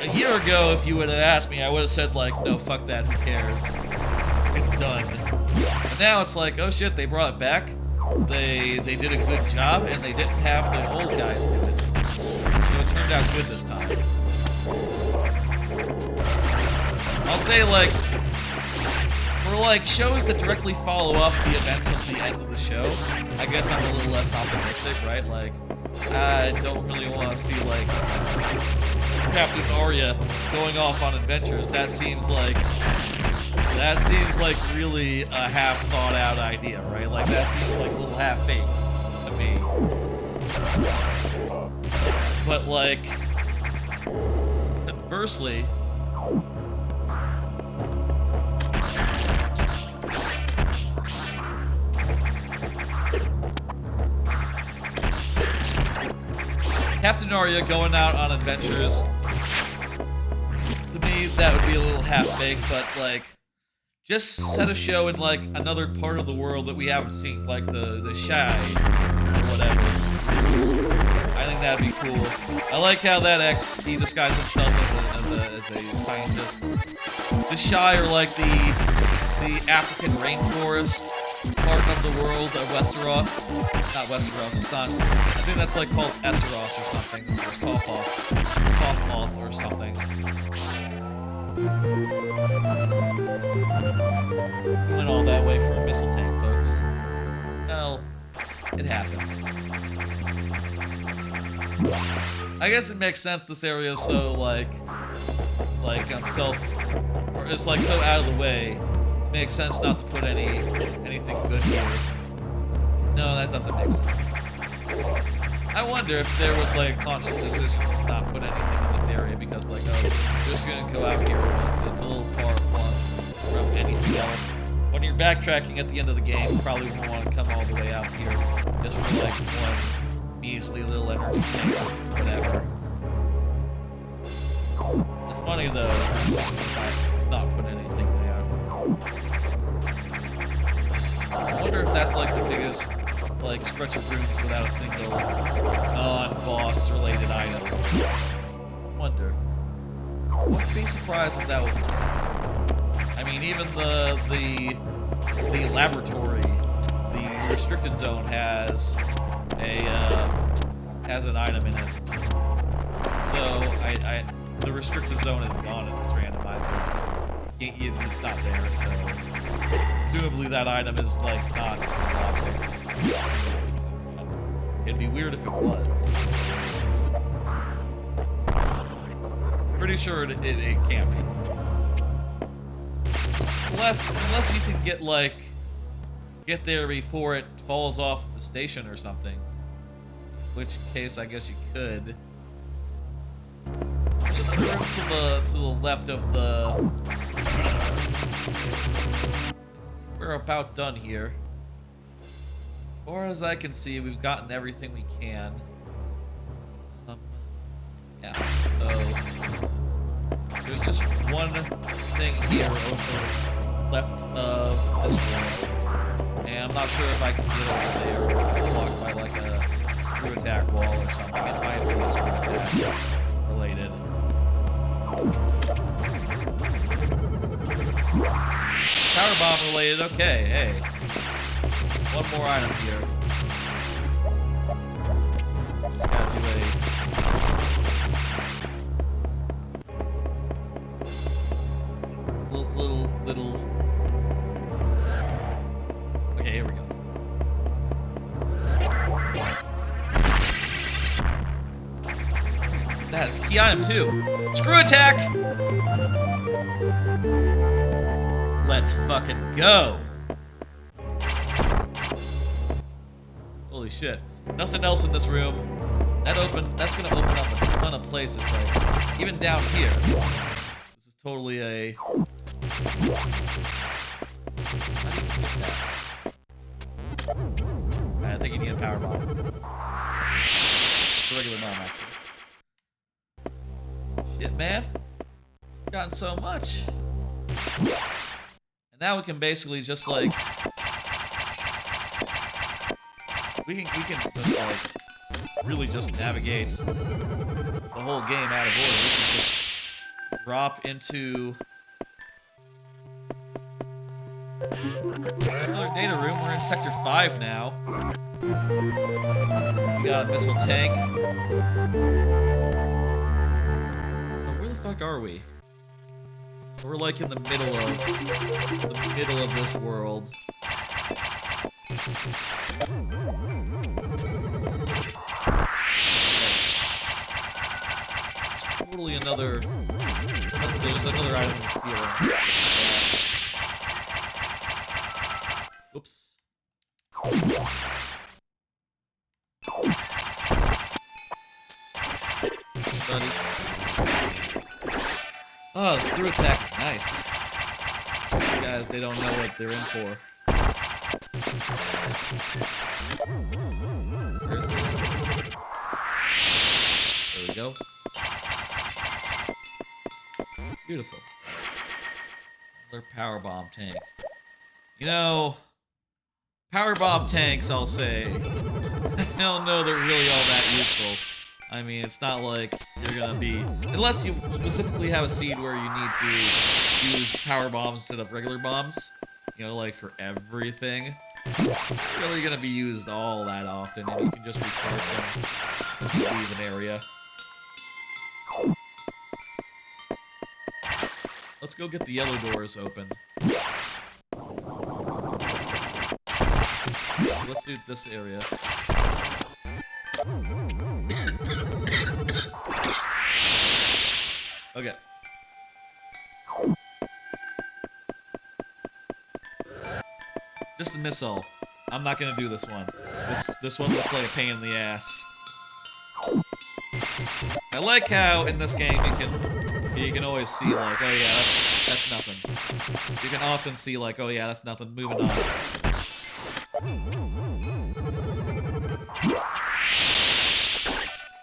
a year ago, if you would have asked me, I would have said like, no, fuck that, who cares? It's done. But now it's like, oh shit, they brought it back. They did a good job, and they didn't have the old guys do it. So it turned out good this time. I'll say like, for like shows that directly follow up the events of the end of the show, I guess I'm a little less optimistic, right? Like, I don't really want to see like Captain Arya going off on adventures. That seems like really a half thought out idea, right? Like that seems like a little half baked to me. But like, conversely, Captain Arya going out on adventures, to me, that would be a little half-baked, but, like, just set a show in, like, another part of the world that we haven't seen, like the Shy, or whatever. I think that'd be cool. I like how that he disguised himself as a scientist. The Shy are, like, the African rainforest part of the world of Westeros. Not Westeros, it's not. I think that's like called Esseros or something, or Softmoth or something. We went all that way for a missile tank, folks. Well, it happened. I guess it makes sense this area is so like it's like so out of the way. Makes sense not to put anything good here. No, that doesn't make sense. I wonder if there was like a conscious decision to not put anything in this area, because like, oh, we're just gonna go out here. It's a little far from anything else. When you're backtracking at the end of the game, you probably won't want to come all the way out here just for like one measly little energy tank or whatever. It's funny though, not put anything there. I wonder if that's like the biggest like stretch of rooms without a single non-boss related item. Wonder. Wouldn't be surprised if that was the case. I mean, even the laboratory, the restricted zone has an item in it. So the restricted zone is gone in this randomizer. It's not there, so presumably that item is like not logic. It'd be weird if it was. Pretty sure it can't be. Unless you can get there before it falls off the station or something. In which case, I guess you could. There's another room to the left of the. We're about done here. As far as I can see, we've gotten everything we can. Yeah. So there's just one thing here over left of this room, and I'm not sure if I can get over there. It's blocked by like a screw attack wall or something. It might be screw attack related. Power bomb related. Okay, hey. One more item here. Just gotta do a little. Okay, here we go. That's key item 2. Screw attack! Let's fucking go! Holy shit. Nothing else in this room. That's gonna open up a ton of places, like, even down here. This is totally a... I think you need a power bomb. It's a regular bomb, actually. Shit, man. Gotten so much. And now we can basically just like... We can just like... really just navigate the whole game out of order. We can just drop into... Another data room. We're in Sector 5 now. We got a missile tank. Where the fuck are we? We're like in the middle of this world. Totally another. There's another item in the ceiling. Oops. Buddies. Oh, screw attack. Nice. These guys, they don't know what they're in for. Where's it? There we go. Beautiful. Another power bomb tank. You know, power bomb tanks, I'll say, I don't know they're really all that useful. I mean, it's not like you're gonna be... Unless you specifically have a seed where you need to use power bombs instead of regular bombs. You know, like for everything. It's not really gonna be used all that often, and you can just recharge them to leave an area. Let's go get the yellow doors open. Let's do this area. Okay. Just a missile. I'm not gonna do this one. This one looks like a pain in the ass. I like how in this game you can always see like, oh yeah, that's nothing. You can often see like, oh yeah, that's nothing. Moving on.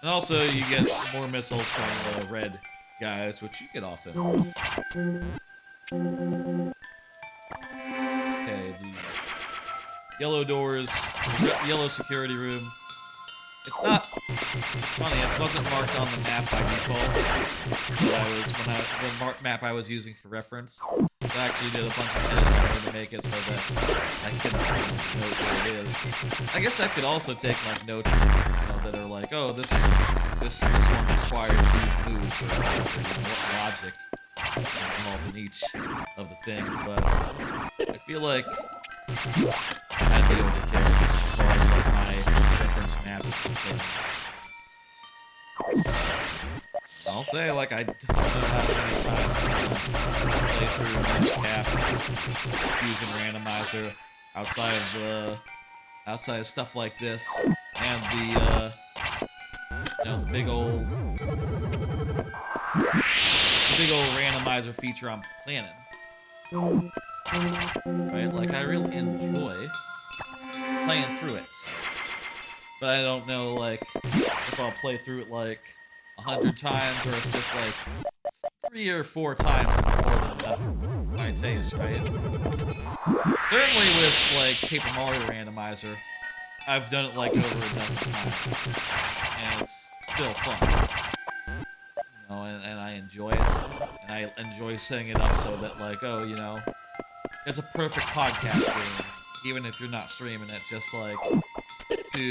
And also you get more missiles from the red guys, which you get often. Okay, the yellow doors, yellow security room. It's not funny. It wasn't marked on the map by default. The map I was using for reference. So I actually did a bunch of edits in order to make it so that I can note where it is. I guess I could also take like notes, that are like, oh, this one requires these moves, or what logic involved in each of the things. But I feel like I'd be able to care as far as like my reference map is concerned. I'll say like I don't have any time to play through Minish Cap Fusion Randomizer outside of stuff like this and the big old randomizer feature I'm planning. Right? Like I really enjoy playing through it. But I don't know like if I'll play through it like 100 times or if just like 3 or 4 times is more than enough for my taste, right? Certainly with like Paper Mario Randomizer, I've done it like over a dozen times. And it's still fun. And I enjoy it. And I enjoy setting it up so that like, oh, it's a perfect podcast game. Even if you're not streaming it, just like to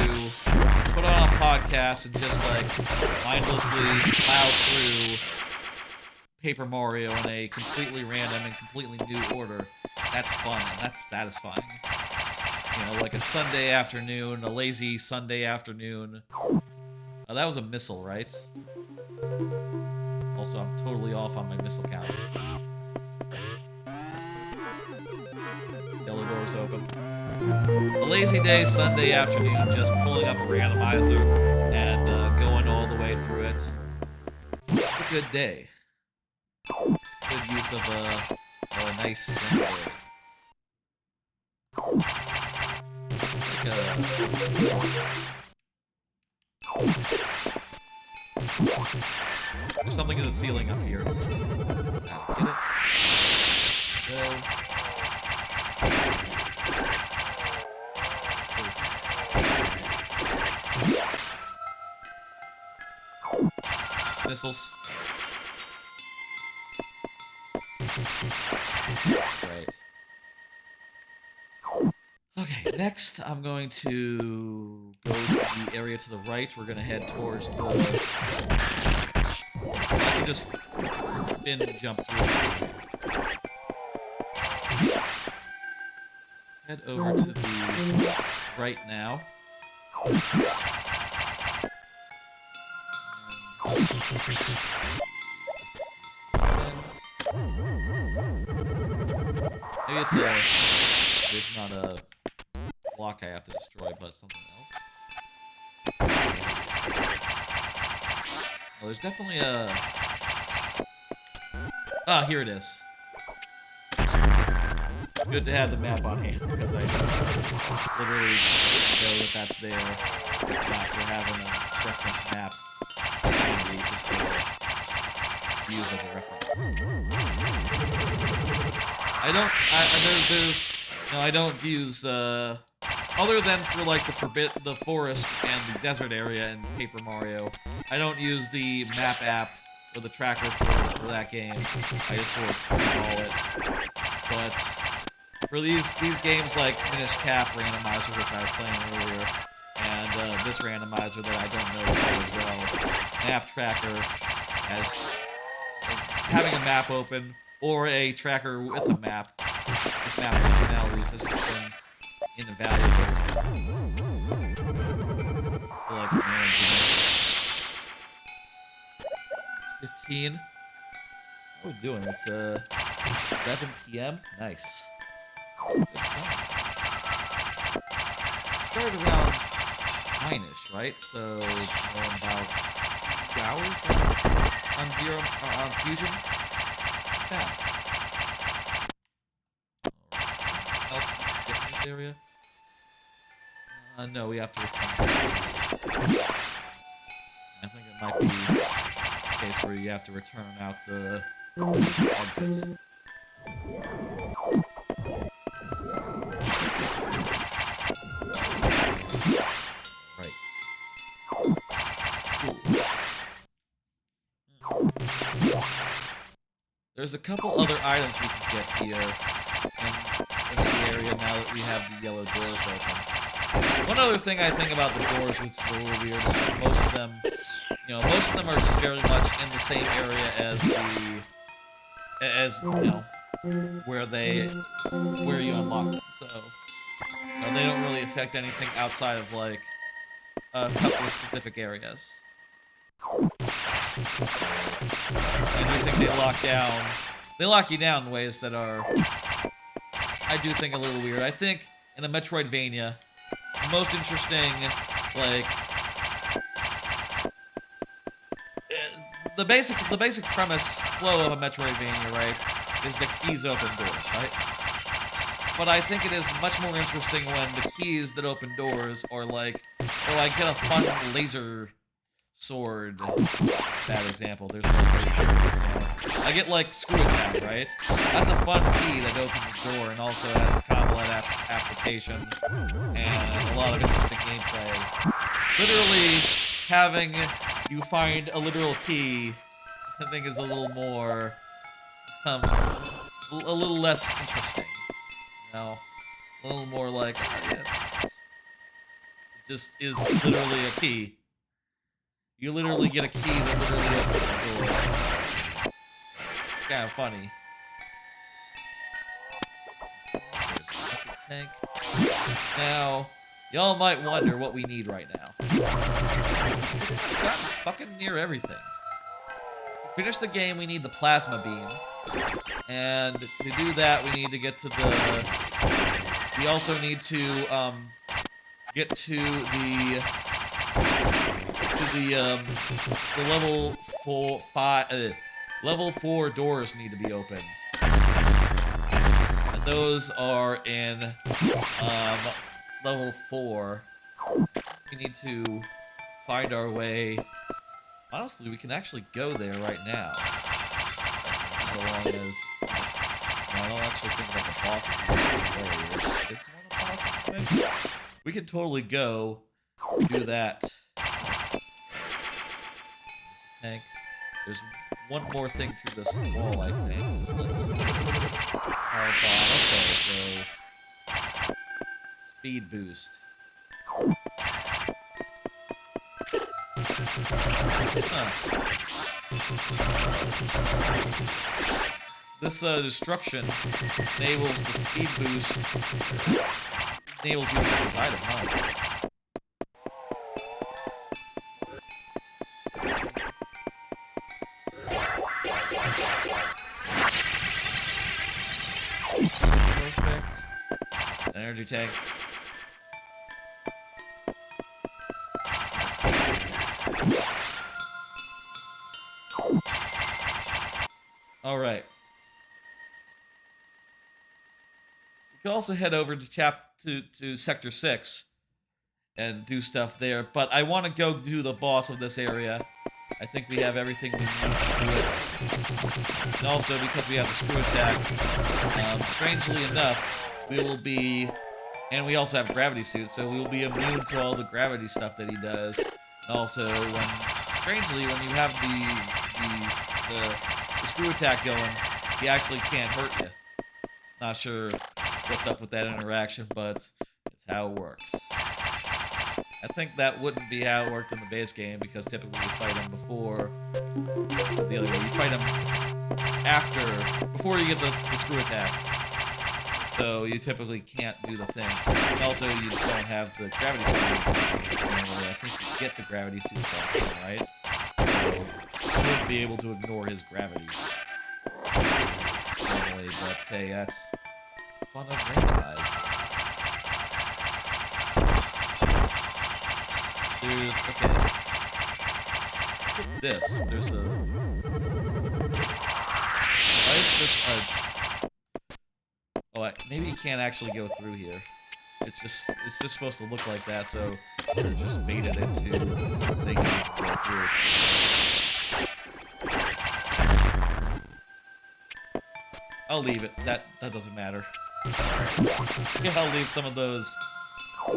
put on a podcast and just like mindlessly plow through Paper Mario in a completely random and completely new order. That's fun and that's satisfying. Like a Sunday afternoon, a lazy Sunday afternoon. That was a missile, right? Also, I'm totally off on my missile count. Yellow doors open. A lazy day, Sunday afternoon, just pulling up a randomizer and going all the way through it. It's a good day. Good use of a nice Sunday. There's something in the ceiling up here. Get it? Go. Missiles. Right. Okay, next I'm going to go to the area to the right. We're going to head towards the... I can just spin and jump through. Head over to the right now. Maybe there's not a block I have to destroy, but something else. Oh, there's definitely a... Ah, here it is. Good to have the map on hand, because I literally know that that's there. If not for having a reference map. Handy just to use as a reference. I don't use, other than for like the forest and the desert area in Paper Mario, I don't use the map app or the tracker for that game. I just sort of freeball it. But for these games like Minish Cap Randomizer, which I was playing earlier, and this randomizer that I don't know as well, map tracker, as having a map open or a tracker with a map, with map functionalities has just been invaluable. For like managing it. 15. How are we doing? It's 11 p.m. Nice. Started around 9ish, right? So about 2 towers on Zero on Fusion. Yeah. Else get in this area? No, we have to return. I think it might be a case where you have to return out the exits. Right. There's a couple other items we can get here in the area now that we have the yellow doors open. One other thing I think about the doors, which is a little weird, is that most of them, are just very much in the same area as where you unlock them. So, they don't really affect anything outside of like a couple of specific areas. I do think they lock you down in ways that are, I do think, a little weird. I think in a Metroidvania, the most interesting, like, the basic premise flow of a Metroidvania, right, is the keys open doors, right? But I think it is much more interesting when the keys that open doors are like, oh, I get a fun laser sword. Bad example. There's I get like screw attack, right? That's a fun key that opens the door and also has a combat application and a lot of interesting gameplay. Literally having you find a literal key, I think, is a little more, a little less interesting. A little more like, oh, yeah, it just is literally a key. You literally get a key that literally opens the door. It's kind of funny. There's a acid tank. Now, y'all might wonder what we need right now. We've gotten fucking near everything. To finish the game, we need the plasma beam. And to do that, we need to get to the... We also need to, get to the level 4 doors need to be open. And those are in, level 4. We need to find our way. Honestly, we can actually go there right now. As long as... I don't actually think that the boss is one of the bosses. We can totally go do that. Tank. There's one more thing through this wall, I think. So let's... Okay, so... Speed boost. This destruction enables the speed boost. Enables you to get inside of it, huh? Perfect. Energy tank. All right. We can also head over to Sector 6 and do stuff there, but I want to go do the boss of this area. I think we have everything we need to do it. And also, because we have the screw attack, strangely enough, we will be... And we also have gravity suits, so we will be immune to all the gravity stuff that he does. And also, strangely, when you have the screw attack going, he actually can't hurt you. Not sure what's up with that interaction, but it's how it works. I think that wouldn't be how it worked in the base game, because typically you fight him before... The other way, you fight him before you get the screw attack. So you typically can't do the thing. And also, you don't have the gravity suit. I think you get the gravity suit from him, right? So you wouldn't be able to ignore his gravity. Normally, but hey, that's fun of randomized. Okay. put this? There's a... Why is this a... Oh, maybe you can't actually go through here. It's just supposed to look like that, so they're just made it into they can go through. I'll leave it. That doesn't matter. Yeah, I'll leave some of those.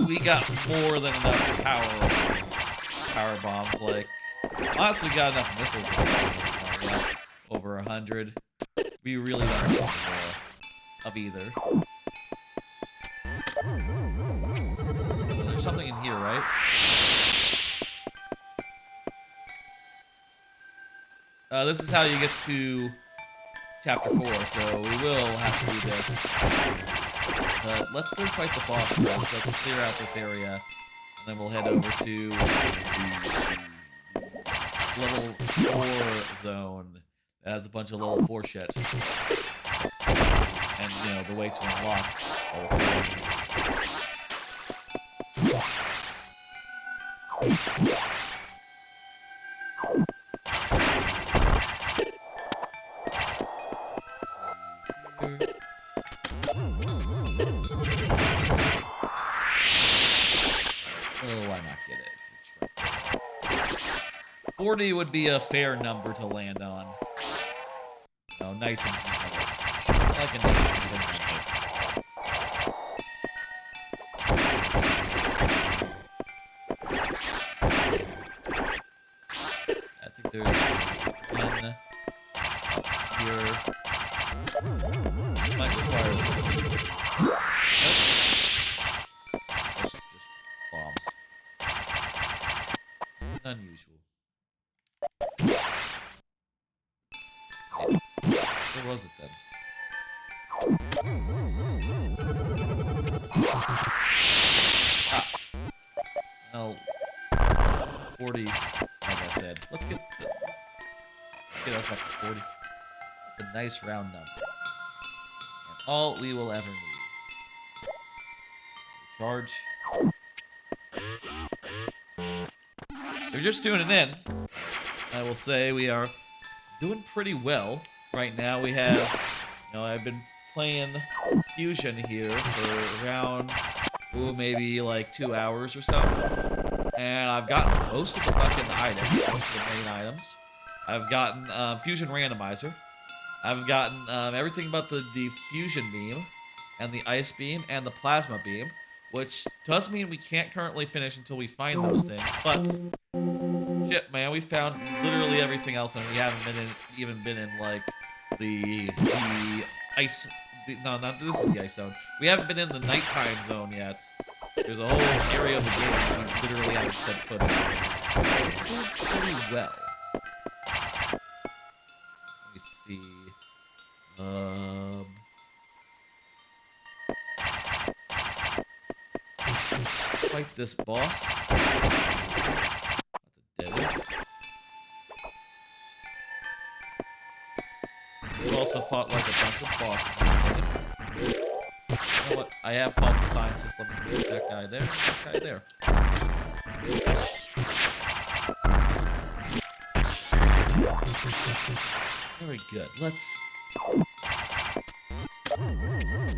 We got more than enough power bombs. Like, honestly, we got enough missiles. Over 100. We really don't need more of either. There's something in here, right? This is how you get to Chapter 4, so we will have to do this. But let's go fight the boss first. Let's clear out this area, and then we'll head over to the level 4 zone that has a bunch of level 4 shit. And, you know, the way to unlock level 4. Oh, why not get it? It's right there. 40 would be a fair number to land on. No, nice and even. I like a nice and even number. I think there's one here. Might require just bombs. Unusual. Where was it then? Well, 40, like I said. Let's get us up to 40. That's a nice round number. And all we will ever need. Charge. If you're just tuning in, I will say we are doing pretty well. Right now we have, you know, I've been playing Fusion here for around, maybe like 2 hours or so. And I've gotten most of the fucking items, most of the main items. I've gotten Fusion Randomizer. I've gotten everything but the Fusion Beam, and the Ice Beam, and the Plasma Beam, which does mean we can't currently finish until we find those things, but shit, man, we found literally everything else, and we haven't even been in like the ice. No, not this is the ice zone. We haven't been in the nighttime zone yet. There's a whole area of the game that we literally haven't set foot in. Doing pretty well. Let me see. Let's fight this boss. That's a dead end. We've also fought like a bunch of bosses. You know what? I have fought the scientist. Let me put that guy there. That guy there. Very good. Let's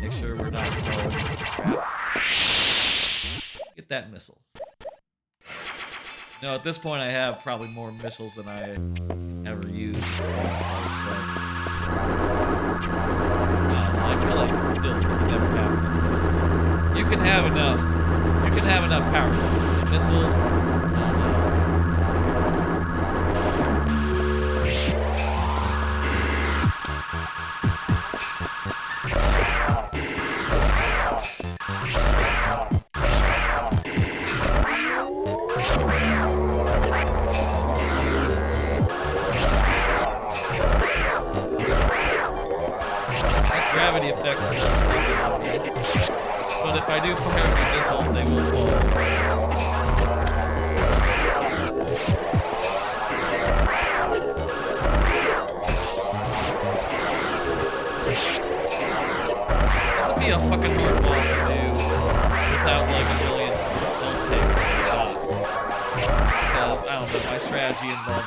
make sure we're not falling into the trap. Get that missile. No, at this point I have probably more missiles than I ever used. I feel like still never have enough missiles. You can have enough. You can have enough power. Missiles. Gravity effect. But if I do fire the missiles, they will fall.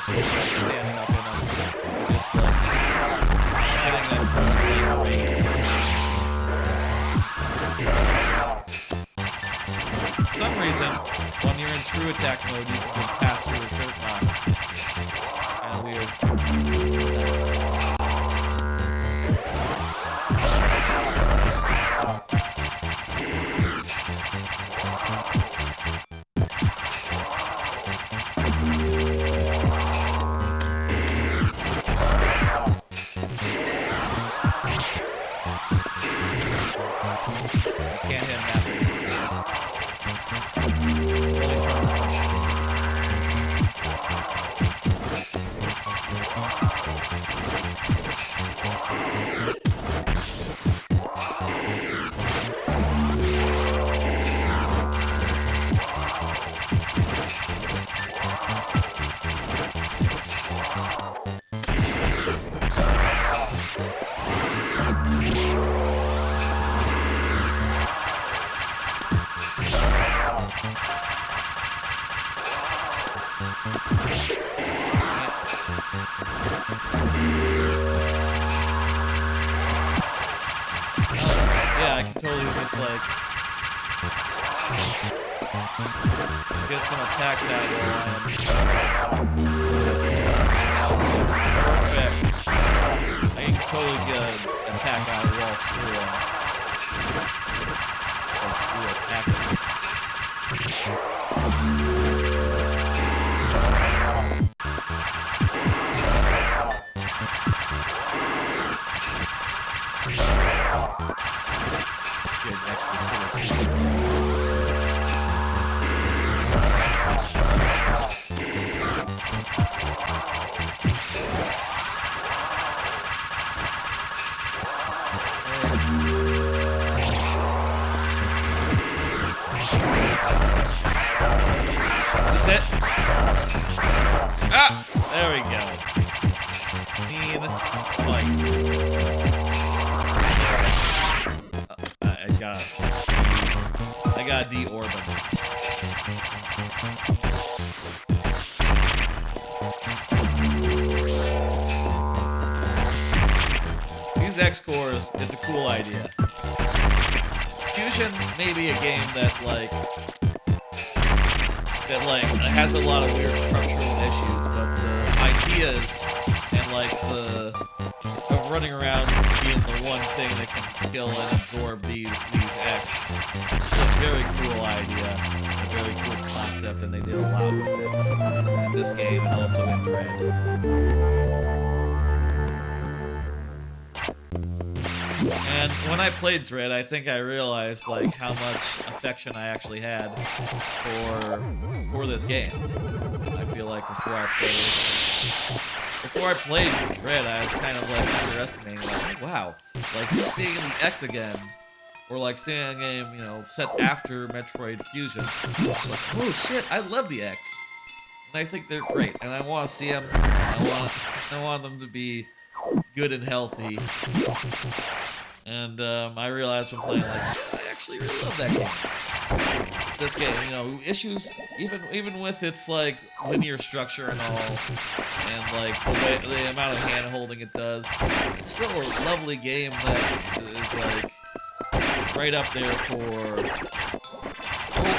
standing up in them, just like getting them from range. For some reason, when you're in screw attack mode, you can pass through a certain box. Kind of weird. Can't hit that. Yeah, I can totally just like get some attacks out while I'm perfect. I can totally get an attack out while screw attacking. Is it? Ah! There we go. Clean fight. I got de-orb him. These X-cores, it's a cool idea. Fusion may be a game that has a lot of weird structural issues, but the ideas and of running around being the one thing that can kill and absorb these X, it's a very cool idea, a very cool concept, and they did a lot with it in this game and also in Dread. And when I played Dread, I think I realized how much affection I actually had for this game. I feel like before I played Dread, I was kind of underestimating, oh, wow, just seeing the X again, or seeing a game, set after Metroid Fusion, it's like, oh shit, I love the X, and I think they're great, and I want to see them. I want them to be good and healthy. And I realized when playing, I actually really love that game. This game, issues, even with its linear structure and all, and the amount of hand holding it does, it's still a lovely game that is right up there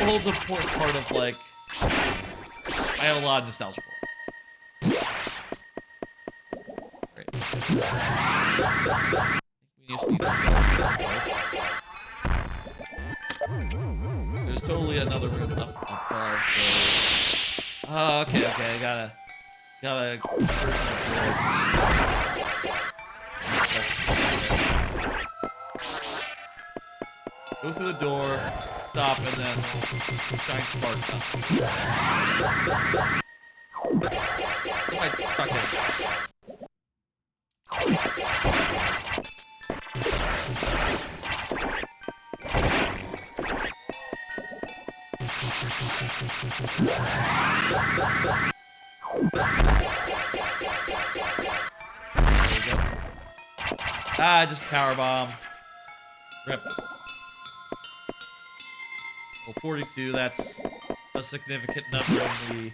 holds an important part of I have a lot of nostalgia for it. Great. We just need There's totally another room up above, so... Oh, okay, I gotta... Go through the door, stop, and then giant spark up. What am I stuck in? Ah, just a power bomb. Rip. Well, 42, that's a significant number in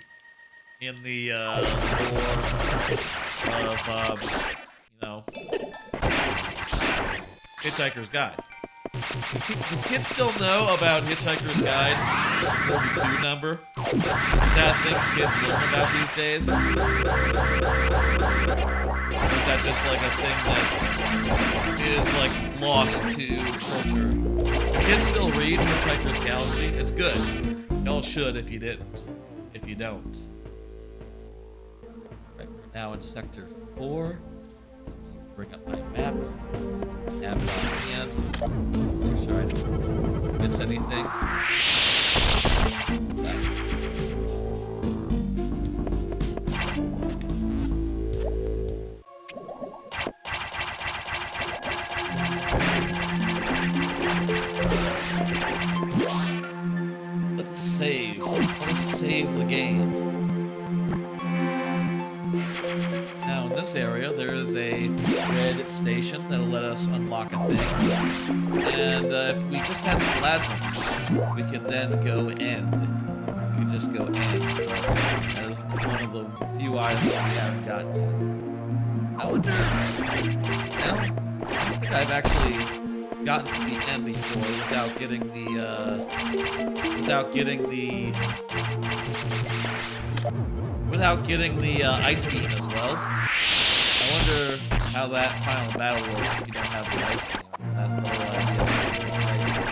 the in the lore of you know, Hitchhiker's Guide. Do kids still know about Hitchhiker's Guide, the 42 number? Is that a thing kids learn about these days? Or is that just like a thing that is like lost to culture? Do kids still read Hitchhiker's Galaxy? It's good. Y'all should if you didn't. If you don't. Right, we're now in Sector 4. Bring up my map. Have it on hand. Make sure I don't miss anything. Let's save. Let's save the game. Now in this area, there is a red station that'll let us unlock a thing. And if we just had the plasma, we could then go end. We could just go end. That is one of the few items that we haven't gotten yet. I wonder... I don't think I've actually gotten to the end before without getting the ice beam as well. I wonder how that final battle works if you don't have the ice beam. That's the whole idea of the ice beam.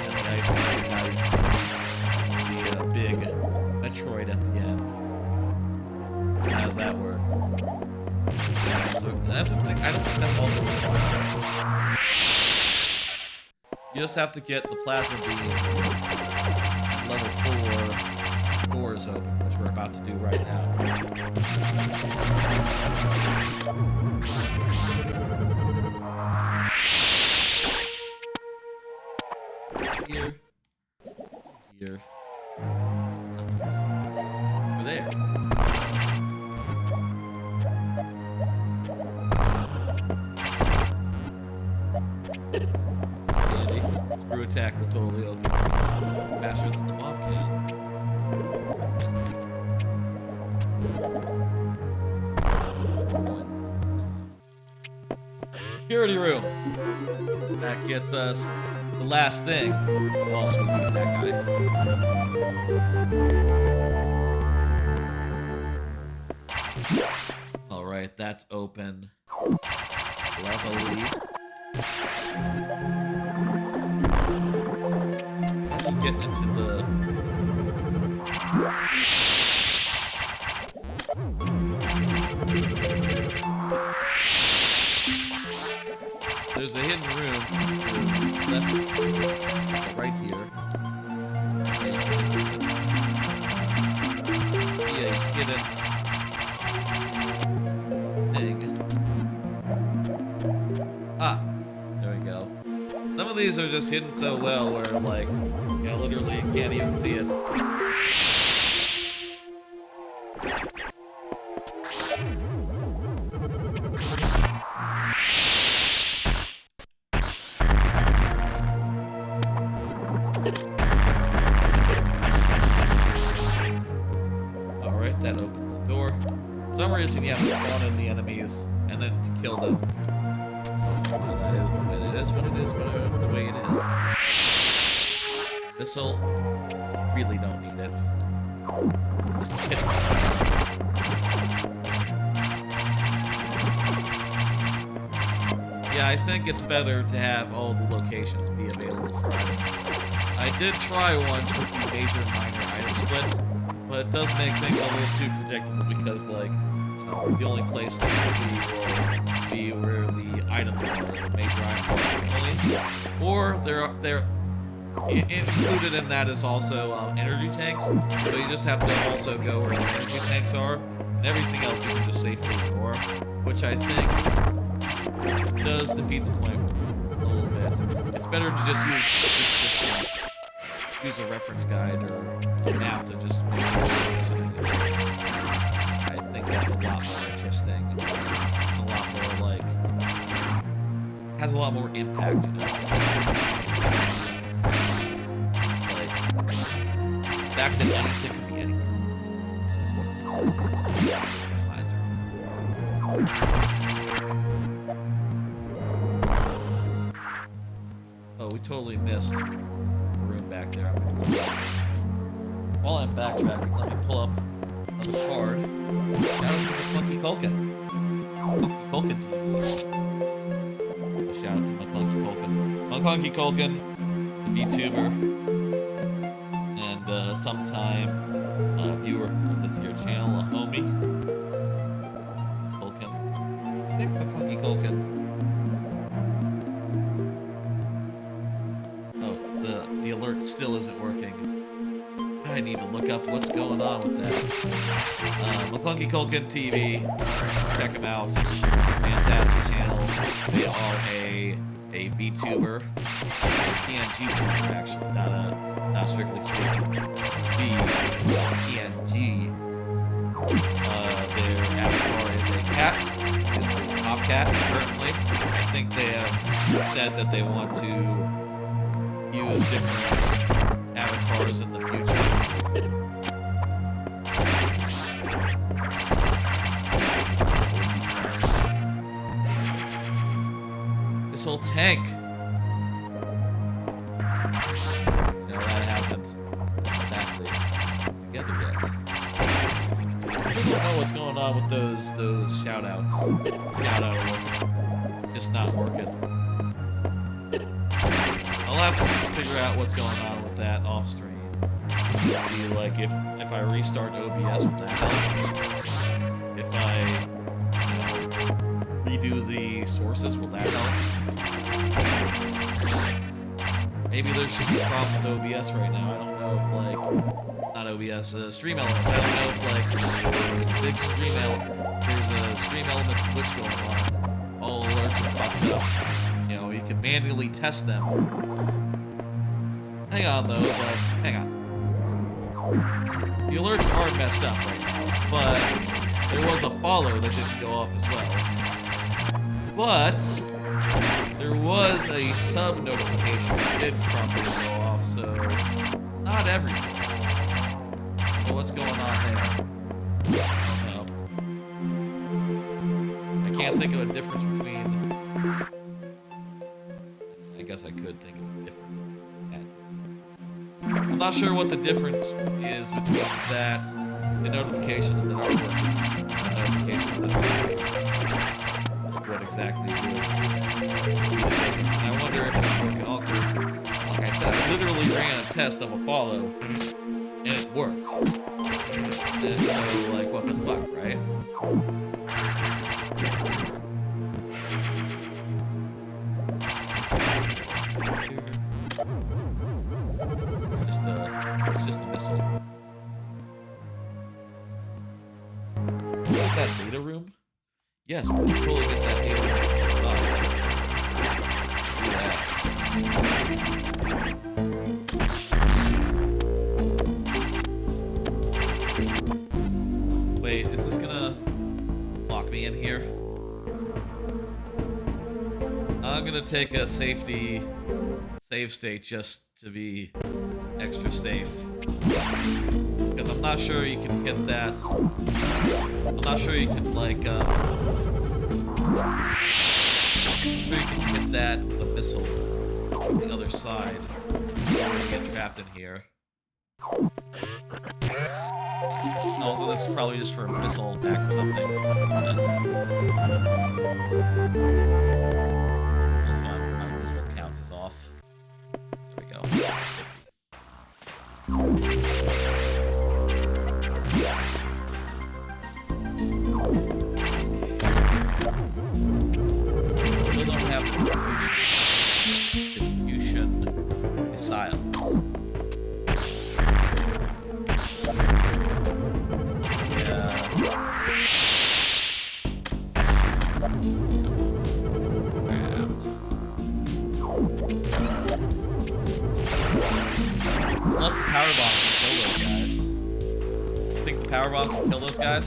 And the ice beam is how you use the big Metroid at the end. How does that work? Yeah, so I don't think that's also required. You just have to get the plasma beam level 4 doors open, which we're about to do right now. Here. Here. Over there. Handy. Screw attack will totally open faster than the bomb can. Security room. That gets us the last thing. We'll also need that guy. Alright, that's open. Luckily. Get into the... There's a hidden room to the left, right here. Yeah, hidden thing. Ah, there we go. Some of these are just hidden so well where, like, you know, literally you can't even see it. That opens the door. For some reason, you have to spawn in the enemies and then to kill them. Well, that is the way it is, but it is the way it is. Missile, really don't need it. Just hit it. Yeah, I think it's better to have all the locations be available for items. I did try once with the major and minor item splits. But it does make things a little too predictable because, like, you know, the only place that will be where the items are, the major items are, or they're included in that is also energy tanks. So you just have to also go where the energy tanks are, and everything else you can just safely ignore, which I think does defeat the point a little bit. It's better to just use a reference guide or a map to just make sure you're listening. I think that's a lot more interesting. A lot more, like, has a lot more impact, you know? Like, the fact that anything can be anywhere. Oh, we totally missed the room back there. While I'm backtracking, let me pull up another card. Shout out to the Funky Culkin. Funky Culkin TV. Shout out to McClunky Culkin. McClunky Culkin, the VTuber, and sometime viewer of this here channel, a homie. Culkin. I think McClunky Culkin. Oh, the alert still isn't working. I need to look up what's going on with that. McClunky Culkin TV. Check them out. Fantastic channel. They are a VTuber. A PNG tuber, actually. Not strictly speaking. PNG. Their avatar is a cat. It's a top cat, currently. I think they have said that they want to use different avatars in the future. This whole tank. No, that hasn't exactly together yet. I still don't know what's going on with those shout-outs. Shout-out alerts. Just not working. I'll have to figure out what's going on with that off stream. Let's see, like, if I restart OBS, will that help? If I, redo the sources, will that help? Maybe there's just a problem with OBS right now. I don't know if, like, not OBS, Stream Elements. I don't know if, like, big Stream Element, there's a Stream Elements glitch going on. All alerts are fucked up. You know, you can manually test them. Hang on, though, but hang on. The alerts are messed up right now, but there was a follow that didn't go off as well. But there was a sub notification that did properly go off, so not everything. So what's going on there? I don't know. I can't think of a difference between. I guess I could think of a difference. I'm not sure what the difference is between that, the notifications that are working, and the notifications that are working. What exactly is the difference. And I wonder if it's working all cases. Like I said, I literally ran a test of a follow, and it worked. And so, like, what the fuck, right? It's just a missile. Is that data room? Yes, we can totally get that data room. Wait, is this gonna lock me in here? I'm gonna take a safety save state just to be extra safe. Because I'm not sure you can hit that. I'm not sure you can, like, I'm sure you can hit that with a missile on the other side. You get trapped in here. Also, this is probably just for a missile back or something. That's fine. My missile count is off. There we go. Still don't have diffusion missile. Unless the power bomb can kill those guys. You think the power bomb can kill those guys?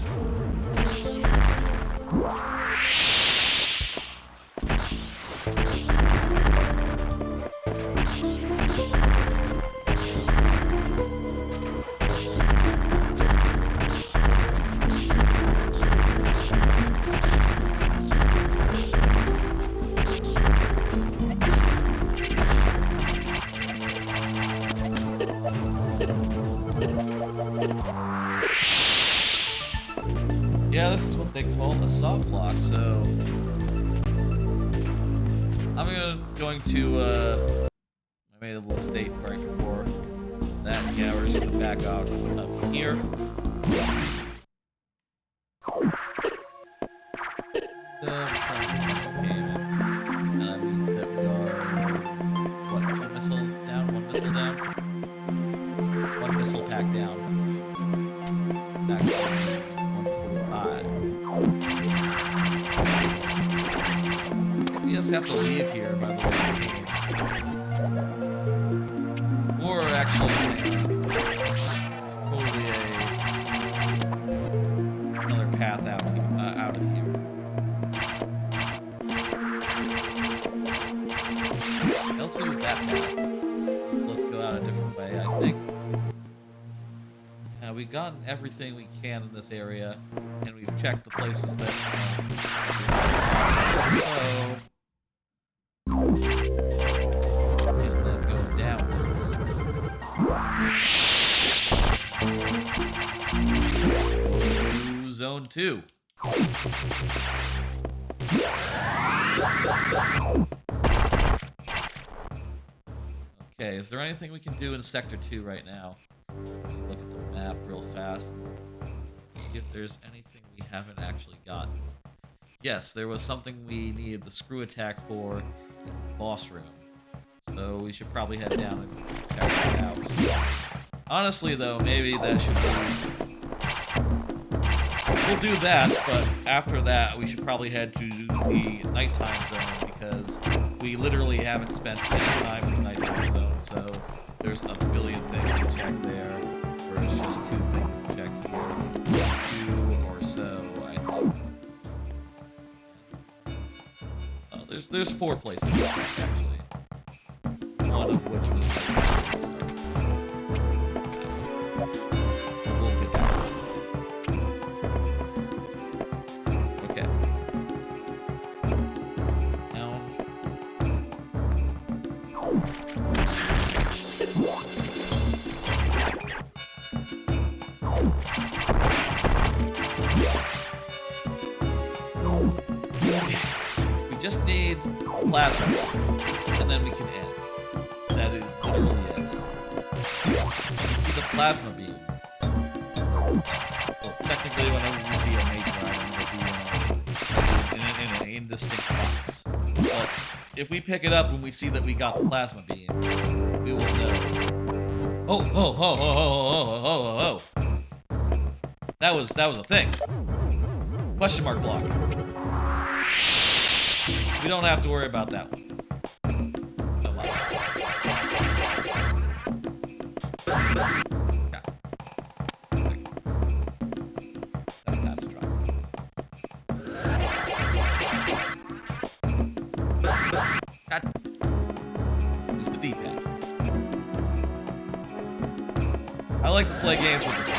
called a soft lock, so I'm going to I made a little state right before that. Yeah, we're just gonna back out of here. That means that we are, what, 2 missiles down, 1 missile down? 1 missile pack down. Back to 145. We just have to leave here, by the way. Or actually, totally another path out of here. Let's use that path. Let's go out a different way, I think. We've gotten everything we can in this area, and we've checked the places that and then go downwards. To Zone 2. Okay, is there anything we can do in Sector 2 right now? Look at the map real fast. See if there's anything we haven't actually gotten. Yes, there was something we needed the screw attack for in the boss room. So we should probably head down and check that out. Honestly, though, maybe that should be... We'll do that, but after that, we should probably head to the nighttime zone, because we literally haven't spent any time in the nighttime zone, so there's a billion things to check there, whereas just 2 things to check here. 2 or so, I think. There's 4 places to check, actually. One of which was... We'll get that. Okay. Down. We just need plasma, and then we can end. That is literally it. You see the plasma beam. Well, technically, whenever we see a major item, it'll be in an indistinct box. But if we pick it up and we see that we got the plasma beam, we will know. Oh! That was a thing. Question mark block. We don't have to worry about that one. That's dry. Use the D-pad. I like to play games with this thing.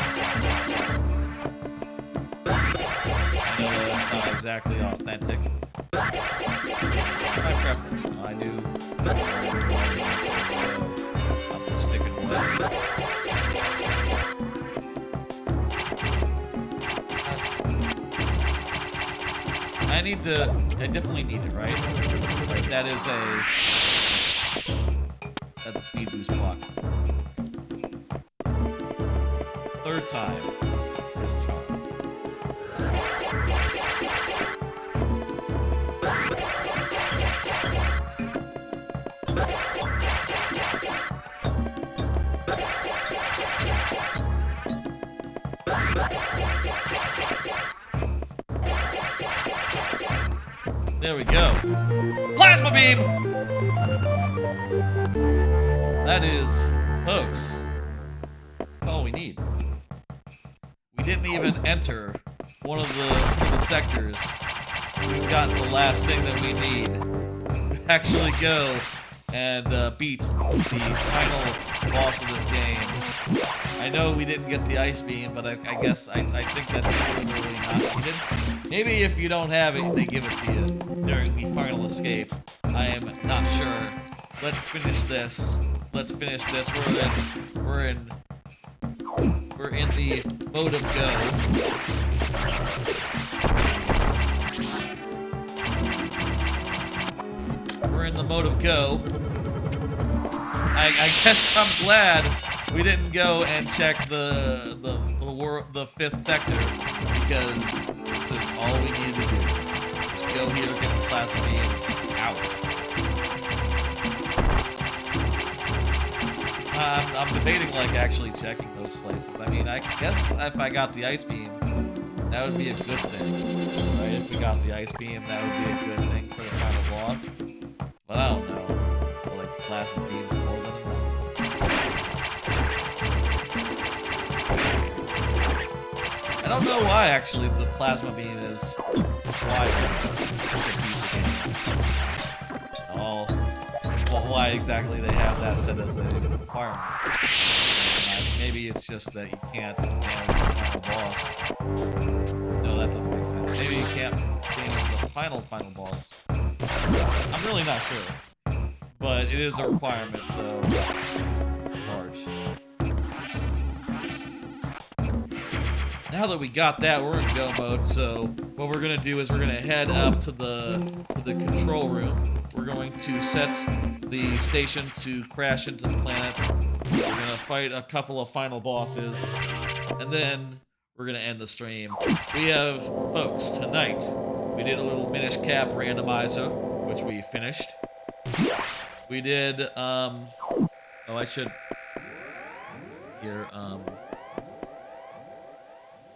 I know that it's not exactly authentic. My preference. I do. I'm just sticking with it. I definitely need it, right? Like, that's a speed boost block. 3rd time. This charm. There we go. Plasma beam! That is, folks, that's all we need. We didn't even enter one of the sectors. We've gotten the last thing that we need to actually go and beat the final boss of this game. I know we didn't get the ice beam, but I guess I think that's literally not needed. Maybe if you don't have it, they give it to you during the final escape. I am not sure. Let's finish this. Let's finish this. We're in the mode of go. in the mode of go. I guess I'm glad we didn't go and check the fifth sector, because that's all we need to do. Just go here, get the plasma beam out. I'm debating like actually checking those places. I mean, I guess if I got the ice beam, that would be a good thing, right? If we got the ice beam, that would be a good thing for the final boss. But I don't know. I like the plasma beams more than enough. I don't know why actually the plasma beam is why. Well, why exactly they have that set as a requirement. Maybe it's just that you can't damage the final boss. No, that doesn't make sense. Maybe you can't damage the final boss. I'm really not sure. But it is a requirement, so large. Now that we got that, we're in go mode, so what we're gonna do is we're gonna head up to the control room. We're going to set the station to crash into the planet. We're gonna fight a couple of final bosses, and then we're gonna end the stream. We have, folks, tonight, we did a little Minish Cap Randomizer, which we finished. We did, oh, I should, here,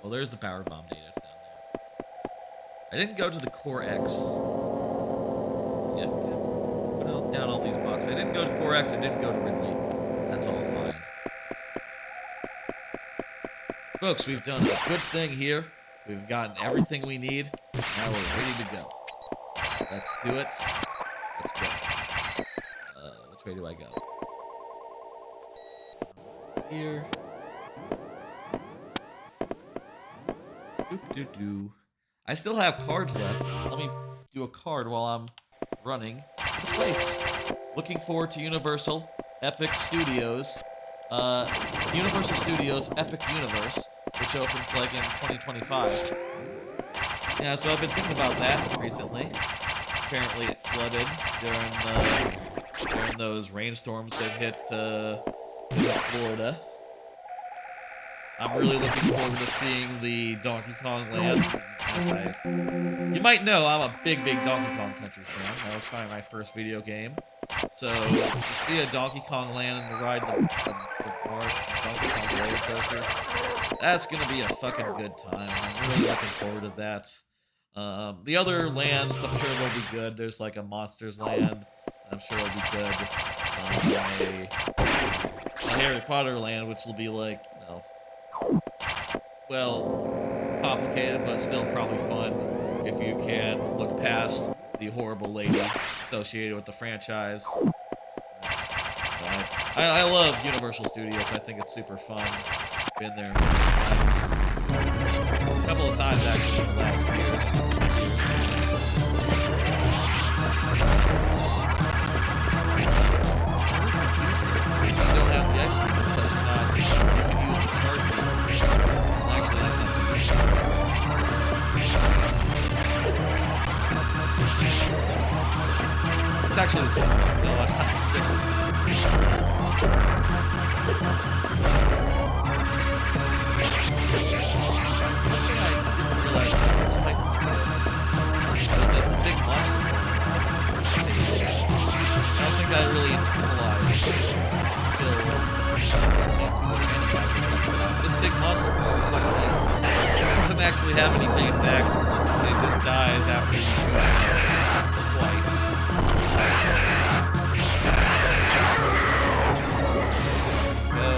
well, there's the power bomb data down there. I didn't go to the Core X. Yeah, put down all these boxes. I didn't go to Core X, I didn't go to Ridley. That's all fine. Folks, we've done a good thing here. We've gotten everything we need. Now we're ready to go. Let's do it. Let's go. Which way do I go? Here. Doop-doo-doo. I still have cards left. Let me do a card while I'm running to the place. Looking forward to Universal Epic Studios. Universal Studios Epic Universe, which opens like in 2025. Yeah, so I've been thinking about that recently. Apparently it flooded during those rainstorms that hit Florida. I'm really looking forward to seeing the Donkey Kong Land. You might know I'm a big Donkey Kong Country fan. That was probably my first video game. So, to see a Donkey Kong Land and ride the Donkey Kong roller coaster, that's gonna be a fucking good time. I'm really looking forward to that. The other lands, I'm sure they'll be good. There's like a Monsters Land. I'm sure it'll be good. A Harry Potter Land, which will be like, you know, well, complicated, but still probably fun if you can look past the horrible lady associated with the franchise. I love Universal Studios. I think it's super fun. Been there many times. A couple of times actually in the last years. You don't have the X because you're not. You can use the card. Actually, that's not the case. It's actually the same. No, just. I don't think I really internalized this big monster form is fucking easy. It doesn't actually have anything attacks. It just dies after you shoot it twice. Go.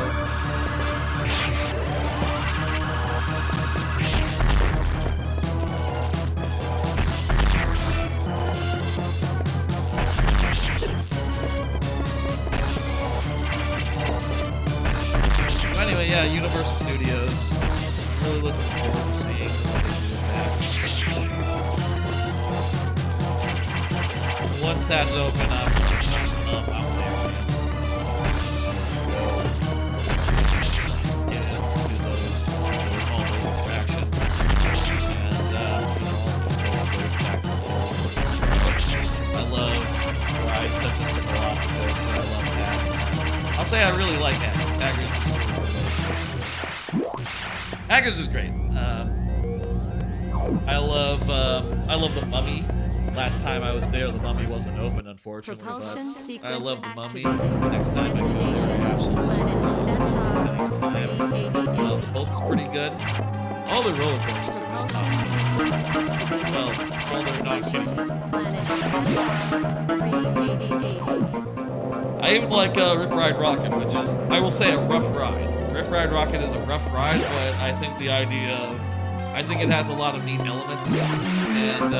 Anyway, yeah, Universal Studios. Really looking forward to seeing what they do with that. Once that's open, I'm out there. Yeah, do those, all those attractions. And, you know, I love riding say I really like Haggers. Haggers is great. I love the Mummy. Last time I was there, the Mummy wasn't open, unfortunately, but I love the Mummy. Next time I go there, absolutely. The Hulk's pretty good. All the roller coasters are just top. Well, all they're not kidding. I even like Rip Ride Rocket, which is, I will say, a rough ride. Rip Ride Rocket is a rough ride, but I think the idea of, I think it has a lot of neat elements, and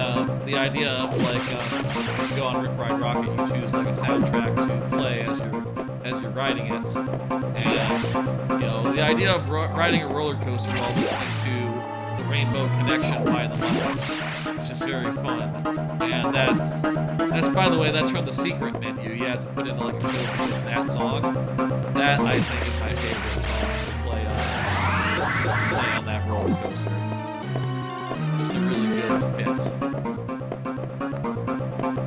the idea of like when you go on Rip Ride Rocket, you choose like a soundtrack to play as you're riding it, and you know the idea of riding a roller coaster while listening to the Rainbow Connection by the Muppets, which is very fun, and that's by the way, that's from the secret menu. You have to put in like a code in that song. That I think is my favorite song to play on that roller coaster. Just a really good fit.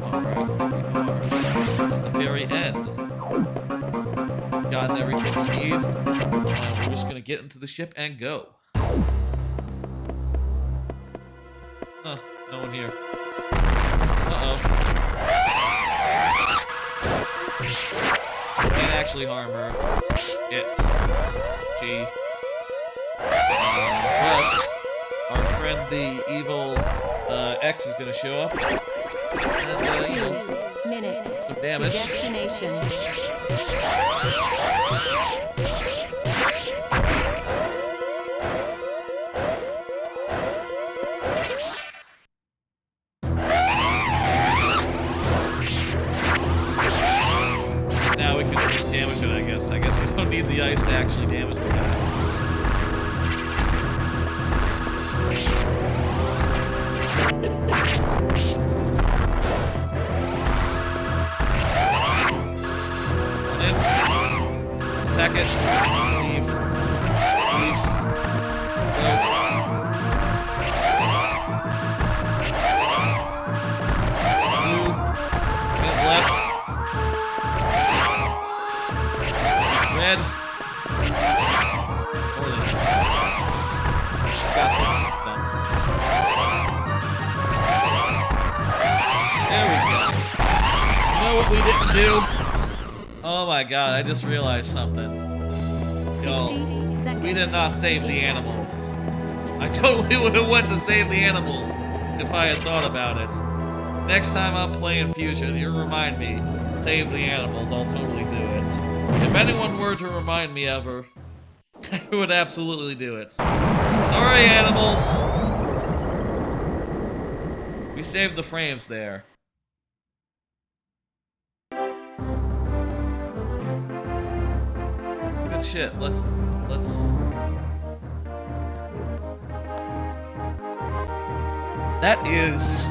Alright, here we are. At the very end. Gotten everything we need. And we're just gonna get into the ship and go. Huh, no one here. Uh-oh. Can't actually harm her. She. But our friend the evil X is gonna show up. And, you know, some damage. Destination. Now we can just damage it, I guess. I guess we don't need the ice to actually damage the guy. Attack it. Leave. Leave. Go. Blue. Get left. Red. Orange. Got this done. There we go. You know what we didn't do? Oh my god, I just realized something. Yo, we did not save the animals. I totally would have went to save the animals if I had thought about it. Next time I'm playing Fusion, you remind me, save the animals, I'll totally do it. If anyone were to remind me ever, I would absolutely do it. Sorry, animals. We saved the frames there. Good shit. Let's. That is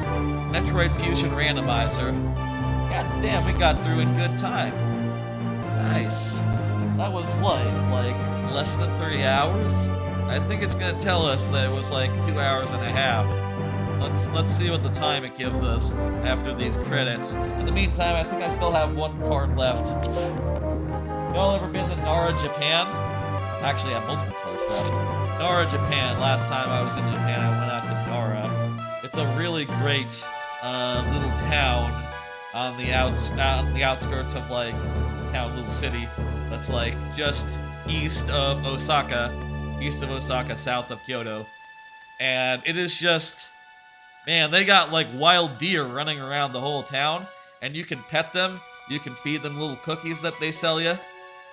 Metroid Fusion Randomizer. God damn, we got through in good time. Nice. That was what, like less than 3 hours? I think it's gonna tell us that it was like 2 hours and a half. Let's see what the time it gives us after these credits. In the meantime, I think I still have one card left. Y'all ever been to Nara, Japan? Actually, I have multiple cards left. Nara, Japan. Last time I was in Japan, I went out to Nara. It's a really great little town on the outskirts of like little city that's like just east of Osaka, south of Kyoto, and it is just, man, they got like wild deer running around the whole town, and you can pet them, you can feed them little cookies that they sell you,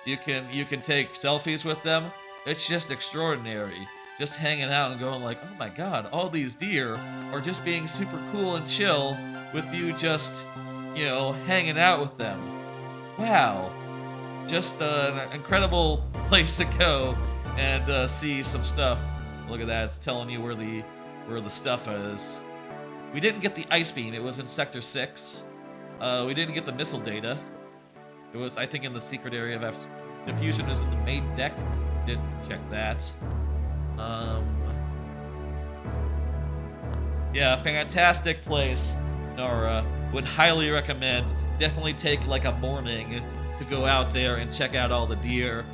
you can take selfies with them. It's just extraordinary. Just hanging out and going like, oh my god, all these deer are just being super cool and chill with you just, you know, hanging out with them. Wow. Just an incredible place to go and see some stuff. Look at that, it's telling you where the stuff is. We didn't get the ice beam, it was in Sector 6. We didn't get the missile data. It was, I think, in the secret area of the fusion is in the main deck. Didn't check that. Yeah, fantastic place, Nara. Would highly recommend. Definitely take like a morning to go out there and check out all the deer.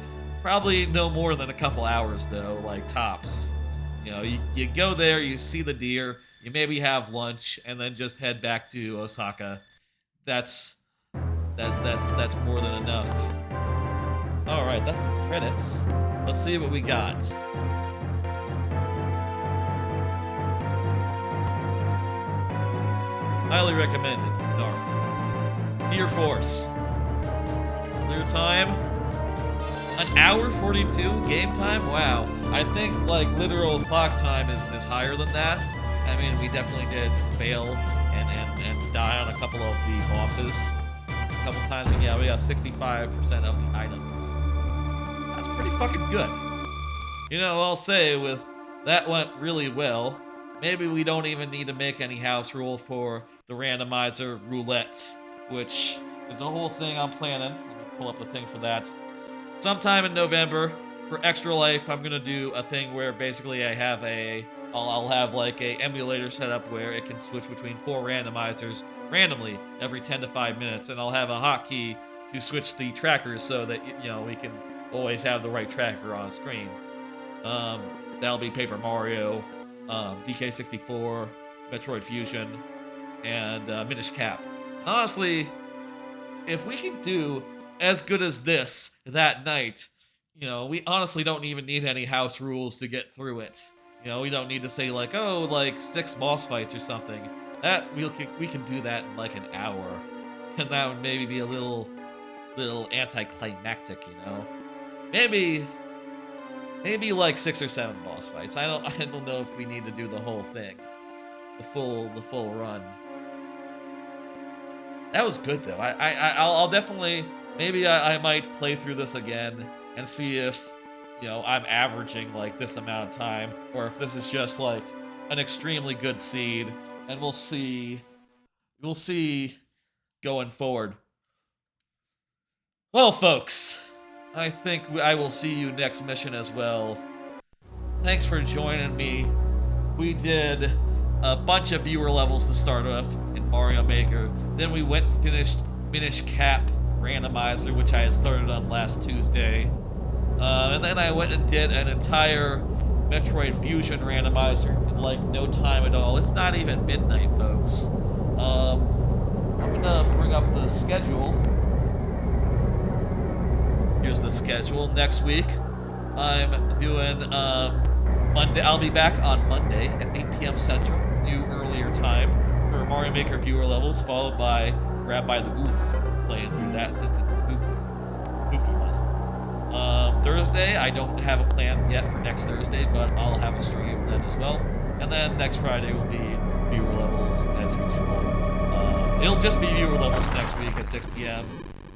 Probably no more than a couple hours though, like tops. You know, you go there, you see the deer, you maybe have lunch, and then just head back to Osaka. That's more than enough. All right, that's the credits. Let's see what we got. Highly recommended. Dark. Deer Force. Clear time. An hour 42 game time? Wow. I think like literal clock time is higher than that. I mean, we definitely did fail and die on a couple of the bosses. A couple times, and yeah, we got 65% of the items. That's pretty fucking good. You know, I'll say with that went really well. Maybe we don't even need to make any house rule for the randomizer roulette, which is a whole thing I'm planning. Let me pull up the thing for that. Sometime in November, for Extra Life, I'm gonna do a thing where basically I'll have like a emulator set up where it can switch between 4 randomizers randomly every 10 to 5 minutes, and I'll have a hotkey to switch the trackers so that we can always have the right tracker on screen. That'll be Paper Mario, DK64, Metroid Fusion, and Minish Cap. Honestly, if we can do as good as this that night, we honestly don't even need any house rules to get through it. We don't need to say like, oh, like 6 boss fights or something. That we can do that in like an hour, and that would maybe be a little anticlimactic, Maybe like 6 or 7 boss fights. I don't know if we need to do the whole thing, the full run. That was good though. I'll definitely I might play through this again and see if I'm averaging like this amount of time, or if this is just like an extremely good seed, and we'll see going forward. Well, folks, I think I will see you next mission as well. Thanks for joining me. We did a bunch of viewer levels to start with in Mario Maker. Then we went and finished Minish Cap Randomizer, which I had started on last Tuesday. And then I went and did an entire Metroid Fusion Randomizer in like no time at all. It's not even midnight, folks. I'm gonna bring up the schedule. Here's the schedule. Next week, I'm doing Monday. I'll be back on Monday at 8 p.m. Central, new earlier time, for Mario Maker viewer levels, followed by Grab by the Ghouls, playing through that since it's spooky month. Thursday, I don't have a plan yet for next Thursday, but I'll have a stream then as well. And then next Friday will be viewer levels as usual. It'll just be viewer levels next week at 6 p.m.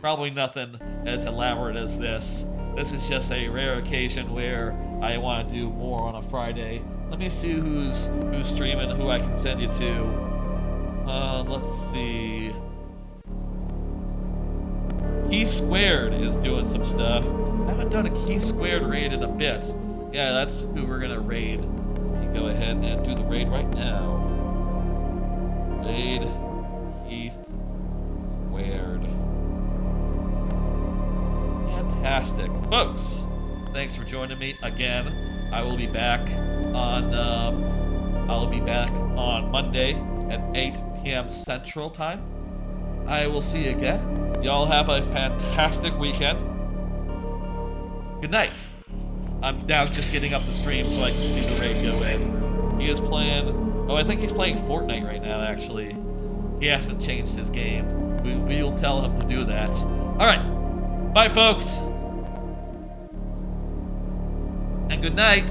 Probably nothing as elaborate as this. This is just a rare occasion where I want to do more on a Friday. Let me see who's streaming, who I can send you to. Let's see. Key Squared is doing some stuff. I haven't done a Key Squared raid in a bit. Yeah, that's who we're gonna raid. You go ahead and do the raid right now. Raid Key Squared. Fantastic. Folks, thanks for joining me again. I will be back on Monday at 8 p.m. Central Time. I will see you again. Y'all have a fantastic weekend. Good night. I'm now just getting up the stream so I can see the raid go in. He is playing... Oh, I think he's playing Fortnite right now, actually. He hasn't changed his game. We will tell him to do that. Alright. Bye, folks. And good night.